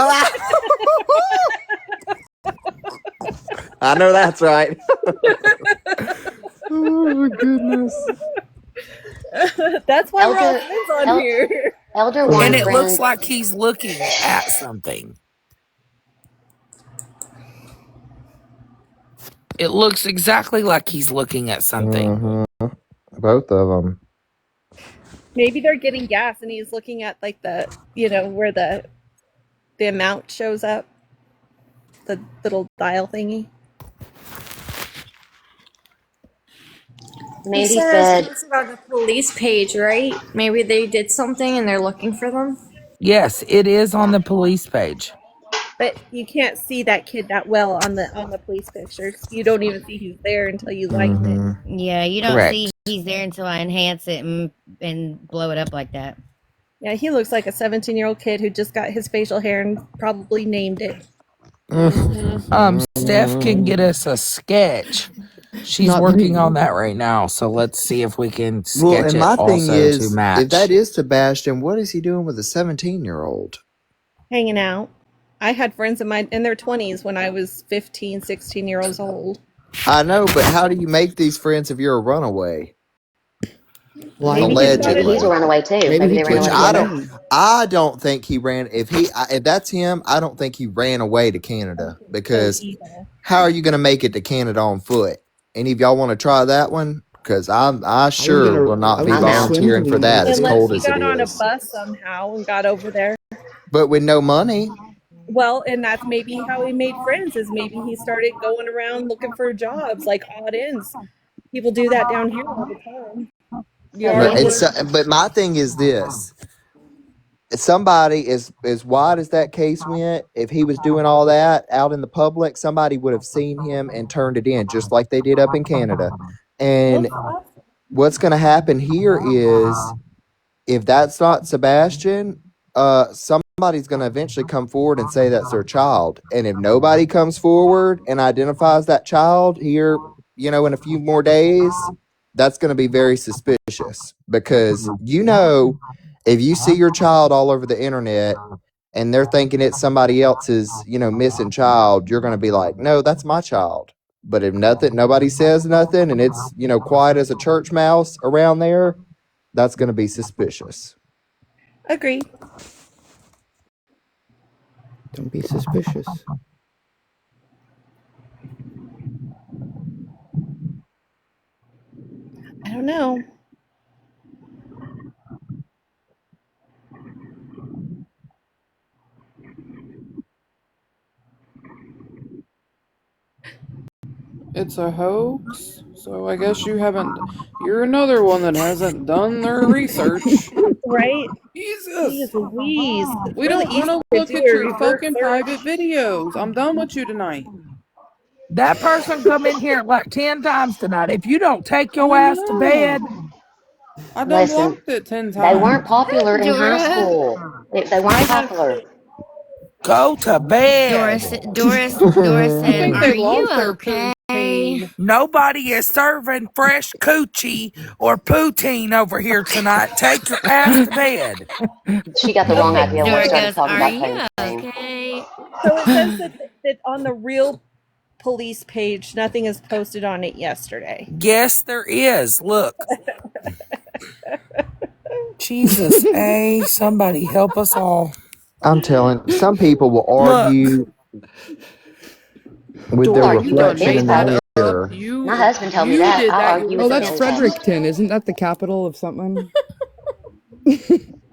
I know that's right. Oh my goodness. That's why we're all Elder, friends on here. Elder And one it friend. looks like he's looking at something. It looks exactly like he's looking at something. Mm-hmm. Both of them. Maybe they're getting gas and he's looking at like the, where the amount shows up. The little dial thingy. Mandy He said, it's on the police page, right? Maybe they did something and they're looking for them. Yes, it is on the police page. But you can't see that kid that well on the police pictures. You don't even see he's there until you lighten it. Yeah, you don't Correct. see he's there until I enhance it and blow it up like that. Yeah, he looks like a 17-year-old kid who just got his facial hair and probably named it. Steph can get us a sketch. She's Not working me. on that right now, so let's see if we can Well, sketch and it my thing also is, to match. if that is Sebastian, what is he doing with a 17-year-old? Hanging out. I had friends in their 20s when I was 15, 16 years old. I know, but how do you make these friends if you're a runaway? Allegedly. maybe he's a runaway too. Maybe they ran Which away I together. don't think he ran. If that's him, I don't think he ran away to Canada, because how are you going to make it to Canada on foot? Any of y'all want to try that one? Because I sure will not be volunteering for that, as Unless cold he as it got on a is. bus somehow and got over there. But with no money. Well, and that's maybe how he made friends, is maybe he started going around looking for jobs, like odd ends. People do that down here all the time. But my thing is this. Somebody as wide as that case went, if he was doing all that out in the public, somebody would have seen him and turned it in, just like they did up in Canada. And what's going to happen here is, if that's not Sebastian, somebody's going to eventually come forward and say that's their child. And if nobody comes forward and identifies that child here, in a few more days, that's going to be very suspicious because if you see your child all over the internet and they're thinking it's somebody else's, missing child, you're going to be like, no, that's my child. But if nobody says nothing and it's, quiet as a church mouse around there, that's going to be suspicious. Agreed. Don't be suspicious. I don't know. It's a hoax. So I guess you haven't. You're another one that hasn't done their research. Right? Jesus. Jeez Louise. It's We really don't want easy to to look do at a your reverse fucking private search. videos. I'm done with you tonight. That person come in here like 10 times tonight. If you don't take your I ass to know. bed, I done Listen, blocked it 10 they weren't times. popular in high Dora. school. They weren't popular. go to Dora, bed. Dora I said, think "Are they you lost their okay?" poutine. Nobody is serving fresh coochie or poutine over here tonight. Take your ass to bed. She got the wrong Okay, idea when we Dora started goes, talking "Are about you poutine. okay?" so it says that on the real police page, nothing is posted on it yesterday. Yes, there is. Look. Jesus, somebody help us all. I'm telling some people will Look, argue with their Dora, Argue you with done reflection any in made the that post. up. mirror. My husband told me You that. did I'll that argue with Oh, any that's yourself. post. Fredericton. Isn't that the capital of something?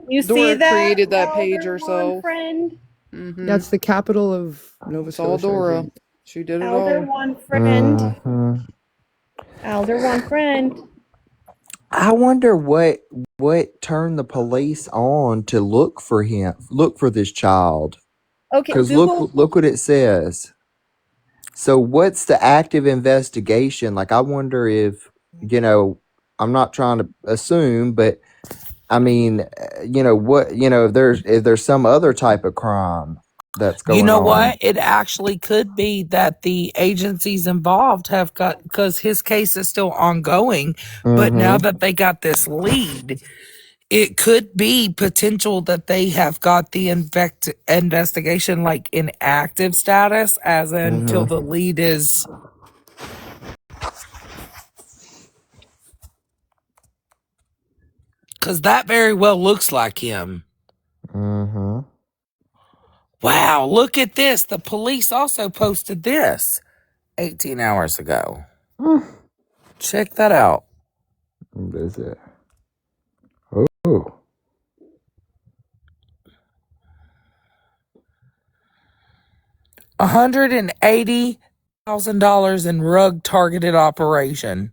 You see Dora that, created that page Elder One herself. Friend? Mm-hmm. That's the capital of Nova It's all Scotia, I Dora. think. She did it Elder all. One Friend. Hmm. Elder One Friend. I wonder what turned the police on to look for this child. Okay, Because Google. look what it says. So what's the active investigation? Like, I wonder if, I'm not trying to assume, but I mean, if there's some other type of crime that's you going know on. what? It actually could be that the agencies involved have got, because his case is still ongoing, but now Mm-hmm. that they got this lead, it could be potential that they have got the investigation like in active status, as in till Mm-hmm. the lead is. Because that very well looks like him. Mm-hmm. Wow, look at this. The police also posted this 18 hours ago. Check that out. What is it? Oh. $180,000 in rug targeted operation.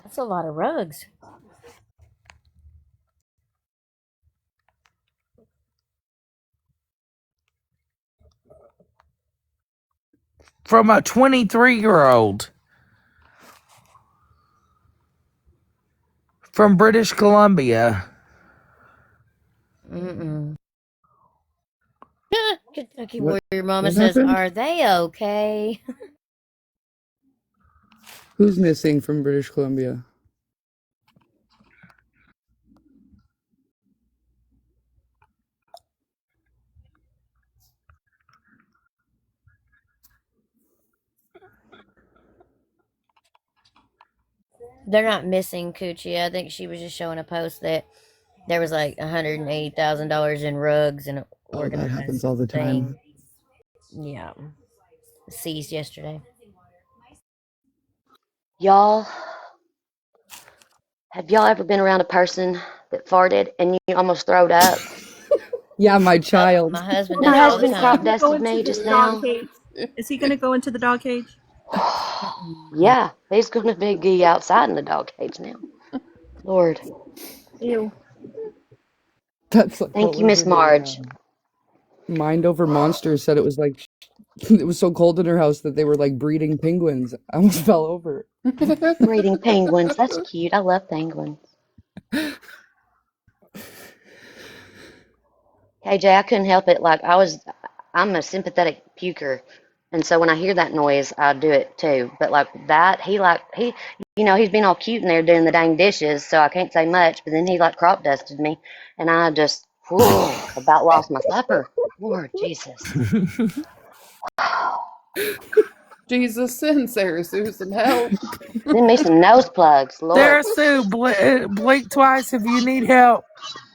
That's a lot of rugs. From a 23-year-old from British Columbia. Mm-mm. Kentucky What Warrior Mama what says, happened? "Are they okay?" Who's missing from British Columbia? They're not missing Coochie. I think she was just showing a post that there was like $180,000 in rugs and Oh, that happens organized all the thing. time. Yeah, seized yesterday. Y'all, have y'all ever been around a person that farted and you almost throwed up? Yeah, my My child. husband My does it all the husband Is he crop time. gonna go dusted into me the just dog now. cage? Is he gonna go into the dog cage? Yeah, he's going to be outside in the dog cage now. Lord. Ew. That's like Thank what you, was Miss her name? Marge. Mind Over Monsters said it was like it was so cold in her house that they were like breeding penguins. I almost fell over. Breeding penguins. That's cute. I love penguins. KJ, I couldn't help it. I'm a sympathetic puker. And so when I hear that noise, I do it too. But like that, he's being all cute in there doing the dang dishes, so I can't say much. But then he like crop dusted me, and I just about lost my supper. Lord Jesus. Jesus, send Sarah Sue some help. Send me some nose plugs, Lord. Sarah Sue, blink twice if you need help.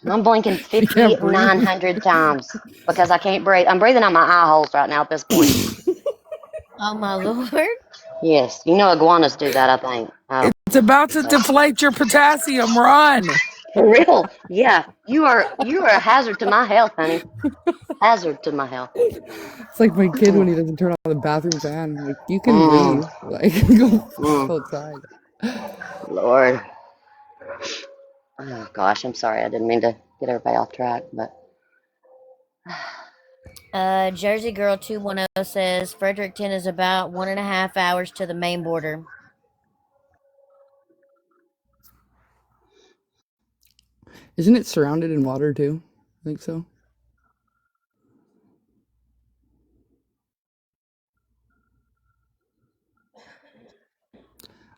I'm blinking She can't breathe. 5,900 times because I can't breathe. I'm breathing out my eye holes right now at this point. Oh my lord. Yes, you know iguanas do that, I think. Oh, It's about to deflate your potassium. Run. for real? Yeah, you are a hazard to my health, honey. Hazard to my health. It's like my kid when he Mm, doesn't turn on the bathroom fan. Like, you can mm, breathe. Like, go mm. outside. Lord. Oh gosh, I'm sorry. I didn't mean to get everybody off track, but Jersey Girl 210 says Fredericton is about 1.5 hours to the Maine border. Isn't it surrounded in water too? I think so.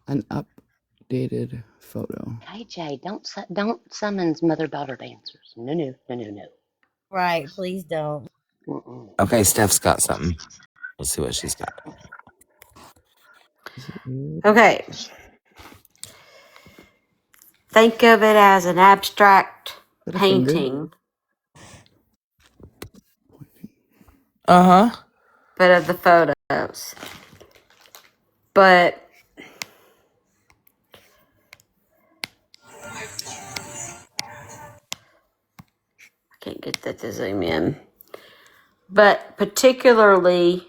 An updated photo. KJ, don't summons mother-daughter dancers. No, no, no, no, no. Right, please don't. Mm-mm. Okay, Steph's got something. Let's see what she's got. Okay. Think of it as an abstract Is that a finger? painting, Uh-huh. but of the photos. But I can't get that to zoom in. But particularly,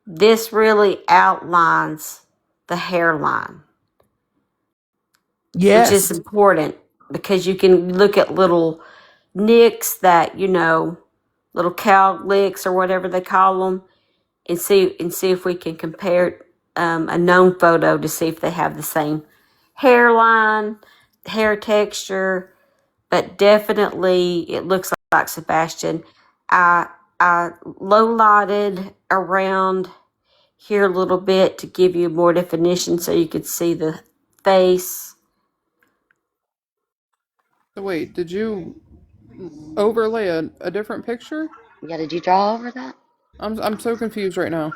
this really outlines the hairline, which is Yes. important because you can look at little nicks that, little cow licks or whatever they call them, and see if we can compare a known photo to see if they have the same hairline, hair texture, but definitely it looks like Sebastian. I low lighted around here a little bit to give you more definition so you could see the face. So wait, did you overlay a different picture? Yeah, did you draw over that? I'm so confused right now.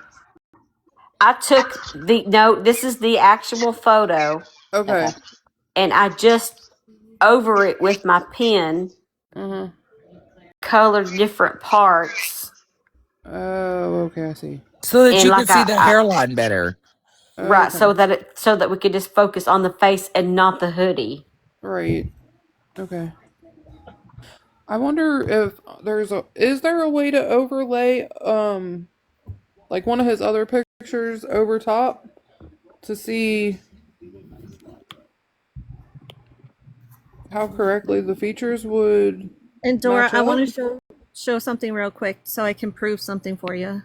I took this is the actual photo, Okay. Okay. and I just over it with my pen, Uh-huh. colored different parts. Oh, okay, I see. So that And you can like see the hairline better. right, Okay. so that we could just focus on the face and not the hoodie. Right. Okay. I wonder if is there a way to overlay like one of his other pictures over top to see how correctly the features would And Dora, match I want up? to show something real quick so I can prove something for you.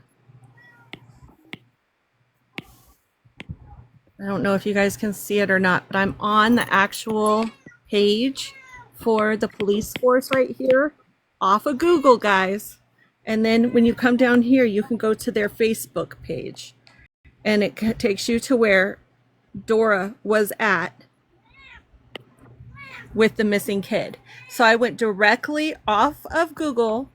I don't know if you guys can see it or not, but I'm on the actual page for the police force right here off of Google, guys. And then when you come down here, you can go to their Facebook page and it takes you to where Dora was at with the missing kid. So I went directly off of Google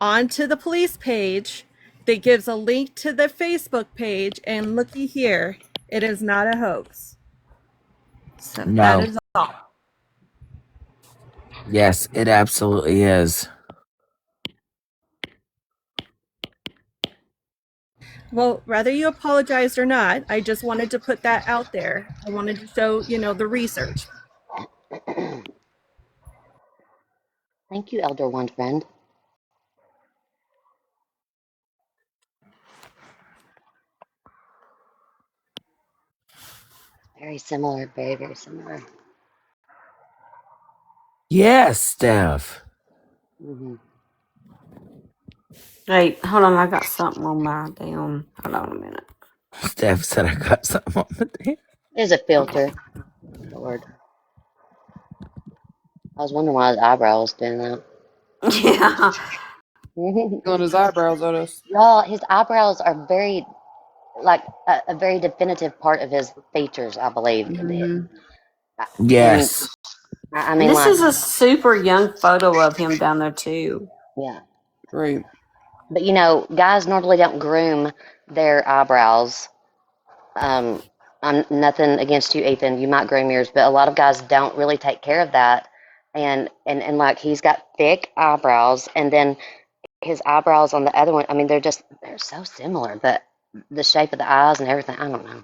onto the police page that gives a link to the Facebook page, and looky here, it is not a hoax. So that No. is all. Yes, it absolutely is. Well, whether you apologized or not, I just wanted to put that out there. I wanted to show, the research. Thank you, Elder One Friend. Very similar, very, very similar. Yes, Steph. Mm-hmm. Hey, hold on, I got something on my damn. Hold on a minute. Steph said I got something on the damn. There's a filter. Lord. I was wondering why his eyebrow was doing that. Yeah. On his eyebrows at us. Y'all, his eyebrows are very, like, a very definitive part of his features, I believe. And Yes. I And mean, this like, is a super young photo of him down there too. yeah. Right. But guys normally don't groom their eyebrows. Um, I'm nothing against you, Ethan. You might groom yours, but a lot of guys don't really take care of that. And like he's got thick eyebrows, and then his eyebrows on the other one. I mean, they're so similar, but the shape of the eyes and everything. I don't know.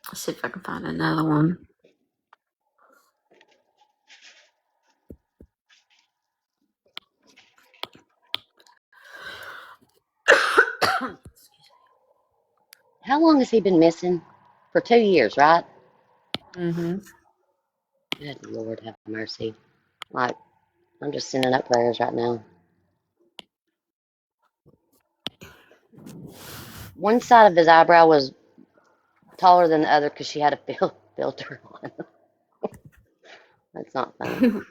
Let's see if I can find another one. How long has he been missing? For 2 years, right? Mm-hmm. Good Lord, have mercy. Like, I'm just sending up prayers right now. One side of his eyebrow was taller than the other because she had a filter on. That's not funny.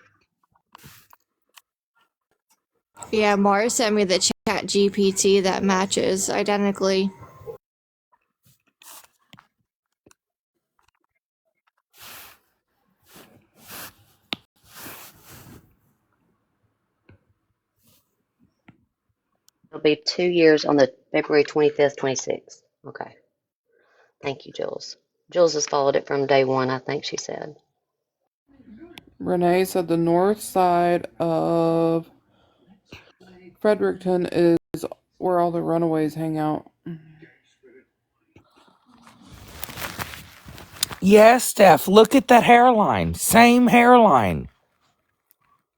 Yeah, Mars sent me the chat GPT that matches identically. It'll be 2 years on the February 25th, 26th. Okay. Thank you, Jules. Jules has followed it from day one, I think she said. Renee said the north side of Fredericton is where all the runaways hang out. Yes, Steph. Look at that hairline. Same hairline.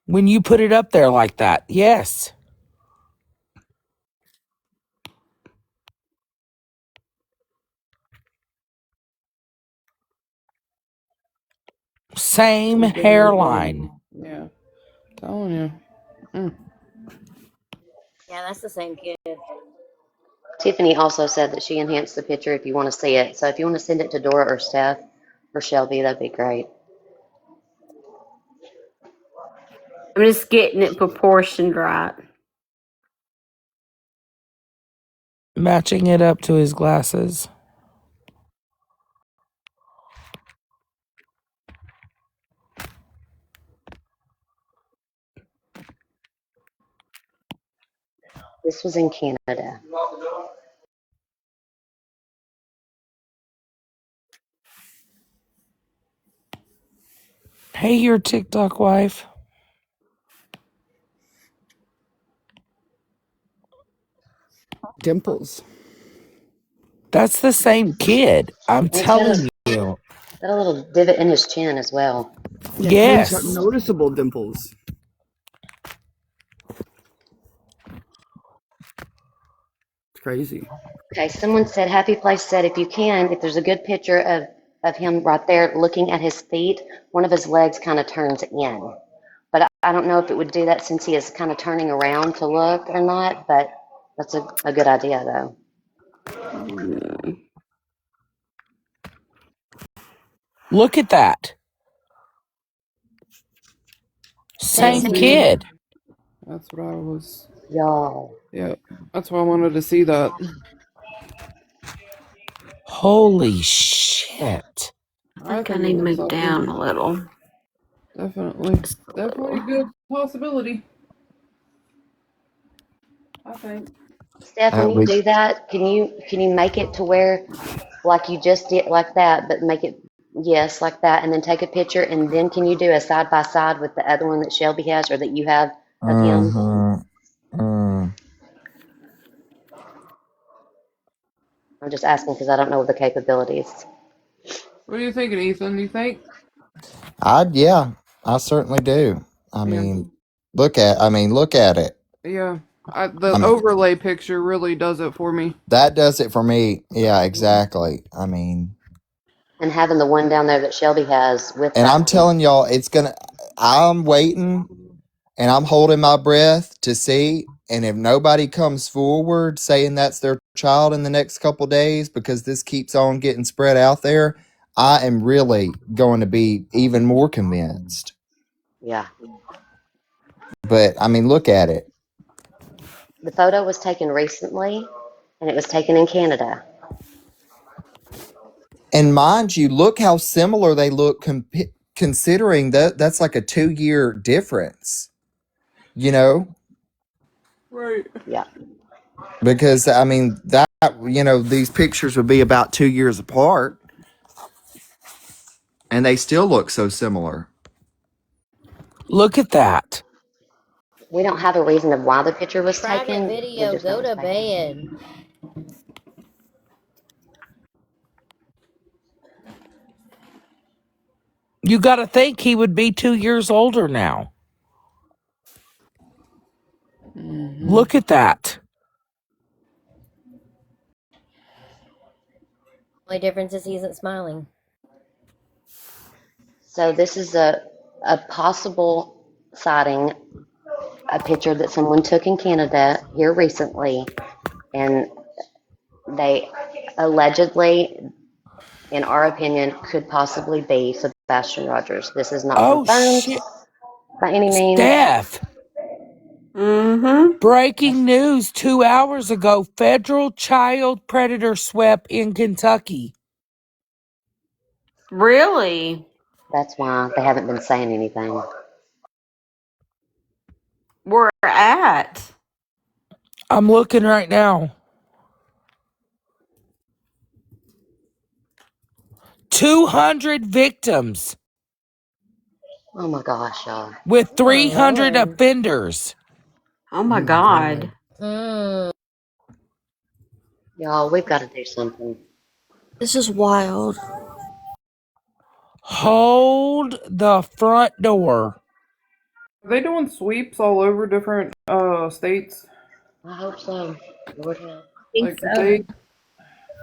When you put it up there like that. Yes. Same hairline. Yeah. Telling you. Mm. Yeah, that's the same kid. Tiffany also said that she enhanced the picture if you want to see it. So if you want to send it to Dora or Steph or Shelby, that'd be great. I'm just getting it proportioned right. Matching it up to his glasses. This was in Canada. Hey, your TikTok wife. Dimples. That's the same kid. I'm And he's got telling you. a little divot in his chin as well. Yeah, and he's got Yes. noticeable dimples. It's crazy. Okay, someone said, Happy Place said, if there's a good picture of him right there looking at his feet, one of his legs kind of turns in. But I don't know if it would do that since he is kind of turning around to look or not, but that's a good idea, though. Look at that. That's Same him. kid. That's what I was. Y'all. Yeah. That's why I wanted to see that. Holy shit. I I think I think it need to looks move like down him. a little. Definitely. Just a Definitely a little. good possibility. I think. Steph, when you We do that, can you make it to where like you just did like that, but make it yes like that, and then take a picture, and then can you do a side by side with the other one that Shelby has or that you have of him? I'm just asking because I don't know the capabilities. What are you thinking, Ethan? You think? yeah, I certainly do. I Yeah. mean, look at it. Yeah. I The mean, overlay picture really does it for me. that does it for me. Yeah, exactly. I mean, And having the one down there that Shelby has with and I'm that one. telling y'all, I'm waiting and I'm holding my breath to see. And if nobody comes forward saying that's their child in the next couple days, because this keeps on getting spread out there, I am really going to be even more convinced. Yeah. But I mean, look at it. The photo was taken recently, and it was taken in Canada. And mind you, look how similar they look considering that that's like a 2-year difference, you know? Right. Yeah. Because I mean, that, these pictures would be about 2 years apart and they still look so similar. Look at that. We don't have a reason of why the picture was Private taken. We video, just know go it was to taken. bed. You got to think he would be 2 years older now. Mm-hmm. Look at that. Only difference is he isn't smiling. So this is a possible sighting, a picture that someone took in Canada here recently, and they allegedly, in our opinion, could possibly be Sebastian Rogers. This is not Oh, confirmed shit. by any means. Steph. Mm-hmm. Breaking news 2 hours ago. Federal child predator swept in Kentucky. Really? That's why they haven't been saying anything. We're at. I'm looking right now. 200 victims Oh my gosh, y'all. with Oh 300 Lord. offenders. Oh my God. Y'all, we've got to do something. This is wild. Hold the front door. Are they doing sweeps all over different states? I hope so. Lord help. I think Like so. they,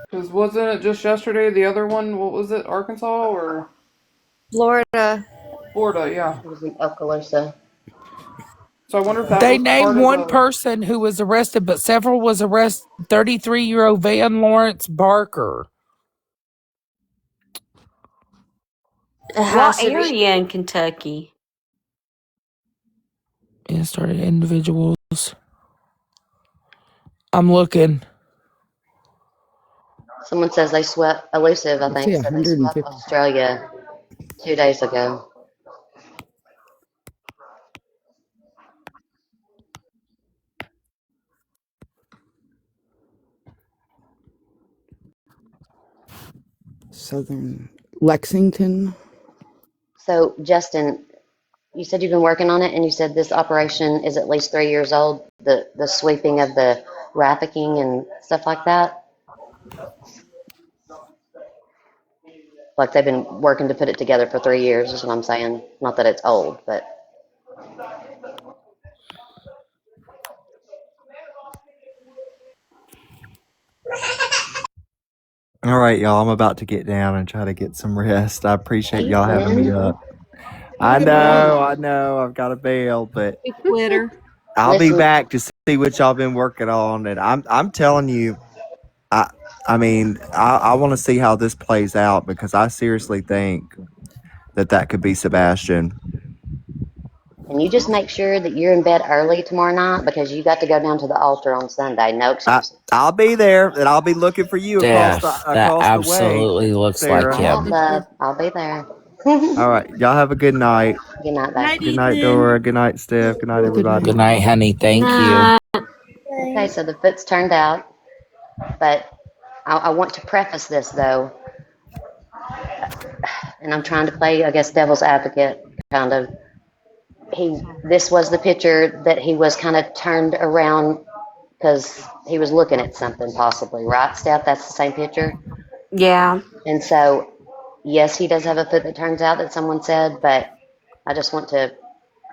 because wasn't it just yesterday the other one? What was it? Arkansas or Florida. Florida? Yeah. It was in Okaloosa. So I wonder if that They was part named of one the. person who was arrested, but several was arrested. 33-year-old Van Lawrence Barker. It What has to be. area in Kentucky? And started individuals. I'm looking. Someone says they swept, Elusive, I Let's say think, said they swept 150. Australia 2 days ago. Southern Lexington. So, Justin, you said you've been working on it, and you said this operation is at least 3 years old. The sweeping of the trafficking and stuff like that. Like they've been working to put it together for 3 years, is what I'm saying. Not that it's old, but All right, y'all. I'm about to get down and try to get some rest. I appreciate y'all having me Ethan, up. I Bye, bye. know, Ethan, I know. I've got to bail, but Big quitter. I'll be listen. back to see what y'all been working on. And I'm telling you, I I mean, I want to see how this plays out because I seriously think that could be Sebastian. And you just make sure that you're in bed early tomorrow night because you got to go down to the altar on Sunday. No I excuses. I'll be there, and I'll be looking for you Steph, that across the way, absolutely looks like All Sarah. right, him. love. I'll be there. All right, y'all have a good night. Good night, babe. Night, Good night, Ethan. Dora. Good night, Steph. Good night, Good everybody. Good night. night, honey. Thank you. Okay, so the foot's turned out, but I want to preface this though, and I'm trying to play, I guess, devil's advocate, kind of. This was the picture that he was kind of turned around because he was looking at something possibly, right, Steph? That's the same picture. Yeah. And so, yes, he does have a foot that turns out that someone said, but I just want to,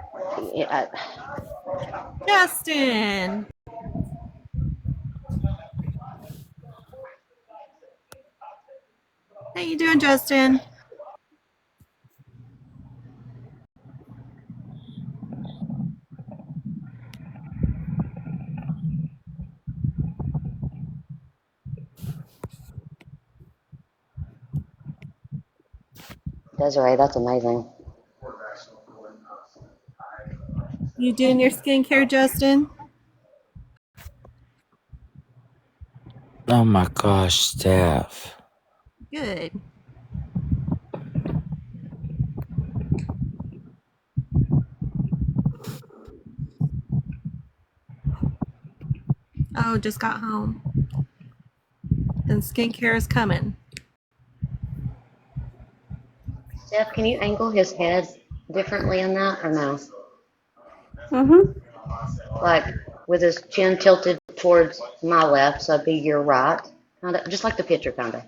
I, Justin. How you doing, Justin? Desiree, that's amazing. You doing your skincare, Justin? Oh my gosh, Steph. Good. Oh, just got home. Then skincare is coming. Steph, can you angle his head differently in that or no? Mm-hmm. Like with his chin tilted towards my left, so it'd be your right. Kinda, just like the picture, kind of.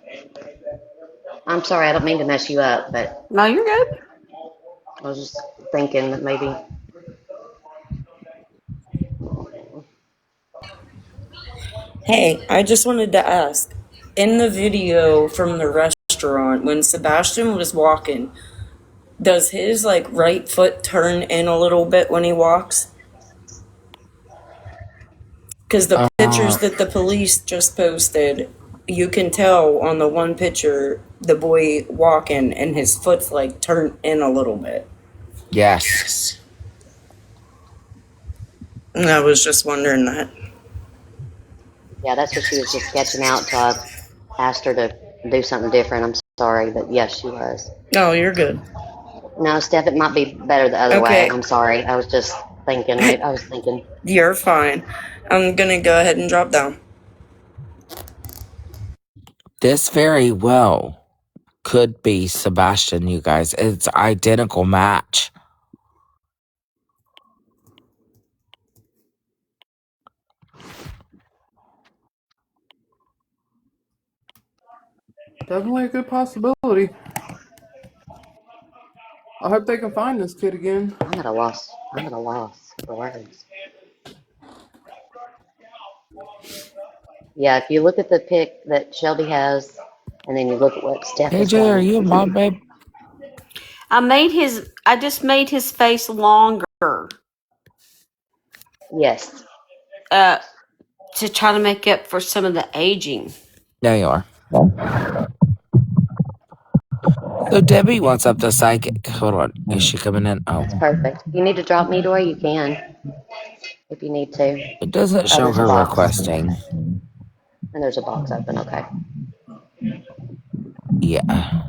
I'm sorry, I don't mean to mess you up, but No, you're good. I was just thinking that maybe. Hey, I just wanted to ask. In the video from the restaurant, when Sebastian was walking, does his right foot turn in a little bit when he walks? Because the pictures that the police just posted, you can tell on the one picture the boy walking and his foot's turned in a little bit. Yes. And I was just wondering that. Yeah, that's what she was just sketching out, so I asked her to do something different. I'm sorry, but yes, she was. Oh, you're good. No, Steph, it might be better the other way. Okay. I'm sorry. I was just thinking. I was thinking. You're fine. I'm gonna go ahead and drop down. This very well could be Sebastian, you guys. It's identical match. Definitely a good possibility. I hope they can find this kid again. I'm at a loss. For words. Yeah, if you look at the pic that Shelby has, and then you look at what Steph has AJ, are done. you a mom, babe? I just made his face longer. Yes. To try to make up for some of the aging. There you are. So Debbie wants up the psychic. Hold on. Is she coming in? Oh. That's perfect. If you need to drop me, Dora, you can. If you need to. It doesn't show There's a her box. requesting. And there's a box open, okay. Yeah.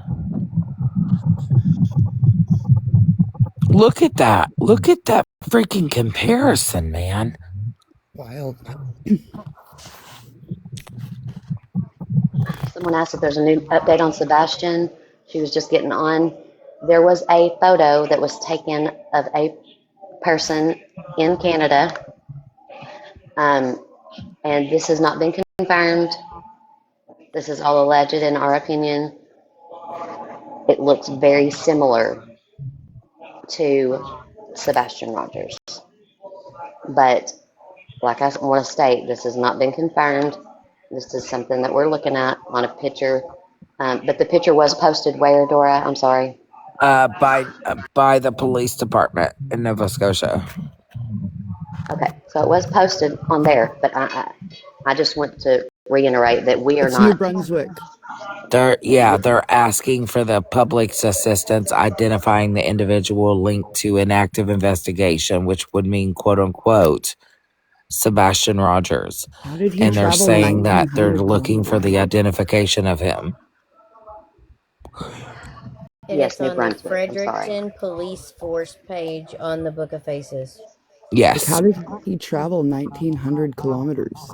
Look at that. Look at that freaking comparison, man. Wild. Someone asked if there's a new update on Sebastian. She was just getting on. There was a photo that was taken of a person in Canada. And this has not been confirmed. This is all alleged in our opinion. It looks very similar to Sebastian Rogers. But like I want to state, this has not been confirmed. This is something that we're looking at on a picture. But the picture was posted where, Dora? I'm sorry. By the police department in Nova Scotia. Okay, so it was posted on there, but I just want to reiterate that we are It's New not. Brunswick. They're asking for the public's assistance identifying the individual linked to an active investigation, which would mean quote unquote Sebastian Rogers. How did he And they're travel saying that they're 1,900 looking for the kilometers? identification of him. And Yes, it's New on the Brunswick. I'm sorry. Fredericton Police Force page on the Book of Faces. Like, how Yes. did he travel 1,900 kilometers?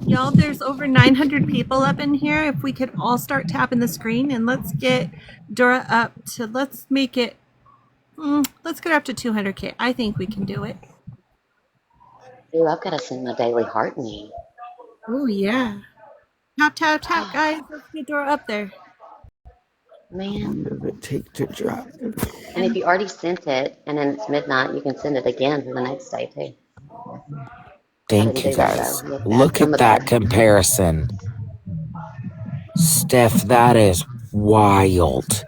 Y'all, there's over 900 people up in here. If we could all start tapping the screen and let's get Dora up to, let's make it, let's get her up to 200K. I think we can do it. Ooh, I've got to send my daily heart me. Oh, yeah. Tap, tap, tap, guys. Let's get Dora up there. How Man. long does it take to drive? And if you already sent it and then it's midnight, you can send it again for the next day too. I Thank didn't you do that guys. though. Look Some at of that the comparison. Steph, that is wild.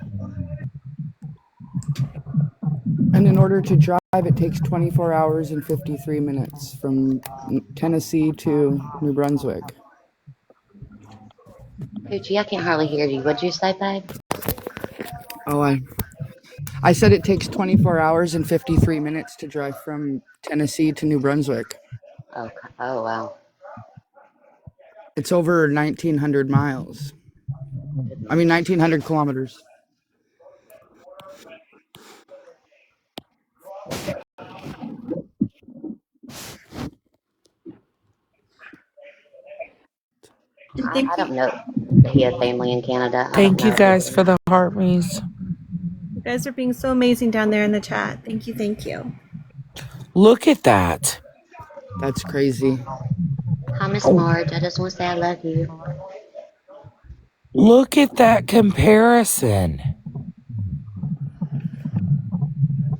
And in order to drive, it takes 24 hours and 53 minutes from Tennessee to New Brunswick. Poochie, I can't hardly hear you. What'd you say, babe? Oh, I said it takes 24 hours and 53 minutes to drive from Tennessee to New Brunswick. Okay. Oh, wow. It's over 1,900 miles. I mean, 1,900 kilometers. I don't know that he had family in Canada. I don't Thank you know if guys it's. for the heart me's. You guys are being so amazing down there in the chat. Thank you, thank you. Look at that. That's crazy. Hi, Miss Marge. I just want to say I love you. Look at that comparison.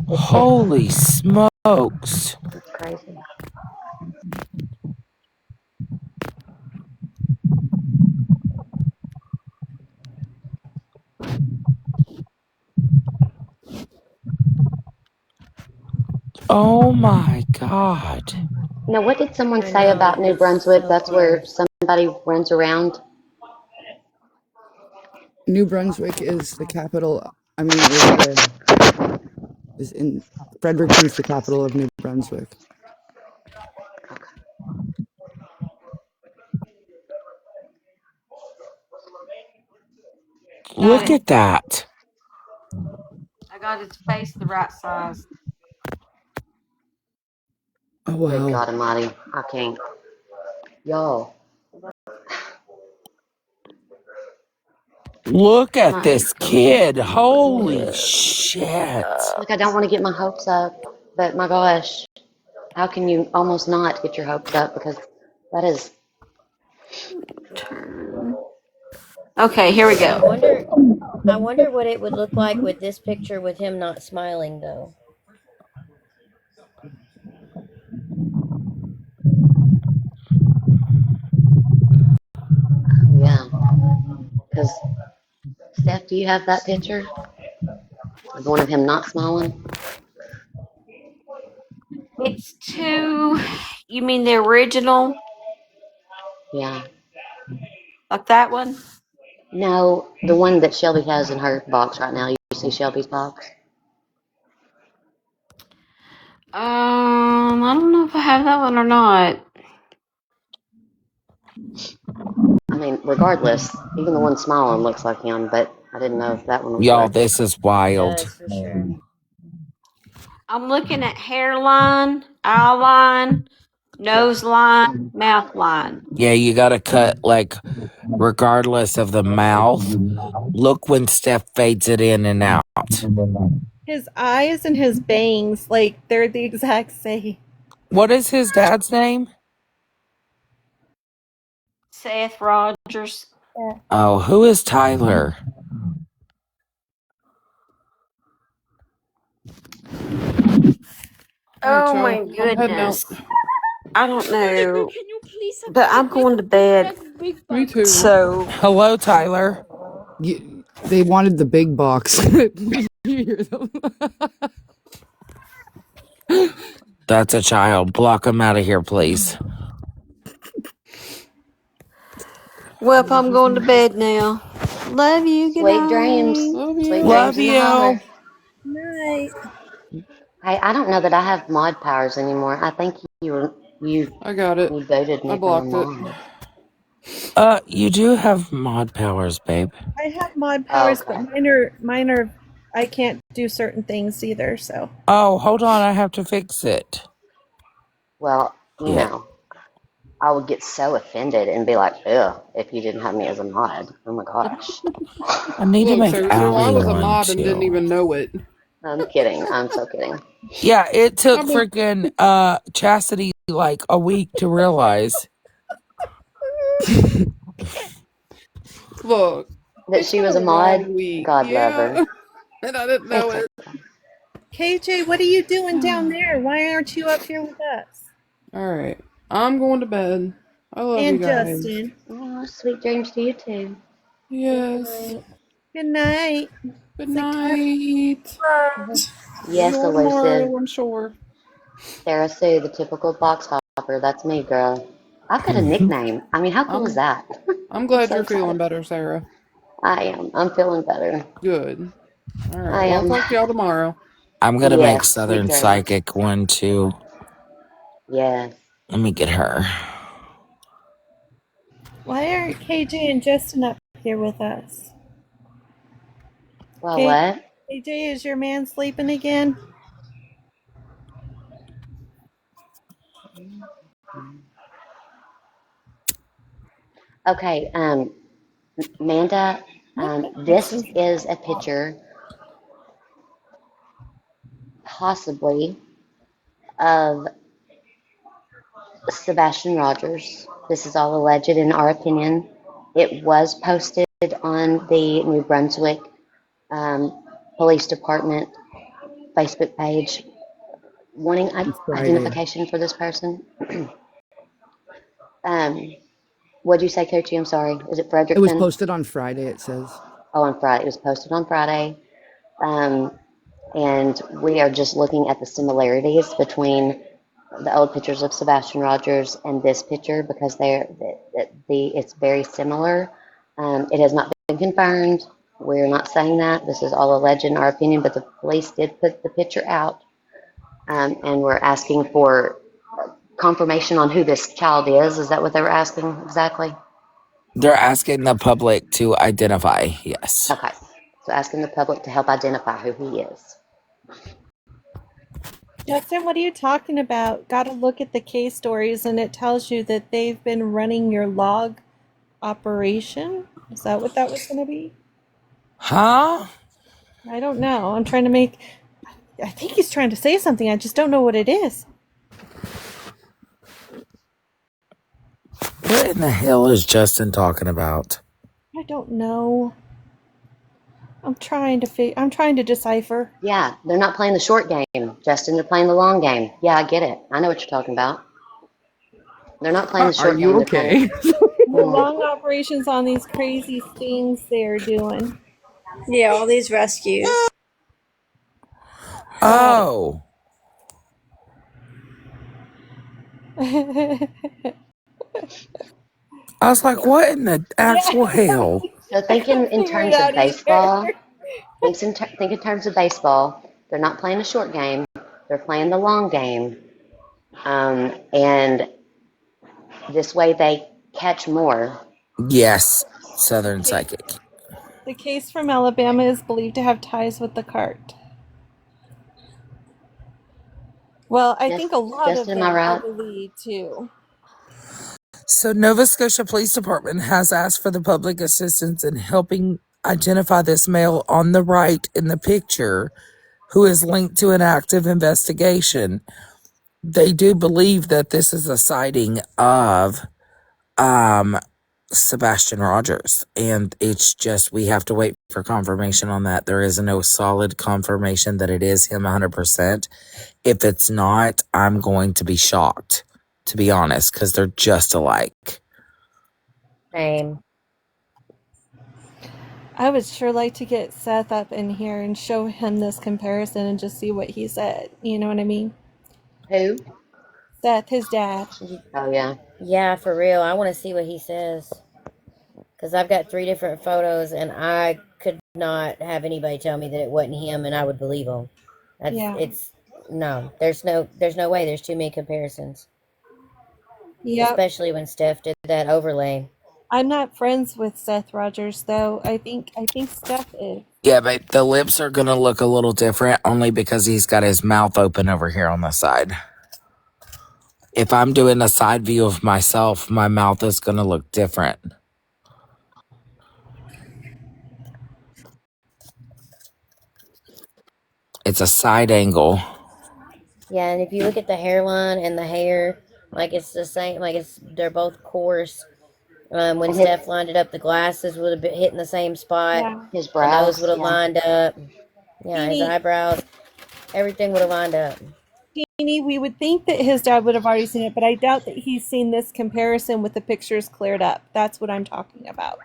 Holy smokes. That's crazy. Oh my God. Now, what did someone I say know. about New It's Brunswick? so That's where close. somebody runs around. New Brunswick is the capital. I mean, is in Fredericton's the capital of New Brunswick. Got Look it. at that. I got its face the right size. Oh Good wow. God Almighty. I can't. Y'all. Look at My this kid. Holy shit. Like, I don't want to get my hopes up, but my gosh. How can you almost not get your hopes up? Because that is. Turn. Okay, here we I go. wonder. I wonder what it would look like with this picture with him not smiling, though. Yeah. Because, Steph, do you have that picture? The one of him not smiling? It's two. You mean the original, Yeah. like that one? No, the one that Shelby has in her box right now. You see Shelby's box? I don't know if I have that one or not. I mean, regardless, even the one smiling looks like him, but I didn't know if that one was Y'all, what. this is It wild. does for sure. I'm looking at hairline, eye line, Yeah. nose line, mouth line. Yeah, you gotta cut, like, regardless of the mouth. Look when Steph fades it in and out. His eyes and his bangs, like they're the exact same. What is his dad's name? Seth Rogers. Yeah. Oh, who is Tyler? All right, Oh y'all. my I'm heading out. goodness. I don't know. But I'm going to bed. Me too. So Hello, Tyler. They wanted the big box. You hear them? That's a child. Block him out of here, please. well, I'm going to bed now. Love you. Good Sweet dreams. night. Love Sweet you. dreams Love in the you. holler. Night. Hey, I don't know that I have mod powers anymore. I think you I got it. rebooted I me from a blocked it. mod. You do have mod powers, babe. I have mod Oh, powers, but okay. mine are I can't do certain things either, so Oh, hold on. I have to fix it. Well, Yeah. I would get so offended and be like, ugh, if you didn't have me as a mod. Oh my gosh. I need to Look, make so I Allie was a one mod and didn't too. even know it. I'm kidding. I'm so kidding. Yeah, it took I've been freaking Chastity like a week to realize. look. That It's she been was a a mod? long week. God love her. Yeah. And I didn't know It's it. okay. KJ, what are you doing down there? Why aren't you up here with us? All right. I'm going to bed. I love you And guys. Justin. Oh, sweet dreams to you too. Good Yes. night. Good night. Good Say good night. Yes, Enjoy elusive. tomorrow, I'm sure. Sarah Sue, the typical box hopper. That's me, girl. I've got a nickname. I mean, how cool is I'm that? I'm glad so you're feeling excited. better, Sarah. I am. I'm feeling better. Good. All right. I Well, I'll am. talk to y'all tomorrow. I'm gonna make Yes, sweet Southern dreams. Psychic one too. Yes. Let me get her. Why aren't KJ and Justin up here with us? Well, what? KJ, is your man sleeping again? Okay, Amanda, What this boxes? is a picture, possibly, of Sebastian Rogers. This is all alleged in our opinion. It was posted on the New Brunswick Police Department Facebook page wanting Friday. identification for this person. um, what'd you say, Coachy? I'm sorry. Is it It was Fredericton? posted on Friday, it says. Oh, on Friday. It was posted on Friday. Um, and we are just looking at the similarities between the old pictures of Sebastian Rogers and this picture because it's very similar. It has not been confirmed. We're not saying that. This is all alleged in our opinion, but the police did put the picture out, and we're asking for confirmation on who this child is. Is that what they were asking exactly? They're asking the public to identify. Yes. Okay. So asking the public to help identify who he is. Justin, what are you talking about? Got to look at the case stories, and it tells you that they've been running your log operation. Is that what that was going to be? Huh? I don't know. I'm trying to make. I think he's trying to say something. I just don't know what it is. What in the hell is Justin talking about? I don't know. I'm trying to decipher. Yeah, they're not playing the short game, Justin. They're playing the long game. Yeah, I get it. I know what you're talking about. They're not playing the Are short you game. They're playing. okay? The long operations on these crazy things they're doing. Yeah, all these rescues. Got Oh. it. I was like, what in the Yeah, actual hell? So I thinking couldn't in figure it terms of out either. baseball, think in terms of baseball. They're not playing the short game. They're playing the long game, and this way they catch more. Yes. Southern Psychic. The case from Alabama is believed to have ties with the cart. Well, I think a lot of Justin, am I them are right? believed too. So, Nova Scotia Police Department has asked for the public assistance in helping identify this male on the right in the picture who is linked to an active investigation. They do believe that this is a sighting of Sebastian Rogers, and it's just we have to wait for confirmation on that. There is no solid confirmation that it is him 100%. If it's not, I'm going to be shocked, to be honest, because they're just alike. Same. I would sure like to get Seth up in here and show him this comparison and just see what he said. You know what I mean? Who? Seth, his dad. Oh yeah. Yeah, for real. I want to see what he says. Because I've got 3 different photos, and I could not have anybody tell me that it wasn't him, and I would believe him. Yeah. No. There's no way. There's too many comparisons. Yep. Especially when Steph did that overlay. I'm not friends with Seth Rogers though. I think Steph is. Yeah, but the lips are going to look a little different only because he's got his mouth open over here on the side. If I'm doing a side view of myself, my mouth is going to look different. It's a side angle. Yeah, and if you look at the hairline and the hair, like it's the same, like they're both coarse. When And his, Steph lined it up, the glasses would have been hitting the same spot. Yeah. his The nose would brows, have yeah. lined up. Yeah, his Teeny, eyebrows, everything would have lined up. teeny, we would think that his dad would have already seen it, but I doubt that he's seen this comparison with the pictures cleared up. That's what I'm talking about.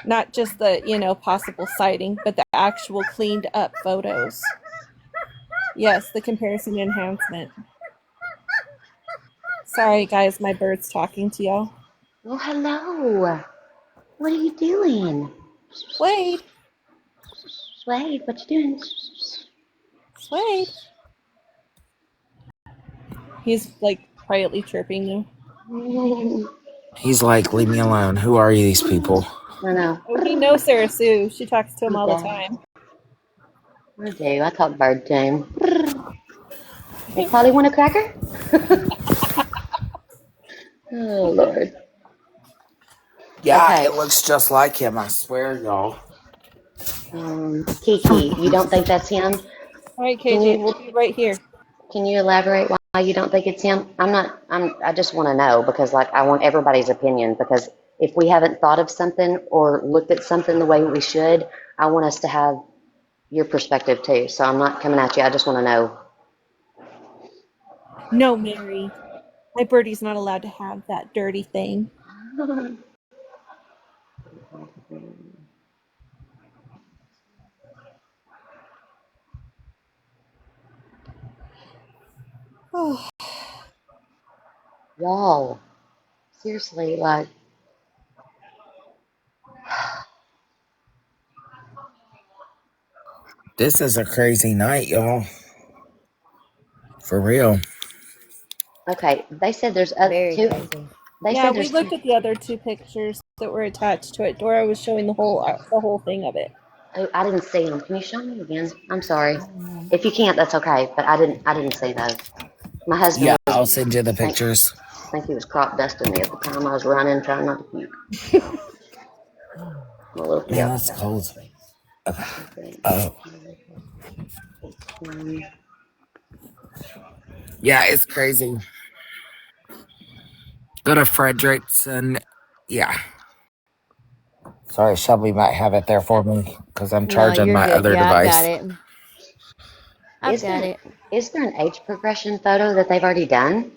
Not just the, possible sighting, but the actual cleaned up photos. Yes, the comparison enhancement. Sorry, guys, my bird's talking to y'all. Oh, hello. What are you doing? Wade, Wade, what you doing? Wade. He's like quietly chirping you. He's like, leave me alone. Who are you, these people? I know. Oh, he knows Sarah Sue. She talks to him He all the does. time. I do. I talk bird to him. Hey, Polly, want a cracker? Oh, Lord. Yeah, Okay. it looks just like him, I swear, y'all. Kiki, you don't think that's him? All right, Can KJ, you we'll be right here. can you elaborate why you don't think it's him? I just want to know because like I want everybody's opinion because if we haven't thought of something or looked at something the way we should, I want us to have your perspective too. So I'm not coming at you. I just want to know. No, Mary. My birdie's not allowed to have that dirty thing. Oh, Y'all, seriously, like This is a crazy night, y'all. For real. okay, they said there's Very two. crazy. They yeah, said we there's two. looked at the other two pictures that were attached to it. Dora was showing the whole thing of it. Oh, I didn't see them. Can you show me again? I'm sorry. If you can't, that's okay. But I didn't see those. My husband Yeah, was I'll send you the think pictures. think he was crop dusting me at the time I was running, trying not to puke. I'm a little Man, that's preoccupied. cold. Okay. Okay. Oh. Yeah, it's crazy. Go to Frederickson. Yeah. Sorry, Shelby might have it there for me because I'm No, charging you're my good. other Yeah, I've got device. it. I've Is got there it. is there an age progression photo that they've already done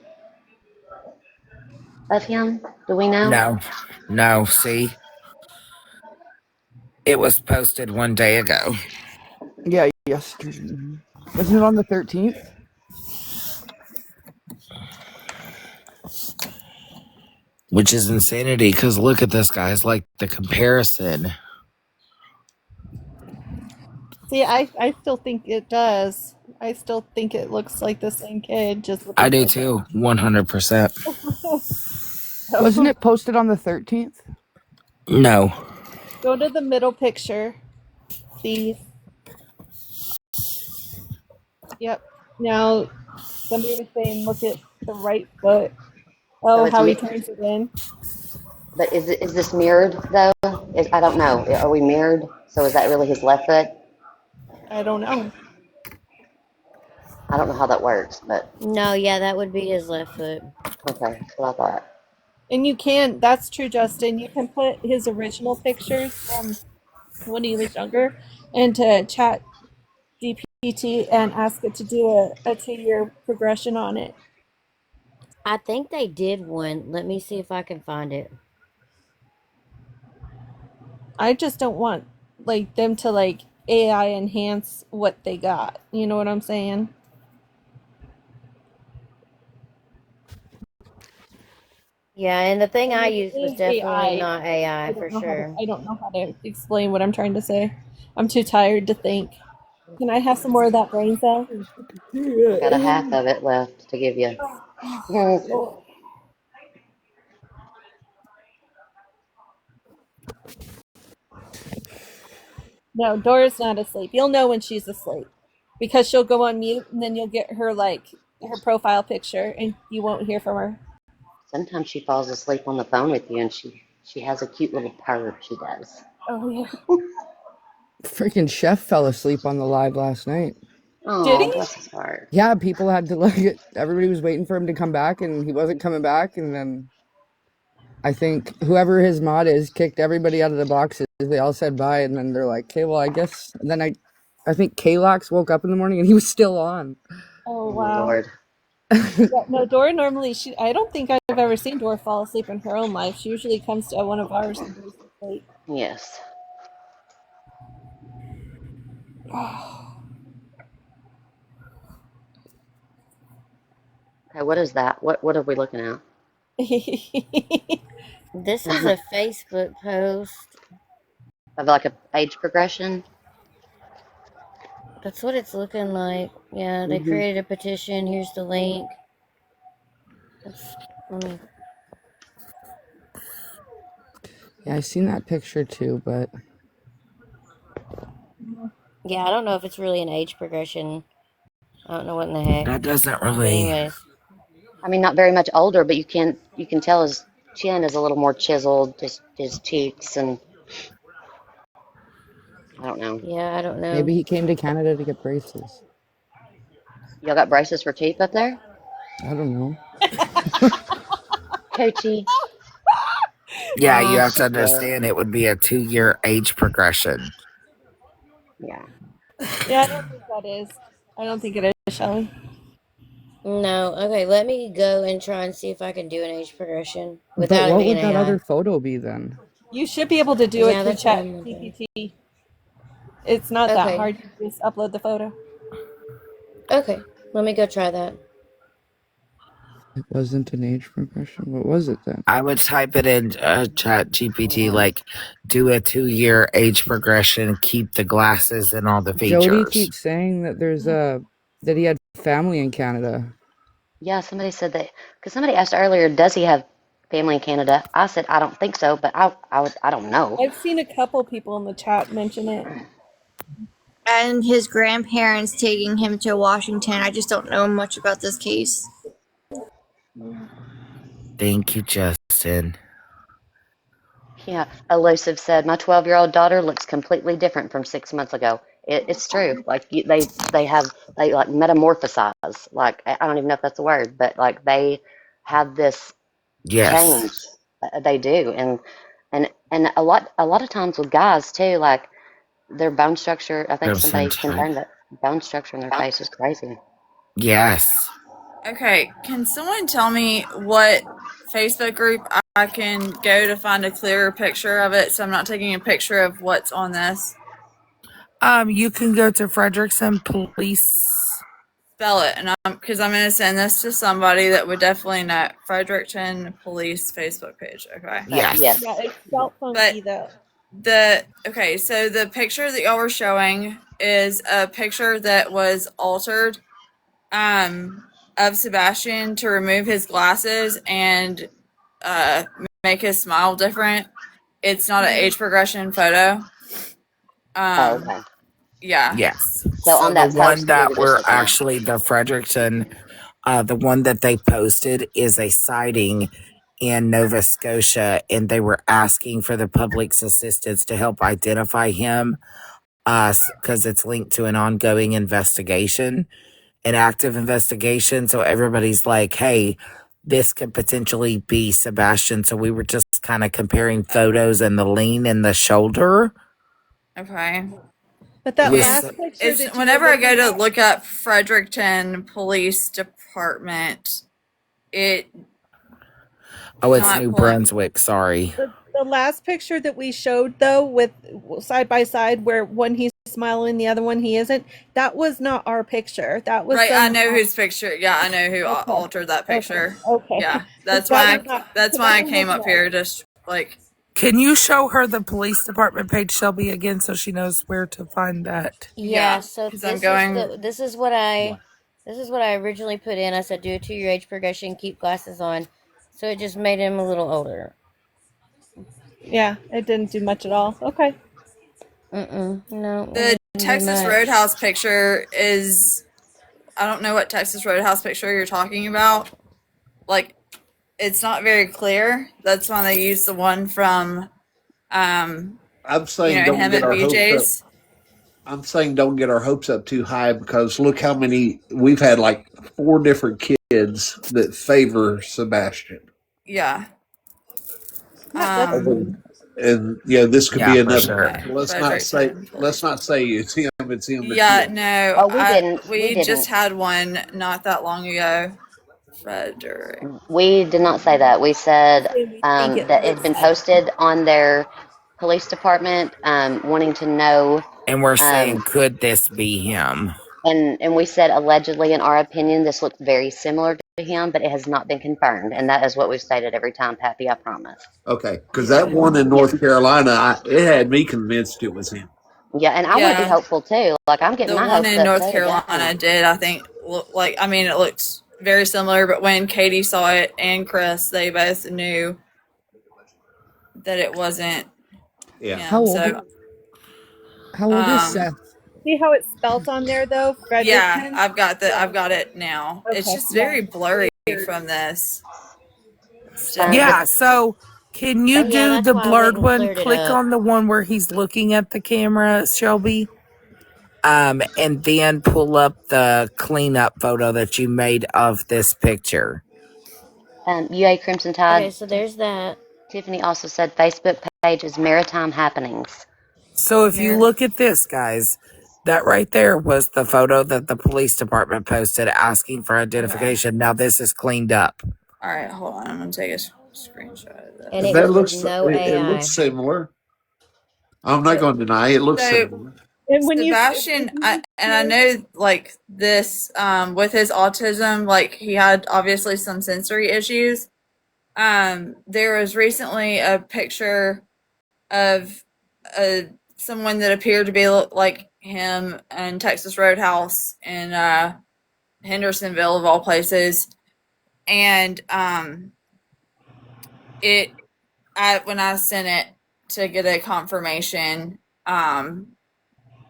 of him? Do we know? No. No, see? It was posted one day ago, Yeah, yesterday. Wasn't it on the 13th? which is insanity because look at this, guys. Like the comparison. See, I still think it does. I still think it looks like the same kid, just with I his do hair too, 100%. Wasn't so, it posted on the 13th? No. go to the middle picture, please. Yep. Now, somebody was saying, look at the right foot. So Oh, it's how he turns it in. but is this mirrored though? I don't know. Are we mirrored? So is that really his left foot? I don't know. I don't know how that works, but No, yeah, that would be his left foot. okay. That's what I thought. And you can, that's true, Justin. You can put his original pictures from when he was younger into Chat GPT and ask it to do a 2 year progression on it. I think they did one. Let me see if I can find it. I just don't want like them to like AI enhance what they got. You know what I'm saying? Yeah, and the thing I I mean, it used was is definitely AI. not AI for sure. I don't know how to explain what I'm trying to say. I'm too tired to think. Can I have some more of that brain cell? I got a half of it left to give you. Lord. No, Dora's not asleep. You'll know when she's asleep because she'll go on mute and then you'll get her like her profile picture and you won't hear from her. Sometimes she falls asleep on the phone with you, and she has a cute little purr. She does. Oh yeah. Freaking chef fell asleep on the live last night. Did Oh, he? bless his heart. Yeah, people had to look at everybody was waiting for him to come back and he wasn't coming back and then I think whoever his mod is kicked everybody out of the boxes. They all said bye and then they're like, okay, well I guess and then I think Kalox woke up in the morning and he was still on. Oh Oh my wow. Lord. Yeah, no, Dora normally I don't think I've ever seen Dora fall asleep in her own life. She usually comes to one of ours and goes to sleep. Yes. Okay, what is that? What are we looking at? This is a Facebook post. Of like a age progression. That's what it's looking like. Yeah, they Mm-hmm. created a petition. Here's the link. Let me. Yeah, I seen that picture too, but Yeah, I don't know if it's really an age progression. I don't know what in the heck. That doesn't But really. anyways, I mean, not very much older, but you can tell his chin is a little more chiseled, just his cheeks, and I don't know. yeah, I don't know. maybe he came to Canada to get braces. Y'all got braces for teeth up there, I don't know. Coachy? Yeah, you have to Yeah. understand it would be a 2-year age progression. Yeah. Yeah, I don't think that is. I don't think it is, Shelly. No, okay, let me go and try and see if I can do an age progression But without it what being would that other AI. photo be then? You should be able to do it Yeah, through that's what Chat I'm wondering. GPT. It's not that Okay, hard. You just upload the photo. okay, let me go try that. It wasn't an age progression. What was it then? I would type it in Chat GPT, like do a 2-year age progression, keep the glasses and all the Jody features. keeps saying that there's a that he had family in Canada. Yeah, somebody said that because somebody asked earlier, does he have family in Canada? I said I don't think so, but I don't know. I've seen a couple people in the chat mention it. And his grandparents taking him to Washington. I just don't know much about this case. Thank you, Justin. Yeah, Elusive said my 12-year-old daughter looks completely different from 6 months ago. It's true. Like they like metamorphosize. Like I don't even know if that's a word, but like they have this Yes. change. They do, and a lot of times with guys too, like their bone structure. I think Crimson somebody Tide. confirmed that bone structure in their face is crazy. Yes. Okay, can someone tell me what Facebook group I can go to find a clearer picture of it so I'm not taking a picture of what's on this? You can go to Frederickson Police. Spell it, and because I'm going to send this to somebody that would definitely know. Fredericton Police Facebook page. Okay. Yes. Yeah, it's spelled But funky though. so the picture that y'all were showing is a picture that was altered of Sebastian to remove his glasses and make his smile different. It's not an age progression photo. Oh, okay. Yeah. Yes. So So on the that one post that we that were just we're looking at. actually the Fredericton, the one that they posted is a sighting in Nova Scotia, and they were asking for the public's assistance to help identify him, because it's linked to an ongoing investigation, an active investigation. So everybody's like, "Hey, this could potentially be Sebastian." So we were just kind of comparing photos and the lean in the shoulder. Okay. But that With last picture It's that you were whenever I go looking to at, look up Fredericton Police Department, it oh, it's not New pulling. Brunswick. Sorry. the last picture that we showed though, with side by side, where one he's smiling, the other one he isn't. That was not our picture. That was Right, I some. know whose picture. Yeah, I know who Okay. altered that Okay. picture. Okay. Yeah, Because that was not. that's So that why I one came wasn't up ours. here. Just like Can you show her the police department page, Shelby, again, so she knows where to find that? Yeah, yeah, so because I'm going. this is what I originally put in. I said do a 2-year age progression, keep glasses on. So it just made him a little older. Yeah, it didn't do much at all. Okay. No, The it didn't do Texas much. Roadhouse picture is. I don't know what Texas Roadhouse picture you're talking about. Like, it's not very clear. That's why they use the one from, I'm saying don't him get at our hopes up. BJ's. I'm saying don't get our hopes up too high because look how many we've had like 4 different kids that favor Sebastian. Yeah. Yeah, that's And this could Yeah, be for another. sure. Okay. Let's Fredericton let's Police. not say it's him, it's him, it's Yeah, him. no, Oh, we didn't. We we just didn't. had one not that long ago. Frederick. We did not say that. We said we think it that it had looks been like. posted on their police department, wanting to know, And we're um, saying, could this be him? and we said allegedly, in our opinion, this looked very similar him, but it has not been confirmed, and that is what we've stated every time, Pappy. I promise. Okay, because that one in North Carolina, it had me convinced it was him. Yeah, and I want to be Yeah, hopeful too. Like I'm getting the my one hopes in up North too at that Carolina point. did, I think, look like, I mean, it looked very similar, but when Katie saw it and Chris, they both knew that it wasn't Yeah. How him. old? So, How old is Seth? See how it's spelt on there though, yeah, Fredericton. I've got it now. It's Okay, just yeah. very blurry from this So still. the Yeah, so can you Oh yeah, do that's the why I went blurred and one? cleared it Click up. on the one where he's looking at the camera, Shelby. And then pull up the cleanup photo that you made of this picture. UA Crimson Okay, Tide. so there's that. Tiffany also said Facebook page is Maritime Happenings. So if you look at this, guys, that right there was the photo that the police department posted asking for identification. Now this is cleaned up. All right, hold on. I'm going to take a screenshot of And this. it That uses looks no it AI. looks similar. I'm not going to deny it looks So, similar. And when you Sebastian, and I know like this with his autism, like he had obviously some sensory issues. There was recently a picture of someone that appeared to be like him in Texas Roadhouse in Hendersonville of all places, and when I sent it to get a confirmation,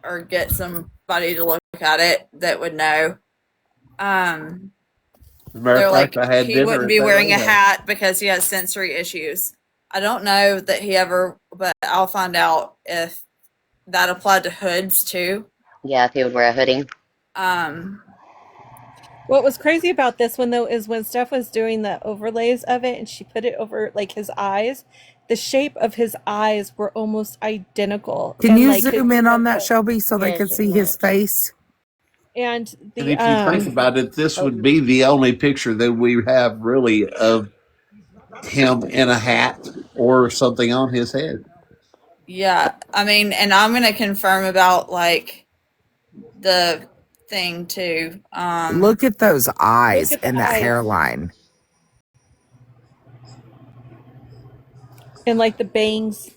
or get somebody to look at it that would know. As a matter of They're fact, like, I had he dinner wouldn't at be that wearing a roadhouse. hat because he has sensory issues. I don't know that he ever, but I'll find out if that applied to hoods too. Yeah, if he would wear a hoodie. What was crazy about this one though is when Steph was doing the overlays of it and she put it over like his eyes, the shape of his eyes were almost identical. Can And you like his zoom in on that, Shelby, so they Yes, can it see his went. face? and And the if you think about it, this would be the only picture that we have really of him in a hat or something on his head. Yeah, I mean, and I'm gonna confirm about like the thing too. Look at those look eyes at the and that eyes hairline. and like the bangs.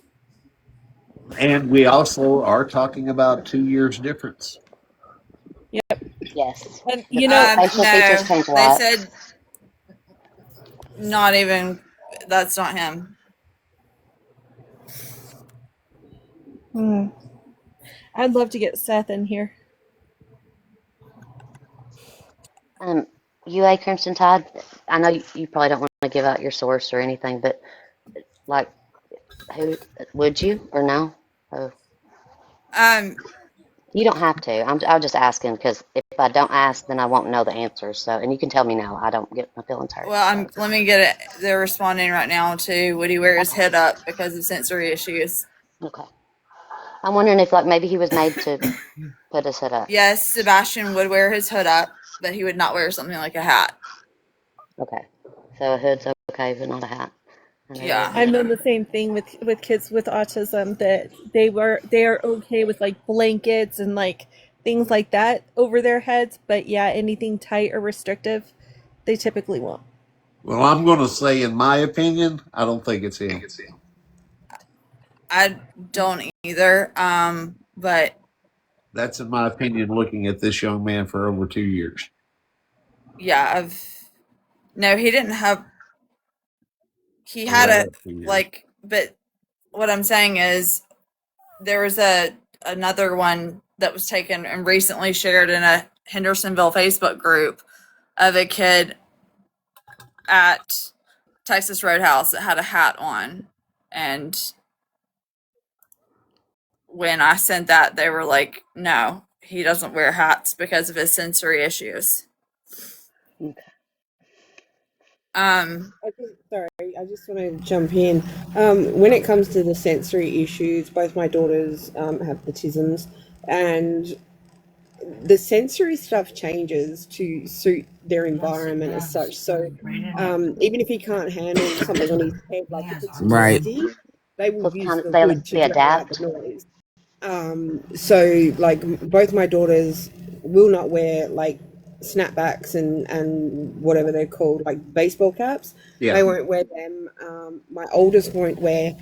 And we also are talking about 2 years difference. Yep. Yes. And The you know, facial features No, change a they lot. said not even. That's not him. I'd love to get Seth in here. UA Crimson Tide. I know you probably don't want to give out your source or anything, but like, who would you or no? Oh, Um, you don't have to. I'll just ask him because if I don't ask, then I won't know the answer. So, and you can tell me no. I don't get my feelings hurt. well, So, let me get it. They're responding right now to would he wear his head up because of sensory issues? okay. I'm wondering if like maybe he was made to put his head up. Yes, Sebastian would wear his hood up, but he would not wear something like a hat. Okay. So a hood's okay, but not a hat. Yeah. I've known the same thing with kids with autism that they are okay with like blankets and like things like that over their heads, but yeah, anything tight or restrictive, they typically won't. Well, I'm going to say, in my opinion, I don't think it's him. I don't either. But That's in my opinion, looking at this young man for over 2 years. yeah, no, he didn't have. He had Right a up 2 years. like, but what I'm saying is there was another one that was taken and recently shared in a Hendersonville Facebook group of a kid at Texas Roadhouse that had a hat on, and when I sent that, they were like, "No, he doesn't wear hats because of his sensory issues." Okay. Sorry, I just want to jump in. When it comes to the sensory issues, both my daughters have autisms, and the sensory stuff changes to suit their environment as such. So even if he can't handle something on his head, like if it's Right. noisy, they will use the They hood to drown out adapt. the noise. So like both my daughters will not wear like snapbacks and whatever they're called, like baseball caps. Yeah. They won't wear them. My oldest won't wear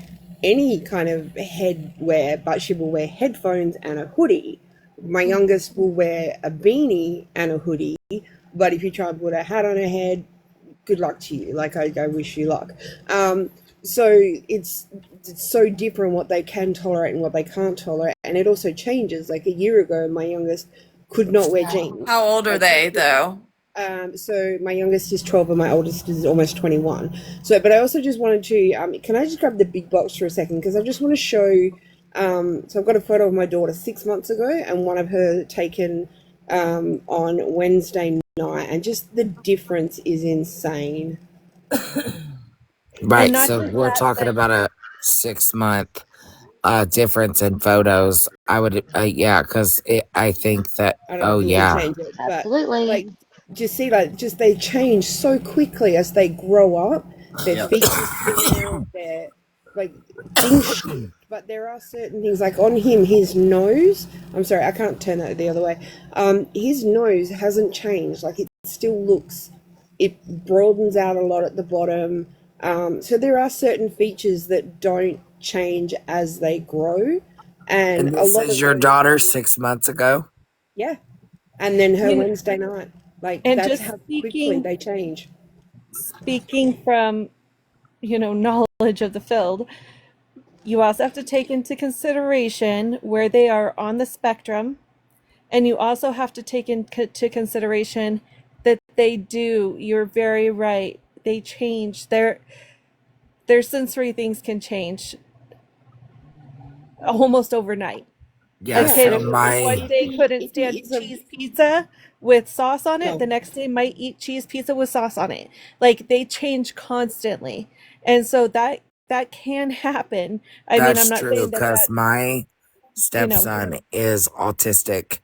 any kind of headwear, but she will wear headphones and a hoodie. My youngest will wear a beanie and a hoodie, but if you try to put a hat on her head, good luck to you. Like, I wish you luck. So it's so different what they can tolerate and what they can't tolerate, and it also changes. Like a year ago, my youngest could not wear jeans. How old are they though? So my youngest is 12 and my oldest is almost 21. So, but I also just wanted to, can I just grab the big box for a second? Because I just want to show, so I've got a photo of my daughter 6 months ago and one of her taken on Wednesday night, and just the difference is insane. Right. not So just we're that, talking but about a 6 month difference in photos. I would, yeah, because I think that, I don't oh, think you yeah. change it, but Absolutely. like, just see, like, just they change so quickly as they grow up. Their Yep. features change, their like things shift. But there are certain things, like on him, his nose. I'm sorry, I can't turn that the other way. His nose hasn't changed. Like, it still looks, it broadens out a lot at the bottom. So there are certain features that don't change as they grow, and And a this lot is of your those daughter 6 months ago? yeah. And then her you know, Wednesday night. Like, and that's just how quickly speaking they change. from knowledge of the field, you also have to take into consideration where they are on the spectrum, and you also have to take into consideration that you're very right, they change, their sensory things can change almost overnight. A Yeah. Yeah, So and kid my, one day couldn't if he stand is a cheese pizza with sauce on it. The no, next day might eat cheese pizza with sauce on it. Like, they change constantly. And so that can happen. I mean, I'm that's not true saying that because my you know, stepson is autistic,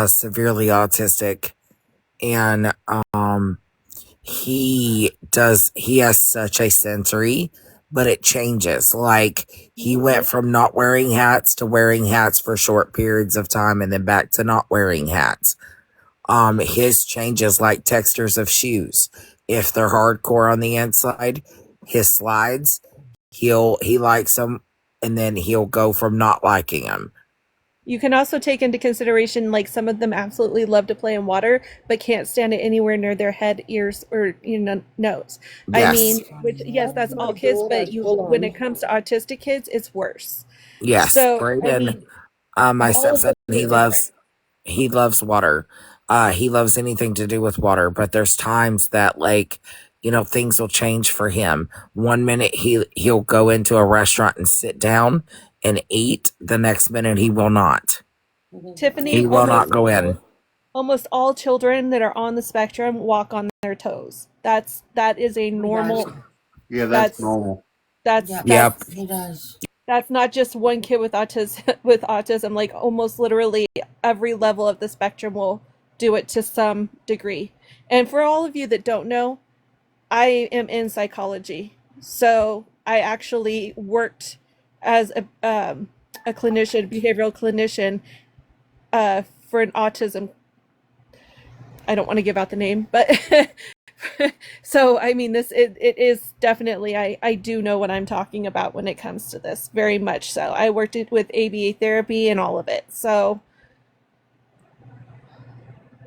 severely autistic. And, he has such a sensory, but it changes. Like, he went from not wearing hats to wearing hats for short periods of time and then back to not wearing hats. His changes like textures of shoes. If they're hardcore on the inside, his slides, he likes them, and then he'll go from not liking them. you can also take into consideration, like, some of them absolutely love to play in water but can't stand it anywhere near their head, ears, or nose. I Yes. mean, which, yes, that's that's my all kids, daughter but you full when on. it comes to autistic kids, it's worse. Yes. So, I Brayden, mean, my all of stepson, those are different. he loves water. He loves anything to do with water, but there's times that, like, things will change for him. One minute he'll go into a restaurant and sit down and eat. The next minute he will not. Tiffany, He will not go in. almost all children that are on the spectrum walk on their toes. That is a normal. Yeah, that's That's normal. that's Yep. that's not just one kid with autism. With autism, like, almost literally every level of the spectrum will do it to some degree. And for all of you that don't know, I am in psychology, so I actually worked as a clinician, behavioral clinician, for an autism. I don't want to give out the name, but so, I mean, it is definitely, I do know what I'm talking about when it comes to this, very much so. I worked with ABA therapy and all of it. So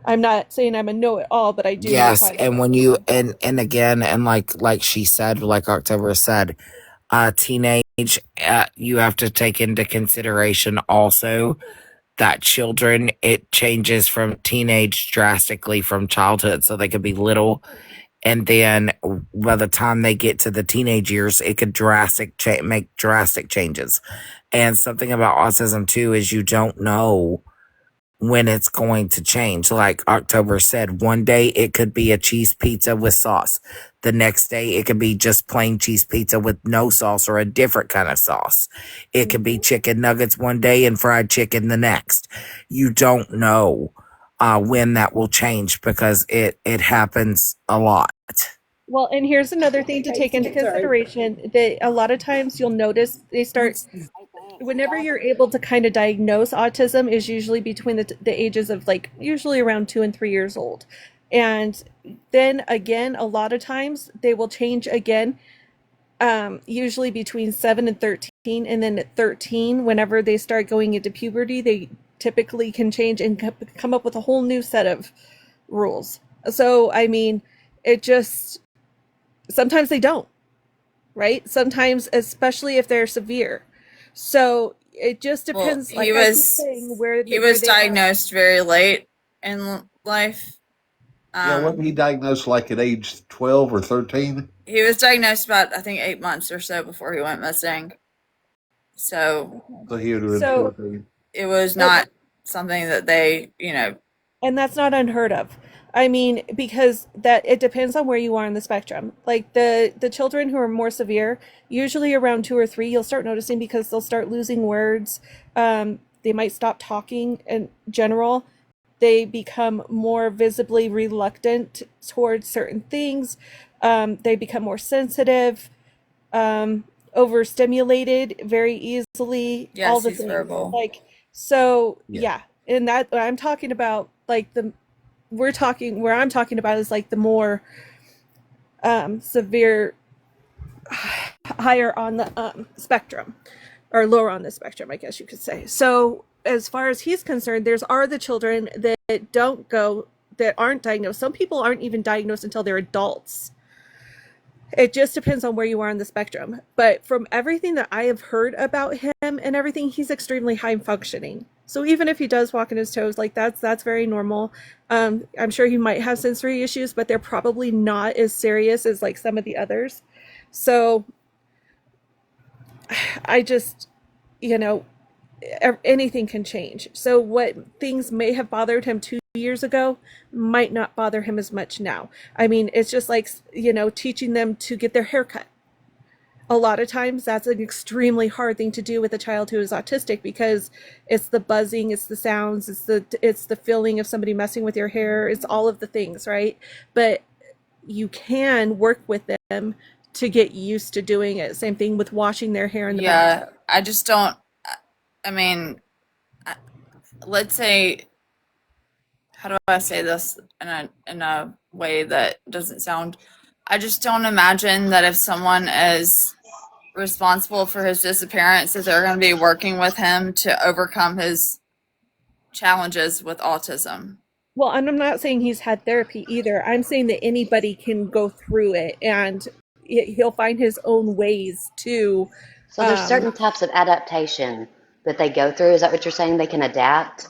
I'm not saying I'm a know-it-all, but I do know Yes, quite a and bit. when you and again, and like she said, like October said, teenage, you have to take into consideration also that children, it changes from teenage drastically from childhood, so they could be little, and then by the time they get to the teenage years, it could make drastic changes. And something about autism too is you don't know when it's going to change. Like October said, one day it could be a cheese pizza with sauce. The next day it could be just plain cheese pizza with no sauce or a different kind of sauce. It could be chicken nuggets one day and fried chicken the next. You don't know when that will change because it happens a lot. Well, and here's another thing to take into Casey, sorry. consideration, that a lot of times you'll notice they start whenever you're able to kind of diagnose autism is usually between the ages of like usually around 2 and 3 years old. And then again, a lot of times they will change again, usually between 7 and 13. And then at 13, whenever they start going into puberty, they typically can change and come up with a whole new set of rules. So, I mean, it just sometimes they don't, right? Sometimes, especially if they're severe. So it just Well, depends, like I keep saying, he where was they are. diagnosed very late in life. Yeah, wasn't he diagnosed like at age 12 or 13? He was diagnosed about I think 8 months or so before he went missing. So So he would have been So 14. it was not something that they, and that's not unheard of. I mean, because that it depends on where you are in the spectrum. Like the children who are more severe, usually around 2 or 3, you'll start noticing because they'll start losing words. They might stop talking in general. They become more visibly reluctant towards certain things. They become more sensitive, overstimulated very easily. All yes, the he's things verbal. like so. Yeah. Yeah, and that I'm talking about like the we're talking where I'm talking about is like the more severe, higher on the spectrum, or lower on the spectrum, I guess you could say. So as far as he's concerned, there's are the children that don't go that aren't diagnosed. Some people aren't even diagnosed until they're adults. It just depends on where you are on the spectrum. But from everything that I have heard about him and everything, he's extremely high functioning. So even if he does walk on his toes, like that's very normal. I'm sure he might have sensory issues, but they're probably not as serious as like some of the others. So I just, you know, anything can change. So what things may have bothered him 2 years ago might not bother him as much now. I mean, it's just like, teaching them to get their hair cut. A lot of times that's an extremely hard thing to do with a child who is autistic because it's the buzzing, it's the sounds, it's the feeling of somebody messing with your hair, it's all of the things, right? But you can work with them to get used to doing it. Same thing with washing their hair in the bath. I just don't. I mean, let's say, how do I say this in a way that doesn't sound? I just don't imagine that if someone is responsible for his disappearance, that they're going to be working with him to overcome his challenges with autism. Well, and I'm not saying he's had therapy either. I'm saying that anybody can go through it and he'll find his own ways to. So there's certain types of adaptation that they go through. Is that what you're saying? They can adapt?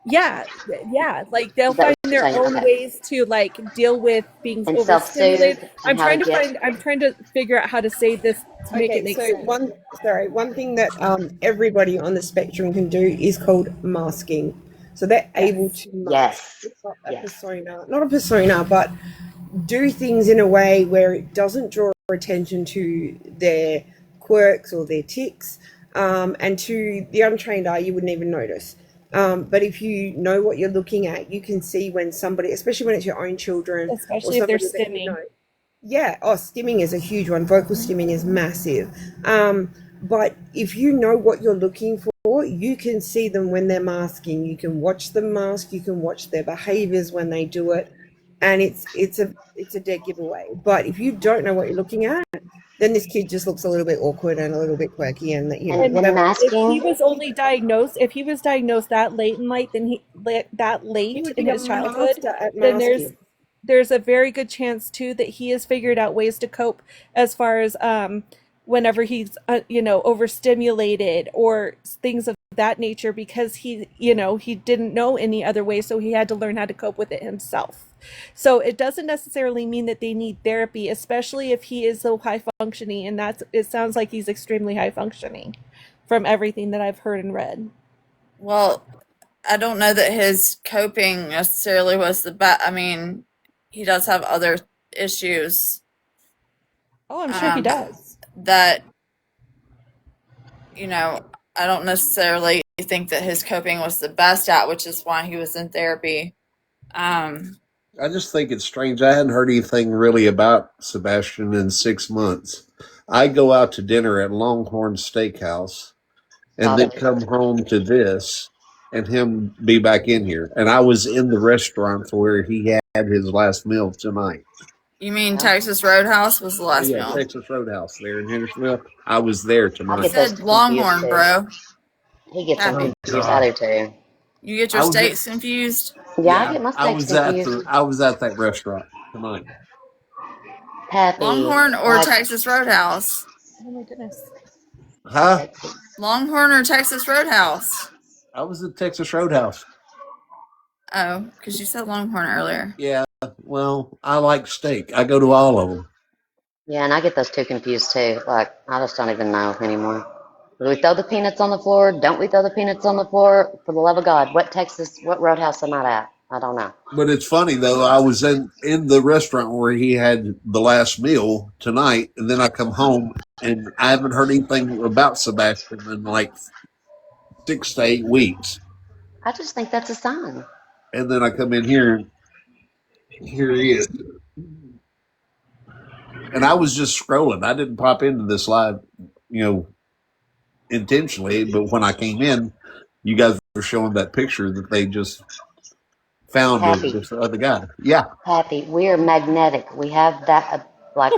Yeah, yeah, like they'll Is that find what you're their saying? own Okay. ways to like deal with being And self-soothe overstimulated. and how to get. I'm trying to figure out how to say this to make it Okay, make so sense. one thing that everybody on the spectrum can do is called masking. So they're able Yes. to mask Yes. a Yes. persona, not a persona, but do things in a way where it doesn't draw attention to their quirks or their tics, and to the untrained eye, you wouldn't even notice. But if you know what you're looking at, you can see when somebody, especially when it's your own children or Especially if they're somebody that you stimming. know. Yeah, oh, stimming is a huge one. Vocal stimming is massive. But if you know what you're looking for, you can see them when they're masking. You can watch them mask. You can watch their behaviors when they do it, and it's a dead giveaway. But if you don't know what you're looking at, then this kid just looks a little bit awkward and a little bit quirky, and And whatever. masking. If he was diagnosed that late in life, that He late would in be a his childhood, master at then masking. there's a very good chance too that he has figured out ways to cope as far as whenever he's overstimulated or things of that nature because he didn't know any other way, so he had to learn how to cope with it himself. So it doesn't necessarily mean that they need therapy, especially if he is so high functioning, and it sounds like he's extremely high functioning from everything that I've heard and read. Well, I don't know that his coping necessarily was the best. I mean, he does have other issues. Oh, I'm sure he does. That, I don't necessarily think that his coping was the best at, which is why he was in therapy. I just think it's strange. I hadn't heard anything really about Sebastian in 6 months. I go out to dinner at Longhorn Steakhouse, and then come home to this and him be back in here. And I was in the restaurant for where he had his last meal tonight. You mean Texas Roadhouse was the last Yeah, meal? Texas Roadhouse there in Hendersonville. I was there I tonight. You get those said two confused Longhorn, too. bro. He gets them Happy. confused. I do too. You get your I was at, steaks confused? Yeah, I yeah, get my I steaks was at confused. that restaurant tonight. Happy, Longhorn or like Texas Roadhouse? Oh my goodness. Huh? Texas. Longhorn or Texas Roadhouse? I was at Texas Roadhouse. Oh, because you said Longhorn earlier. Yeah, well, I like steak. I go to all of them. Yeah, and I get those two confused too. Like, I just don't even know anymore. Do we throw the peanuts on the floor? Don't we throw the peanuts on the floor? For the love of God, what roadhouse am I at? I don't know. But it's funny though. I was in the restaurant where he had the last meal tonight, and then I come home and I haven't heard anything about Sebastian in like 6 to 8 weeks. I just think that's a sign. And then I come in here, and here he is. And I was just scrolling. I didn't pop into this live, you know, intentionally. But when I came in, you guys were showing that picture that they just found of Happy, this other guy. Yeah. happy. We are magnetic. We have that, like,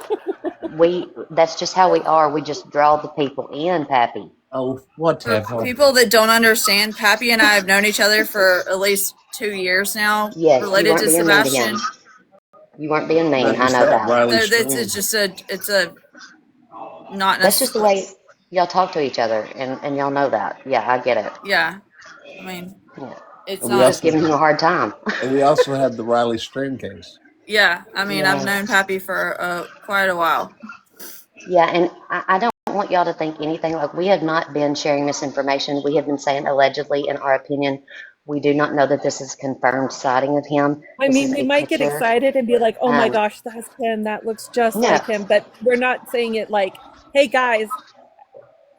that's just how we are. We just draw the people in, Pappy. Oh, For whatever. people that don't understand, Pappy and I have known each other for at least 2 years now, Yes, you related weren't to being mean to him. Sebastian. You weren't being mean. Not I just know that, that. Riley No, that's Strand. it's a not That's just the necessarily. way y'all talk to each other, and y'all know that. Yeah, I get it. Yeah, I mean, Yeah. it's And we I'm not. just also giving him a hard time. had the Riley Strand case. Yeah, I mean, I've Yeah. known Pappy for quite a while. Yeah, and I don't want y'all to think anything like we have not been sharing misinformation. We have been saying allegedly, in our opinion. We do not know that this is a confirmed sighting of him. I This mean, is we a might get picture. excited and be like, oh my Um, gosh, that's him. That looks just no, like him. But we're not saying it like, hey guys,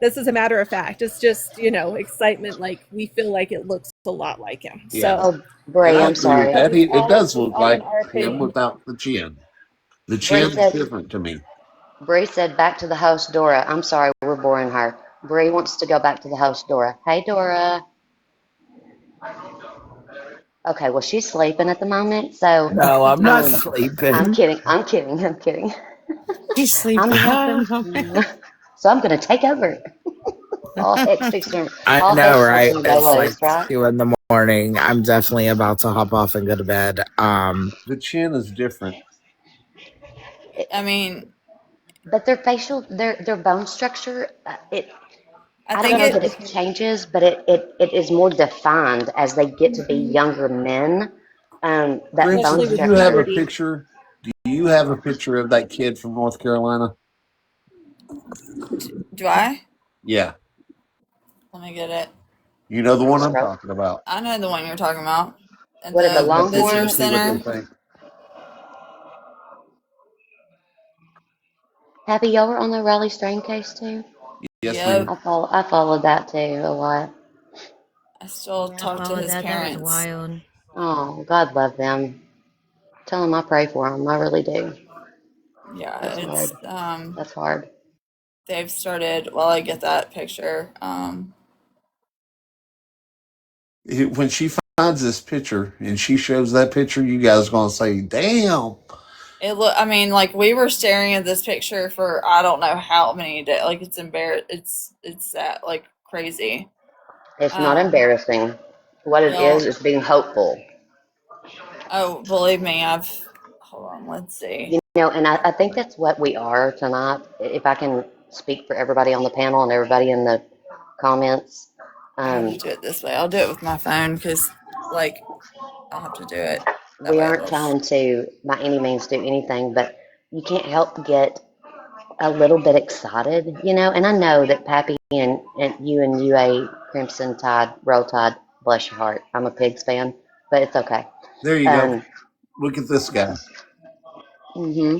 this is a matter of fact. It's just, excitement. Like we feel like it looks a lot like him. Yeah. So oh, And Bray, I I'm agree with sorry. that. It does it's look all in like our him opinion. without the chin. The Bray chin's said, different to me. Bree said, back to the host, Dora. I'm sorry, we're boring her. Bree wants to go back to the host, Dora. Hey, Dora. Okay, well, she's sleeping at the moment, so No, I'm not um, I'm sleeping. kidding. I'm kidding. I'm kidding. He's I'm sleeping at the moment. so I'm going to take over. All heck's fixing. I All know, heck's right? fixing to It's go like loose, right? 2 in the morning. I'm definitely about to hop off and go to bed. The chin is different. I mean, But their facial, their bone structure, I I don't think know that it changes, but it is more defined as they get to be Mhm. younger men. That bone Especially Princess, do with you have a structure. puberty. picture? Do you have a picture of that kid from North Carolina? do I? Yeah. Let me get it. You know the one I'm Scroll. talking about. I know the one you're talking about at What at the Look at the that picture visitor and Longhorn? see what they center. think. Happy, y'all were on the Raleigh strain case too. Yes, Yep, ma'am. I followed that too a lot. I still Yeah, I talk to followed his that. That was parents. wild. Oh, God love them. Tell them I pray for them. I really do. Yeah, That's hard. it's That's hard. they've started. Well, I get that picture. When she finds this picture and she shows that picture, you guys are gonna say, "Damn." It look. I mean, like we were staring at this picture for I don't know how many days. Like it's It's that like crazy. It's not Um. embarrassing. What it Well. is being hopeful. Oh, believe me, I've. Hold on. Let's see. And I think that's what we are tonight. If I can speak for everybody on the panel and everybody in the comments, I have um, to do it this way. I'll do it with my phone because, like, I'll have to do it that we way. aren't trying to by any means do anything, but you can't help get a little bit excited, And I know that Pappy and UA Crimson Tide, Roll Tide, bless your heart. I'm a Pigs fan, but it's okay. There you go. Um, Look at this guy. hmm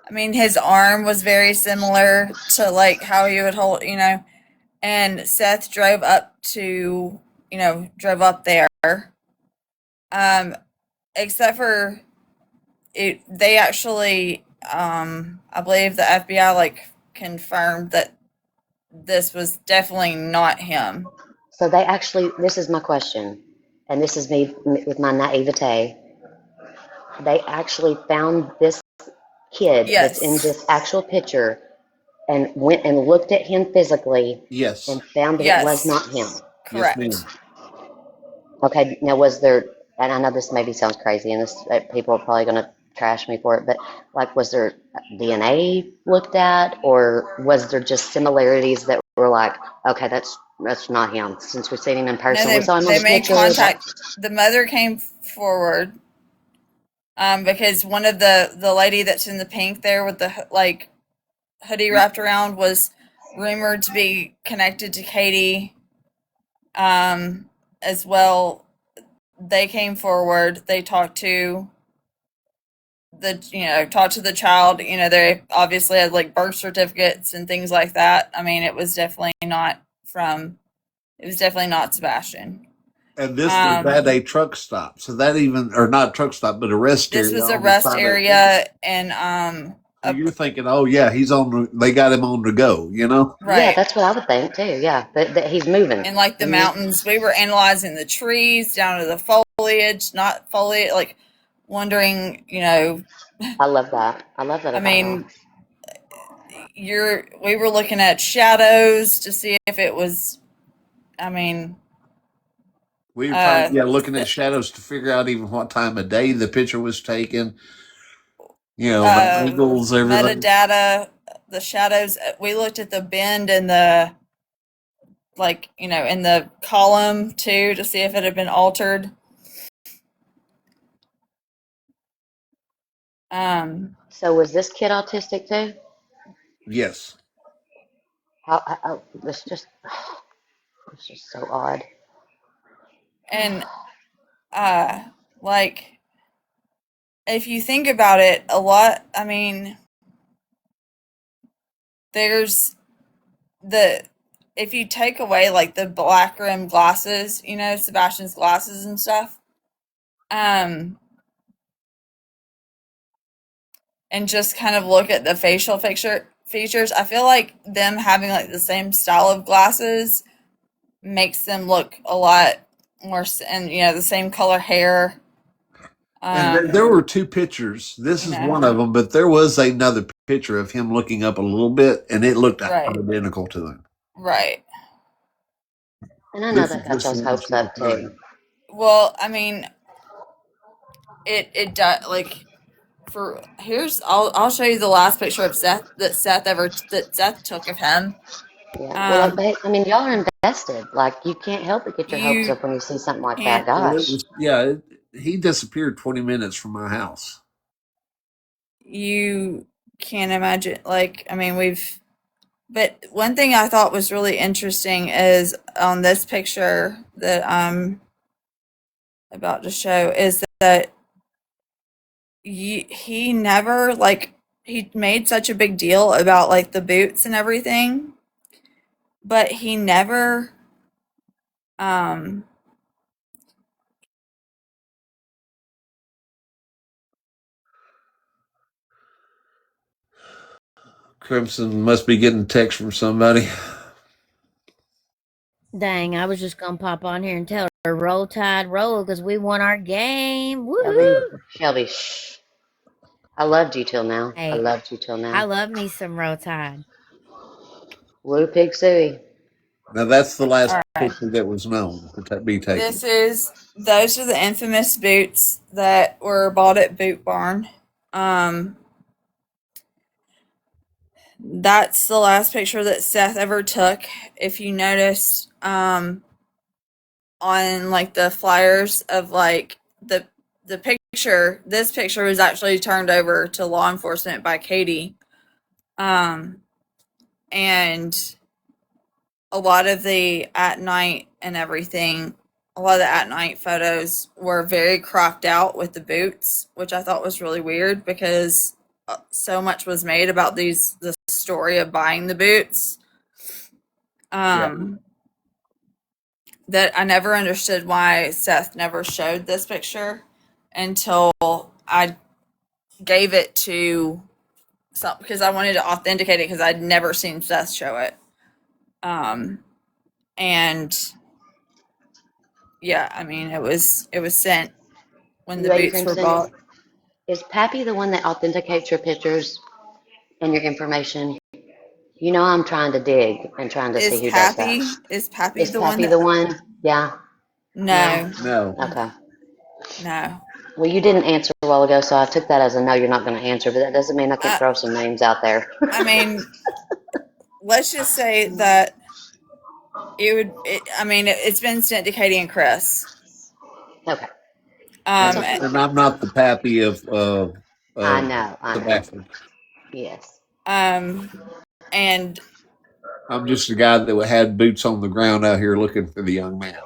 I mean, his arm was very similar to like how he would hold, and Seth drove up there. Um, except for it, they actually, I believe the FBI like confirmed that this was definitely not him. So they actually, this is my question, and this is me with my naivete. They actually found this kid that's in Yes. this actual picture and went and looked at him physically Yes. and found that it was Yes. not him. Yes, ma'am. Correct. Okay, now was there, and I know this maybe sounds crazy, and this people are probably going to trash me for it, but like, was there DNA looked at, or was there just similarities that were like, okay, that's not him, since we've seen him in No, person, we saw him on they the made picture. contact. The mother came forward, because one of the lady that's in the pink there with the like hoodie wrapped around was rumored to be connected to Katie, as well. They came forward. They talked to the child. They obviously had like birth certificates and things like that. I mean, it was definitely not Sebastian. And this was at a truck stop. So that even, or not truck stop, but a rest This area was a on the rest side of the. area, and So you're thinking, oh yeah, they got him on the go, you know? Yeah, right. that's what I would think too. Yeah, that he's moving. And like the mountains, we were analyzing the trees down to the foliage, not foliage, like wondering, I love that. I love that I about her. mean, we were looking at shadows to see if it was, I mean, We were trying, yeah, looking at shadows to figure out even what time of day the picture was taken, angles, everything. metadata, the shadows. We looked at the bend in the, like, in the column too, to see if it had been altered. So was this kid autistic too? Yes. How this just it's just so odd. And like, if you think about it, a lot, I mean, there's the if you take away like the black rim glasses, Sebastian's glasses and stuff, um, and just kind of look at the facial features, I feel like them having like the same style of glasses makes them look a lot more, and the same color hair. And there were two pictures. This You is know, one of them, but there was another picture of him looking up a little bit, and it looked right, identical to him. right. And I know This is that got just the y'all's one hopes she was up too. showing. Well, I mean, it does, like, for here's I'll show you the last picture of Seth took of him. Yeah. Well, like Um, I mean, y'all are invested. Like you can't help but get your hopes you up when you see something like that. can't Well, it Gosh. was, he disappeared 20 minutes from my house. you can't imagine, like, I mean, but one thing I thought was really interesting is on this picture that I'm about to show is that he never, like, he made such a big deal about like the boots and everything, but he never um Crimson must be getting a text from somebody. Dang, I was just gonna pop on here and tell her roll tide roll because we won our game. Shelby, Woohoo! Shelby, shh. I loved you till now. I Hey, loved you till I now. love me some roll tide. Woo pig suey. Now that's the last all right. picture that was known to be taken. Those are the infamous boots that were bought at Boot Barn. Um, that's the last picture that Seth ever took. If you noticed, on like the flyers of like the picture, this picture was actually turned over to law enforcement by Katie. Um, and a lot of the at night and everything, a lot of the at night photos were very cropped out with the boots, which I thought was really weird because so much was made about the story of buying the boots. Yeah. That I never understood why Seth never showed this picture until I gave it to some, because I wanted to authenticate it because I'd never seen Seth show it. And yeah, I mean, it was sent when the Lady boots were Crimson, bought. is Pappy the one that authenticates your pictures and your information? You know, I'm trying to dig and trying to see who does that. Is Pappy Is the one Pappy that? the one? Yeah. No. No, No. Okay. no. Well, you didn't answer a while ago, so I took that as a no. You're not going to answer, but that doesn't mean I can't I, throw some names out there. I mean, let's just say that it would. I mean, it's been sent to Katie and Chris. Okay. That's Um, okay. And I'm not the pappy I of know. I know. Sebastian. Yes. um, and I'm just the guy that had boots on the ground out here looking for the young man.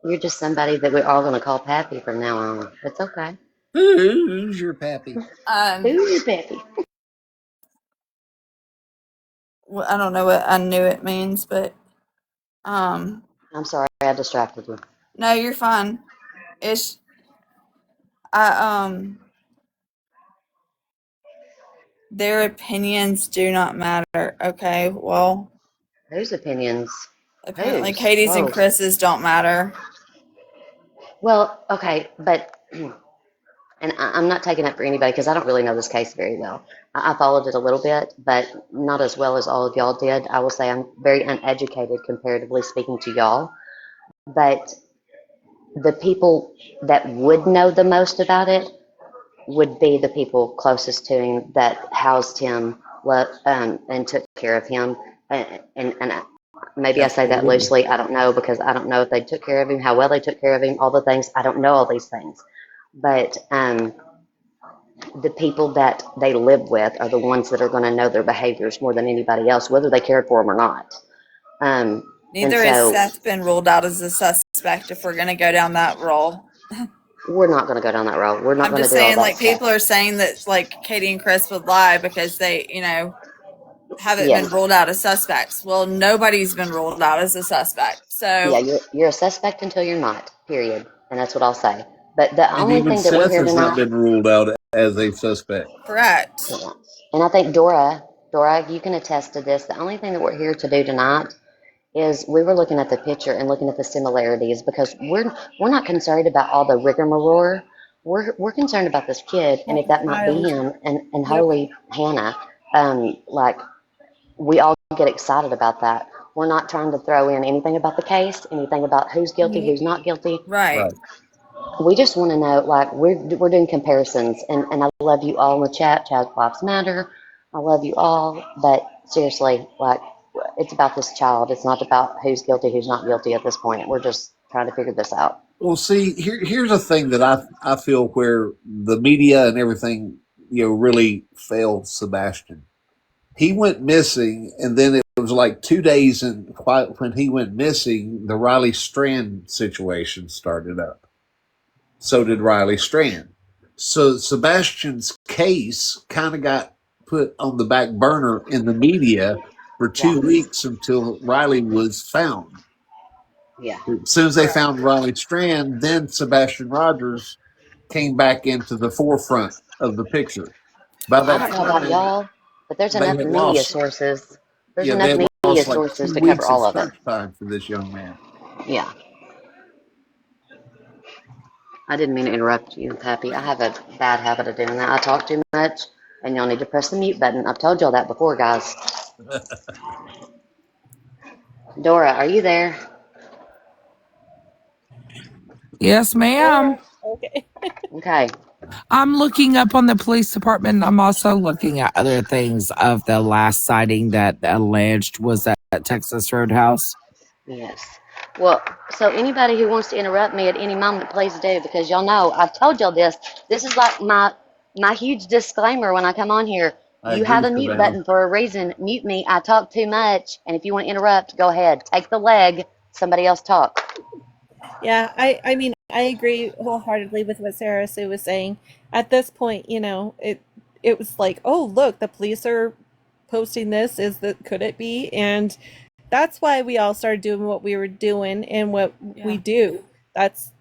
You're just somebody that we're all going to call Pappy from now on. It's okay. Who's your pappy? Who's your Pappy? well, I don't know what I knew it means, but um, I'm sorry, I distracted you. no, you're fine. It's I their opinions do not matter. Okay, well, Whose opinions? apparently Whose? Katie's and Whoa. Chris's don't matter. Well, okay, but, and I'm not taking up for anybody because I don't really know this case very well. I followed it a little bit, but not as well as all of y'all did. I will say I'm very uneducated comparatively speaking to y'all. But the people that would know the most about it would be the people closest to him that housed him and took care of him. Maybe I say that Absolutely. loosely. I don't know because I don't know if they took care of him, how well they took care of him, all the things. I don't know all these things. But the people that they live with are the ones that are going to know their behaviors more than anybody else, whether they cared for them or not. And Neither has so Seth been ruled out as a suspect if we're going to go down that role. we're not going to go down that road. We're not I'm going to just do all saying, that like, stuff. people are saying that, like, Katie and Chris would lie because they, haven't been Yes. ruled out as suspects. Well, nobody's been ruled out as a suspect. Yeah, So, you're a suspect until you're not, period. And that's what I'll say. But the And only even thing that we're Seth here has not tonight, been ruled out as a suspect. correct. yeah. And I think Dora, you can attest to this. The only thing that we're here to do tonight is we were looking at the picture and looking at the similarities because we're not concerned about all the rigmarole. We're concerned about this kid and if that might be Child. him and Yep. holy Hannah, like we all get excited about that. We're not trying to throw in anything about the case, anything about who's guilty, who's not guilty. Right. Right. We just want to know, like, we're doing comparisons, and I love you all in the chat. Child Lives Matter. I love you all, but seriously, like, it's about this child. It's not about who's guilty, who's not guilty at this point. We're just trying to figure this out. Well, see, here's a thing that I feel where the media and everything, really failed Sebastian. He went missing, and then it was like 2 days, and when he went missing, the Riley Strand situation started up. So did Riley Strand. So Sebastian's case kind of got put on the back burner in the media for Yeah, 2 weeks until Riley was found. yeah. As soon as they found Riley Strand, then Sebastian Rogers came back into the forefront of the picture. By Well, I that don't know about time, y'all, but there's they enough had media lost, sources. There's they enough had media lost like sources two to cover weeks of all of it. search time for this young man. Yeah. I didn't mean to interrupt you, Pappy. I have a bad habit of doing that. I talk too much, and y'all need to press the mute button. I've told y'all that before, guys. Dora, are you there? Yes, ma'am. Okay. Okay. I'm looking up on the police department. I'm also looking at other things of the last sighting that alleged was at Texas Roadhouse. Yes. Well, so anybody who wants to interrupt me at any moment, please do, because y'all know I've told y'all this. This is like my huge disclaimer when I come on here. I You have agree, a mute Savannah. button for a reason. Mute me. I talk too much, and if you want to interrupt, go ahead. Take the leg. Somebody else talk. Yeah, I mean, I agree wholeheartedly with what Sarah Sue was saying. At this point, it was like, oh, look, the police are posting this. Could it be? And that's why we all started doing what we were doing and what we Yeah. do. That's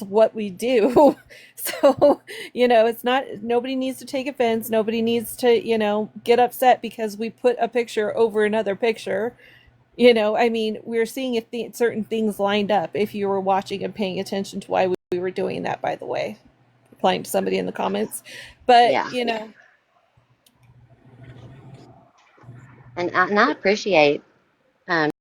what we do. So, it's not, nobody needs to take offense. Nobody needs to, get upset because we put a picture over another picture. You know, I mean, we're seeing if certain things lined up. If you were watching and paying attention to why we were doing that, by the way, replying to somebody in the comments. But Yeah. you know, And I appreciate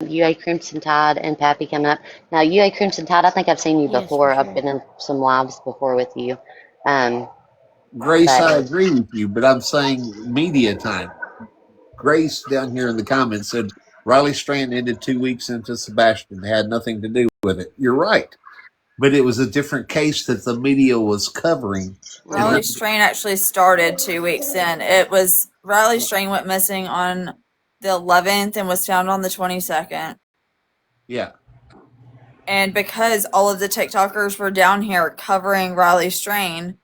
UA Crimson Tide and Pappy coming up. Now, UA Crimson Tide, I think I've seen you Yes, for before. I've sure. been in some lives before with you. Um, Grace, but I agree with you, but I'm saying media time. Grace down here in the comments said Riley Strand ended 2 weeks into Sebastian. It had nothing to do with it. You're right. But it was a different case that the media was covering. Riley Strain actually started 2 weeks in. It was Riley Strain went missing on the 11th and was found on the 22nd. Yeah. And because all of the TikTokers were down here covering Riley Strain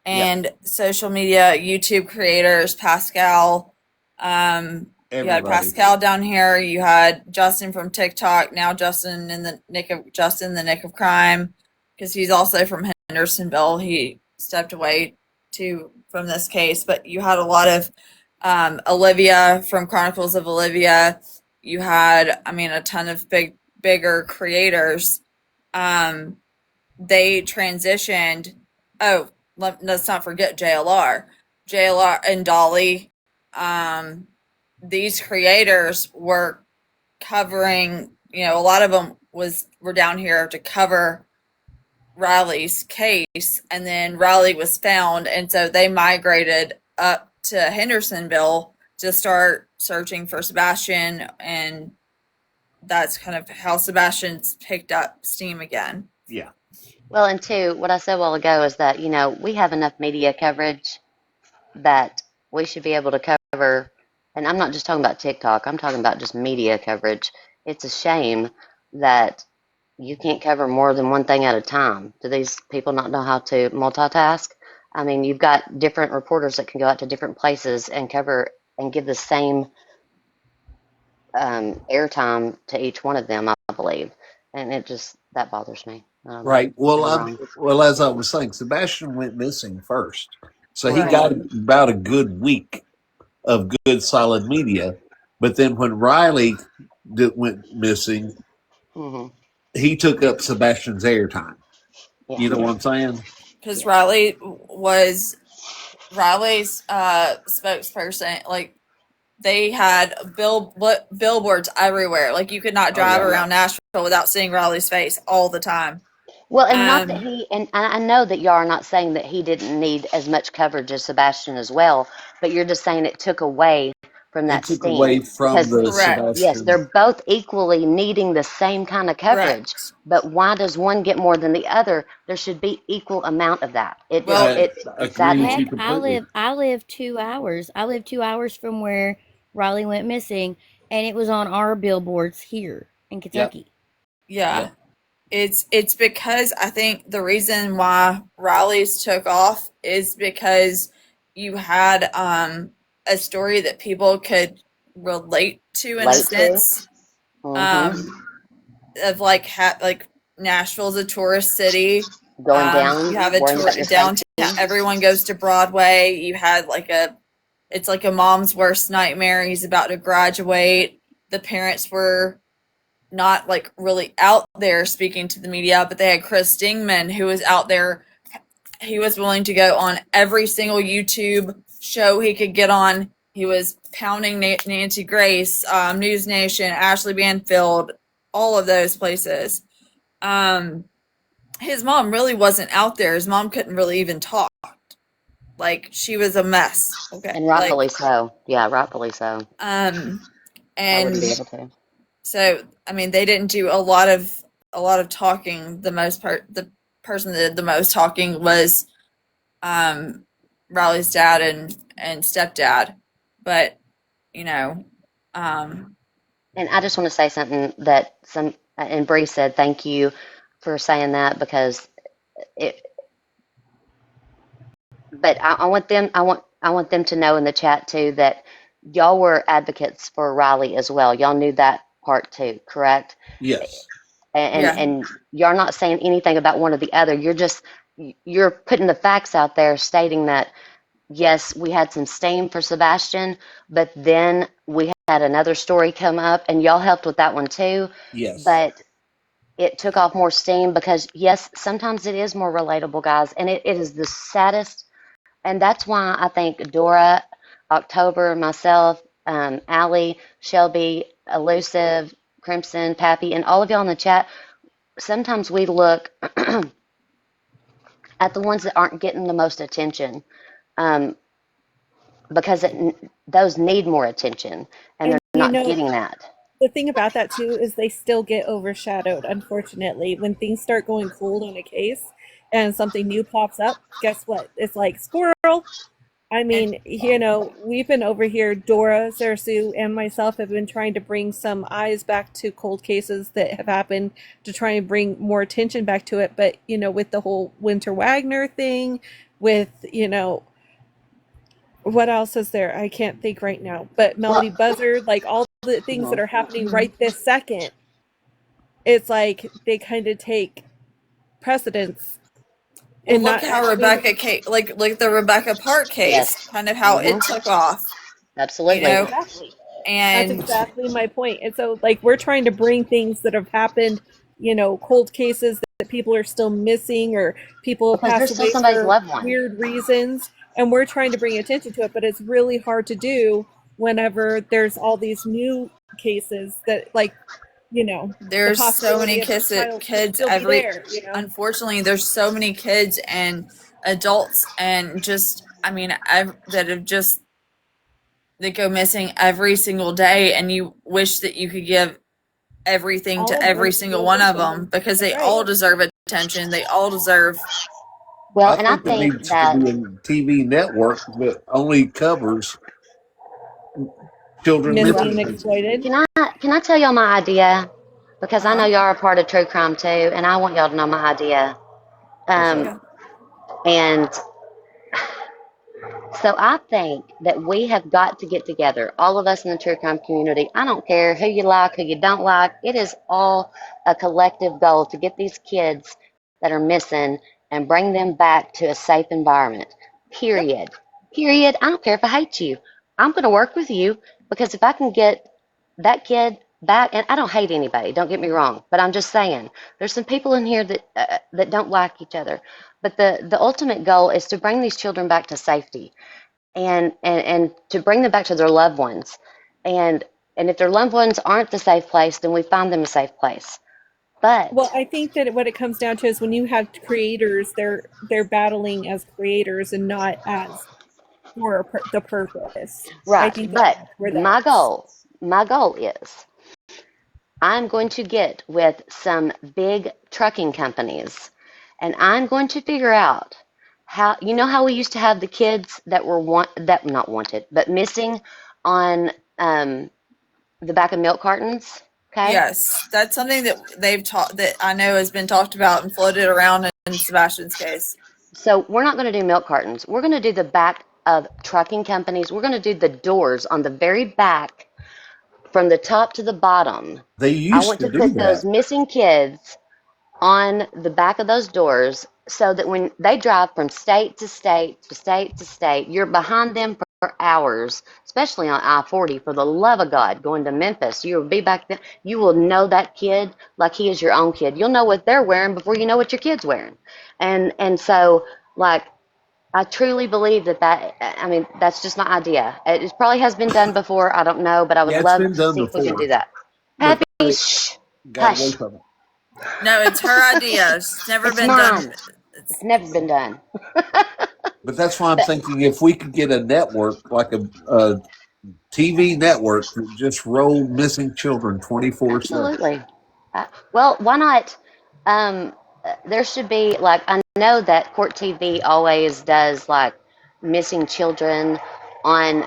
and social media, YouTube creators, Pascal, you had Pascal down here, you had Justin from TikTok, now Justin in the nick of crime, because he's also from Hendersonville. He stepped away from this case, but you had a lot of Olivia from Chronicles of Olivia. You had, a ton of bigger creators. They transitioned. Oh, let's not forget JLR and Dolly. These creators were covering, a lot of them were down here to cover Riley's case, and then Riley was found, and so they migrated up to Hendersonville to start searching for Sebastian, and that's kind of how Sebastian's picked up steam again. Yeah. well, and two, what I said a while ago is that, we have enough media coverage that we should be able to cover, and I'm not just talking about TikTok, I'm talking about just media coverage. It's a shame that you can't cover more than one thing at a time. Do these people not know how to multitask? I mean, you've got different reporters that can go out to different places and cover and give the same airtime to each one of them, I believe. And that bothers me. Right. Wrong. Well, as I was saying, Sebastian went missing first. So he Right. got about a good week of good, solid media. But then when Riley went missing, Hmm. he took up Sebastian's airtime. Yeah. You know what I'm saying? Because Yeah. Riley's spokesperson. Like, they had billboards everywhere. Like, you could not drive around Nashville without seeing Riley's face all the time. Well, and not that and I know that y'all are not saying that he didn't need as much coverage as Sebastian as well, but you're just saying it took away from It that took away steam from because, the Correct. yes, Sebastian. they're both equally needing the same kind of coverage, Correct. but why does one get more than the other? There should be equal amount of that. Well, It Agree with saddening. you Heck, completely. I live 2 hours. I live 2 hours from where Riley went missing, and it was on our billboards here in Yep. Kentucky. yeah. Yep. It's because I think the reason why Riley's took off is because you had a story that people could relate to in a Late to. sense. Mm-hmm. Um, of like Nashville's a tourist city. Going down, You have a worrying tour about your downtown. safety. Everyone goes to Broadway. You had it's like a mom's worst nightmare. He's about to graduate. The parents were not like really out there speaking to the media, but they had Chris Dingman who was out there. He was willing to go on every single YouTube show he could get on. He was pounding Nancy Grace, News Nation, Ashley Banfield, all of those places. His mom really wasn't out there. His mom couldn't really even talk. Like, she was a mess. Okay. And rightfully so. Yeah, rightfully so. I wouldn't be And able to. so, they didn't do a lot of talking. The person that did the most talking was Riley's dad and stepdad. But, um And I just want to say something that and Bree said, thank you for saying that because it, but I want them to know in the chat too that y'all were advocates for Riley as well. Y'all knew that part too, correct? Yes. yeah. And you're not saying anything about one or the other. You're putting the facts out there stating that yes, we had some steam for Sebastian, but then we had another story come up, and y'all helped with that one too. Yes. But it took off more steam because, yes, sometimes it is more relatable, guys, and it is the saddest. And that's why I think Dora, October, myself, Allie, Shelby, Elusive, Crimson, Pappy, and all of y'all in the chat, sometimes we look at the ones that aren't getting the most attention, um, because those need more attention, and And they're not getting that. the thing about that too is they still get overshadowed, unfortunately. When things start going cold on a case and something new pops up, guess what? It's like squirrel. I And mean, we've been over here, Dora, Sarah Sue, and myself have been trying to bring some eyes back to cold cases that have happened to try and bring more attention back to it. But, with the whole Winter Wagner thing, with, what else is there? I can't think right now. But Melody Well, Buzzard, like all the things that are happening right this second, it's like they kind of take precedence well, and look not how actually. like the Rebecca Park case, yes. kind of how it Hmm. took off, you Absolutely. know, Exactly. That's and exactly my point. And so, like, we're trying to bring things that have happened, cold cases that people are still missing or people Because they're pass still away somebody's for loved one. weird reasons. And we're trying to bring attention to it, but it's really hard to do whenever there's all these new cases that, like, the there's so many possibility of the child could kids still be every. there. Unfortunately, there's so many kids and adults and just, I mean, that have just that go missing every single day, and you wish that you could give everything All to of every them single your one of attention. them because they Right. all deserve attention. They all deserve. Well, I and I think there think needs to that, be a TV network that only covers children Missing well, and missing cases. exploited. can I tell y'all my idea? Because I know Uh-huh. y'all are part of true crime too, and I want y'all to know my idea. What's that? Um, and So I think that we have got to get together, all of us in the true crime community. I don't care who you like, who you don't like. It is all a collective goal to get these kids that are missing and bring them back to a safe environment. Yep. Period. Period. I don't care if I hate you. I'm going to work with you because if I can get that kid back, and I don't hate anybody, don't get me wrong, but I'm just saying there's some people in here that don't like each other. But the ultimate goal is to bring these children back to safety and to bring them back to their loved ones. And and if their loved ones aren't the safe place, then we find them a safe place. Well, But I think that what it comes down to is when you have creators, they're battling as creators and not as for the purpose. I right, think that but that's where that my is. goal is I'm going to get with some big trucking companies and I'm going to figure out how, how we used to have the kids that were that not wanted, but missing on the back of milk cartons, okay? Yes, that's something that they've taught that I know has been talked about and floated around in Sebastian's case. So we're not going to do milk cartons. We're going to do the back of trucking companies. We're going to do the doors on the very back from the top to the bottom. They I used want to to do put those that. missing kids on the back of those doors so that when they drive from state to state to state to state, you're behind them for hours, especially on I-40. For the love of God, going to Memphis, you will be back there. You will know that kid like he is your own kid. You'll know what they're wearing before you know what your kid's wearing. And so, like, I truly believe I mean, that's just my idea. It probably has been done before. I don't know, but I would Yeah, it's love been to done see if we could do before, that. but Pappy, they shh, got away hush. from it. No, it's her idea. It's never It's been done. mine. It's never been done. But that's why I'm But thinking if we could get a network like a TV network that just rolled missing children 24/7. absolutely. Well, why not? There should be, like, I know that Court TV always does like missing children on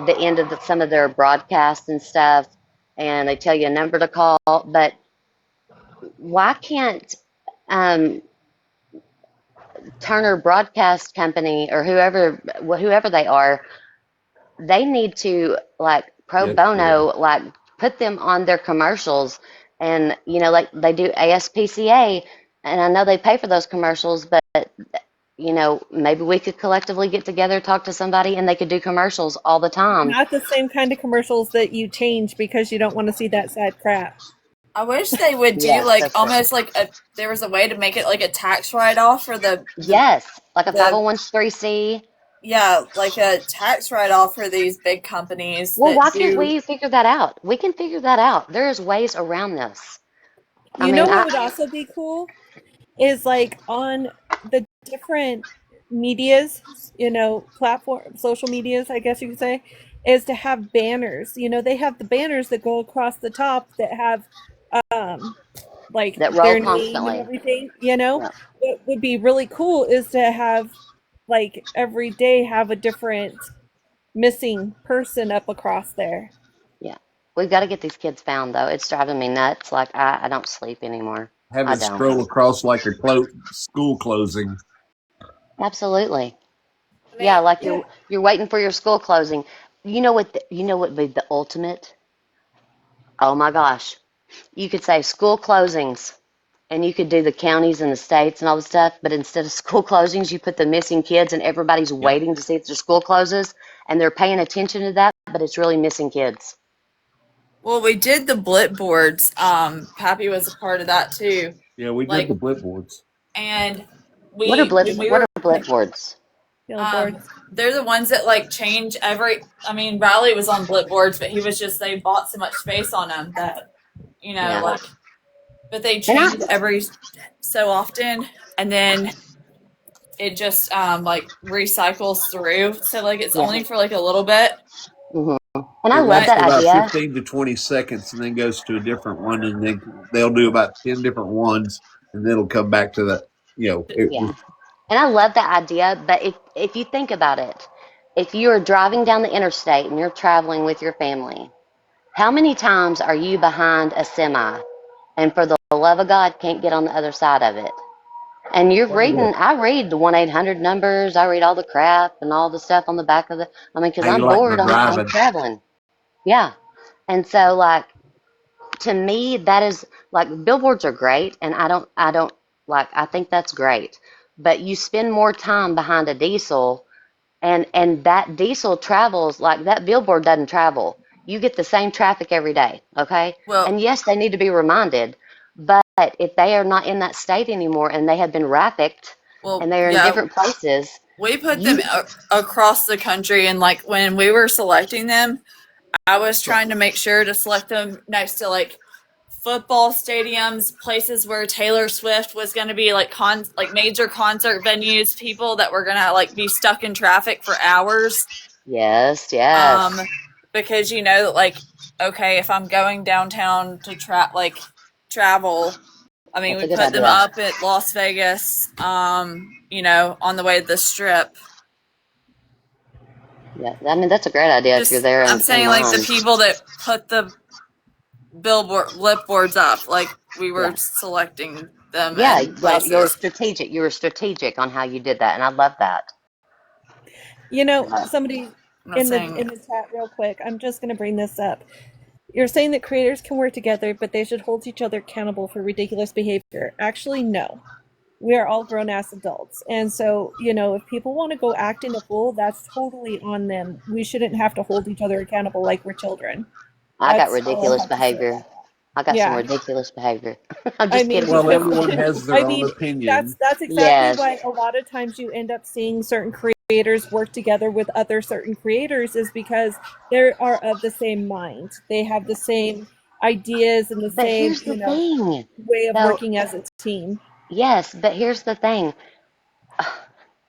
the end of some of their broadcasts and stuff, and they tell you a number to call. But why can't um, Turner Broadcast Company or whoever they are, they need to, like, pro Yes, ma'am. bono, like, put them on their commercials, and like they do ASPCA, and I know they pay for those commercials, but maybe we could collectively get together, talk to somebody, and they could do commercials all the time. Not the same kind of commercials that you change because you don't want to see that sad crap. I wish they would do Yes, like that's true. almost like there was a way to make it like a tax write off for Yes, like a the 501c. yeah, like a tax write off for these big companies Well, that why can't do. we figure that out? We can figure that out. There's ways around this. I You know mean, what would also be cool is like on the different medias, platform, social medias, I guess you could say, is to have banners. They have the banners that go across the top that have um like that roll their name and constantly. everything. Yeah, What would be really cool is to have like every day have a different missing person up across there. yeah. We've got to get these kids found, though. It's driving me nuts. Like, I don't sleep anymore. Have I it don't. scroll across like a school closing. Absolutely. I Yeah, mean, like Yeah. you're waiting for your school closing. You know what would be the ultimate? Oh my gosh. You could say school closings, and you could do the counties and the states and all the stuff, but instead of school closings, you put the missing kids, and everybody's Yeah. waiting to see if their school closes, and they're paying attention to that, but it's really missing kids. well, we did the blit boards. Pappy was a part of that too. Yeah, we did Like, the blipboards. and What are we blip when we what were are blip boards? Billboards. they're the ones that like change every. I mean, Riley was on blit boards, but he was just they bought so much space on them that Yeah. like. But they And I change every so often, and then it just like recycles through. So like it's yeah. only for like a little bit, hmm And I It love lasts but that for about idea. 15 to 20 seconds and then goes to a different one. And then they'll do about 10 different ones. And then it'll come back to the, Yeah. And I love that idea, but if you think about it, if you're driving down the interstate and you're traveling with your family, how many times are you behind a semi and for the love of God can't get on the other side of it? And you're quite a bit. I read the 1-800 numbers, I read all the crap and all the stuff on the back of because How you I'm like my bored, I'm driving? traveling. Yeah. And so, like, to me, that is like billboards are great. And I don't like, I think that's great. But you spend more time behind a diesel and that diesel travels like that billboard doesn't travel. You get the same traffic every day, okay? well, And yes, they need to be reminded, but if they are not in that state anymore and they have been trafficked and they are in yeah, different places, we put them you across the country, and like when we were selecting them, I was trying to make sure to select them next to like football stadiums, places where Taylor Swift was going to be like like major concert venues, people that were going to like be stuck in traffic for hours. yes, yes, Um, because like okay, if I'm going downtown to travel, I mean that's we a good put them idea. up at Las Vegas, on the way to the strip. Yeah, I mean that's a great idea if you're Just there I'm in saying like the line. people that put the lip boards up, like we were Yeah. selecting them Yeah, in well, you're places. strategic. You were strategic on how you did that, and I love that. Somebody I'm not in the saying in the chat real quick. I'm just going to bring this up. You're saying that creators can work together, but they should hold each other accountable for ridiculous behavior. Actually, no. We are all grown ass adults. And so, if people want to go acting a fool, that's totally on them. We shouldn't have to hold each other accountable like we're children. I got That's all I ridiculous have to say behavior. about that. I got some Yeah. ridiculous behavior. I'm I just mean, kidding. Well, because everyone has I their own mean, that's opinion. that's exactly Yes, why a lot of times you end up seeing certain creators work together with other certain creators is because they are of the same mind. They have the same ideas and the but same, here's the thing, way of though. working as a team. Yes, but here's the thing.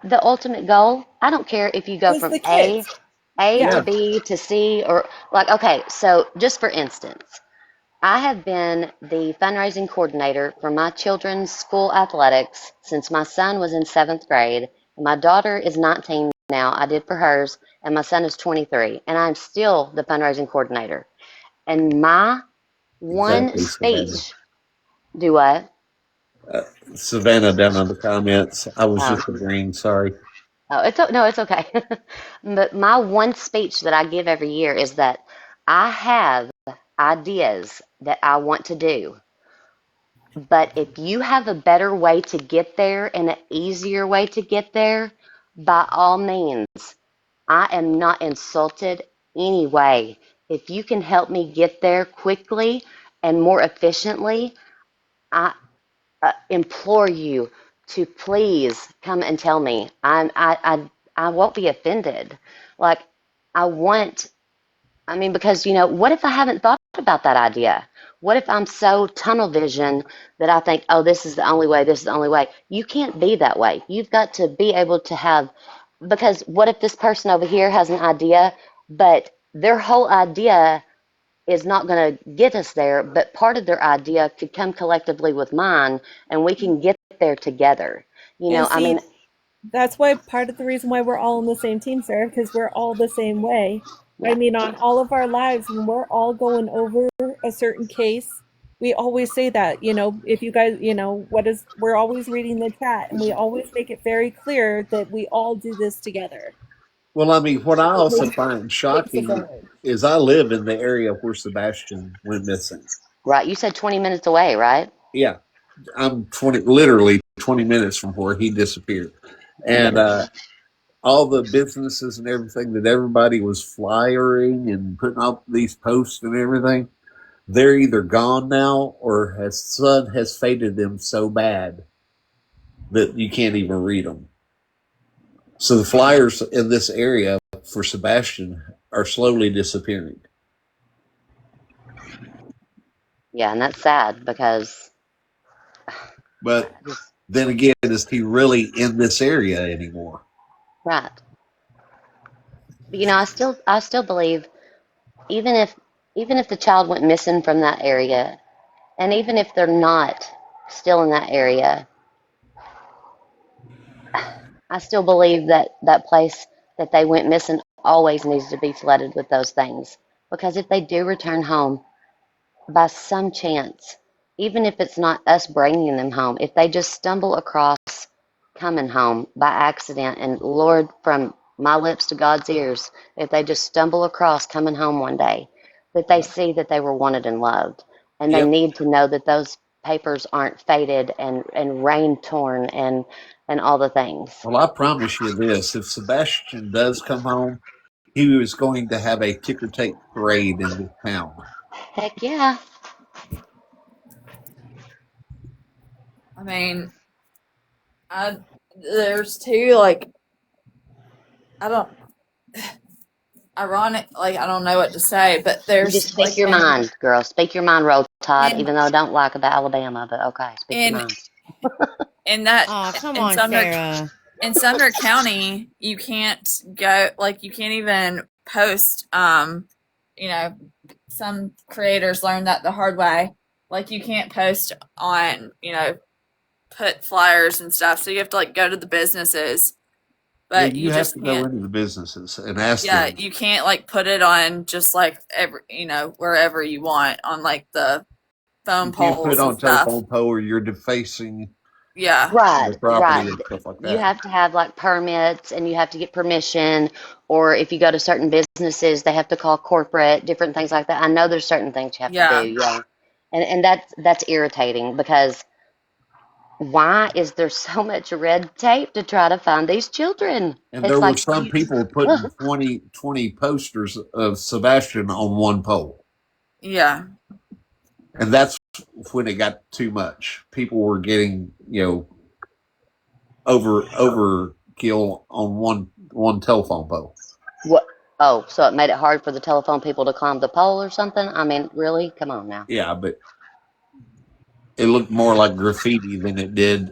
The ultimate goal, I don't care if you go Was from the A, kids. A to Yeah. Yeah. B to C, or like, okay, so just for instance, I have been the fundraising coordinator for my children's school athletics since my son was in seventh grade. And my daughter is 19 now. I did for hers, and my son is 23. And I'm still the fundraising coordinator. And my one Exactly, Savannah. speech, do what? Uh, Savannah down in the comments. I was Oh, just agreeing. Sorry. oh, no, it's okay. But my one speech that I give every year is that I have ideas that I want to do. But if you have a better way to get there and an easier way to get there, by all means, I am not insulted anyway. If you can help me get there quickly and more efficiently, I implore you to please come and tell me. I won't be offended. Like, I want, I mean, because, what if I haven't thought about that idea? What if I'm so tunnel vision that I think, oh, this is the only way, this is the only way? You can't be that way. You've got to be able to have, because what if this person over here has an idea, but their whole idea is not going to get us there, but part of their idea could come collectively with mine and we can get there together. And I mean, see, that's why part of the reason why we're all on the same team, Sarah, because we're all the same way. I yeah. mean, on all of our lives, when we're all going over a certain case, we always say that, if you guys, we're always reading the chat and we always make it very clear that we all do this together. Well, I mean, what I It also find takes a shocking village. is I live in the area where Sebastian went missing. Right. You said 20 minutes away, right? Yeah, I'm literally 20 minutes from where he disappeared, and all the businesses and everything that everybody was flyering and putting up these posts and everything, they're either gone now or sun has faded them so bad that you can't even read them. So the flyers in this area for Sebastian are slowly disappearing. Yeah, and that's sad because But then again, is he really in this area anymore? right. But I still believe even if the child went missing from that area, and even if they're not still in that area, I still believe that that place that they went missing always needs to be flooded with those things. Because if they do return home, by some chance, even if it's not us bringing them home, if they just stumble across coming home by accident, and Lord, from my lips to God's ears, if they just stumble across coming home one day, that they see that they were wanted and loved, and they Yep. need to know that those papers aren't faded and rain torn and all the things. Well, I promise you this: if Sebastian does come home, he was going to have a ticker tape parade in this town. Heck yeah. I mean, there's two, like, I don't, ironic, like, I don't know what to say, but You just there's, speak like, your mind, girl. Speak your mind, Roll Tide, in, even though I don't like about Alabama, but okay, speak your in, mind. in that, Oh, come in on, Sumner, Sarah. in Sumner County, you can't go, like, you can't even post, some creators learned that the hard way. Like, you can't post on, put flyers and stuff. So you have to, like, go to the businesses, Yeah, but you you have just to go can't. into the businesses and ask Yeah, them. you can't, like, put it on just, like, wherever you want on, like, the phone You can't put it poles and on stuff. telephone pole, or you're defacing Yeah. Right, the property right. and stuff like You that. have to have like permits and you have to get permission, or if you go to certain businesses, they have to call corporate, different things like that. I know there's certain things you have to Yeah. do, yeah. And that's irritating because why is there so much red tape to try to find these children? And there It's were like some people ugh. putting 20 posters of Sebastian on one pole. Yeah. And that's when it got too much. People were getting, overkill on one telephone pole. What? Oh, so it made it hard for the telephone people to climb the pole or something? I mean, really? Come on now. Yeah, but it looked more like graffiti than it did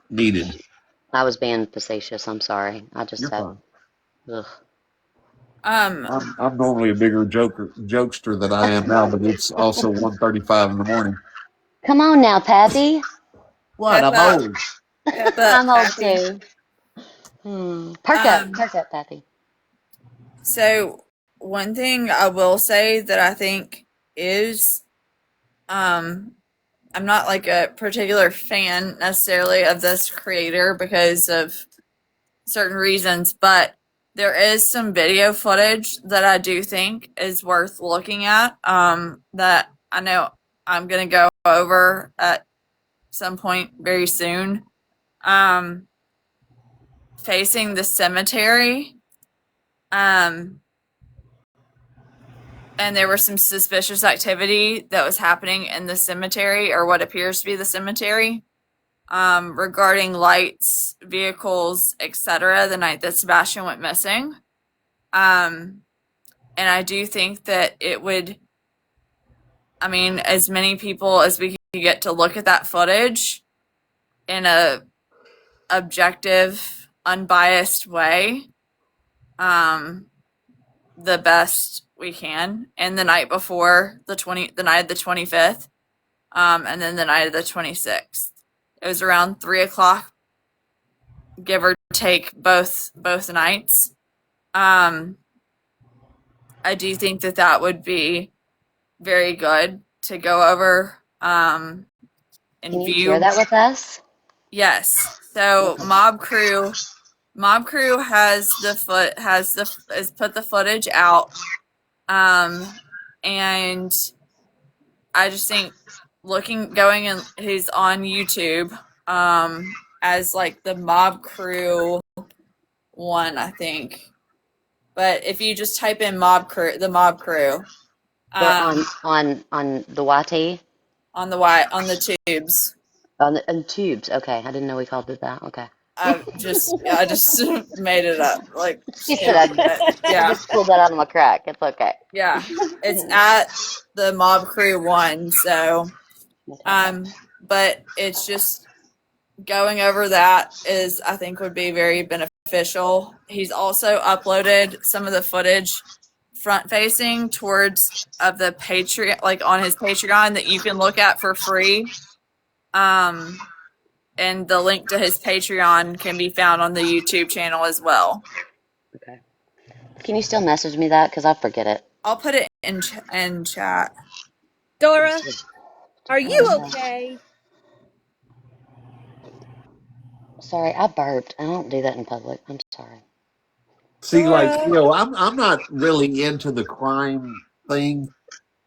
needed. I was being facetious. I'm sorry. I just You're have fine. ugh. Um, I'm normally a bigger jokester than I am now, but it's also 1:35 in the morning. Come on now, Pappy. What? pep I'm up, old. pep up, I'm old Pappy. too. Um, Perk up, Pappy. so one thing I will say that I think is, um, I'm not like a particular fan necessarily of this creator because of certain reasons, but there is some video footage that I do think is worth looking at. That I know I'm going to go over at some point very soon. Facing the cemetery. And there was some suspicious activity that was happening in the cemetery, or what appears to be the cemetery, regarding lights, vehicles, etc. the night that Sebastian went missing. And I do think that it would, I mean, as many people as we could get to look at that footage in a objective, unbiased way, the best we can. And the night before the night of the 25th, and then the night of the 26th, it was around 3:00, give or take both nights. I do think that would be very good to go over and Can you view. share that with us? Yes. So Mob Crew has put the footage out, and I just think he's on YouTube, as like the Mob Crew one, I think. But if you just type in the Mob Crew, But on the YT? on the tubes. On the tubes. Okay, I didn't know we called it that. Okay. I just made it up. Like, She said I just pulled that out of my crack. It's okay. Yeah, it's at the Mob Crew one. So, but it's just going over that is, I think, would be very beneficial. He's also uploaded some of the footage front facing towards of the Patreon, like on his Patreon, that you can look at for free. And the link to his Patreon can be found on the YouTube channel as well. Okay. Can you still message me that? Because I forget it. I'll put it in chat. Dora, are you okay? Sorry, I burped. I don't do that in public. I'm sorry. See, like, I'm not really into the crime thing.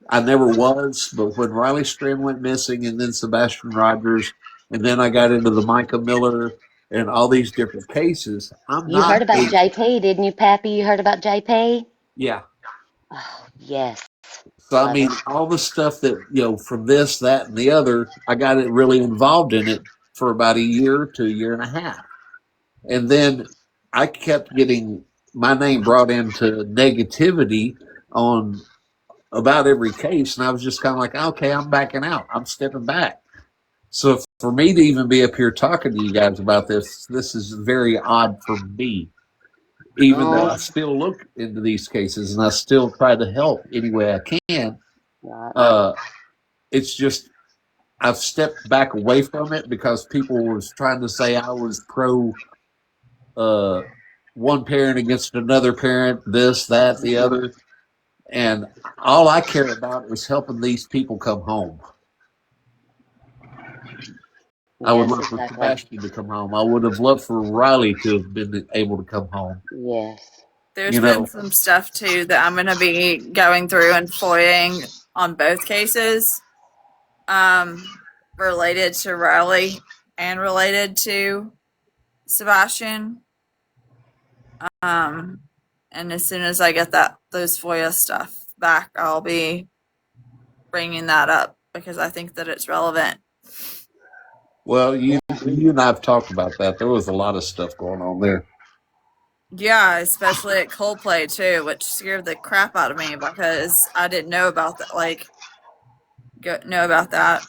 I never was, but when Riley Strand went missing, and then Sebastian Rogers, and then I got into the Micah Miller and all these different cases, You heard about JP, didn't you, Pappy? You heard about JP? Yeah. Oh, yes. So, I mean, all the stuff that, from this, that, and the other, I got it really involved in it for about a year to a year and a half. And then I kept getting my name brought into negativity on about every case, and I was just kind of like, okay, I'm backing out. I'm stepping back. So for me to even be up here talking to you guys about this is very odd for me. Even though I still look into these cases and I still try to help any way I can, it's just I've stepped back away from it because people was trying to say I was pro one parent against another parent, this, that, the other. And all I care about is helping these people come home. I would love for Sebastian to come home. I would have loved for Riley to have been able to come home. Yes. There's been some stuff too that I'm going to be going through and foiling on both cases, related to Riley and related to Sebastian. And as soon as I get those FOIA stuff back, I'll be bringing that up because I think that it's relevant. Well, you and I have talked about that. There was a lot of stuff going on there. Yeah, especially at Coldplay too, which scared the crap out of me because I didn't know about that. Know about that.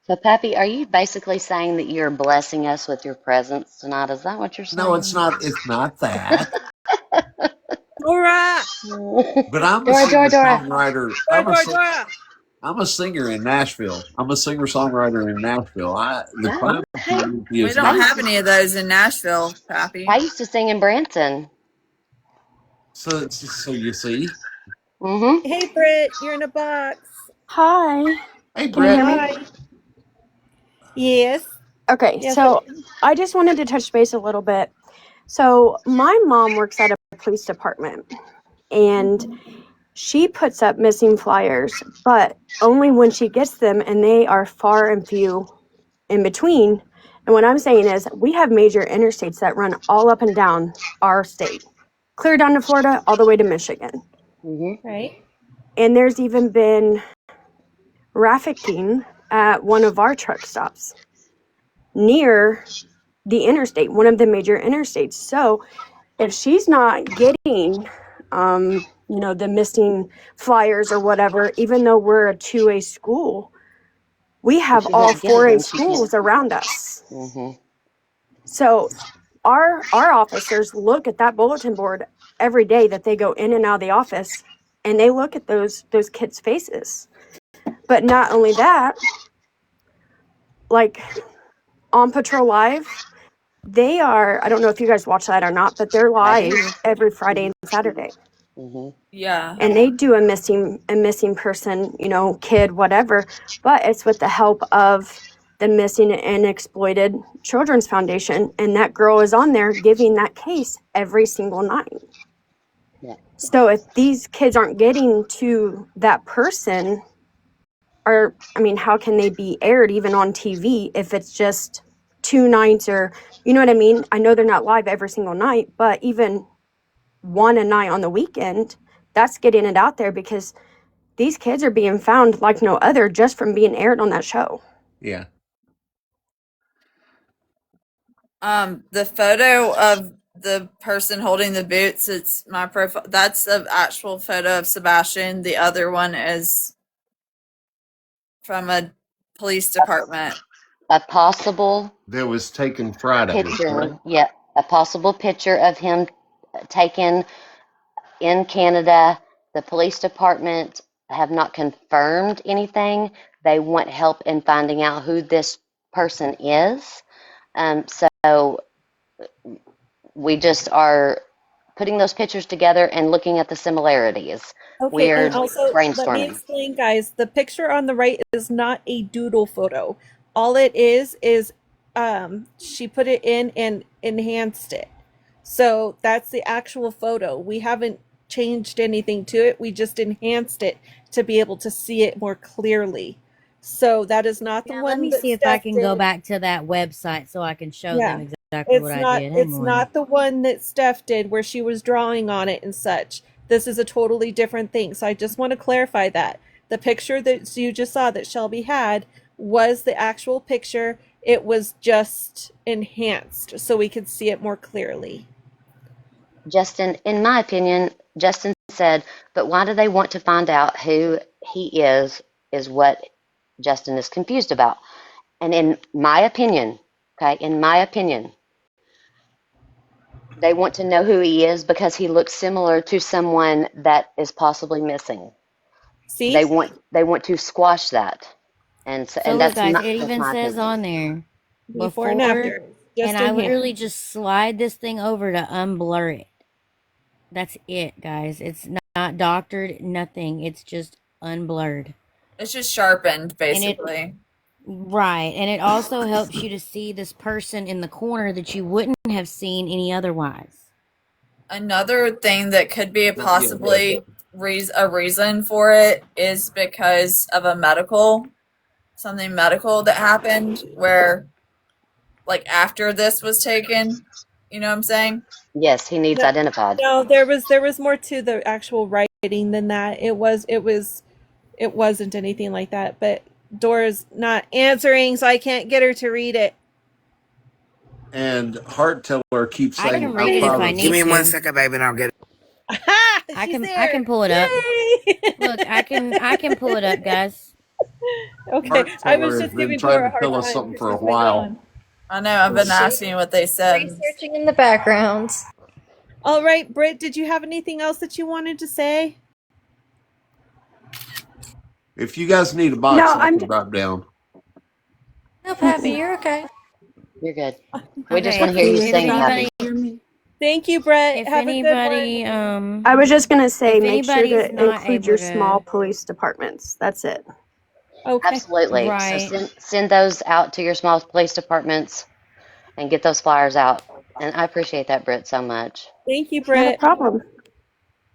So, Pappy, are you basically saying that you're blessing us with your presence tonight? Is that what you're saying? No, it's not. It's not that. Dora. But I'm a singer-songwriter. I'm a singer in Nashville. I'm a singer-songwriter in Nashville. We don't have any of those in Nashville, Pappy. I used to sing in Branson. So you see. Mm-hmm. Hey, Britt, you're in a box. Hi. Hey, Can you hear me? Hi. Yes. Okay, yes, so I just wanted to touch base a little bit. So my mom works at a police department, and She puts up missing flyers, but only when she gets them, and they are far and few in between. And what I'm saying is, we have major interstates that run all up and down our state, clear down to Florida, all the way to Michigan. Right. And there's even been trafficking at one of our truck stops near the interstate, one of the major interstates. So if she's not getting, the missing flyers or whatever, even though we're a 2A school, we If have she all doesn't get it, 4A then she can't. schools around us. Mm-hmm. So our officers look at that bulletin board every day that they go in and out of the office, and they look at those kids' faces. But not only that, like on Patrol Live, they are, I don't know if you guys watch that or not, but they're I live do. every Friday and Saturday. Mm-hmm. Yeah. And they do a missing person, kid, whatever, but it's with the help of the Missing and Exploited Children's Foundation, and that girl is on there giving that case every single night. Yeah. So if these kids aren't getting to that person, or how can they be aired even on TV if it's just 2 nights, or you know what I mean? I know they're not live every single night, but even one a night on the weekend, that's getting it out there, because these kids are being found like no other just from being aired on that show. Yeah. The photo of the person holding the boots, it's my profile. That's the actual photo of Sebastian. The other one is from a police department. A possible That was taken Friday, picture. correct? Yeah, a possible picture of him taken in Canada. The police department have not confirmed anything. They want help in finding out who this person is. So we just are putting those pictures together and looking at the similarities. Okay, We're and also let me brainstorming. explain, guys. The picture on the right is not a doodle photo. All it is she put it in and enhanced it. So that's the actual photo. We haven't changed anything to it. We just enhanced it to be able to see it more clearly. So that is not the Yeah, let one me that see if I Steph can go did. back to that website so I can show them Yeah. exactly what I did. Hang It's on. not the one that Steph did where she was drawing on it and such. This is a totally different thing. So I just want to clarify that. The picture that you just saw that Shelby had was the actual picture. It was just enhanced so we could see it more clearly. Justin, in my opinion, Justin said, but why do they want to find out who he is what Justin is confused about. And in my opinion, they want to know who he is because he looks similar to someone that is possibly missing. See? They want to squash that. And so, So and look, that's guys, not it that's even my says opinion. on there Before and after. Just and I enhanced. literally just slide this thing over to unblur it. That's it, guys. It's not doctored, nothing. It's just unblurred. It's just sharpened, And basically. right. And it also helps you to see this person in the corner that you wouldn't have seen any otherwise. Another thing that could be a possibly a reason for it is because of something medical that happened where, like, after this was taken, you know what I'm saying? Yes, he needs identified. No, there was more to the actual writing than that. It wasn't anything like that. But Dora's not answering, so I can't get her to read it. And Heart Teller keeps I saying, can read it if I need Give me to. 1 second, baby, and I'll get it. I can pull it up. Look, I can pull it up, guys. Okay, I was just been giving trying Dora a to hard tell us time something because for a she's been while. on. I know, I've been asking what they said. Researching in the background. All right, Britt, did you have anything else that you wanted to say? If you guys need a box, No, I I'm can drop down. No, Pappy, you're okay. You're good. We just Okay, want to hear you if sing, Happy. anybody Thank you, Brett. if Have a good anybody one. I was just gonna say, if make sure anybody's to not include your able small to police departments. That's it. Okay. Absolutely. So right. send those out to your small police departments and get those flyers out. And I appreciate that, Britt, so much. Thank you, Not a Brett. problem.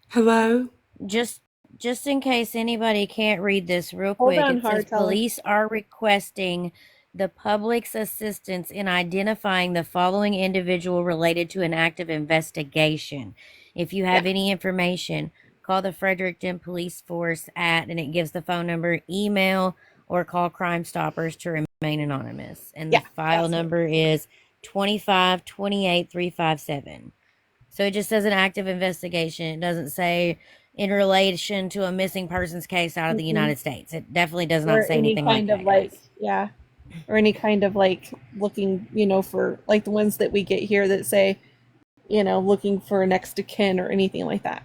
Hello? Just just in case anybody can't read this real Hold quick, on, it says Hartel. police are requesting the public's assistance in identifying the following individual related to an active investigation. If you have Yeah. any information, call the Fredericton Police Force at, and it gives the phone number, email, or call Crime Stoppers to remain anonymous. And the Yeah. file That's it. number is 2528357. So it just says an active investigation. It doesn't say in relation to a missing persons case out of the Mm-mm. United States. It definitely does not Or say any anything like kind of that, like, guys. yeah, or any kind of like looking, for like the ones that we get here that say, looking for next of kin or anything like that.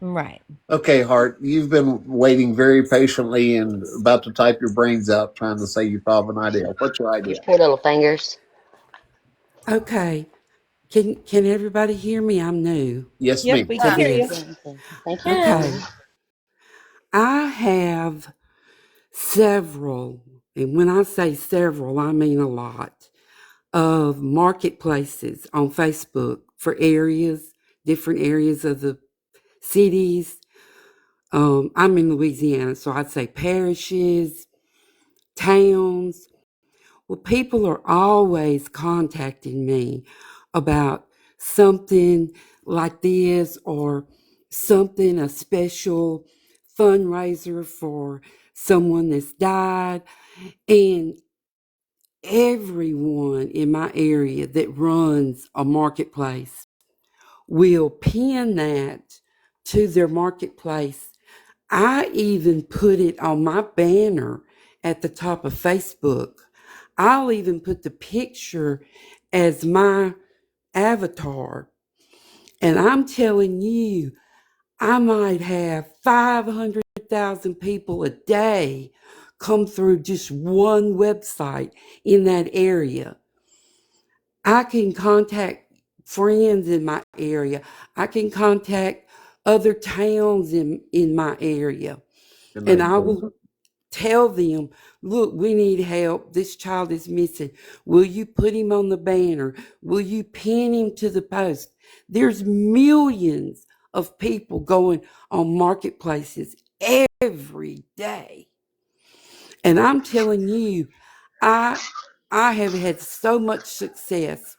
Right. Okay, Hart, you've been waiting very patiently and about to type your brains out trying to say you thought of an idea. What's your idea? Your poor little fingers. Okay. Can everybody hear me? I'm new Yes, Yep, ma'am. we to can Yeah. hear you. this. Yeah, thank you. Okay. I have several, and when I say several, I mean a lot, of marketplaces on Facebook for areas, different areas of the cities. I'm in Louisiana, so I'd say parishes, towns. Well, people are always contacting me about something like this or something, a special fundraiser for someone that's died. And everyone in my area that runs a marketplace will pin that to their marketplace. I even put it on my banner at the top of Facebook. I'll even put the picture as my avatar. And I'm telling you, I might have 500,000 people a day come through just one website in that area. I can contact friends in my area. I can contact other towns in my area. And I will tell them, look, we need help. This child is missing. Will you put him on the banner? Will you pin him to the post? There's millions of people going on marketplaces every day. And I'm telling you, I I have had so much success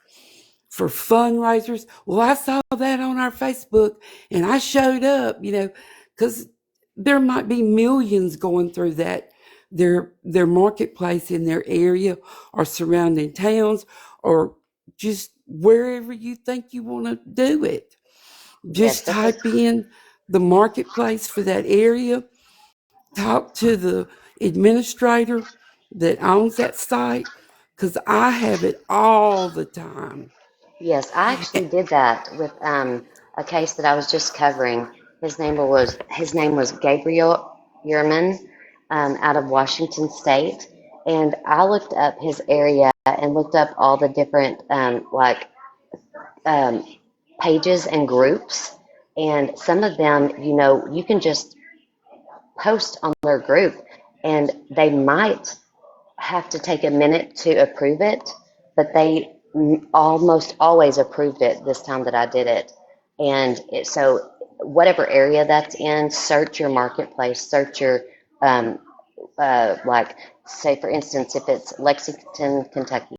for fundraisers. Well, I saw that on our Facebook and I showed up, because there might be millions going through that their marketplace in their area or surrounding towns or just wherever you think you want to do it. Yes, Just this is type in the marketplace for that area, talk to the administrator that owns that site, because I have it all the time. Yes, I actually did that with a case that I was just covering. His name was Gabriel Yerman, out of Washington State, and I looked up his area and looked up all the different um, pages and groups, and some of them, you can just post on their group, and they might have to take a minute to approve it, but they almost always approved it this time that I did it. And so, whatever area that's in, search your marketplace, search your, um, like, say for instance, if it's Lexington, Kentucky,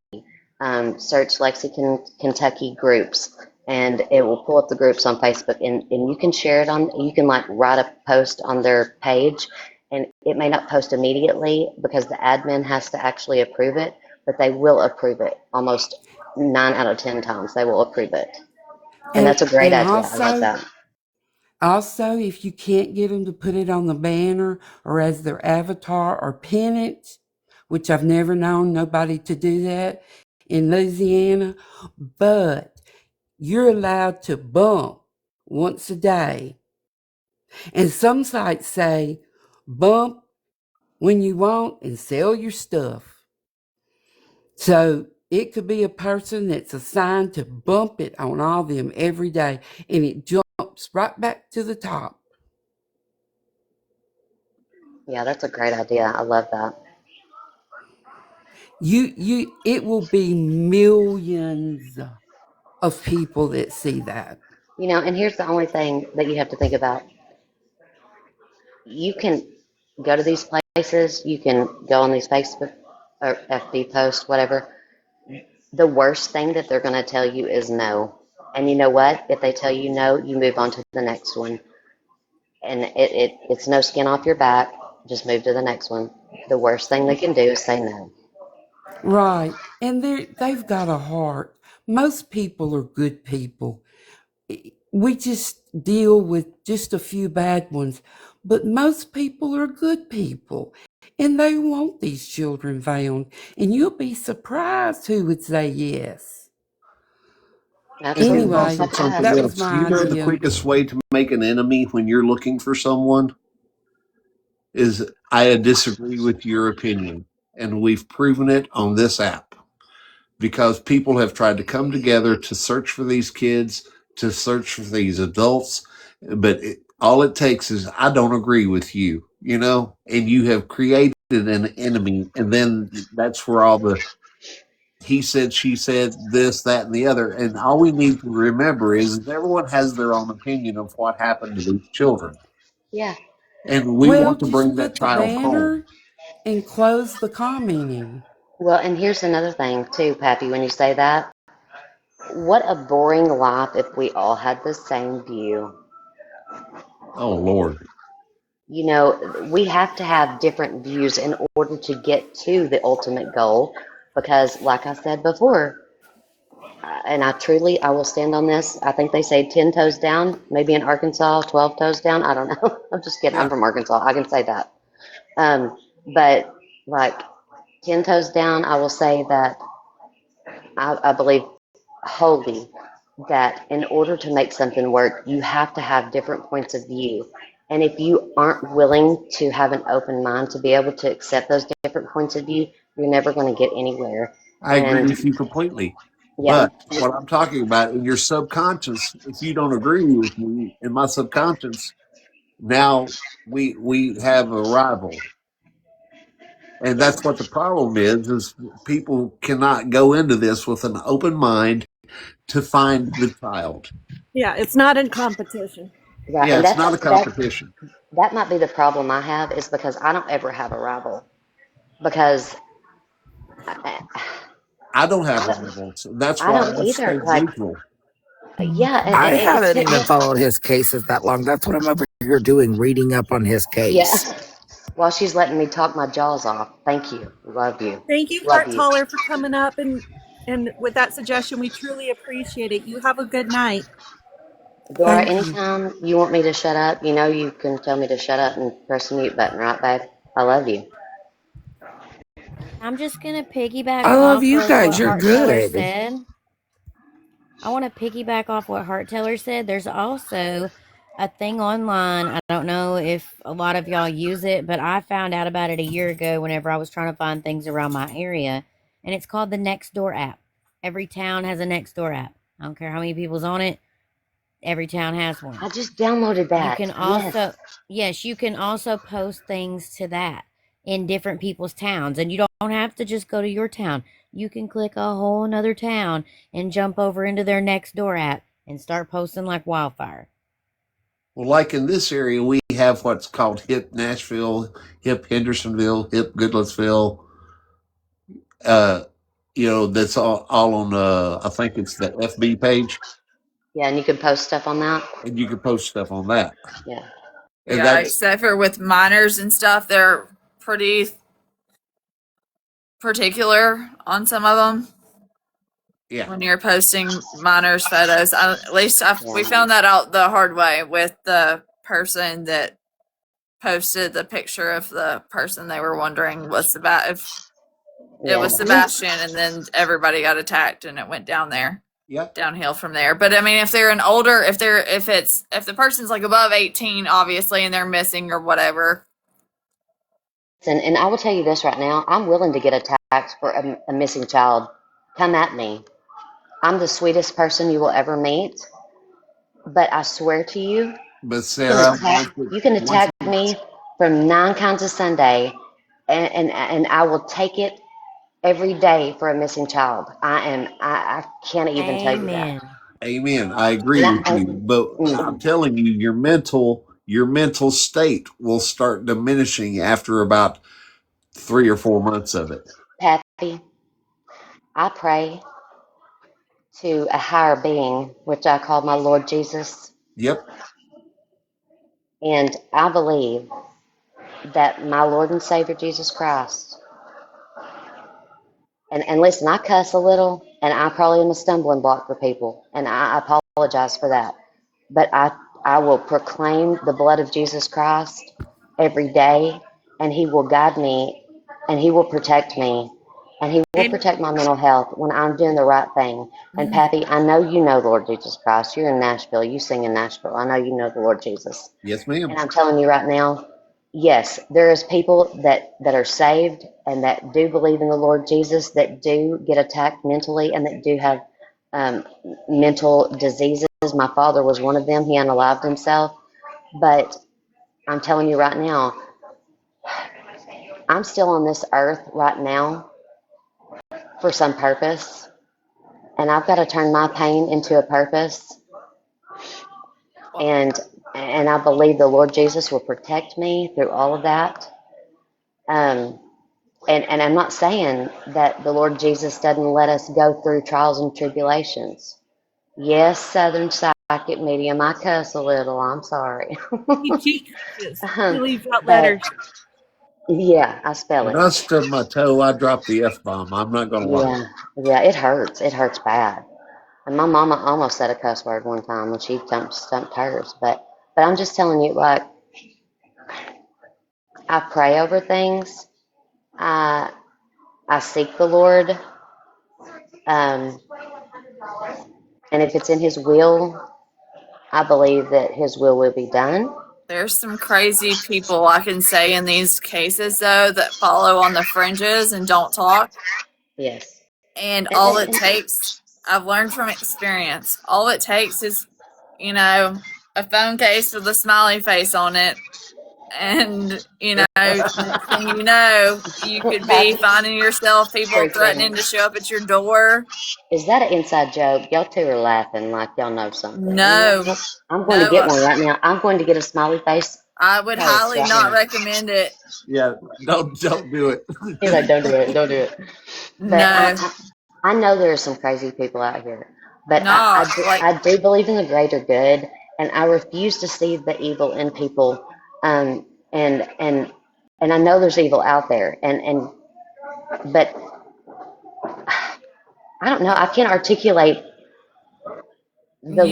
search Lexington, Kentucky groups, and it will pull up the groups on Facebook, and you can share it on, you can like write a post on their page, and it may not post immediately because the admin has to actually approve it, but they will approve it almost 9 out of 10 times. They will approve it. And And that's a great and idea. I love also, that. if you can't get them to put it on the banner or as their avatar or pin it, which I've never known nobody to do that in Louisiana, but you're allowed to bump once a day. And some sites say bump when you want and sell your stuff. So it could be a person that's assigned to bump it on all of them every day, and it jumps right back to the top. Yeah, that's a great idea. I love that. It will be millions of people that see that. And here's the only thing that you have to think about. you can go to these places, you can go on these Facebook or FB posts, whatever. The worst thing that they're going to tell you is no. And you know what? If they tell you no, you move on to the next one. And it's no skin off your back. Just move to the next one. The worst thing they can do is say no. Right. And they've got a heart. Most people are good people. We just deal with just a few bad ones, but most people are good people and they want these children found. And you'll be surprised who would say yes. And here's Absolutely. Anyway, also Have to something that ask. was else. You my know, the idea. quickest way to make an enemy when you're looking for someone is I disagree with your opinion. And we've proven it on this app because people have tried to come together to search for these kids, to search for these adults. But all it takes is I don't agree with you, you know, and you have created an enemy. And then that's where all the he said, she said, this, that, and the other. And all we need to remember is everyone has their own opinion of what happened to these children. Yeah. And we Well, want to just bring that put the child home. banner and close the commenting. Well, and here's another thing, too, Pappy, when you say that. What a boring life if we all had the same view. Oh, Lord. You know, we have to have different views in order to get to the ultimate goal because, like I said before, and I will stand on this. I think they say 10 toes down, maybe in Arkansas, 12 toes down. I don't know. I'm just kidding. I'm Yeah. from Arkansas. I can say that. But like 10 toes down, I will say that I believe wholly that in order to make something work, you have to have different points of view. And if you aren't willing to have an open mind to be able to accept those different points of view, you're never going to get anywhere. I agree And with you completely. yeah, But what I'm talking about in your subconscious, if you don't agree with me in my subconscious, now we have a rival. And yeah, that's what the problem is people cannot go into this with an open mind to find the child. Yeah, it's not in competition. right. Yeah, And it's not a competition. that might be the problem I have is because I don't ever have a rival because I, I don't have I, rivals. That's I why don't I stay either. Like, neutral. yeah, and I it's haven't hit even me. followed his cases that long. That's what I'm over here doing, reading up on his Yeah. case. While she's letting me talk my jaws off. Thank you. Love you. Thank you, Love Heart you. Taller, for coming up and with that suggestion. We truly appreciate it. You have a good night. Dora, Thank you. anytime you want me to shut up, you know you can tell me to shut up and press the mute button, right, babe? I love you. I'm just gonna piggyback I love off you of guys. what You're Heart Teller good. said. I want to piggyback off what Heart Teller said. There's also a thing online. I don't know if a lot of y'all use it, but I found out about it a year ago whenever I was trying to find things around my area. And it's called the Nextdoor app. Every town has a Nextdoor app. I don't care how many people's on it, every town has one. I just downloaded You that. can Yes. also, yes, you can also post things to that in different people's towns. And you don't have to just go to your town. You can click a whole another town and jump over into their Nextdoor app and start posting like wildfire. Well, like in this area, we have what's called HIP Nashville, HIP Hendersonville, HIP Goodlettsville. Uh, that's all on, I think it's the FB page, Yeah, and you can post stuff on that. and you can post stuff on that. Yeah. And Yeah, that's, except for with minors and stuff, they're pretty particular on some of them yeah. when you're posting minors photos. At least we Yeah. found that out the hard way with the person that posted the picture of the person they were wondering was about if it Yeah. was Sebastian, and then everybody got attacked, and it went Yep. downhill from there. But I mean, if they're an older, if the person's like above 18, obviously, and they're missing or whatever. And I will tell you this right now. I'm willing to get attacked for a missing child. Come at me. I'm the sweetest person you will ever meet. But I swear to you, But you can Sarah, once attack me from nine kinds of Sunday, and I will take it every day for a missing child. I can't even tell you that. Amen. amen, I agree And with you. But I'm telling you, your mental your mental state will start diminishing after about 3 or 4 months of it. Pappy, I pray to a higher being, which I call my Lord Jesus, Yep. and I believe that my Lord and Savior Jesus Christ, and listen, I cuss a little, and I probably am a stumbling block for people, and I apologize for that. But I will proclaim the blood of Jesus Christ every day, and He will guide me, and He will protect me, and He will And protect my mental health when I'm doing the right thing. And Pappy, I know you know the Lord Jesus Christ. You're in Nashville. You sing in Nashville. I know you know the Lord Jesus. Yes, And ma'am. I'm telling you right now, yes, there is people that are saved and that do believe in the Lord Jesus, that do get attacked mentally and that do have um, mental diseases. My father was one of them. He unalived himself. But I'm telling you right now, I'm still on this earth right now for some purpose. And I've got to turn my pain into a purpose. And and I believe the Lord Jesus will protect me through all of that. Um, and I'm not saying that the Lord Jesus doesn't let us go through trials and tribulations. Yes, Southern Psychic Medium, I cuss a little. I'm sorry. he cheat cusses. He Um, leaves out but letters. yeah, I spell When it. I stub my toe, I drop the F bomb. I'm not going to lie. Yeah, yeah, it hurts. It hurts bad. And my mama almost said a cuss word one time when she stumped hers. But I'm just telling you, like, I pray over things. I I seek the Lord. Um, and if it's in His will, I believe that His will be done. There's some crazy people I can say in these cases though that follow on the fringes and don't talk. Yes. And And, all and, it and takes, I've learned from experience, all it takes is, a phone case with a smiley face on it. And, next thing you know, you could be Pappy, finding yourself people Freak threatening to show up at your door. is that an inside joke? Y'all two are laughing like y'all know something. You know No, what? I'm going to get no, one right now. I'm going to get a smiley face I would case highly right not now. recommend it. Yeah, don't do it. He's like, don't do it, don't do it. But No, I know there are some crazy people out here. But not like, I do believe in the greater good, and I refuse to see the evil in people. Um, and and and I know there's evil out there, but I don't know. I can't articulate you would, the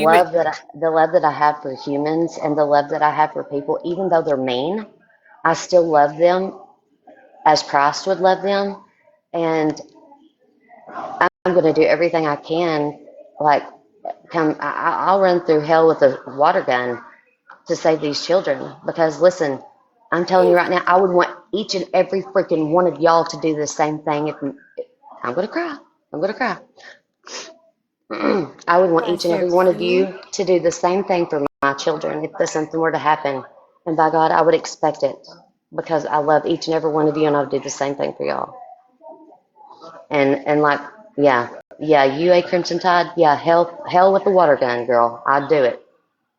love that I have for humans and the love that I have for people, even though they're mean. I still love them as Christ would love them, and I'm going to do everything I can. Like, I'll run through hell with a water gun to save these children. Because listen, I'm telling you right now, I would want each and every freaking one of y'all to do the same thing. If I'm going to cry, I'm going to cry. I would want each and every Pastor one of Penny. you to do the same thing for my children if there's something were to happen. And by God, I would expect it because I love each and every one of you, and I would do the same thing for y'all. And like, yeah, yeah, you a Crimson Tide, yeah, hell with the water gun, girl. I'd do it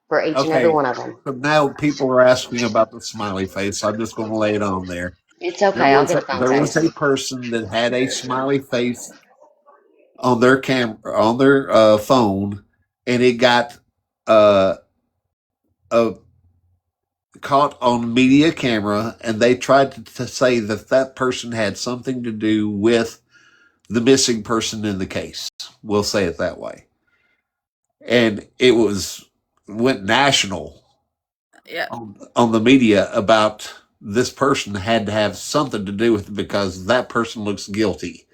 for each and every Okay. one of them. So now people are asking about the smiley face. I'm just going to lay it on there. It's There okay. I'll was get a phone there was case. a person that had a smiley face on their phone, and it got uh, uh, caught on media camera, and they tried to say that that person had something to do with the missing person in the case. We'll say it that way. And it went national yeah. on the media about this person had to have something to do with it because that person looks guilty.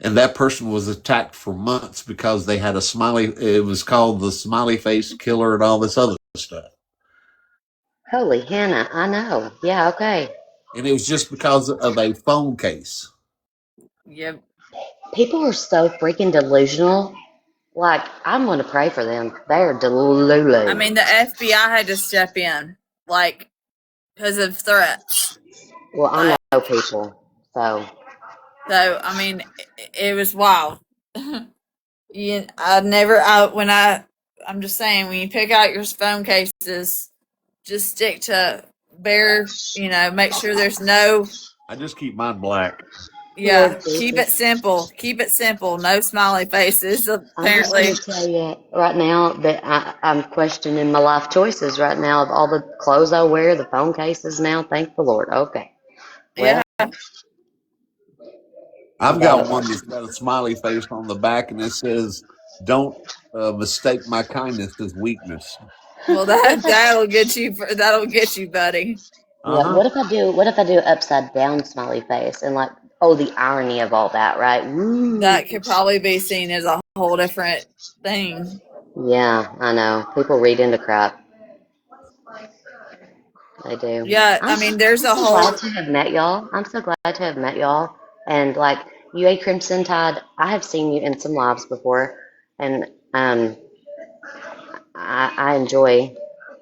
And that person was attacked for months because they had it was called the smiley face killer and all this other stuff. Holy Hannah, I know. Yeah, okay. And it was just because of a phone case. Yep. People are so freaking delusional. Like, I'm going to pray for them. They are I delulu. mean, the FBI had to step in, like, because of threats. Well, I know Like, people, so so, I mean, it was wild. I'm just saying, when you pick out your phone cases, just stick to bare, make sure there's no, I just keep mine black. yeah, keep it simple. Keep it simple. No smiley faces, I'm just apparently. going to tell you right now that I'm questioning my life choices right now of all the clothes I wear, the phone cases now. Thank the Lord. Okay. Well, Yeah. I've got that, one that's got a smiley face on the back, and it says, "Don't mistake my kindness as weakness." Well, what if I, that'll get you. That'll get you, buddy. Uh yeah, huh. what if I do upside down smiley face and like, oh, the irony of all that, right? Woo. That could probably be seen as a whole different thing. Yeah, I know. People read into crap. They do. Yeah, I mean, there's I'm a so glad whole. to have met y'all. I'm so glad to have met y'all. And like you, A Crimson Tide, I have seen you in some lives before, and I enjoy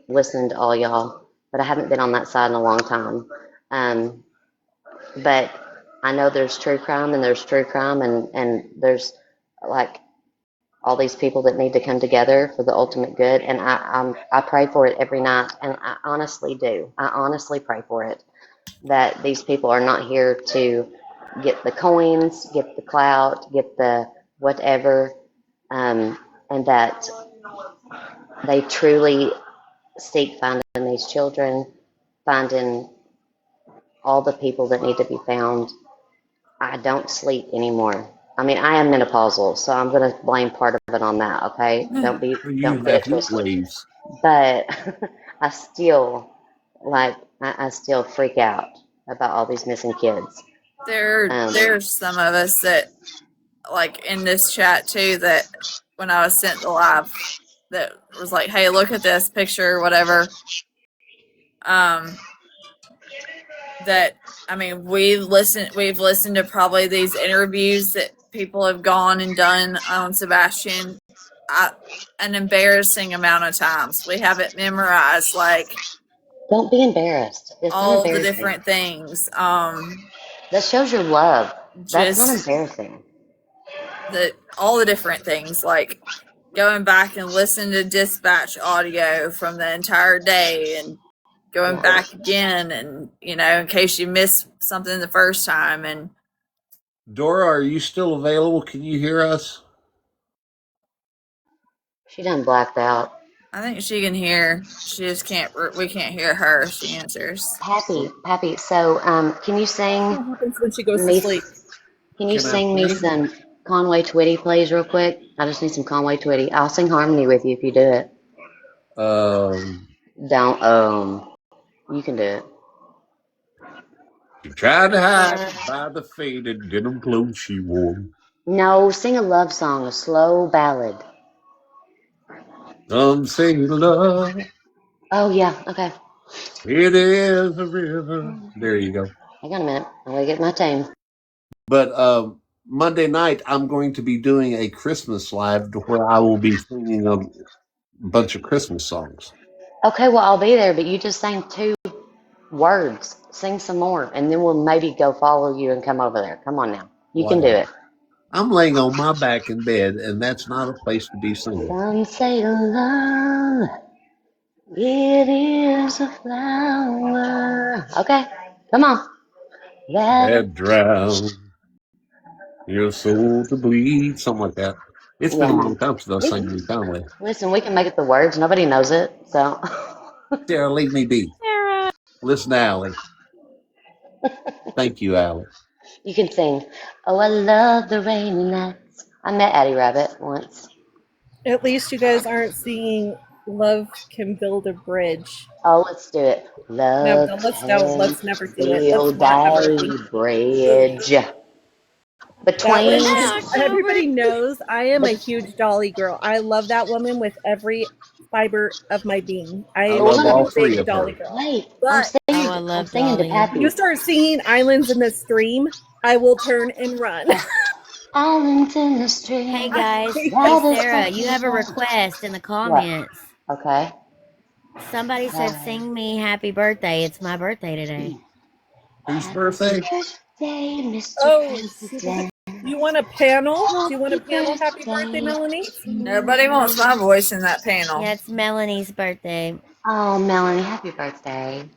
listening to all y'all. But I haven't been on that side in a long time. Um, but I know there's true crime, and there's true crime, and there's like all these people that need to come together for the ultimate good. And I pray for it every night, and I honestly do. I honestly pray for it that these people are not here to get the coins, get the clout, get the whatever, and that they truly seek finding these children, finding all the people that need to be found. I don't sleep anymore. I mean, I am menopausal, so I'm going to blame part of it on that. Okay, You don't get have it heat twisted. waves. But I still I still freak out about all these missing kids. There's some of us that, like in this chat too, that when I was sent the live, that was like, hey, look at this picture, whatever. That, I mean, we've listened to probably these interviews that people have gone and done on Sebastian, an embarrassing amount of times. We have it memorized, like Don't be embarrassed. It's not all the embarrassing. different things. That shows your love. That's not Just embarrassing. all the different things, like going back and listening to dispatch audio from the entire day and going Yeah. back again, and in case you missed something the first time. And Dora, are you still available? Can you hear us? She done blacked out. I think she can hear. She just can't. We can't hear her. She answers. Pappy. So, can you sing What happens when she goes to me? sleep? Can you Can I sing me sing? some Conway Twitty, please, real quick? I just need some Conway Twitty. I'll sing harmony with you if you do it. Um, Don't. You can do it. she tried to hide by the faded denim clothes she wore. No, sing a love song, a slow ballad. Some say love, Oh yeah. Okay. it is a river. There you go. Hang on a minute. I'm gonna get my tune. But Monday night, I'm going to be doing a Christmas live where I will be singing a bunch of Christmas songs. Okay. Well, I'll be there, but you just sang two words. Sing some more, and then we'll maybe go follow you and come over there. Come on now. You can do Whatever. it. I'm laying on my back in bed, and that's not a place to be singing. Some say love, it is a flower. Okay, come on. That, That drown your soul to bleed, something like that. It's been a yeah. long time since I We sang in Conway. listen. We can make it the words. Nobody knows it, so Sarah, leave me be. Sarah. Listen to Allie. Thank you, Allie. you can sing. Oh, I love the rainy nights. I met Addie Rabbit once. At least you guys aren't singing "Love Can Build a Bridge." Oh, let's do it. No, Love no, can let's never do it. Let's build not ever a think. bridge That between. one, October. everybody knows I am a But, huge Dolly girl. I love that woman with every fiber of my being. I I but love am wait, all a three big of Dolly her. girl. wait. I'm But Oh, I singing. I'm love singing to Dolly. you Pappy. start singing Islands in the Stream, I will turn and run. Uh, Islands in the Hey stream. guys. Hey That is Sarah, you something have a about. request in the What? comments. Okay. Somebody said sing me happy birthday. It's my birthday today. Whose Happy birthday? birthday, Mr. Oh, President. do you want a panel? Do you want a Happy panel? Happy birthday, birthday Melanie. to Nobody wants you. my voice in that panel. Yeah, it's Melanie's birthday. Oh, Melanie, happy birthday.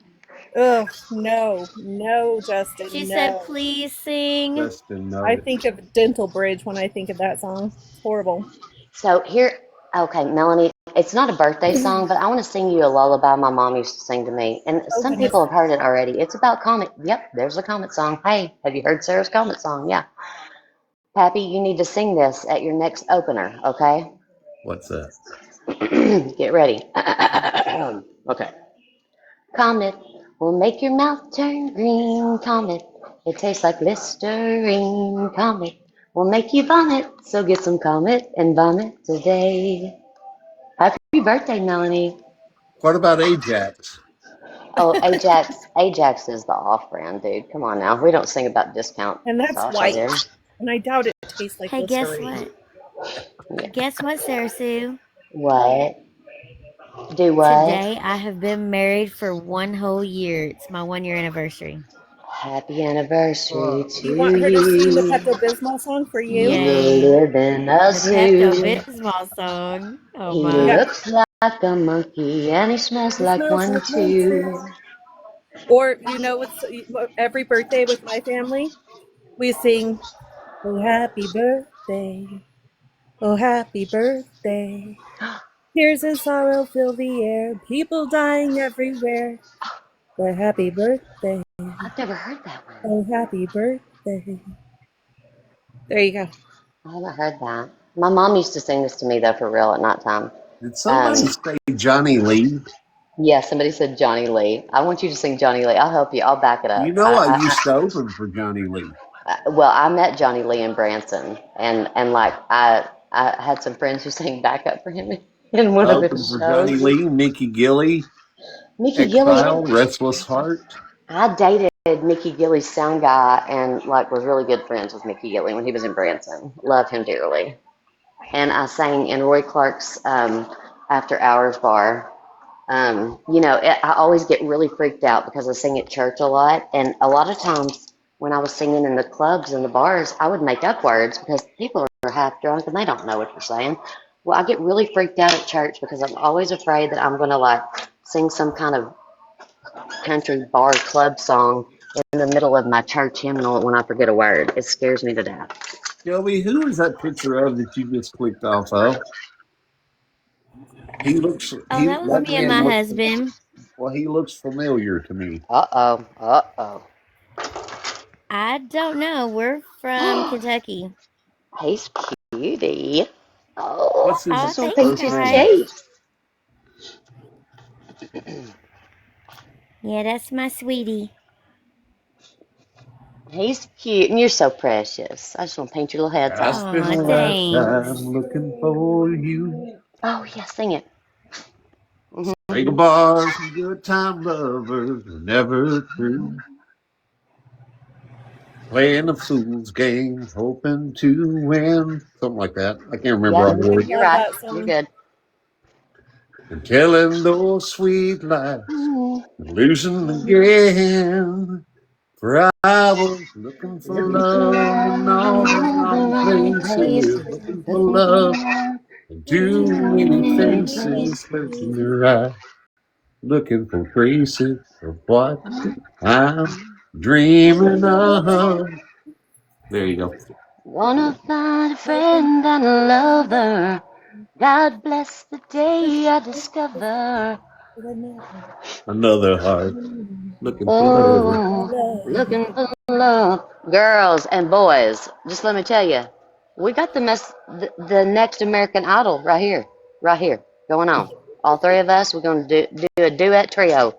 Ugh, no, no, She Justin, said, no. please sing. Justin, I no. think of Dental Bridge when I think of that song. It's horrible. So here, okay, Melanie, it's not a birthday song, but I want to sing you a lullaby my mom used to sing to me. And Oh, some goodness. people have heard it already. It's about Comet. Yep, there's a Comet song. Hey, have you heard Sarah's Comet song? Yeah. Pappy, you need to sing this at your next opener, okay? What's that? Get ready. Okay. Comet will make your mouth turn green. Comet, it tastes like Listerine. Comet will make you vomit. So get some Comet and vomit today. Happy birthday, Melanie. What about Ajax? Oh, Ajax is the off-brand, dude. Come on now. We don't sing about discount And that's sauce right here. white. And I doubt it tastes like Hey, guess Listerine. what? Yeah. Guess what, Sarah Sue? What? Do what? Today I have been married for 1 whole year. It's my 1 year anniversary. Happy anniversary Whoa. to You want her to sing the you. Pepto Bismol song for you? You Yay. live in a The Pepto zoo. Bismol song. Oh He Yeah. my. looks like a monkey and he smells It like smells one like one too. too. Or, you know, what's every birthday with my family, we sing, oh, happy birthday. Oh, happy birthday. Tears and sorrow fill the air. People dying everywhere. But happy birthday. I've never heard that one. Oh, happy birthday. There you go. I haven't heard that. My mom used to sing this to me though for real at nighttime. Did Um, somebody say Johnny Lee? yeah, somebody said Johnny Lee. I want you to sing Johnny Lee. I'll help you. I'll back it You up. know I used to open for Johnny Lee. Well, I met Johnny Lee in Branson, and like I had some friends who sang backup for him in I one of opened his for Johnny shows. Lee, Mickey Gilley, Mickey Gilley. Exile, Restless Heart. I dated Mickey Gilley's sound guy and like was really good friends with Mickey Gilley when he was in Branson. Love him dearly. And I sang in Roy Clark's After Hours bar. I always get really freaked out because I sing at church a lot, and a lot of times when I was singing in the clubs and the bars, I would make up words because people are half drunk and they don't know what you're saying. Well, I get really freaked out at church because I'm always afraid that I'm going to like sing some kind of country bar club song in the middle of my church hymnal when I forget a word. It scares me to death. Shelby, who is that picture of that you just clicked off of? Oh, that was That me and man my looks, husband. well, he looks familiar to me. Uh-oh. I don't know. We're from Kentucky. He's cutie. Oh, What's I Oh, his just want to thanks, paint first his name? guys. cheek. Yeah, that's my sweetie. He's cute, and you're so precious. I just want to paint your little heads I off. spent a Oh, thanks. lifetime looking for you. Oh, yeah, sing it. Hmm. Regal bars and good time lovers were never true. Playing a fool's game, hoping to win. Something like that. I can't remember Yep, all the words. you're Love right. that You're song. good. And telling those sweet lies, Mm. losing again. For I was looking for Looking for love in love all in the all the wrong wrong places, places. looking for Looking for love love in in too too many many faces, places. searching your eyes, looking for traces of what I'm dreaming of. There you go. Wanna find a friend and a lover. God bless the day I discover. Another heart looking for love. Oh, looking for love. Girls and boys, just let me tell you, we got the next American Idol right here, going on. All three of us, we're going to do a duet trio.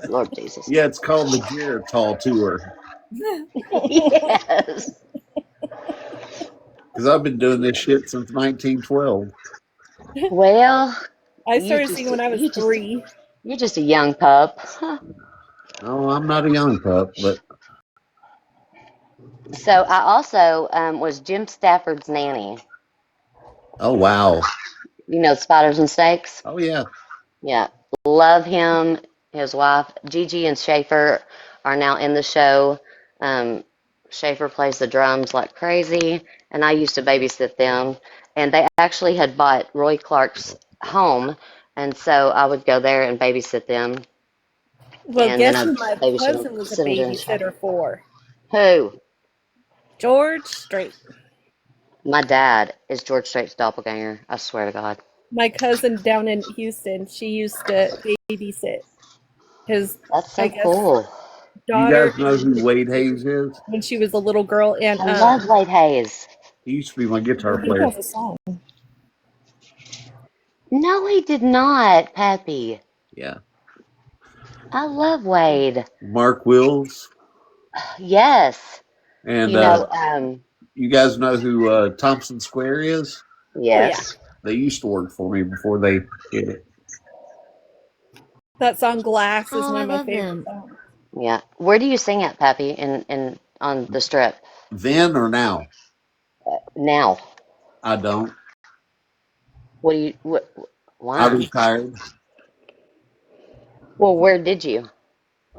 Lord Jesus. Yeah, it's called the Geritol Tour Yes. because I've been doing this shit since 1912. Well, I you started singing just, when I was you just, 3. you're just a young pup. No, I'm not a young pup, but So I also was Jim Stafford's nanny. oh wow, You know, Spiders and Snakes. oh yeah. Yeah, love him. His wife Gigi and Schaefer are now in the show. Um, Schaefer plays the drums like crazy, and I used to babysit them. And they actually had bought Roy Clark's home, And so I would go there and babysit them, Well, and then guess I'd who my babysit them, cousin was a sit them during the shower. babysitter for? Who? George Strait. My dad is George Strait's doppelganger. I swear to God. My cousin down in Houston, she used to babysit his, That's I so guess, cool. You daughter guys know who Wade Hayes is? when she was a little girl. And I love Wade Hayes. He used to be my guitar he player. has a song. No, he did not, Pappy. Yeah. I love Wade. Mark Wills. Yes. And You know, you guys know who Thompson Square is? Oh yeah, yes. They used to work for me before they did it. that song "Glass" is Oh, one I of my love favorite them. songs. Yeah. Where do you sing at, Pappy? In on the strip? Then or now? Now. I don't. What do you I why? retired. Well, where did you?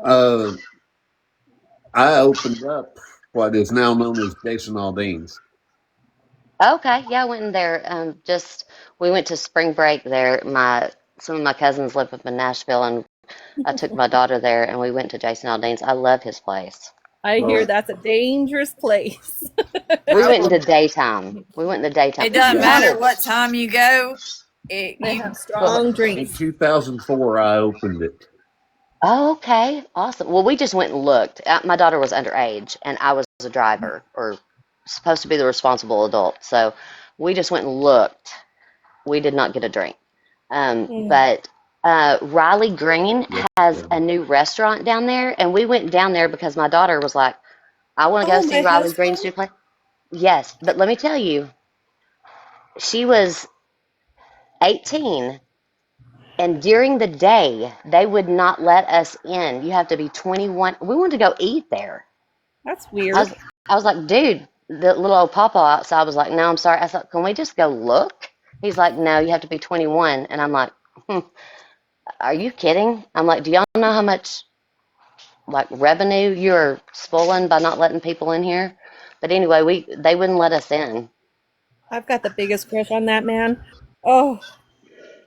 Uh, I opened up what is now known as Jason Aldean's. Okay, yeah, I went in there. Just we went to spring break there. My some of my cousins live up in Nashville, and I took my daughter there, and we went to Jason Aldean's. I love his place. I hear Well, that's a dangerous place. We I went in will. the daytime. We went in the daytime. It doesn't matter People, what time you go. They You have well, strong in drinks. 2004, I opened it. oh, okay, awesome. Well, we just went and looked. My daughter was underage, and I was a driver, or supposed to be the responsible adult. So we just went and looked. We did not get a drink. Mm. But Riley Green Yes. has a new restaurant down there, and we went down there because my daughter was like, "I want to go Oh, see my Riley Green's husband. new place." Yes, but let me tell you, she was 18, and during the day they would not let us in. You have to be 21. We wanted to go eat there. That's I weird. was, I was like, dude, the little old papa outside was like, no, I'm sorry. I thought, can we just go look? He's like, no, you have to be 21. And I'm like, are you kidding? I'm like, do y'all know how much like revenue you're spoiling by not letting people in here? But anyway, they wouldn't let us in. I've got the biggest crush on that man. Oh,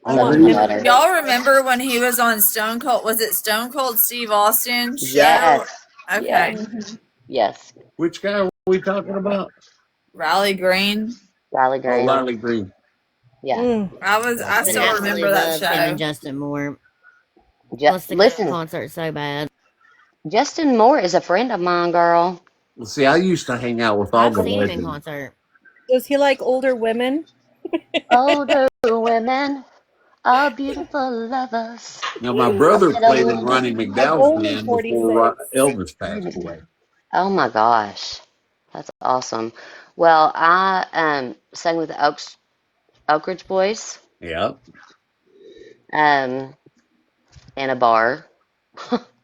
I Such want a Henri? him. nutter. y'all remember when he was on Stone Cold? Was it Stone Cold Steve Austin's show? Yes, Okay, yes, Mhm. yes. Which guy are we talking about? Riley Green. Riley Oh, Green. Riley Green. Yeah. Mm. I But And still absolutely remember that love him and show. Justin Moore. Wants to go to Listen, concert so bad. Justin Moore is a friend of mine, girl. Well, see, I used to hang out with all I've the seen him in legends. concert. Does he like older women? Older women are beautiful lovers. Now, my I brother said a played in little Ronnie I'm McDowell's only band before 46. Elvis passed away. Oh my gosh, that's awesome. Well, I sang with the Oak Ridge Boys Yeah. um, in a bar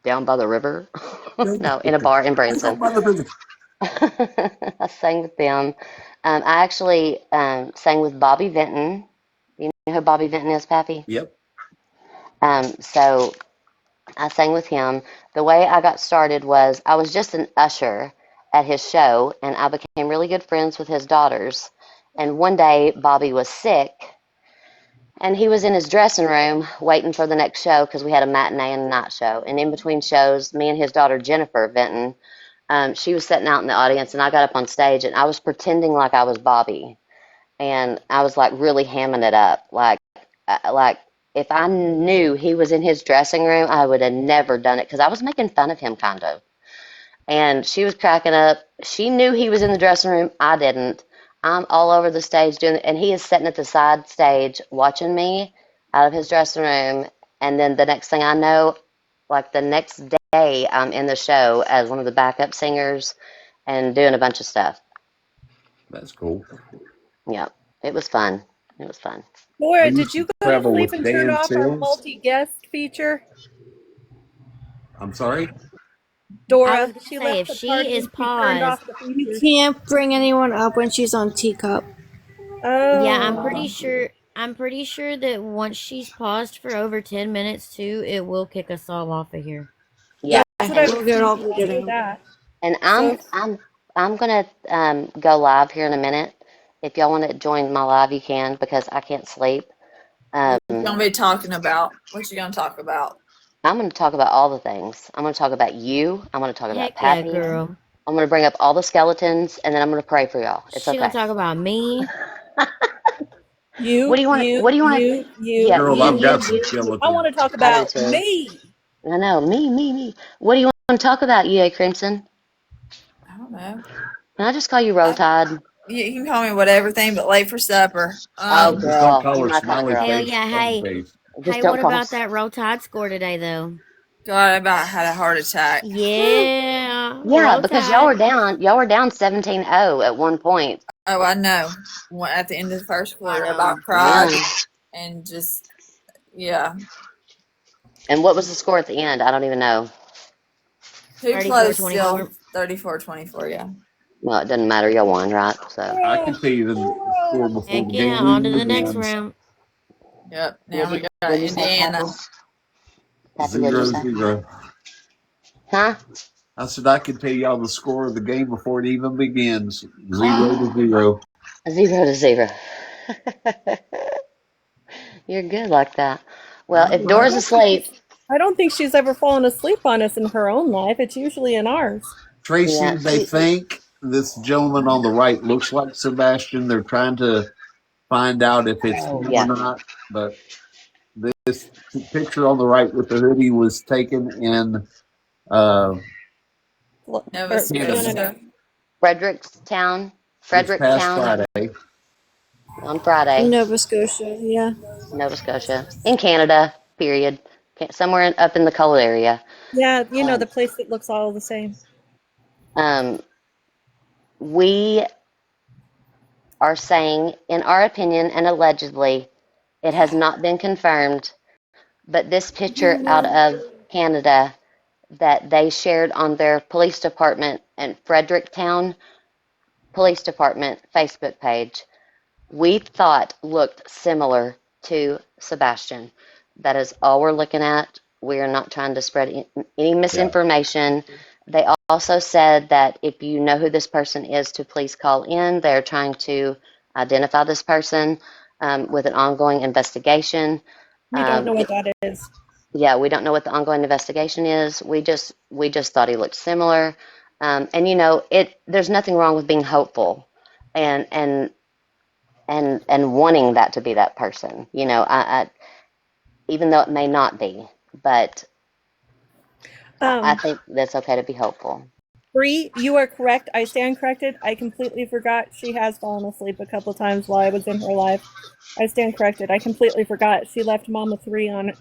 down by the river. No, in a bar in Branson. I sang with them. I actually sang with Bobby Vinton. You know who Bobby Vinton is, Pappy? Yep. So I sang with him. The way I got started was I was just an usher at his show, and I became really good friends with his daughters. And one day, Bobby was sick, and he was in his dressing room waiting for the next show because we had a matinee and a night show. And in between shows, me and his daughter Jennifer Vinton, she was sitting out in the audience, and I got up on stage, and I was pretending like I was Bobby, and I was like really hamming it up, like if I knew he was in his dressing room, I would have never done it because I was making fun of him kind of. And she was cracking up. She knew he was in the dressing room. I didn't. I'm all over the stage doing it, and he is sitting at the side stage watching me out of his dressing room. And then the next thing I know, like the next day, I'm in the show as one of the backup singers and doing a bunch of stuff. That's cool. Yeah, it was fun. It was fun. I Laura, did used you to go to travel sleep with and turn Dan off our Sills. multi-guest feature? I'm sorry? I was Dora, gonna she say, left if the party she is and she turned off paused, the You feature. can't bring anyone up when she's on teacup. yeah, Oh. I'm pretty sure that once she's paused for over 10 minutes too, it will kick us all off of here. Yeah, That's what I and We'll was get all thinking figured after out. that. and So, I'm gonna go live here in a minute. If y'all want to join my live, you can because I can't sleep. Um, What you gonna be talking about? What you gonna talk about? I'm going to talk about all the things. I'm going to talk about you. I'm going to talk about Heck yeah, Pappy. girl. I'm going to bring up all the skeletons, and then I'm going to pray for y'all. It's She gonna okay. talk about me. What do You, you want? you, What do you want? you, you, Yeah, Gerald, you, I've got you, some you. I want skeletons. to talk I do about too. me. I know. Me. What do you want to talk about, EA Crimson? I don't know. Can I just call you Roll I, Tide? you can call me whatever thing, but late for supper. Oh, Just don't girl, call you're her not that smiley girl. Hell face, yeah. phone Hey, face. Just hey, don't what call. about that roll tide score today, though? God, I about had a heart attack. Yeah, Yeah, roll because y'all were tide. down. Y'all were down 17-0 at one point. Oh, I know. At the end of the first quarter, I about Yeah. cried and just yeah, And what was the score at the end? I don't even know. too 34 close still. 24. 34-24, yeah. Well, it doesn't matter. Y'all won, right? So. I can tell you the score before Heck the yeah, game on to even the next begins. round. Yep. Now What we did got you say, Indiana. Pappy? Pappy, what did you 0 say? 0. Huh? I said I can tell y'all the score of the game before it even begins. 0-0. 0-0. You're good like that. Well, All if I right. Dora's don't think asleep, she's, I don't think she's ever fallen asleep on us in her own life. It's usually in ours. Tracy, yeah, they she. think this gentleman on the right looks like Sebastian. They're trying to find out if it's Oh, him or yeah. not. But this picture on the right with the hoodie was taken in uh, Nova Or, no, no, Canada no. Scotia. Fredericktown, this past Fredericktown Friday. on Friday, Nova Scotia, yeah. Nova Scotia, in Canada. Period. Somewhere up in the cold area. Yeah, Um, the place that looks all the same. um, we are saying, in our opinion, and allegedly, it has not been confirmed, but this picture out of Canada that they shared on their police department and Fredericktown Police Department Facebook page, we thought looked similar to Sebastian. That is all we're looking at. We are not trying to spread any Yeah. misinformation. They also said that if you know who this person is, to please call in. They're trying to identify this person with an ongoing investigation. We don't know what It, that is. yeah, we don't know what the ongoing investigation is. We just thought he looked similar, and there's nothing wrong with being hopeful, and wanting that to be that person. Even though it may not be, but I Um, think that's okay to be hopeful. Bree, you are correct. I stand corrected. I completely forgot she has fallen asleep a couple times while I was in her live. I stand corrected. I completely forgot. She left Mama 3 on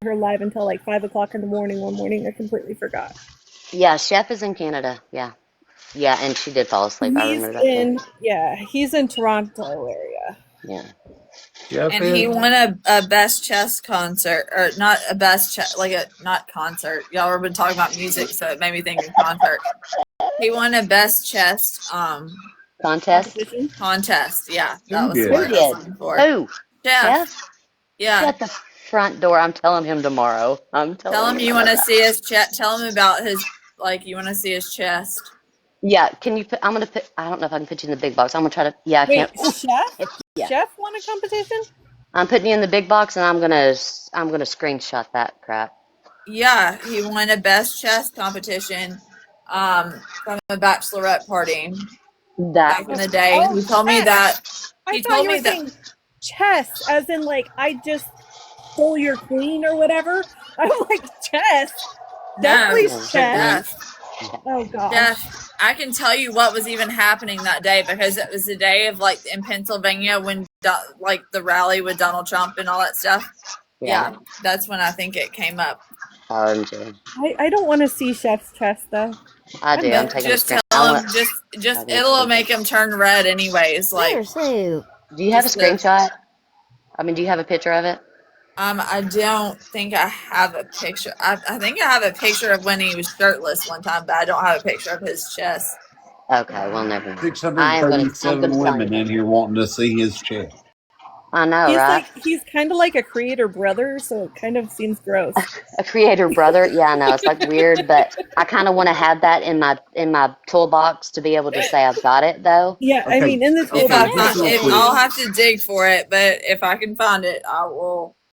her live until like 5 o'clock in the morning one morning. I completely forgot. Yeah, Chef is in Canada. Yeah, yeah, and she did fall asleep. I remember that too. He's in Toronto area. Yeah. Jeff And he is. won a best chess concert, or not a best chess, like a not concert. Y'all have been talking about music, so it made me think of concert. He won a best chess Contest? Competition. contest. Yeah, Who that was the Who did? word I was did? looking for. Who? Jeff. Chef? Yeah. Shut the front door. I'm telling him tomorrow. I'm Tell telling him him you about want to that. see his chest. Tell him about his you want to see his chest. Yeah, can you put, I'm going to put, I don't know if I can put you in the big box. I'm going to try to, yeah, I can't. Wait, Chef? Yeah. Chef won a competition? I'm putting you in the big box and I'm going to screenshot that crap. Yeah, he won a best chess competition from a bachelorette party That back in is the day. Oh, He told me chess. that. I He thought told you were me that. saying chess, as in like I just stole your queen or whatever. I'm like chess. No, Definitely no, chess. Checkmate. Jeff. Oh gosh. Jeff, I can tell you what was even happening that day because it was the day of like in Pennsylvania when like the rally with Donald Trump and all that stuff. yeah, Yeah, that's when I think it came up. OMG. I don't want to see Chef's chess though. I I'm do. I'm good. taking a Just screen. tell him, just I can it'll screenshot. make him turn red anyways. Like Bear soup. Do you have a just to screenshot? I mean, do you have a picture of it? I don't think I have a picture. I think I have a picture of when he was shirtless one time, but I don't have a picture of his chest. Okay, well, never mind. I'm 637 gonna tell you women that. in here wanting to see his chest. I know, right? He's kind of like a creator brother, so it kind of seems gross. A creator brother. Yeah, I know it's like weird, but I kind of want to have that in my toolbox to be able to say I've got it though. Yeah, I Okay, mean, in the If okay, I just find real if quick. I'll have to dig for it, but if I can find it, I will